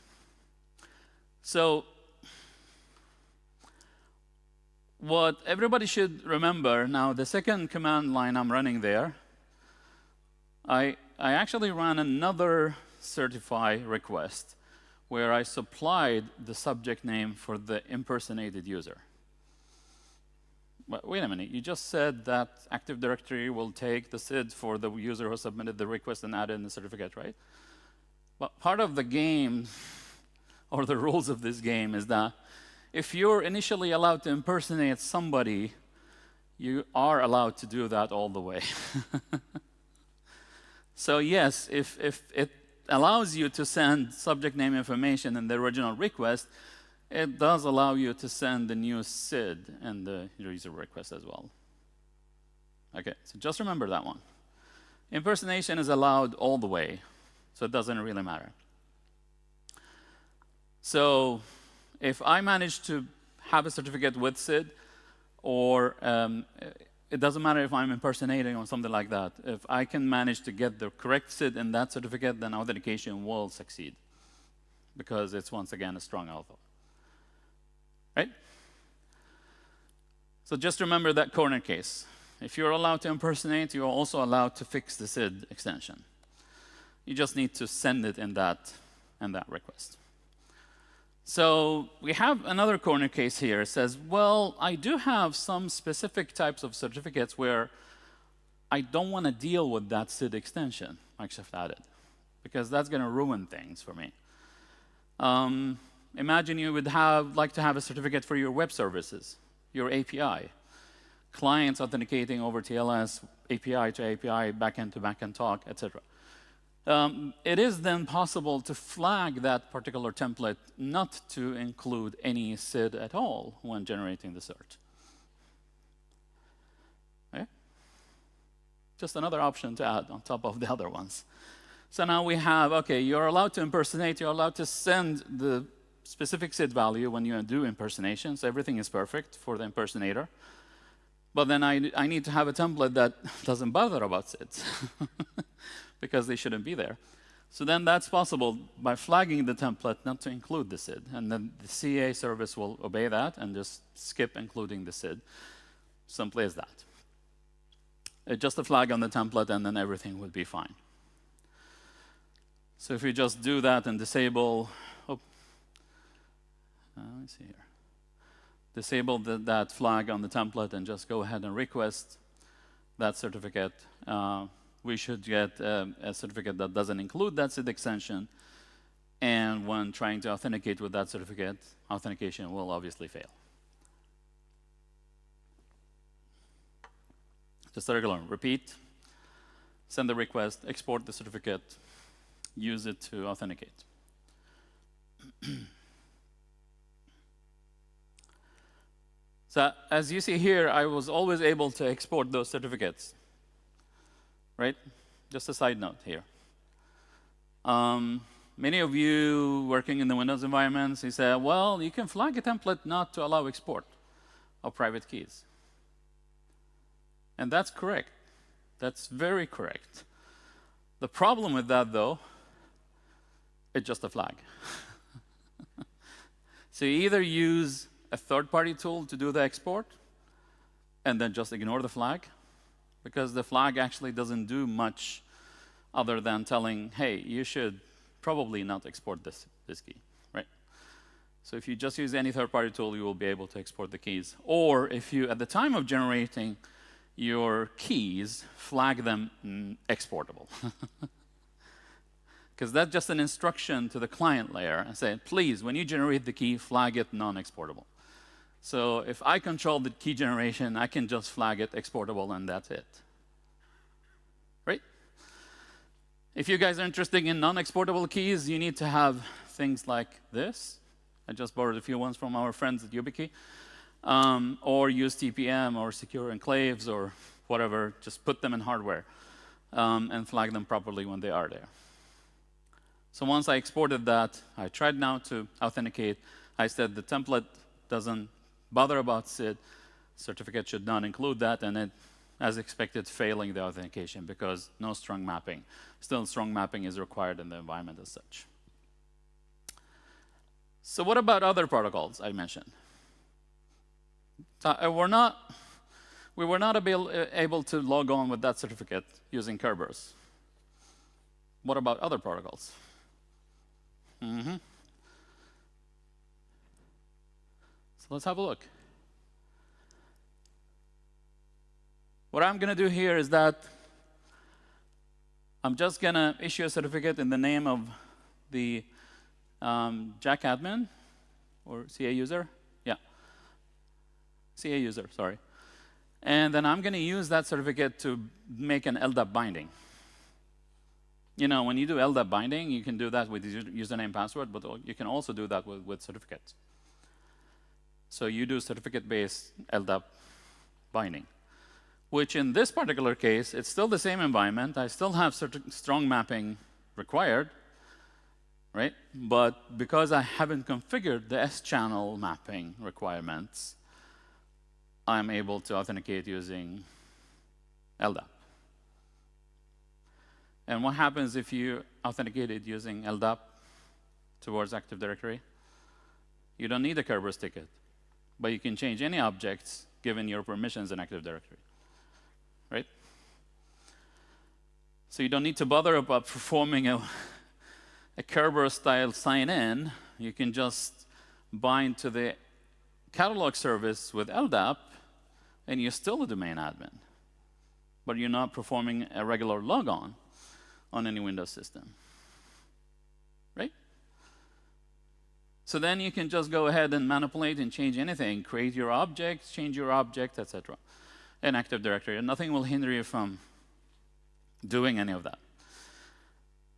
So what everybody should remember, now the second command line I'm running there, I actually ran another certify request where I supplied the subject name for the impersonated user. But wait a minute, you just said that Active Directory will take the SID for the user who submitted the request and add in the certificate, right? But part of the game, or the rules of this game, is that if you're initially allowed to impersonate somebody, you are allowed to do that all the way. So yes, if it allows you to send subject name information in the original request, it does allow you to send the new SID and the user request as well. Okay, so just remember that one. Impersonation is allowed all the way, so it doesn't really matter. So if I manage to have a certificate with SID, or it doesn't matter if I'm impersonating or something like that. If I can manage to get the correct SID in that certificate, then authentication will succeed because it's, once again, a strong alpha. Right? So just remember that corner case. If you're allowed to impersonate, you're also allowed to fix the SID extension. You just need to send it in that request. So we have another corner case here. It says, well, I do have some specific types of certificates where I don't want to deal with that SID extension Microsoft added, because that's going to ruin things for me. Imagine you would like to have a certificate for your web services, your API. Clients authenticating over TLS, API to API, backend to backend talk, etc. It is then possible to flag that particular template not to include any SID at all when generating the cert. Okay? Just another option to add on top of the other ones. So now we have, OK, you're allowed to impersonate. You're allowed to send the specific SID value when you do impersonations. Everything is perfect for the impersonator. But then I need to have a template that doesn't bother about SIDs, because they shouldn't be there. So then that's possible by flagging the template not to include the SID. And then the CA service will obey that and just skip including the SID. Simply as that. Just a flag on the template, and then everything would be fine. So if we just do that and disable, let me see here. Disable that flag on the template and just go ahead and request that certificate, we should get a certificate that doesn't include that SID extension. And when trying to authenticate with that certificate, authentication will obviously fail. Just a regular repeat, send the request, export the certificate, use it to authenticate. So as you see here, I was always able to export those certificates, right? Just a side note here. Many of you working in the Windows environments, you say, well, you can flag a template not to allow export of private keys. And that's correct. That's very correct. The problem with that, though, it's just a flag. So you either use a third-party tool to do the export, and then just ignore the flag, because the flag actually doesn't do much other than telling, hey, you should probably not export this key, right? So if you just use any third-party tool, you will be able to export the keys. Or if you, at the time of generating your keys, flag them exportable. Because that's just an instruction to the client layer and say, please, when you generate the key, flag it non-exportable. So if I control the key generation, I can just flag it exportable, and that's it. Right? If you guys are interested in non-exportable keys, you need to have things like this. I just borrowed a few ones from our friends at YubiKey. Or use TPM or secure enclaves or whatever. Just put them in hardware and flag them properly when they are there. So once I exported that, I tried now to authenticate. I said the template doesn't bother about SID. Certificate should not include that, and it, as expected, failing the authentication because no strong mapping. Still, strong mapping is required in the environment as such. So what about other protocols I mentioned? So we were not able to log on with that certificate using Kerberos. What about other protocols? So let's have a look. What I'm going to do here is that I'm just going to issue a certificate in the name of the Jack admin or CA user. CA user, sorry. And then I'm going to use that certificate to make an LDAP binding. You know, when you do LDAP binding, you can do that with username, password, but you can also do that with certificates. So you do certificate-based LDAP binding, which in this particular case, it's still the same environment. I still have strong mapping required, right? But because I haven't configured the S-channel mapping requirements, I'm able to authenticate using LDAP. And what happens if you authenticate it using LDAP towards Active Directory? You don't need a Kerberos ticket, but you can change any objects given your permissions in Active Directory, right? So you don't need to bother about performing a Kerberos-style sign-in. You can just bind to the catalog service with LDAP, and you're still a domain admin. but you're not performing a regular logon on any Windows system, right? So then you can just go ahead and manipulate and change anything, create your object, change your object, etc. in Active Directory, and nothing will hinder you from doing any of that.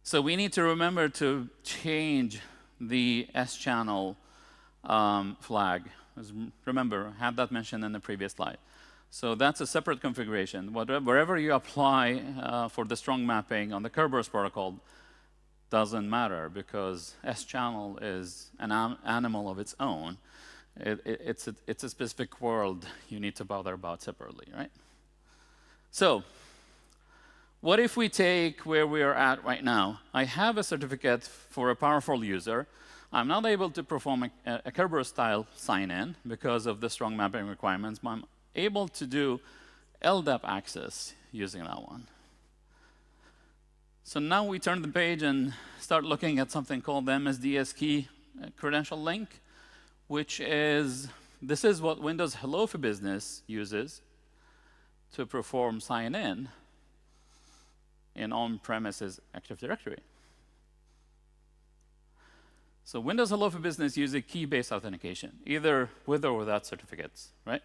So we need to remember to change the S-channel flag. Remember, I had that mentioned in the previous slide. So that's a separate configuration. Wherever you apply for the strong mapping on the Kerberos protocol doesn't matter, because S-channel is an animal of its own. It's a specific world you need to bother about separately, right? So what if we take where we are at right now? I have a certificate for a powerful user. I'm not able to perform a Kerberos-style sign-in because of the strong mapping requirements, but I'm able to do LDAP access using that one. So now we turn the page and start looking at something called the MSDS key credential link, which is, this is what Windows Hello for Business uses to perform sign-in in on-premises Active Directory. So Windows Hello for Business uses key-based authentication, either with or without certificates, right?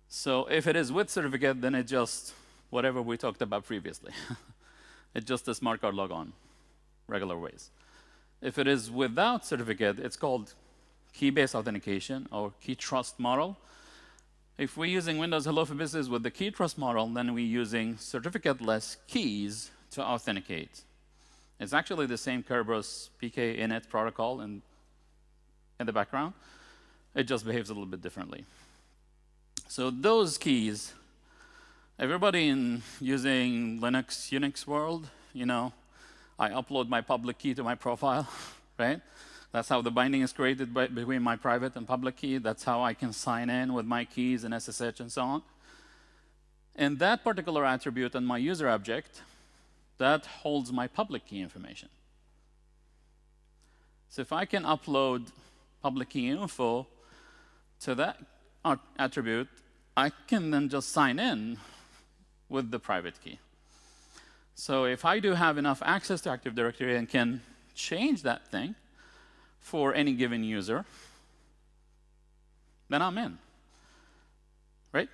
So if it is with certificate, then it's just whatever we talked about previously. It's just a smart card logon, regular ways. If it is without certificate, it's called key-based authentication or key trust model. If we're using Windows Hello for Business with the key trust model, then we're using certificate-less keys to authenticate. It's actually the same Kerberos PK init protocol in the background. It just behaves a little bit differently. So those keys, everybody in using Linux, Unix world, you know, I upload my public key to my profile, right? That's how the binding is created between my private and public key. That's how I can sign in with my keys and SSH and so on. And that particular attribute on my user object, that holds my public key information. So if I can upload public key info to that attribute, I can then just sign in with the private key. So if I do have enough access to Active Directory and can change that thing for any given user, then I'm in, right?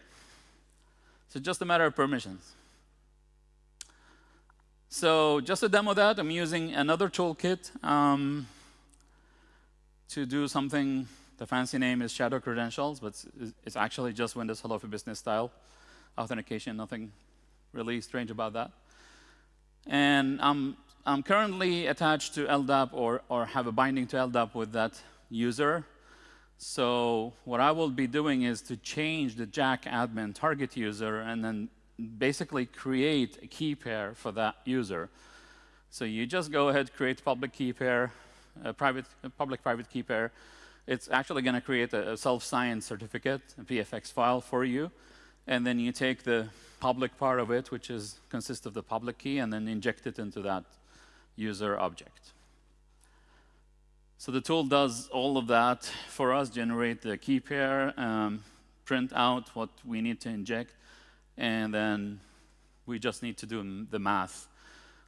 So just a matter of permissions. So just to demo that, I'm using another toolkit to do something. The fancy name is Shadow Credentials, but it's actually just Windows Hello for Business style authentication. Nothing really strange about that. And I'm currently attached to LDAP or have a binding to LDAP with that user. So what I will be doing is to change the Jack admin target user and then basically create a key pair for that user. So you just go ahead, create public key pair, public-private key pair. It's actually going to create a self-signed certificate, a PFX file for you. And then you take the public part of it, which consists of the public key, and then inject it into that user object. So the tool does all of that for us, generate the key pair, print out what we need to inject, and then we just need to do the math,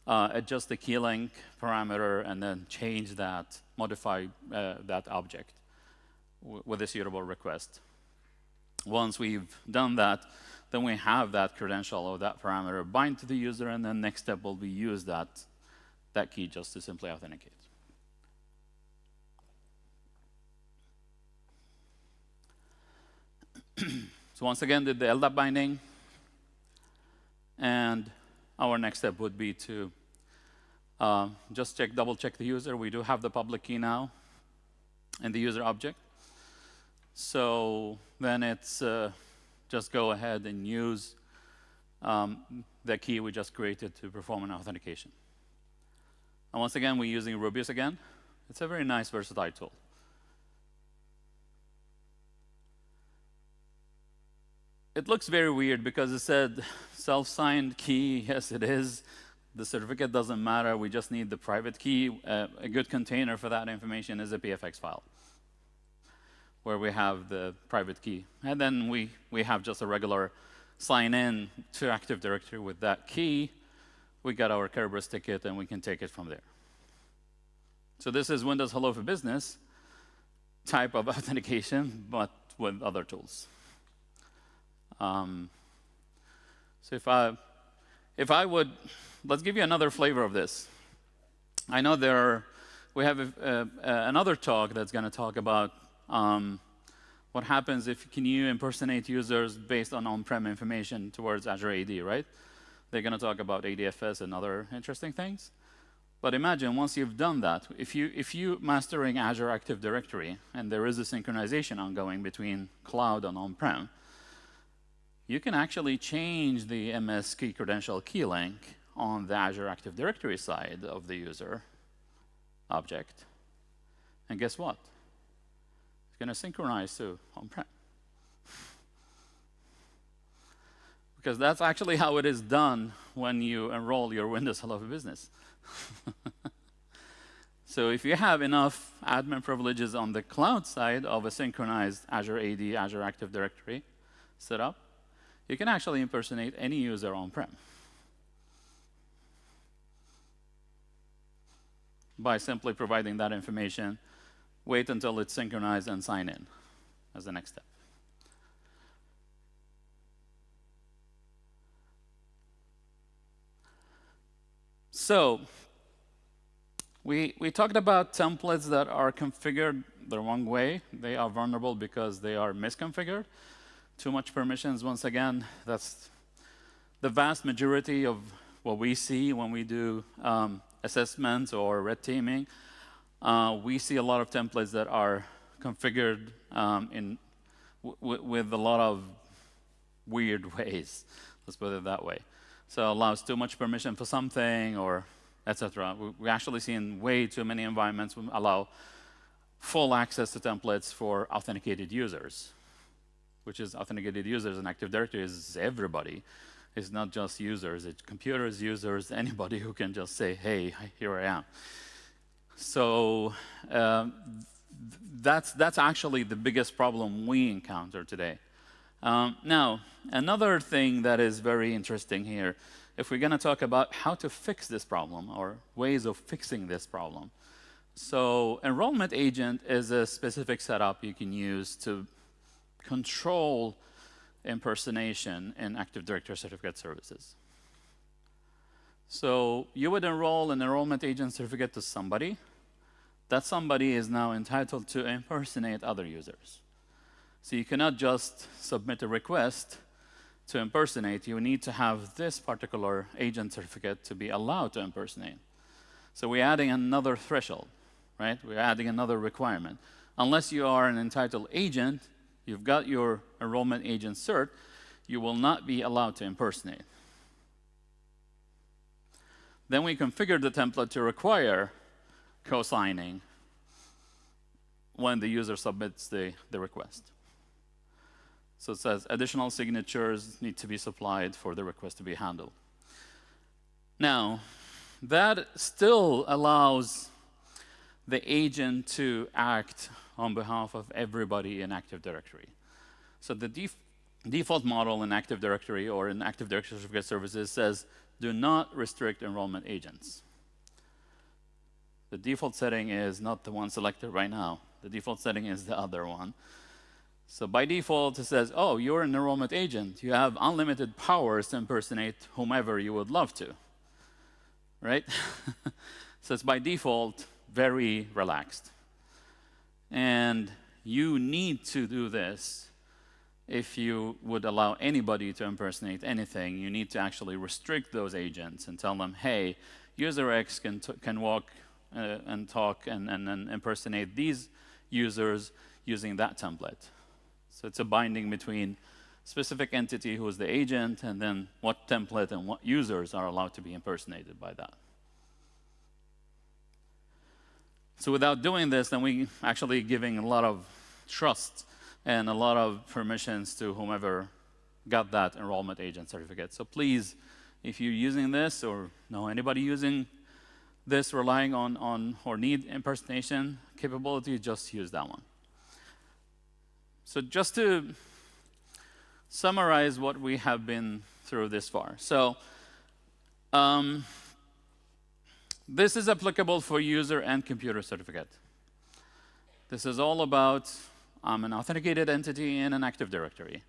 adjust the key length parameter, and then change that, modify that object with a suitable request. Once we've done that, then we have that credential or that parameter bind to the user, and then next step will be use that key just to simply authenticate. So once again, did the LDAP binding. And our next step would be to just double check the user. We do have the public key now in the user object. So then it's just go ahead and use the key we just created to perform an authentication. And once again, we're using Rubius again. It's a very nice, versatile tool. It looks very weird because it said self-signed key. Yes, it is. The certificate doesn't matter. We just need the private key. A good container for that information is a PFX file where we have the private key. And then we have just a regular sign in to Active Directory with that key, we got our Kerberos ticket, and we can take it from there. So this is Windows Hello for Business type of authentication, but with other tools. So if I would, let's give you another flavor of this. I know we have another talk that's going to talk about what happens if can you impersonate users based on on-prem information towards Azure AD, right? They're going to talk about ADFS and other interesting things. But imagine once you've done that, if you mastering Azure Active Directory and there is a synchronization ongoing between cloud and on-prem, you can actually change the MS key credential key link on the Azure Active Directory side of the user object. And guess what? It's going to synchronize to on-prem. Because that's actually how it is done when you enroll your Windows Hello for Business. So if you have enough admin privileges on the cloud side of a synchronized Azure AD, Azure Active Directory setup, you can actually impersonate any user on-prem by simply providing that information, wait until it's synchronized, and sign in as the next step. So we talked about templates that are configured the wrong way. They are vulnerable because they are misconfigured. Too much permissions, once again, that's the vast majority of what we see when we do assessments or red teaming. We see a lot of templates that are configured with a lot of weird ways. Let's put it that way. So it allows too much permission for something, or etc. We actually see in way too many environments allow full access to templates for authenticated users, which is authenticated users in Active Directory is everybody. It's not just users. It's computers, users, anybody who can just say, hey, here I am. So that's actually the biggest problem we encounter today. Now, another thing that is very interesting here, if we're going to talk about how to fix this problem or ways of fixing this problem. So enrollment agent is a specific setup you can use to control impersonation in Active Directory certificate services. So you would enroll an enrollment agent certificate to somebody. That somebody is now entitled to impersonate other users. So you cannot just submit a request to impersonate. You need to have this particular agent certificate to be allowed to impersonate. So we're adding another threshold, right? We're adding another requirement. Unless you are an entitled agent, you've got your enrollment agent cert, you will not be allowed to impersonate. Then we configured the template to require co-signing when the user submits the request. So it says additional signatures need to be supplied for the request to be handled. Now, that still allows the agent to act on behalf of everybody in Active Directory. So the default model in Active Directory or in Active Directory certificate services says, do not restrict enrollment agents. The default setting is not the one selected right now. The default setting is the other one. So by default, it says, oh, you're an enrollment agent. You have unlimited powers to impersonate whomever you would love to, right? So it's by default very relaxed. And you need to do this if you would allow anybody to impersonate anything. You need to actually restrict those agents and tell them, hey, user X can walk and talk and impersonate these users using that template. So it's a binding between specific entity who is the agent and then what template and what users are allowed to be impersonated by that. So without doing this, then we actually giving a lot of trust and a lot of permissions to whomever got that enrollment agent certificate. So please, if you're using this or know anybody using this, relying on or need impersonation capability, just use that one. So just to summarize what we have been through this far. So this is applicable for user and computer certificate. This is all about an authenticated entity in an Active Directory.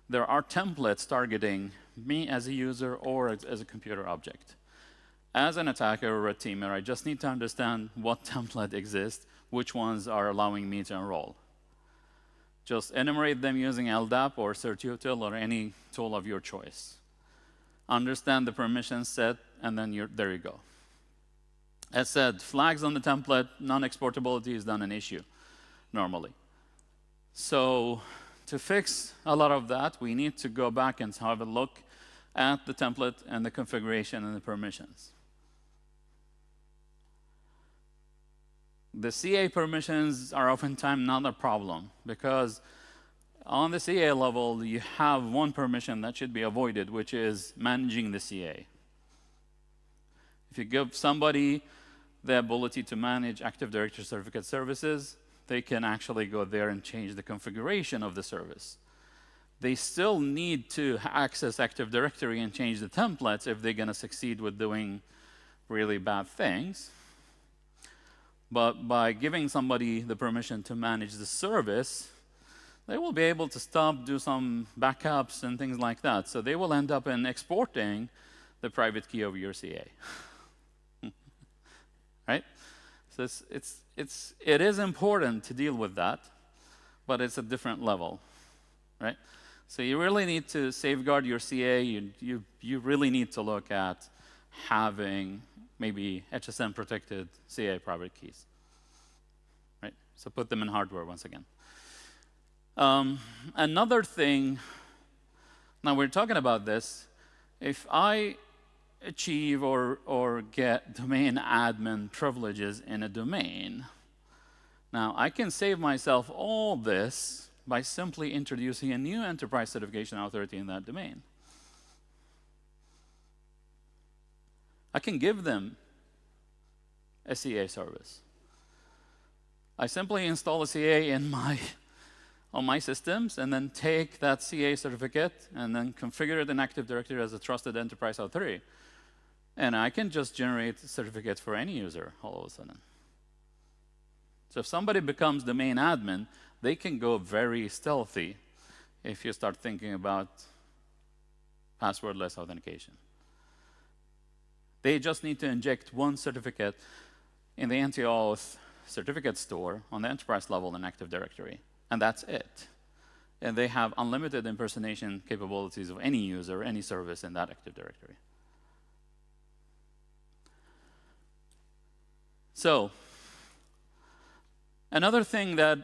There are templates targeting me as a user or as a computer object. As an attacker or red teamer, I just need to understand what template exists, which ones are allowing me to enroll. Just enumerate them using LDAP or certutil or any tool of your choice. Understand the permission set, and then there you go. As said, flags on the template, non-exportability is not an issue normally. So to fix a lot of that, we need to go back and have a look at the template and the configuration and the permissions. The CA permissions are oftentimes not a problem, because on the CA level, you have one permission that should be avoided, which is managing the CA. If you give somebody the ability to manage Active Directory certificate services, they can actually go there and change the configuration of the service. They still need to access Active Directory and change the templates if they're going to succeed with doing really bad things. But by giving somebody the permission to manage the service, they will be able to stop, do some backups and things like that. So they will end up in exporting the private key of your CA. Right? So it is important to deal with that, but it's a different level, right? So you really need to safeguard your CA. You really need to look at having maybe HSM protected CA private keys, right? So put them in hardware once again. Another thing, now we're talking about this, if I achieve or get domain admin privileges in a domain, now I can save myself all this by simply introducing a new enterprise certification authority in that domain. I can give them a CA service. I simply install a CA on my systems and then take that CA certificate and then configure it in Active Directory as a trusted enterprise authority. And I can just generate certificates for any user all of a sudden. So if somebody becomes domain admin, they can go very stealthy if you start thinking about passwordless authentication. They just need to inject one certificate in the anti-auth certificate store on the enterprise level in Active Directory, and that's it. And they have unlimited impersonation capabilities of any user, any service in that Active Directory. So another thing that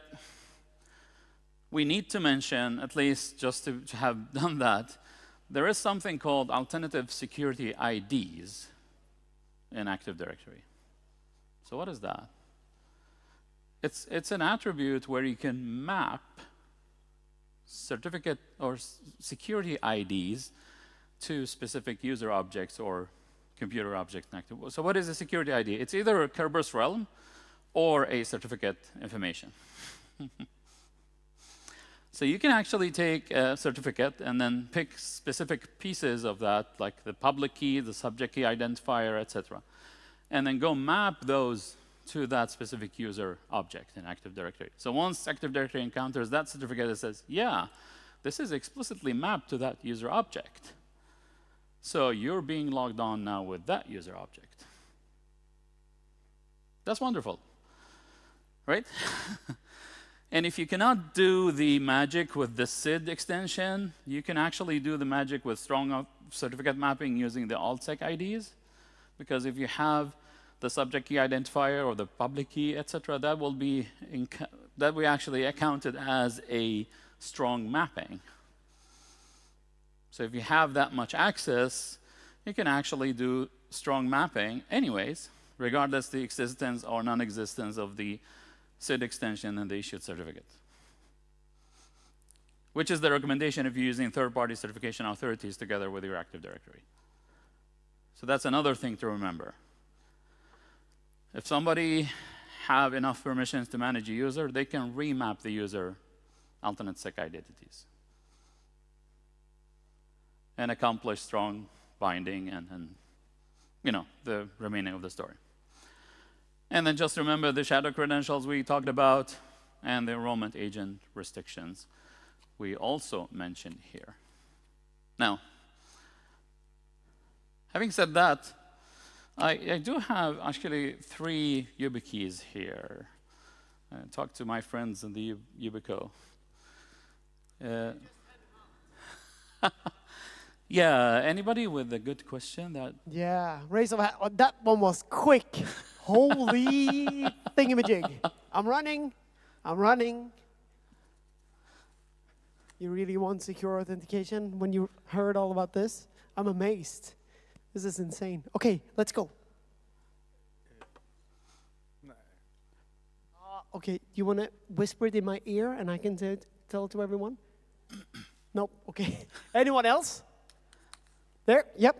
we need to mention, at least just to have done that, there is something called alternative security IDs in Active Directory. So what is that? It's an attribute where you can map certificate or security IDs to specific user objects or computer objects in Active. So what is a security ID? It's either a Kerberos realm or a certificate information. So you can actually take a certificate and then pick specific pieces of that, like the public key, the subject key identifier, etc., and then go map those to that specific user object in Active Directory. So once Active Directory encounters that certificate, it says, yeah, this is explicitly mapped to that user object. So you're being logged on now with that user object. That's wonderful, right? And if you cannot do the magic with the SID extension, you can actually do the magic with strong certificate mapping using the AltSec IDs. Because if you have the subject key identifier or the public key, etc., that will be actually accounted as a strong mapping. So if you have that much access, you can actually do strong mapping anyways, regardless the existence or non-existence of the SID extension and the issued certificate, which is the recommendation if you're using third-party certification authorities together with your Active Directory. So that's another thing to remember. If somebody have enough permissions to manage a user, they can remap the user alternate sec identities. and accomplish strong binding and you know, the remaining of the story. And then just remember the shadow credentials we talked about and the enrollment agent restrictions we also mentioned here. Now, having said that, I do have actually 3 YubiKeys here. Talk to my friends in the Yubico. Yeah, anybody with a good question? Yeah, raise of hand. Oh, that one was quick. Holy thingamajig. I'm running. You really want secure authentication when you heard all about this? I'm amazed. This is insane. Okay, let's go. Okay, you want to whisper it in my ear and I can tell it to everyone? No, okay. Anyone else? There, yep.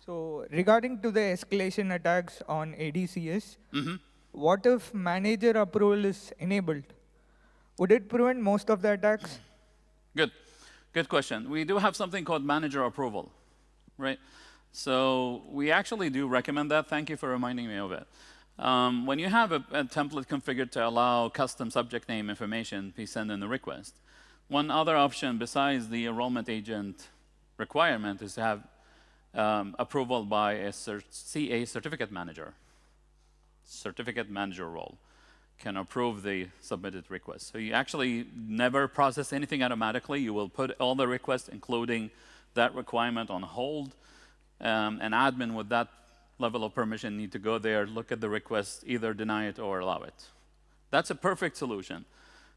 So regarding to the escalation attacks on ADCS, what if manager approval is enabled? Would it prevent most of the attacks? Good question. We do have something called manager approval, right? So we actually do recommend that. Thank you for reminding me of it. When you have a template configured to allow custom subject name information, please send in the request. One other option besides the enrollment agent requirement is to have approval by a CA certificate manager. Certificate manager role can approve the submitted request. So you actually never process anything automatically. You will put all the requests, including that requirement, on hold. An admin with that level of permission need to go there, look at the request, either deny it or allow it. That's a perfect solution,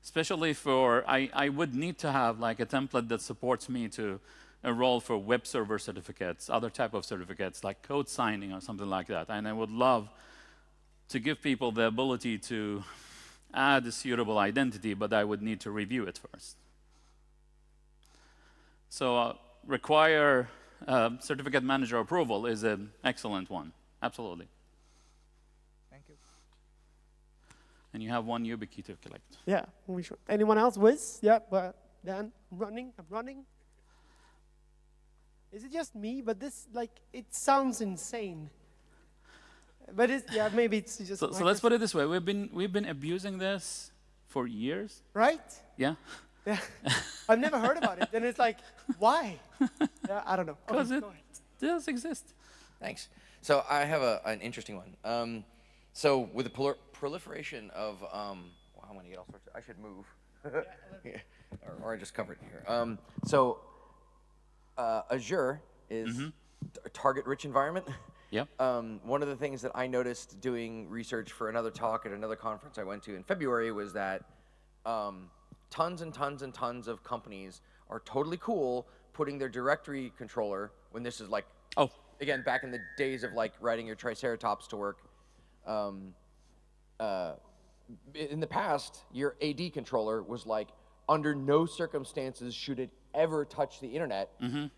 especially for, I would need to have like a template that supports me to enroll for web server certificates, other type of certificates like code signing or something like that. And I would love to give people the ability to add a suitable identity, but I would need to review it first. So require certificate manager approval is an excellent one, absolutely. Thank you. And you have 1 YubiKey to collect. Yeah, we should. Anyone else? Wiz? Yeah, but Dan, I'm running. Is it just me? But this, like, it sounds insane. But it's, yeah, maybe it's just. So let's put it this way: we've been abusing this for years. Right? Yeah. Yeah. I've never heard about it, and it's like, why? Yeah, I don't know. Because it does exist. Thanks. So I have an interesting one. So with the proliferation of, wow, I'm gonna get all sorts of. I should move. Yeah, or I just covered it here. So Azure is a target-rich environment. Yep. One of the things that I noticed doing research for another talk at another conference I went to in February was that tons and tons and tons of companies are totally cool putting their directory controller, when this is like, again, back in the days of like writing your Triceratops to work. In the past, your AD controller was like, under no circumstances should it ever touch the internet,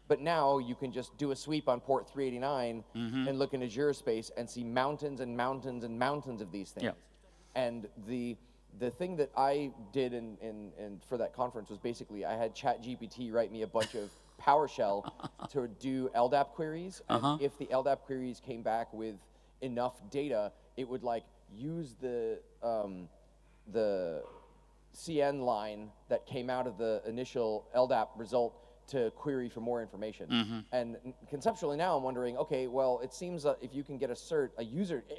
but now you can just do a sweep on port 389 and look in Azure space and see mountains and mountains and mountains of these things. And the thing that I did for that conference was basically I had ChatGPT write me a bunch of PowerShell to do LDAP queries, and if the LDAP queries came back with enough data, it would like use the CN line that came out of the initial LDAP result to query for more information. And conceptually now I'm wondering, okay, well, it seems that if you can get a cert,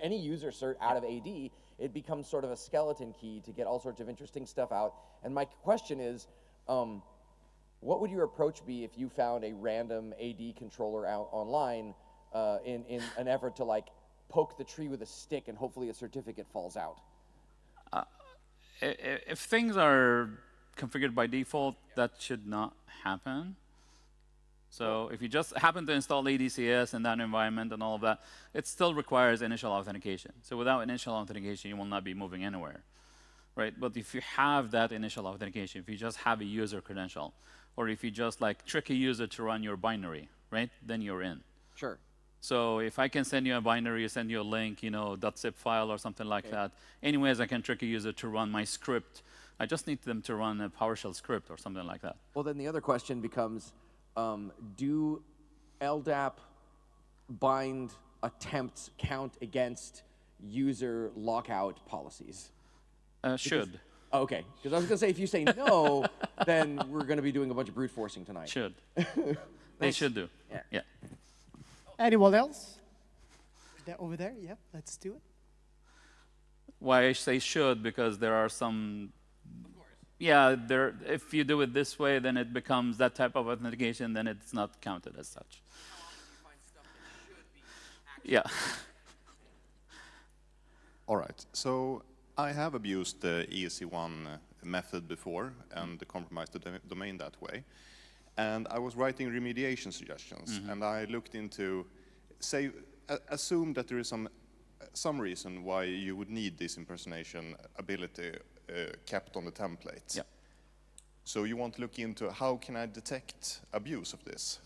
any user cert out of AD, it becomes sort of a skeleton key to get all sorts of interesting stuff out. And my question is, what would your approach be if you found a random AD controller out online in an effort to like poke the tree with a stick and hopefully a certificate falls out? If things are configured by default, that should not happen. So if you just happen to install ADCS in that environment and all of that, it still requires initial authentication. So without initial authentication, you will not be moving anywhere, right? But if you have that initial authentication, if you just have a user credential, or if you just like trick a user to run your binary, right? Then you're in. Sure. So if I can send you a binary, send you a link, you know, .zip file or something like that. Anyways, I can trick a user to run my script I just need them to run a PowerShell script or something like that. Well, then the other question becomes, do LDAP bind attempts count against user lockout policies? Should. Oh, okay, because I was going to say, if you say no, then we're going to be doing a bunch of brute forcing tonight. Should. They should do. Yeah. Anyone else? Over there, yeah, let's do it. Why I say should, because there are some, yeah, if you do it this way, then it becomes that type of authentication, then it's not counted as such. Yeah. All right, so I have abused the ESC1 method before and compromised the domain that way. And I was writing remediation suggestions, and I looked into, say, assume that there is some reason why you would need this impersonation ability kept on the template. Yeah. So you want to look into how can I detect abuse of this?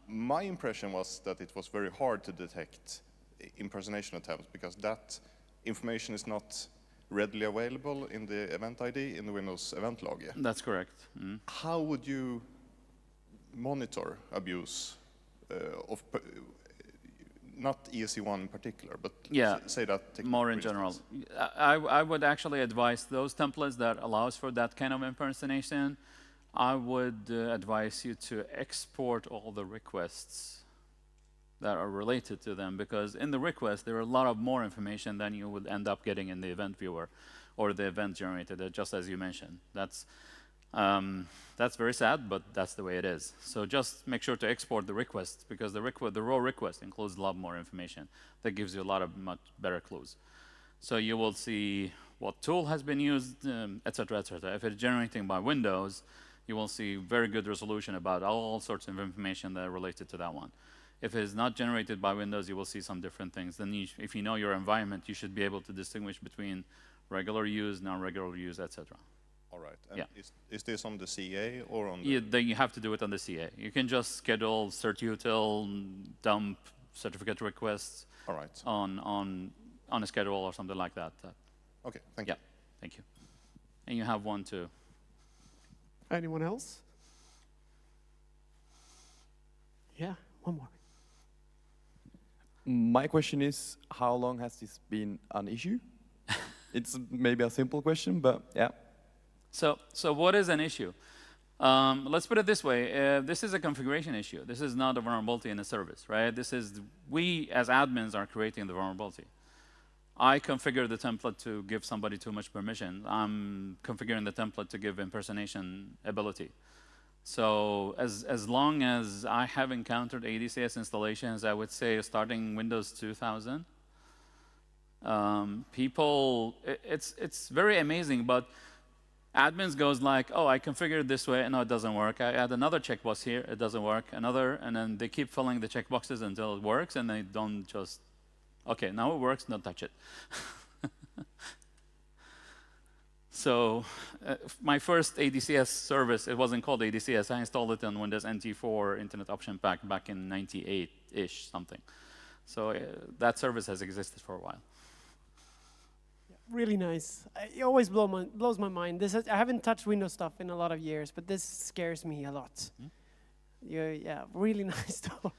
My impression was that it was very hard to detect impersonation attempts because that information is not readily available in the event ID in the Windows event log. That's correct. How would you monitor abuse of, not ESC1 in particular, but say that more in general? I would actually advise those templates that allows for that kind of impersonation. I would advise you to export all the requests that are related to them, because in the request there are a lot of more information than you would end up getting in the event viewer or the event generated, just as you mentioned. That's very sad, but that's the way it is. So just make sure to export the request, because the raw request includes a lot more information that gives you a lot of much better clues. So you will see what tool has been used, etc., etc. If it's generating by Windows, you will see very good resolution about all sorts of information that are related to that one. If it is not generated by Windows, you will see some different things. Then if you know your environment, you should be able to distinguish between regular use, non-regular use, etc. All right. And is this on the CA or on the... Then you have to do it on the CA. You can just schedule certutil, dump, certificate requests on a schedule or something like that. Okay, thank you. Yeah, thank you. And you have one too. Anyone else? Yeah, one more. My question is, how long has this been an issue? It's maybe a simple question, but yeah. So what is an issue? Let's put it this way. This is a configuration issue. This is not a vulnerability in a service, right? This is, we as admins are creating the vulnerability. I configure the template to give somebody too much permission. I'm configuring the template to give impersonation ability. So as long as I have encountered ADCS installations, I would say starting Windows 2000, people, it's very amazing, but admins goes like, oh, I configured this way, and no, it doesn't work. I add another checkbox here, it doesn't work, another, and then they keep filling the checkboxes until it works, and they don't just, okay, now it works, don't touch it. So my first ADCS service, it wasn't called ADCS. I installed it on Windows NT4 Internet Option Pack back in 98-ish something. So that service has existed for a while. Really nice. It always blows my mind. I haven't touched Windows stuff in a lot of years, but this scares me a lot. Yeah, really nice talk.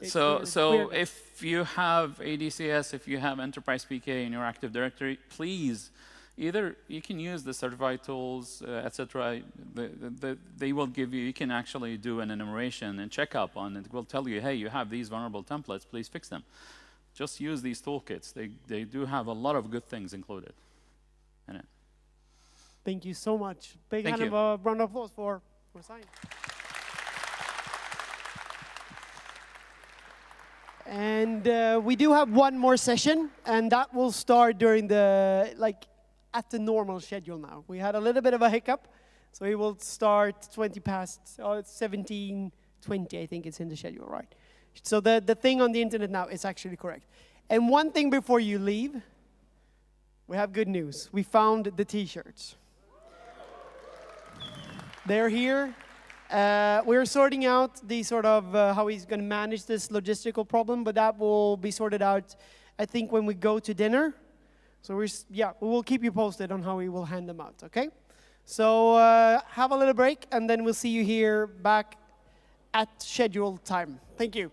So if you have ADCS, if you have Enterprise PK in your Active Directory, please, either you can use the certified tools, etc. They will give you, you can actually do an enumeration and check up on it. It will tell you, hey, you have these vulnerable templates, please fix them. Just use these toolkits. They do have a lot of good things included in it. Thank you so much. Big round of applause for Hasain. And we do have one more session, and that will start during the, at the normal schedule now. We had a little bit of a hiccup, so we will start 20 past, it's 17:20, I think it's in the schedule, right? So the thing on the internet now is actually correct. And one thing before you leave, we have good news. We found the t-shirts. They're here. We're sorting out the sort of how he's going to manage this logistical problem, but that will be sorted out, I think, when we go to dinner. So we will keep you posted on how we will hand them out, okay? So have a little break, and then we'll see you here back at scheduled time. Thank you.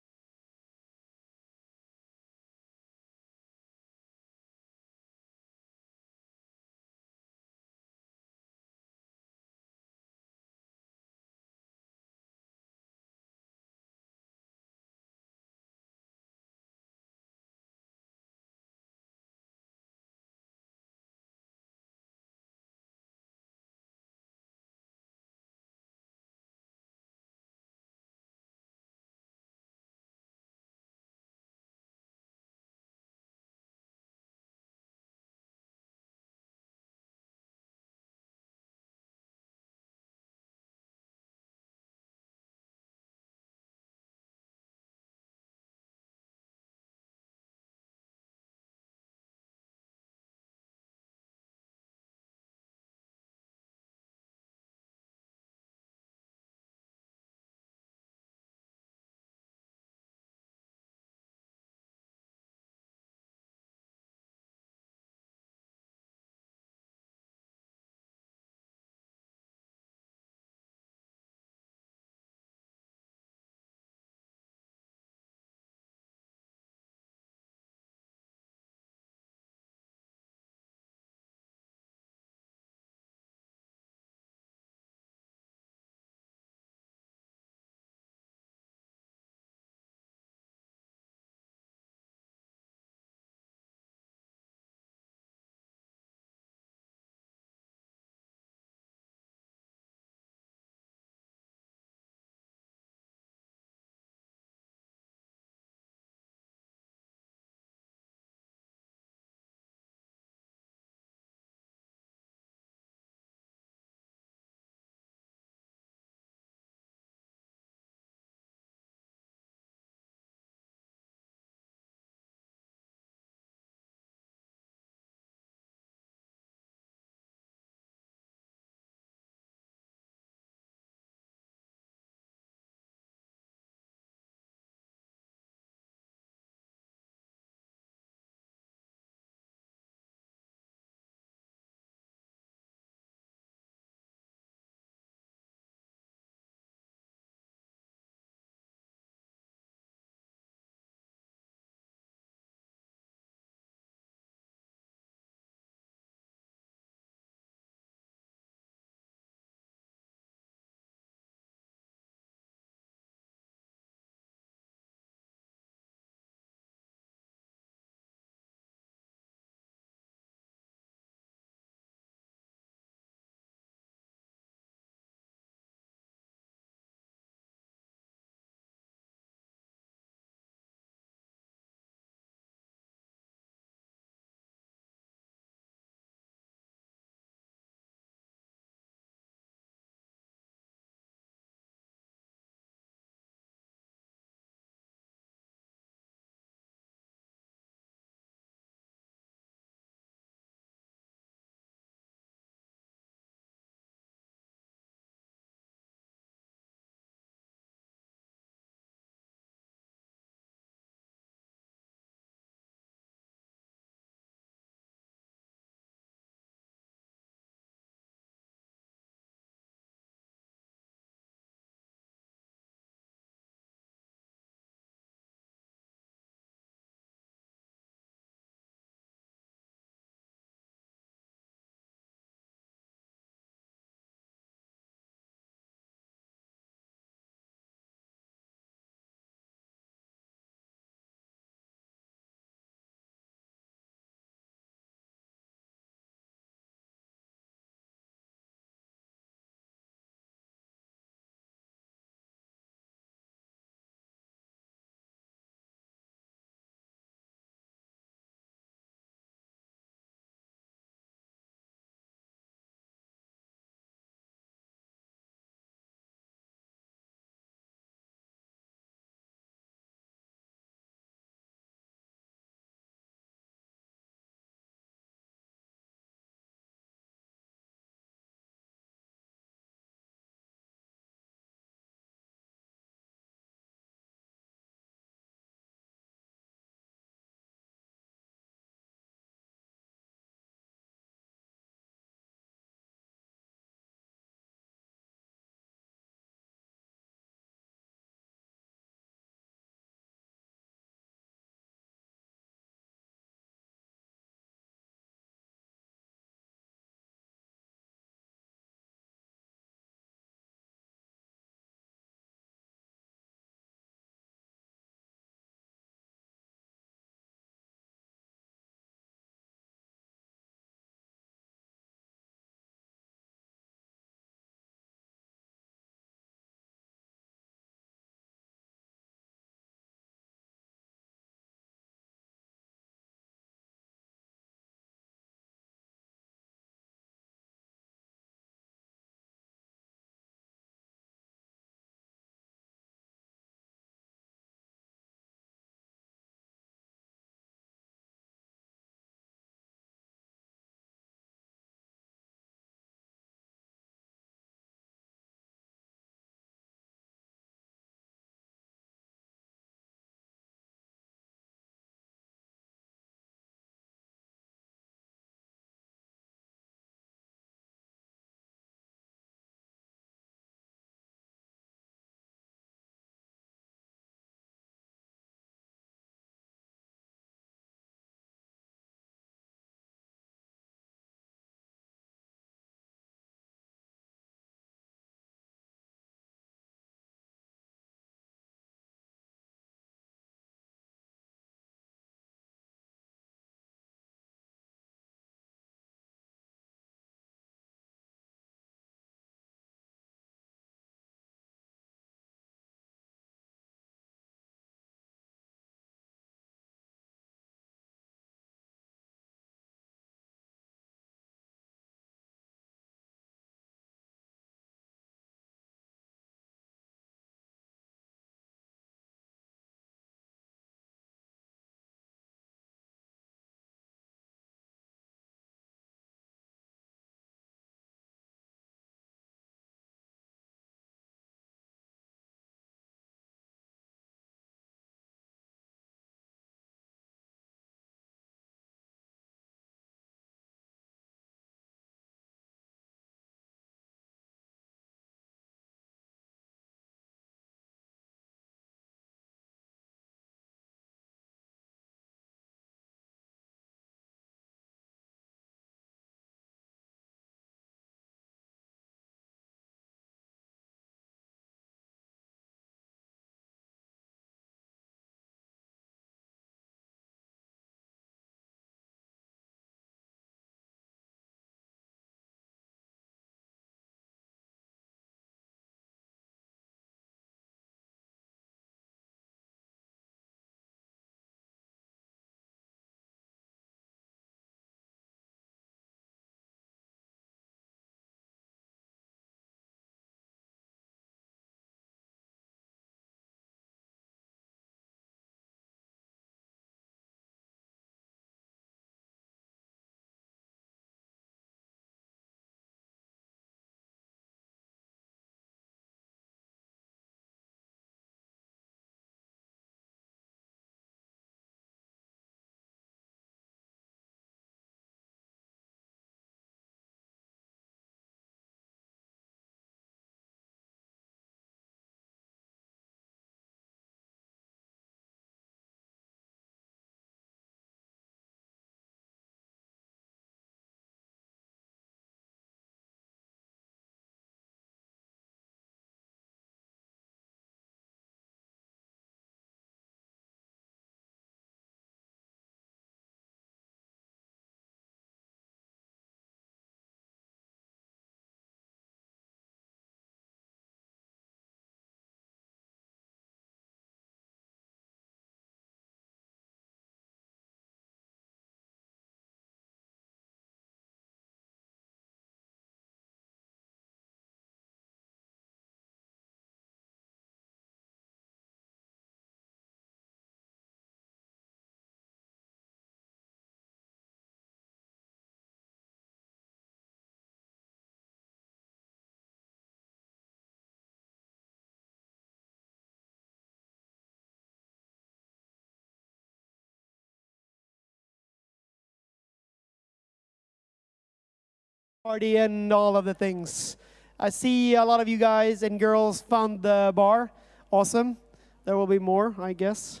Party and all of the things. I see a lot of you guys and girls found the bar. Awesome. There will be more, I guess.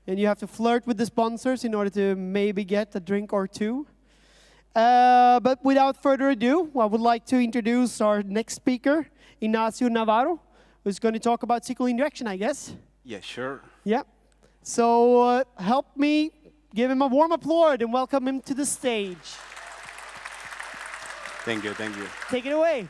And you have to flirt with the sponsors in order to maybe get a drink or two. But without further ado, I would like to introduce our next speaker, Ignacio Navarro, who's going to talk about SQL injection, I guess. Yeah, sure. Yeah. So help me give him a warm applause and welcome him to the stage. Thank you, thank you. Take it away.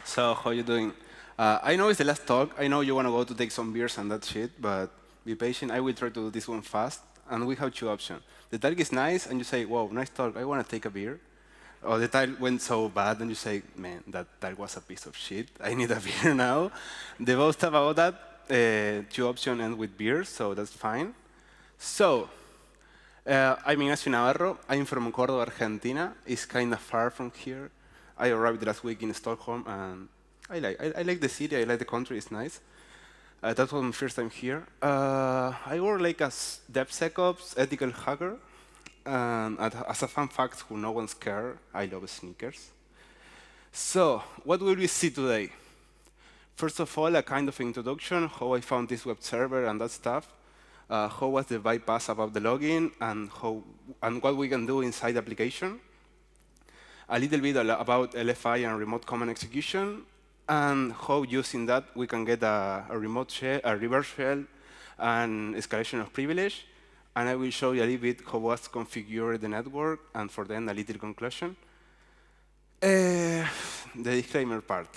So, how you doing? I know it's the last talk. I know you want to go to take some beers and that shit, but be patient. I will try to do this one fast. And we have two options. The talk is nice, and you say, wow, nice talk. I want to take a beer. Or the talk went so bad, and you say, man, that was a piece of shit. I need a beer now. The most stuff about that, two options end with beer, so that's fine. So, I'm Ignacio Navarro. I'm from Córdoba, Argentina. It's kind of far from here. I arrived last week in Stockholm, and I like the city. I like the country. It's nice. That was my first time here. I work like as DevSecOps ethical hacker. And as a fun fact, who no one's care, I love sneakers. So, what will we see today? First of all, a kind of introduction, how I found this web server and that stuff. How was the bypass about the login, and what we can do inside the application. A little bit about LFI and remote command execution, and how using that we can get a remote shell, a reverse shell, and escalation of privilege. And I will show you a little bit how was configured the network, and for then a little conclusion. The disclaimer part.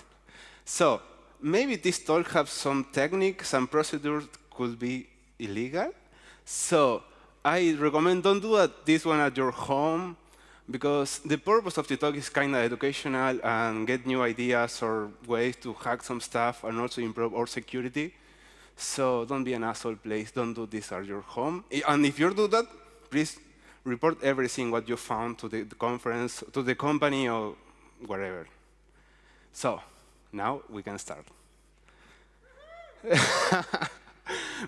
So maybe this talk has some techniques and procedures could be illegal. So I recommend don't do this one at your home, because the purpose of the talk is kind of educational and get new ideas or ways to hack some stuff and also improve our security. So don't be an asshole, please. Don't do this at your home. And if you do that, please report everything what you found to the conference, to the company, or wherever. So now we can start.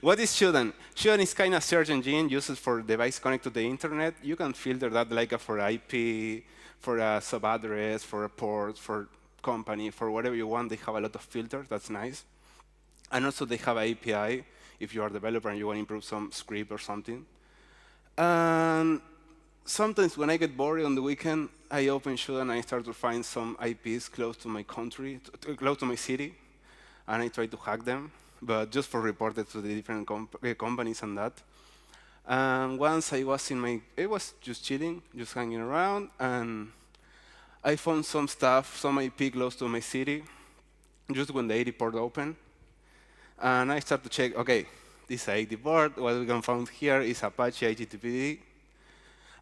What is Shoodan? Shoodan is kind of search engine used for device connected to the internet. You can filter that like for IP, for a sub-address, for a port, for company, for whatever you want. They have a lot of filters. That's nice. And also they have an API if you are a developer and you want to improve some script or something. And sometimes when I get bored on the weekend, I open Shoodan and I start to find some IPs close to my country, close to my city, and I try to hack them, but just for reported to the different companies and that. And once I was just chilling, just hanging around, and I found some stuff, some IP close to my city, just when the 80 port opened. And I start to check, okay, this is 80 port, what we can find here is Apache HTTPD.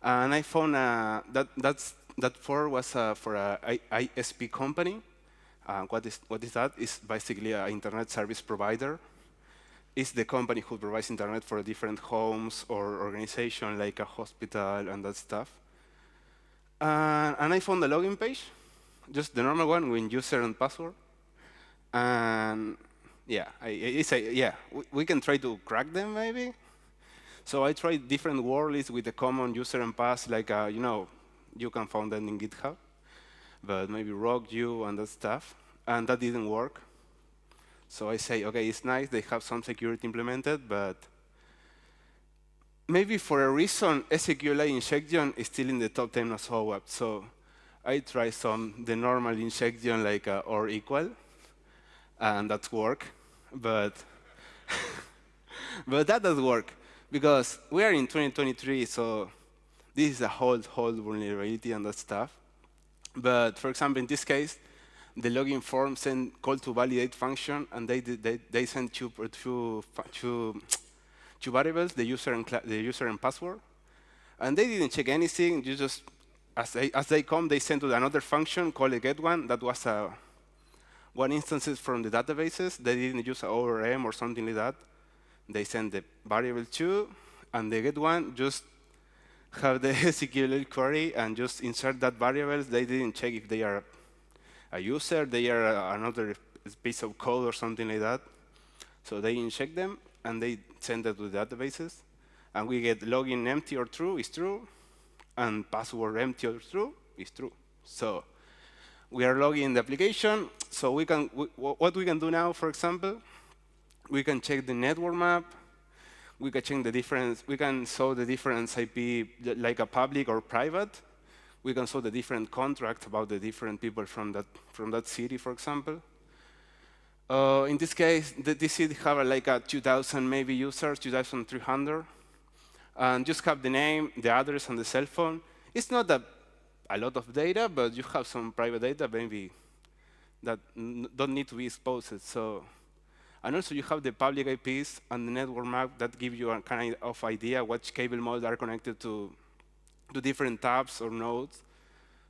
And I found that port was for an ISP company. What is that? It's basically an internet service provider. It's the company who provides internet for different homes or organizations like a hospital and that stuff. And I found the login page, just the normal one with user and password. And yeah, we can try to crack them maybe. So I tried different words with the common user and pass, like you can find them in GitHub, but maybe rogue you and that stuff, and that didn't work. So I say, okay, it's nice, they have some security implemented, but maybe for a reason, SQLi injection is still in the top 10 of SOAP. So I tried the normal injection like or equal, and that work, but that does work because we are in 2023, so this is a whole vulnerability and that stuff. But for example, in this case, the login form sent call to validate function, and they sent two variables, the user and password, and they didn't check anything. You just as they come, they send to another function called a get one. That was one instances from the databases. They didn't use an ORM or something like that. They send the variable 2, and the get one just have the SQLi query and just insert that variables. They didn't check if they are a user, they are another piece of code or something like that. So they inject them, and they send it to the databases. And we get login empty or true is true, and password empty or true is true. So we are logging the application. So what we can do now, for example, we can check the network map. We can check the difference. We can show the difference IP, like a public or private. We can show the different contracts about the different people from that city, for example. In this case, this city have like a 2,000 maybe users, 2,300. And just have the name, the address, and the cell phone. It's not a lot of data, but you have some private data maybe that don't need to be exposed. So, and also you have the public IPs and the network map that give you a kind of idea which cable modes are connected to different tabs or nodes.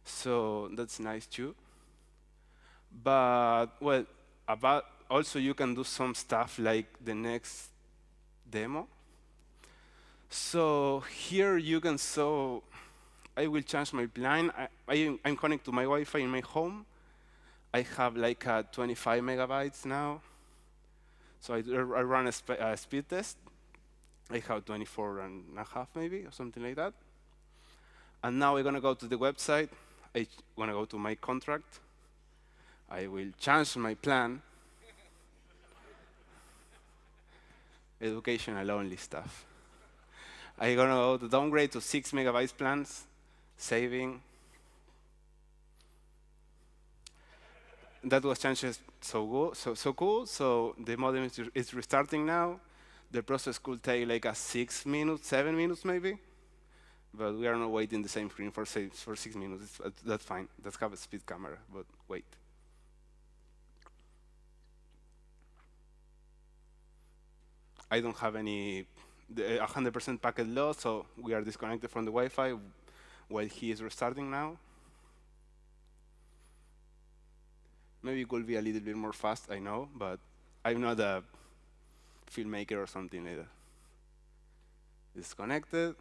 So that's nice too. But well, also you can do some stuff like the next demo. So here you can show, I will change my plan. I'm connected to my Wi-Fi in my home. I have like 25 megabytes now. So I run a speed test. I have 24 and a half maybe, or something like that. And now we're going to go to the website. I'm going to go to my contract. I will change my plan. Educational only stuff. I'm going to go to downgrade to 6 megabytes plans, saving. That was changed so cool. So the modem is restarting now. The process could take like 6 minutes, 7 minutes maybe. But we are not waiting the same screen for 6 minutes. That's fine. Let's have a speed camera, but wait. I don't have any 100% packet loss, so we are disconnected from the Wi-Fi while he is restarting now. Maybe it could be a little bit more fast, I know, but I'm not a filmmaker or something like that. Disconnected.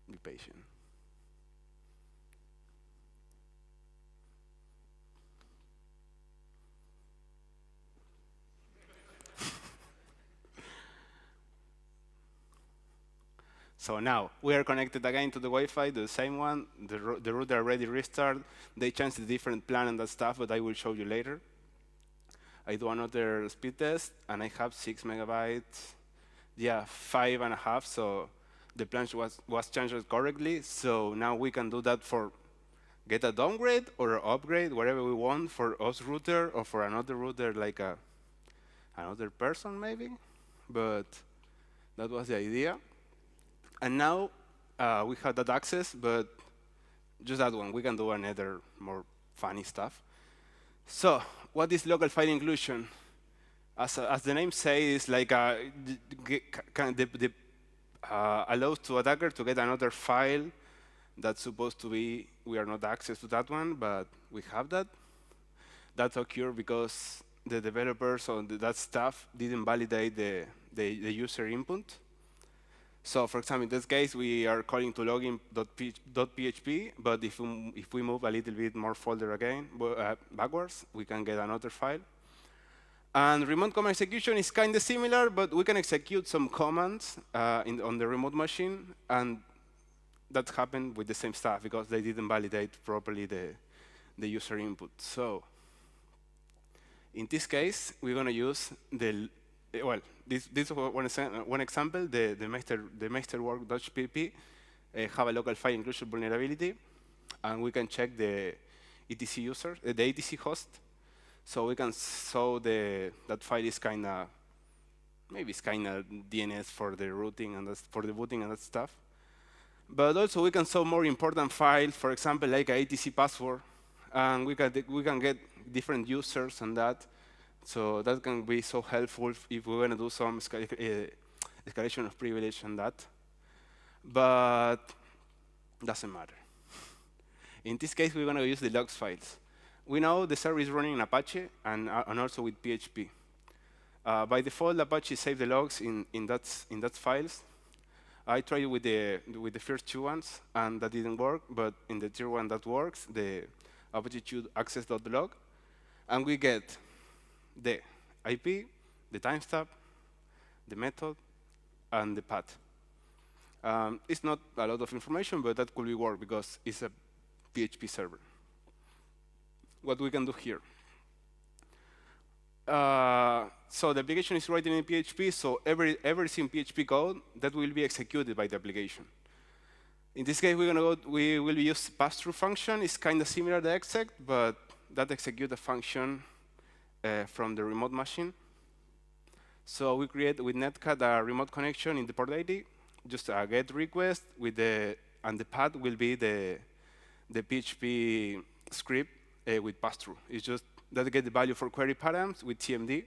Be patient. So now we are connected again to the Wi-Fi, the same one. The router already restarted. They changed the different plan and that stuff, but I will show you later. I do another speed test, and I have 6 megabytes. Yeah, 5.5. So the plan was changed correctly. So now we can do that for get a downgrade or an upgrade, whatever we want for us router or for another router, like another person maybe. But that was the idea. And now we have that access, but just that one. We can do another more funny stuff. So what is local file inclusion? As the name says, like allows to attacker to get another file that's supposed to be, we are not access to that one, but we have that. That occurred because the developers or that staff didn't validate the user input. So for example, in this case, we are calling to login.php, but if we move a little bit more folder again, backwards, we can get another file. And remote command execution is kind of similar, but we can execute some commands on the remote machine, and that happened with the same stuff because they didn't validate properly the user input. So in this case, we're going to use this is one example. The Meisterwork.pp have a local file inclusion vulnerability, and we can check the etc user, the etc host. So we can show that file is kind of DNS for the routing and for the booting and that stuff. But also we can show more important files, for example, like a etc password, and we can get different users and that. So that can be so helpful if we want to do some escalation of privilege and that. But doesn't matter. In this case, we're going to use the logs files. We know the server is running in Apache and also with PHP. By default, Apache saves the logs in that files. I tried with the first two ones, and that didn't work. But in the tier one that works, the Apache 2 access.log, and we get the IP, the timestamp, the method, and the path. It's not a lot of information, but that could be work because it's a PHP server. What we can do here. So the application is written in PHP, so everything PHP code that will be executed by the application. In this case, we will use pass-through function. It's kind of similar to exec, but that executes a function from the remote machine. So we create with Netcat a remote connection in the port ID, just a GET request with and the path will be the PHP script with pass-through. It's just that get the value for query params with TMD,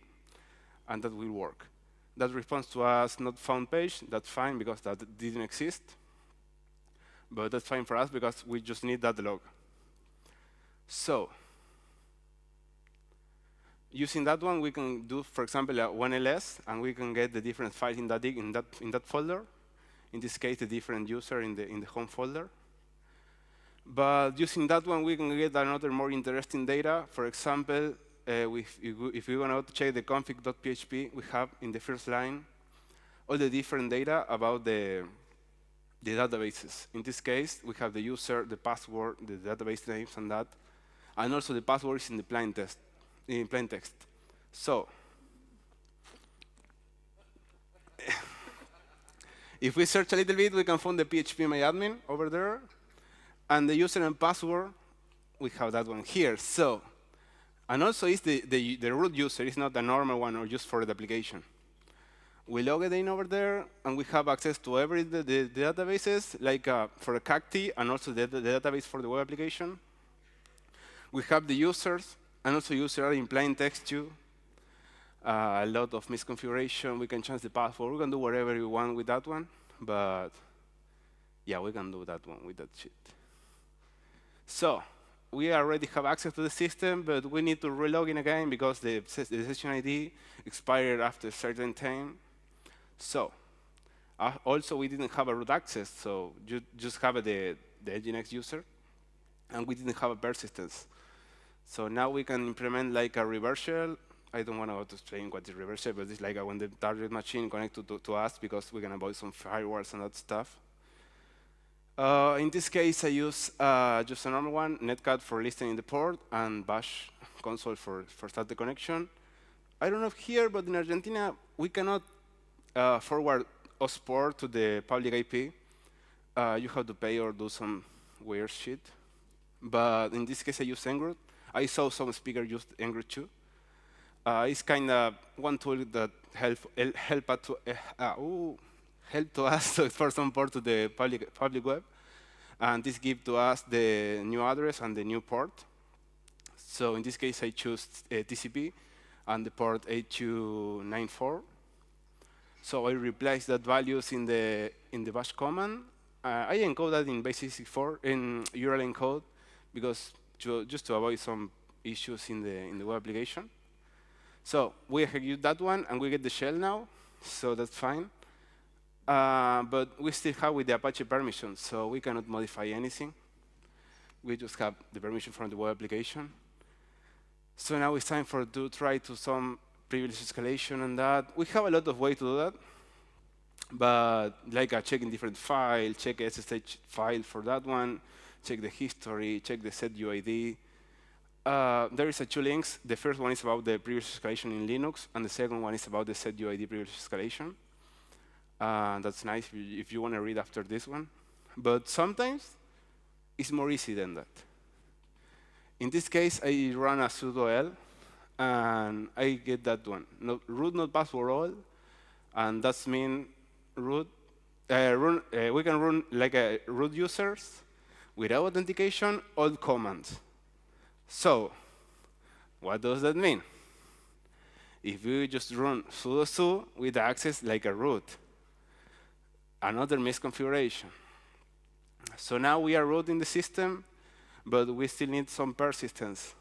and that will work. That responds to us not found page. That's fine because that didn't exist. But that's fine for us because we just need that log. So using that one, we can do, for example, one ls, and we can get the different files in that folder. In this case, the different user in the home folder. But using that one, we can get another more interesting data. For example, if we want to check the config.php, we have in the first line all the different data about the databases. In this case, we have the user, the password, the database names, and that. And also the password is in the plain text. So if we search a little bit, we can find the phpMyAdmin over there. And the user and password, we have that one here. So, and also it's the root user. It's not a normal one or just for the application. We log it in over there, and we have access to every the databases, like for a cacti, and also the database for the web application. We have the users, and also users are in plain text too. A lot of misconfiguration. We can change the password. We can do whatever we want with that one. But yeah, we can do that one with that shit. So we already have access to the system, but we need to relog in again because the session ID expired after a certain time. So also, we didn't have a root access, so you just have the Nginx user, and we didn't have a persistence. So now we can implement like a reversal. I don't want to explain what is reversal, but it's like when the target machine connects to us because we can avoid some firewalls and that stuff. In this case, I use just a normal one, Netcat for listening the port, and Bash console for start the connection. I don't know if here, but in Argentina, we cannot forward OS port to the public IP. You have to pay or do some weird shit. But in this case, I use Ngroot. I saw some speakers use Ngroot too. It's kind of one tool that help to us to export some port to the public web. And this gives to us the new address and the new port. So in this case, I choose TCP and the port 8294. So I replace that values in the bash command. I encode that in base64 in URL encode because just to avoid some issues in the web application. So we execute that one, and we get the shell now. So that's fine. But we still have with the Apache permission, so we cannot modify anything. We just have the permission from the web application. So now it's time to try to some privilege escalation and that. We have a lot of ways to do that. But like checking different files, check SSH file for that one, check the history, check the set UID. There is two links. The first one is about the privilege escalation in Linux, and the second one is about the set UID privilege escalation. That's nice if you want to read after this one. But sometimes it's more easy than that. In this case, I run a sudo l, and I get that one. Root not password all, and that's mean root. We can run like a root users without authentication, all commands. So what does that mean? If we just run sudo su with access like a root, another misconfiguration. So now we are rooting the system, but we still need some persistence.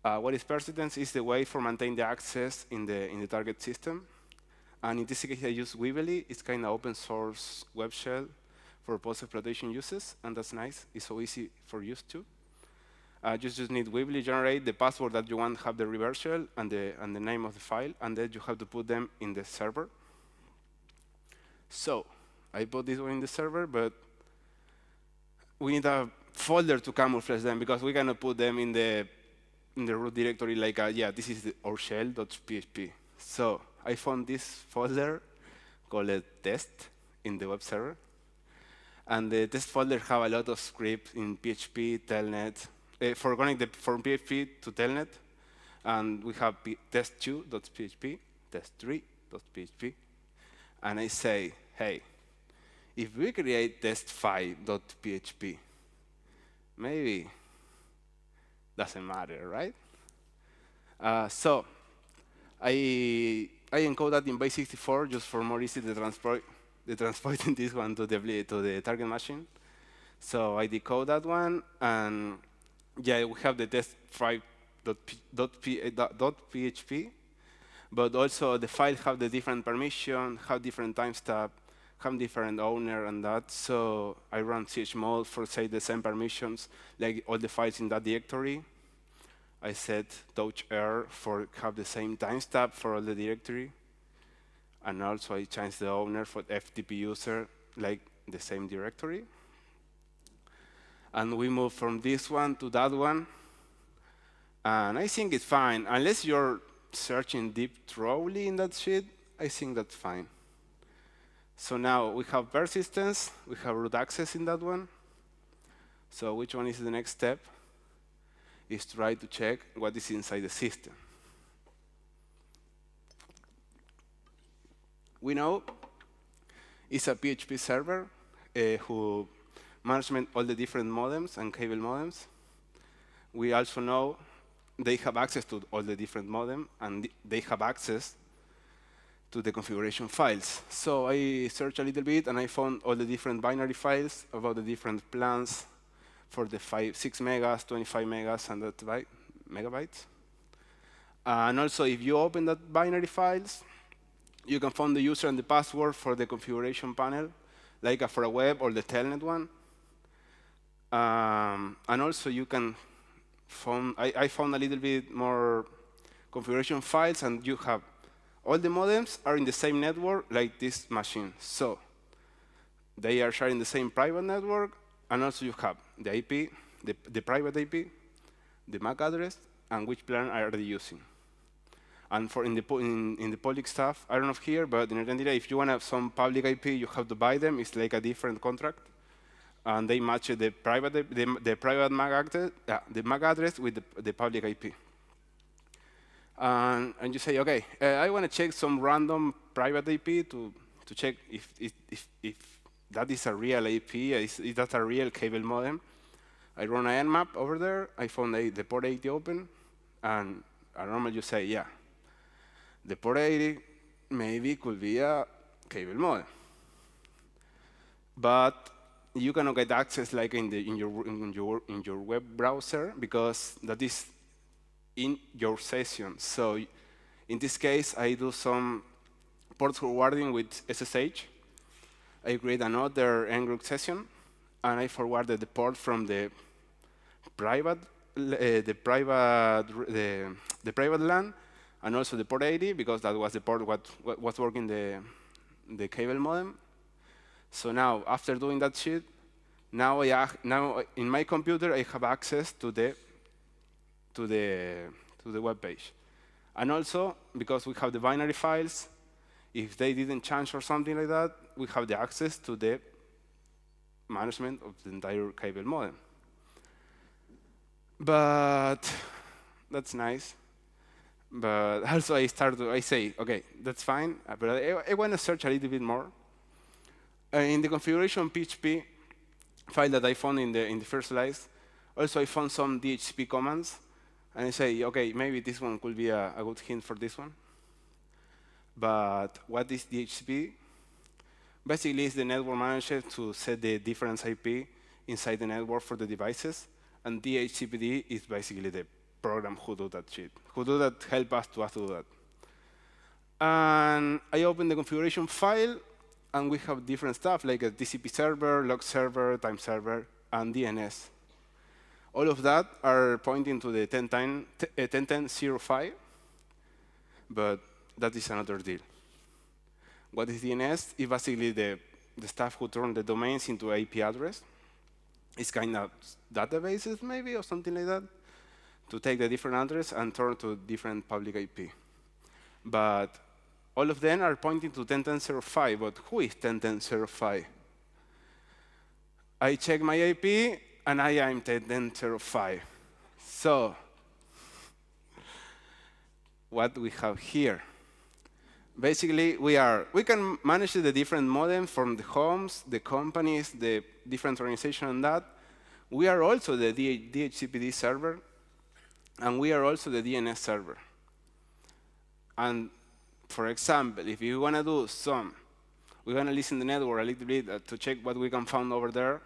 What is persistence? Is the way for maintaining the access in the target system. And in this case, I use Weebly. It's kind of open source web shell for post-exploitation uses, and that's nice. It's so easy for use too. Just need Weebly generate the password that you want to have the reversal and the name of the file, and then you have to put them in the server. So I put this one in the server, but we need a folder to camouflage them because we cannot put them in the root directory like, yeah, this is our shell.php. So I found this folder called test in the web server. And the test folder have a lot of scripts in PHP, Telnet, for connecting from PHP to Telnet. And we have test2.php, test3.php. And I say, hey, if we create test5.php, maybe doesn't matter, right? So I encode that in base64 just for more easy to transporting this one to the target machine. So I decode that one, and yeah, we have the test5.php, but also the file have the different permission, have different timestamp, have different owner and that. So I run chmod for say the same permissions, like all the files in that directory. I set touch_r for have the same timestamp for all the directory. And also I changed the owner for FTP user, like the same directory. And we move from this one to that one. And I think it's fine. Unless you're searching deep thoroughly in that sheet, I think that's fine. So now we have persistence, we have root access in that one. So which one is the next step? Is try to check what is inside the system. We know it's a PHP server who manages all the different modems and cable modems. We also know they have access to all the different modems, and they have access to the configuration files. So I searched a little bit, and I found all the different binary files about the different plans for the 6 megas, 25 megas, and that megabytes. And also, if you open that binary files, you can find the user and the password for the configuration panel, like for a web or the telnet one. And also, you can find, I found a little bit more configuration files, and you have all the modems are in the same network like this machine. So they are sharing the same private network, and also you have the IP, the private IP, the MAC address, and which plan are they using. And for in the public stuff, I don't know here, but in Argentina, if you want to have some public IP, you have to buy them. It's like a different contract, and they match the private MAC address, the MAC address with the public IP. And you say, okay, I want to check some random private IP to check if that is a real IP, is that a real cable modem. I run an nmap over there. I found the port 80 open, and normally you say, yeah, the port 80 maybe could be a cable modem, but you cannot get access like in your web browser because that is in your session. So in this case, I do some port forwarding with SSH. I create another ngroup session, and I forwarded the port from the private LAN, and also the port 80 because that was the port what was working the cable modem. So now, after doing that shit, now in my computer I have access to the web page, and also because we have the binary files, if they didn't change or something like that, we have the access to the management of the entire cable modem. But that's nice. But also I say, okay, that's fine, but I want to search a little bit more. In the configuration PHP file that I found in the first slides, also I found some DHCP commands, and I say, okay, maybe this one could be a good hint for this one. But what is DHCP? Basically, it's the network manager to set the different IP inside the network for the devices, and DHCPD is basically the program who do that shit, help us to do that. And I open the configuration file, and we have different stuff like a TCP server, log server, time server, and DNS. All of that are pointing to the 10.10.05, but that is another deal. What is DNS? It's basically the the staff who turn the domains into IP address. It's kind of databases maybe or something like that to take the different address and turn to different public IP. But all of them are pointing to 10.10.05, but who is 10.10.05? I check my IP, and I am 10.10.05. So what we have here? Basically, we can manage the different modems from the homes, the companies, the different organizations and that. We are also the DHCPD server, and we are also the DNS server. And for example, if you want to do we want to listen to the network a little bit to check what we can find over there.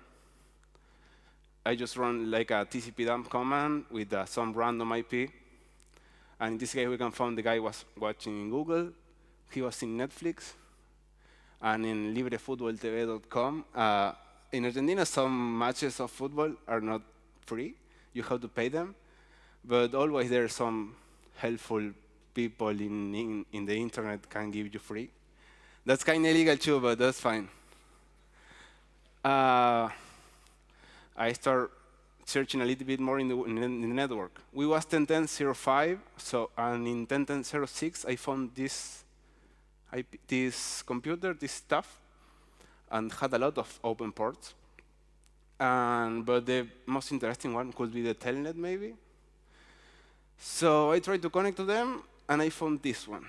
I just run like a TCP dump command with some random IP. And in this case, we can find the guy was watching in Google. He was in Netflix and in librefutboltv.com. In Argentina, some matches of football are not free. You have to pay them. But always there are some helpful people in the internet can give you free. That's kind of illegal too, but that's fine. I start searching a little bit more in the network. We was 10.10.05, and in 10.10.06, I found this computer, this stuff, and had a lot of open ports. But the most interesting one could be the telnet, maybe. So I tried to connect to them, and I found this one.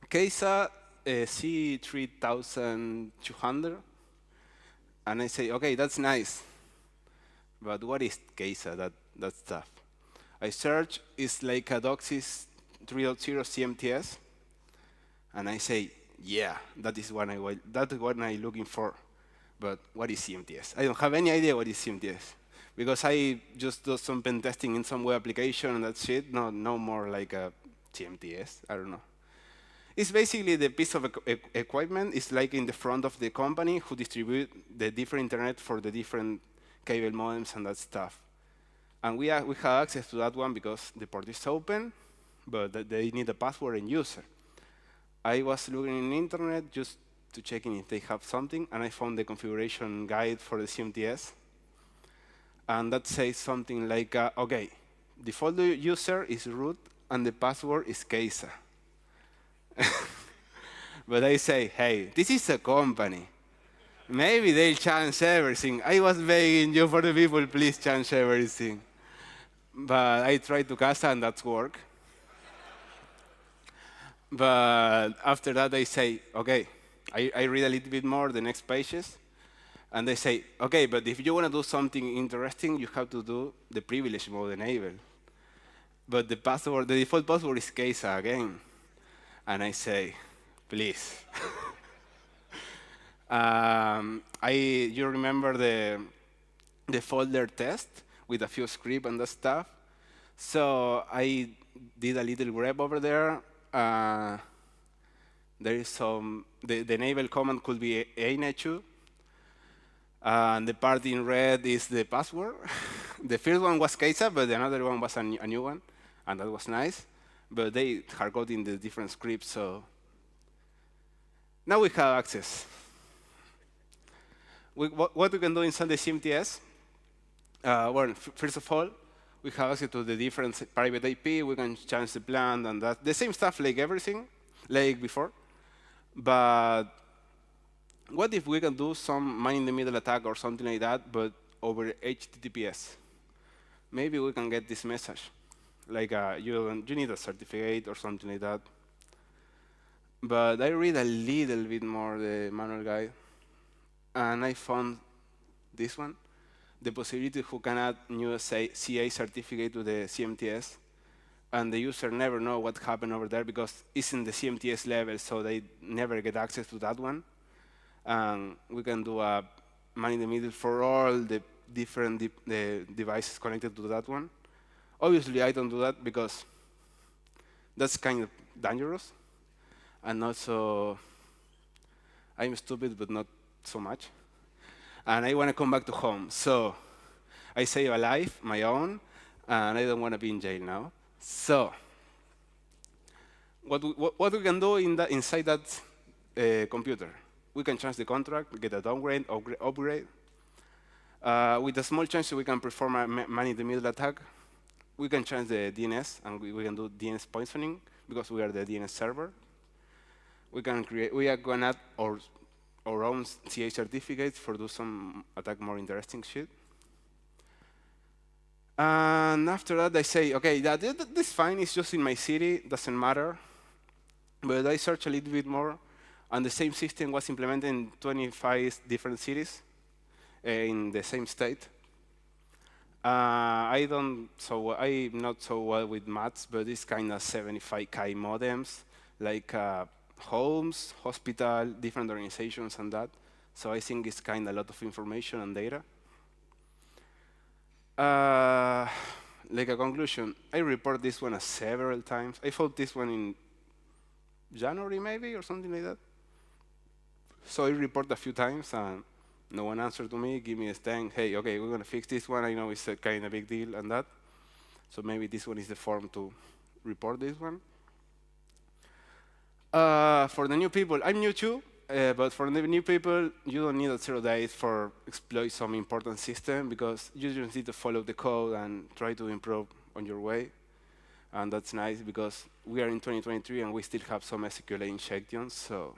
CASA C3200. And I say, OK, that's nice. But what is CASA, that stuff? I search, it's like a DOCSIS 3.0 CMTS. And I say, yeah, that is what I'm looking for. But what is CMTS? I don't have any idea what is CMTS. Because I just do some pen testing in some web application and that's it. No more like a CMTS. I don't know. It's basically the piece of equipment. It's like in the front of the company who distribute the different internet for the different cable modems and that stuff. And we have access to that one because the port is open, but they need a password and user. I was looking in the internet just to check in if they have something, and I found the configuration guide for the CMTS. And that says something like, OK, default user is root, and the password is CASA. But I say, hey, this is a company. Maybe they'll change everything. I was begging you for the people, please change everything. But I tried to CASA, and that's work. But after that, I say, OK, I read a little bit more the next pages. And they say, OK, but if you want to do something interesting, you have to do the privilege mode enabled. But the default password is CASA again. And I say, please. You remember the folder test with a few scripts and that stuff? So I did a little grep over there. There is the enable command could be ANETU. And the part in red is the password. The first one was CASA, but the another one was a new one. And that was nice. But they hard-coded in the different scripts, so now we have access. What we can do inside the CMTS? Well, first of all, we have access to the different private IP. We can change the plan and that. The same stuff like everything, like before. But what if we can do some man-in-the-middle attack or something like that, but over HTTPS? Maybe we can get this message. Like you need a certificate or something like that. But I read a little bit more the manual guide, and I found this one, the possibility who can add new CA certificate to the CMTS, and the user never know what happened over there because it's in the CMTS level, so they never get access to that one. And we can do a man-in-the-middle for all the different devices connected to that one. Obviously, I don't do that because that's kind of dangerous. And also, I'm stupid, but not so much. And I want to come back to home. So I save a life, my own, and I don't want to be in jail now. So what we can do inside that computer. We can change the contract, get a downgrade, upgrade. With a small change, we can perform a man-in-the-middle attack. We can change the DNS, and we can do DNS poisoning because we are the DNS server. We are going to add our own CA certificates for do some attack more interesting shit. And after that, I say, okay, this is fine. It's just in my city. Doesn't matter. But I search a little bit more, and the same system was implemented in 25 different cities in the same state. I'm not so well with maths, but it's kind of 75K modems, like homes, hospital, different organizations, and that. So I think it's kind of a lot of information and data. Like a conclusion, I report this one several times. I found this one in January, maybe, or something like that. So I report a few times, and no one answered to me, give me a stand, hey, okay, we're going to fix this one. I know it's a kind of big deal and that. So maybe this one is the form to report this one. For the new people, I'm new too, but for the new people, you don't need a 0 days for exploit some important system because you just need to follow the code and try to improve on your way. And that's nice because we are in 2023 and we still have some SQLi injections. So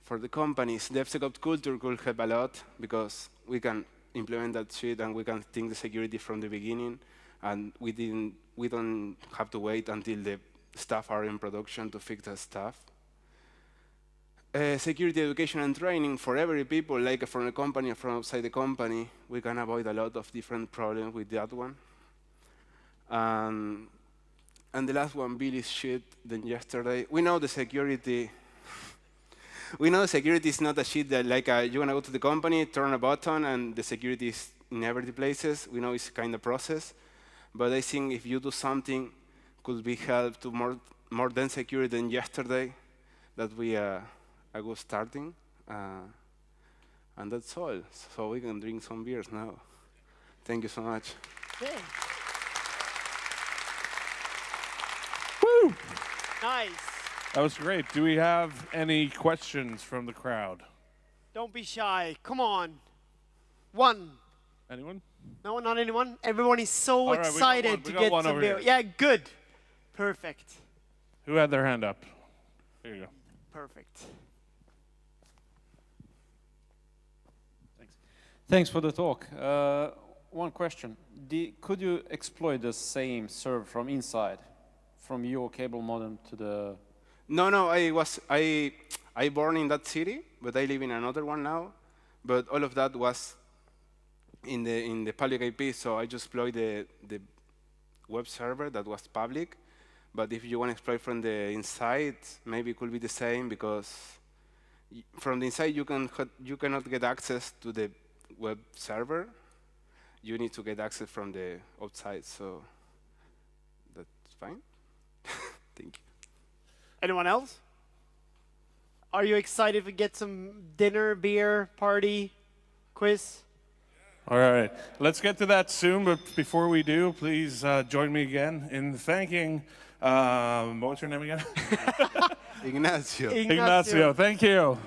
for the companies, DevSecOps culture could help a lot because we can implement that shit and we can think the security from the beginning. And we don't have to wait until the staff are in production to fix that stuff. Security education and training for every people, like from the company or from outside the company, we can avoid a lot of different problems with that one. And the last one, Billy's shit, then yesterday. We know the security. We know security is not a shit that like you're gonna go to the company, turn a button, and the security is in every places. We know it's kind of process. But I think if you do something, could be help to more than security than yesterday, that we are good starting. And that's all. So we can drink some beers now. Thank you so much. Okay. Woo! Nice. That was great. Do we have any questions from the crowd? Don't be shy. Come on. One. Anyone? No, not anyone. Everyone is so right, excited to get some beer. Here. Yeah, good. Perfect. Who had their hand up? Here you go. Perfect. Thanks for the talk. One question. Could you exploit the same server from inside, from your cable modem to the... No, I born in that city, but I live in another one now. But all of that was in the public IP, so I just exploit the web server that was public. But if you want to exploit from the inside, maybe it could be the same because from the inside you cannot get access to the web server. You need to get access from the outside, so that's fine. Thank you. Anyone else? Are you excited to get some dinner, beer, party, quiz? All right, let's get to that soon, but before we do, please join me again in thanking, what was your name again? Ignacio. Ignacio, thank you.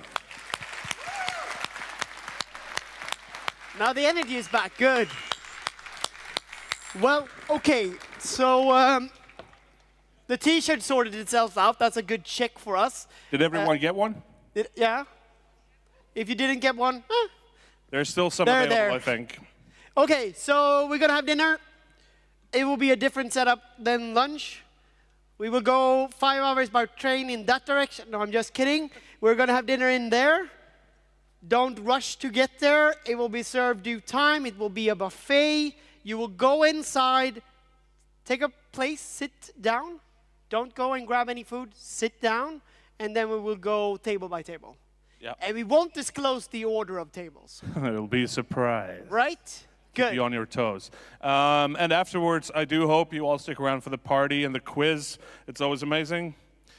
Now the energy is back, good. Well, okay, so the t-shirt sorted itself out, that's a good check for us. Did everyone get one? Yeah. If you didn't get one, There's still some available, I think. Okay, so we're gonna have dinner. It will be a different setup than lunch. We will go 5 hours by train in that direction. No, I'm just kidding. We're gonna have dinner in there. Don't rush to get there. It will be served due time. It will be a buffet. You will go inside, take a place, sit down. Don't go and grab any food, sit down, and then we will go table by table. Yep. And we won't disclose the order of tables. It'll be a surprise. Right? Good. Keep you on your toes. And afterwards, I do hope you all stick around for the party and the quiz. It's always amazing.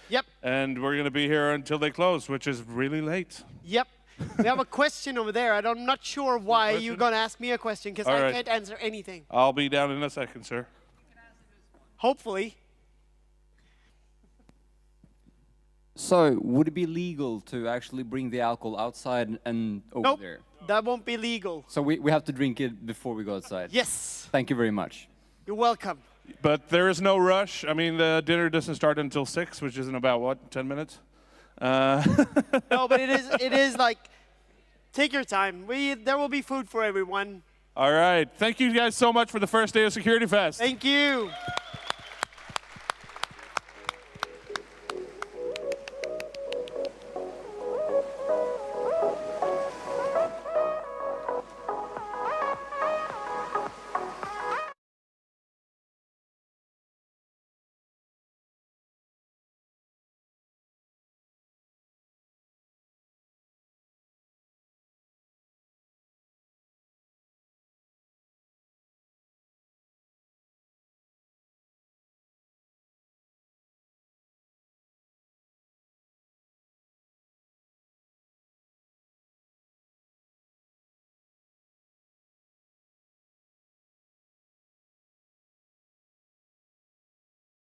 Yep. And we're going to be here until they close, which is really late. Yep. We have a question over there. I'm not sure why you're going to ask me a question, because I can't answer anything. I'll be down in a second, sir. Hopefully. So, would it be legal to actually bring the alcohol outside and over Nope, there? that won't be legal. So we have to drink it before we go outside? Yes. Thank you very much. You're welcome. But there is no rush. I mean, the dinner doesn't start until 6, which is in about, what, 10 minutes? No, but it is like, take your time. There will be food for everyone. All right. Thank you guys so much for the first day of Security Fest. Thank you.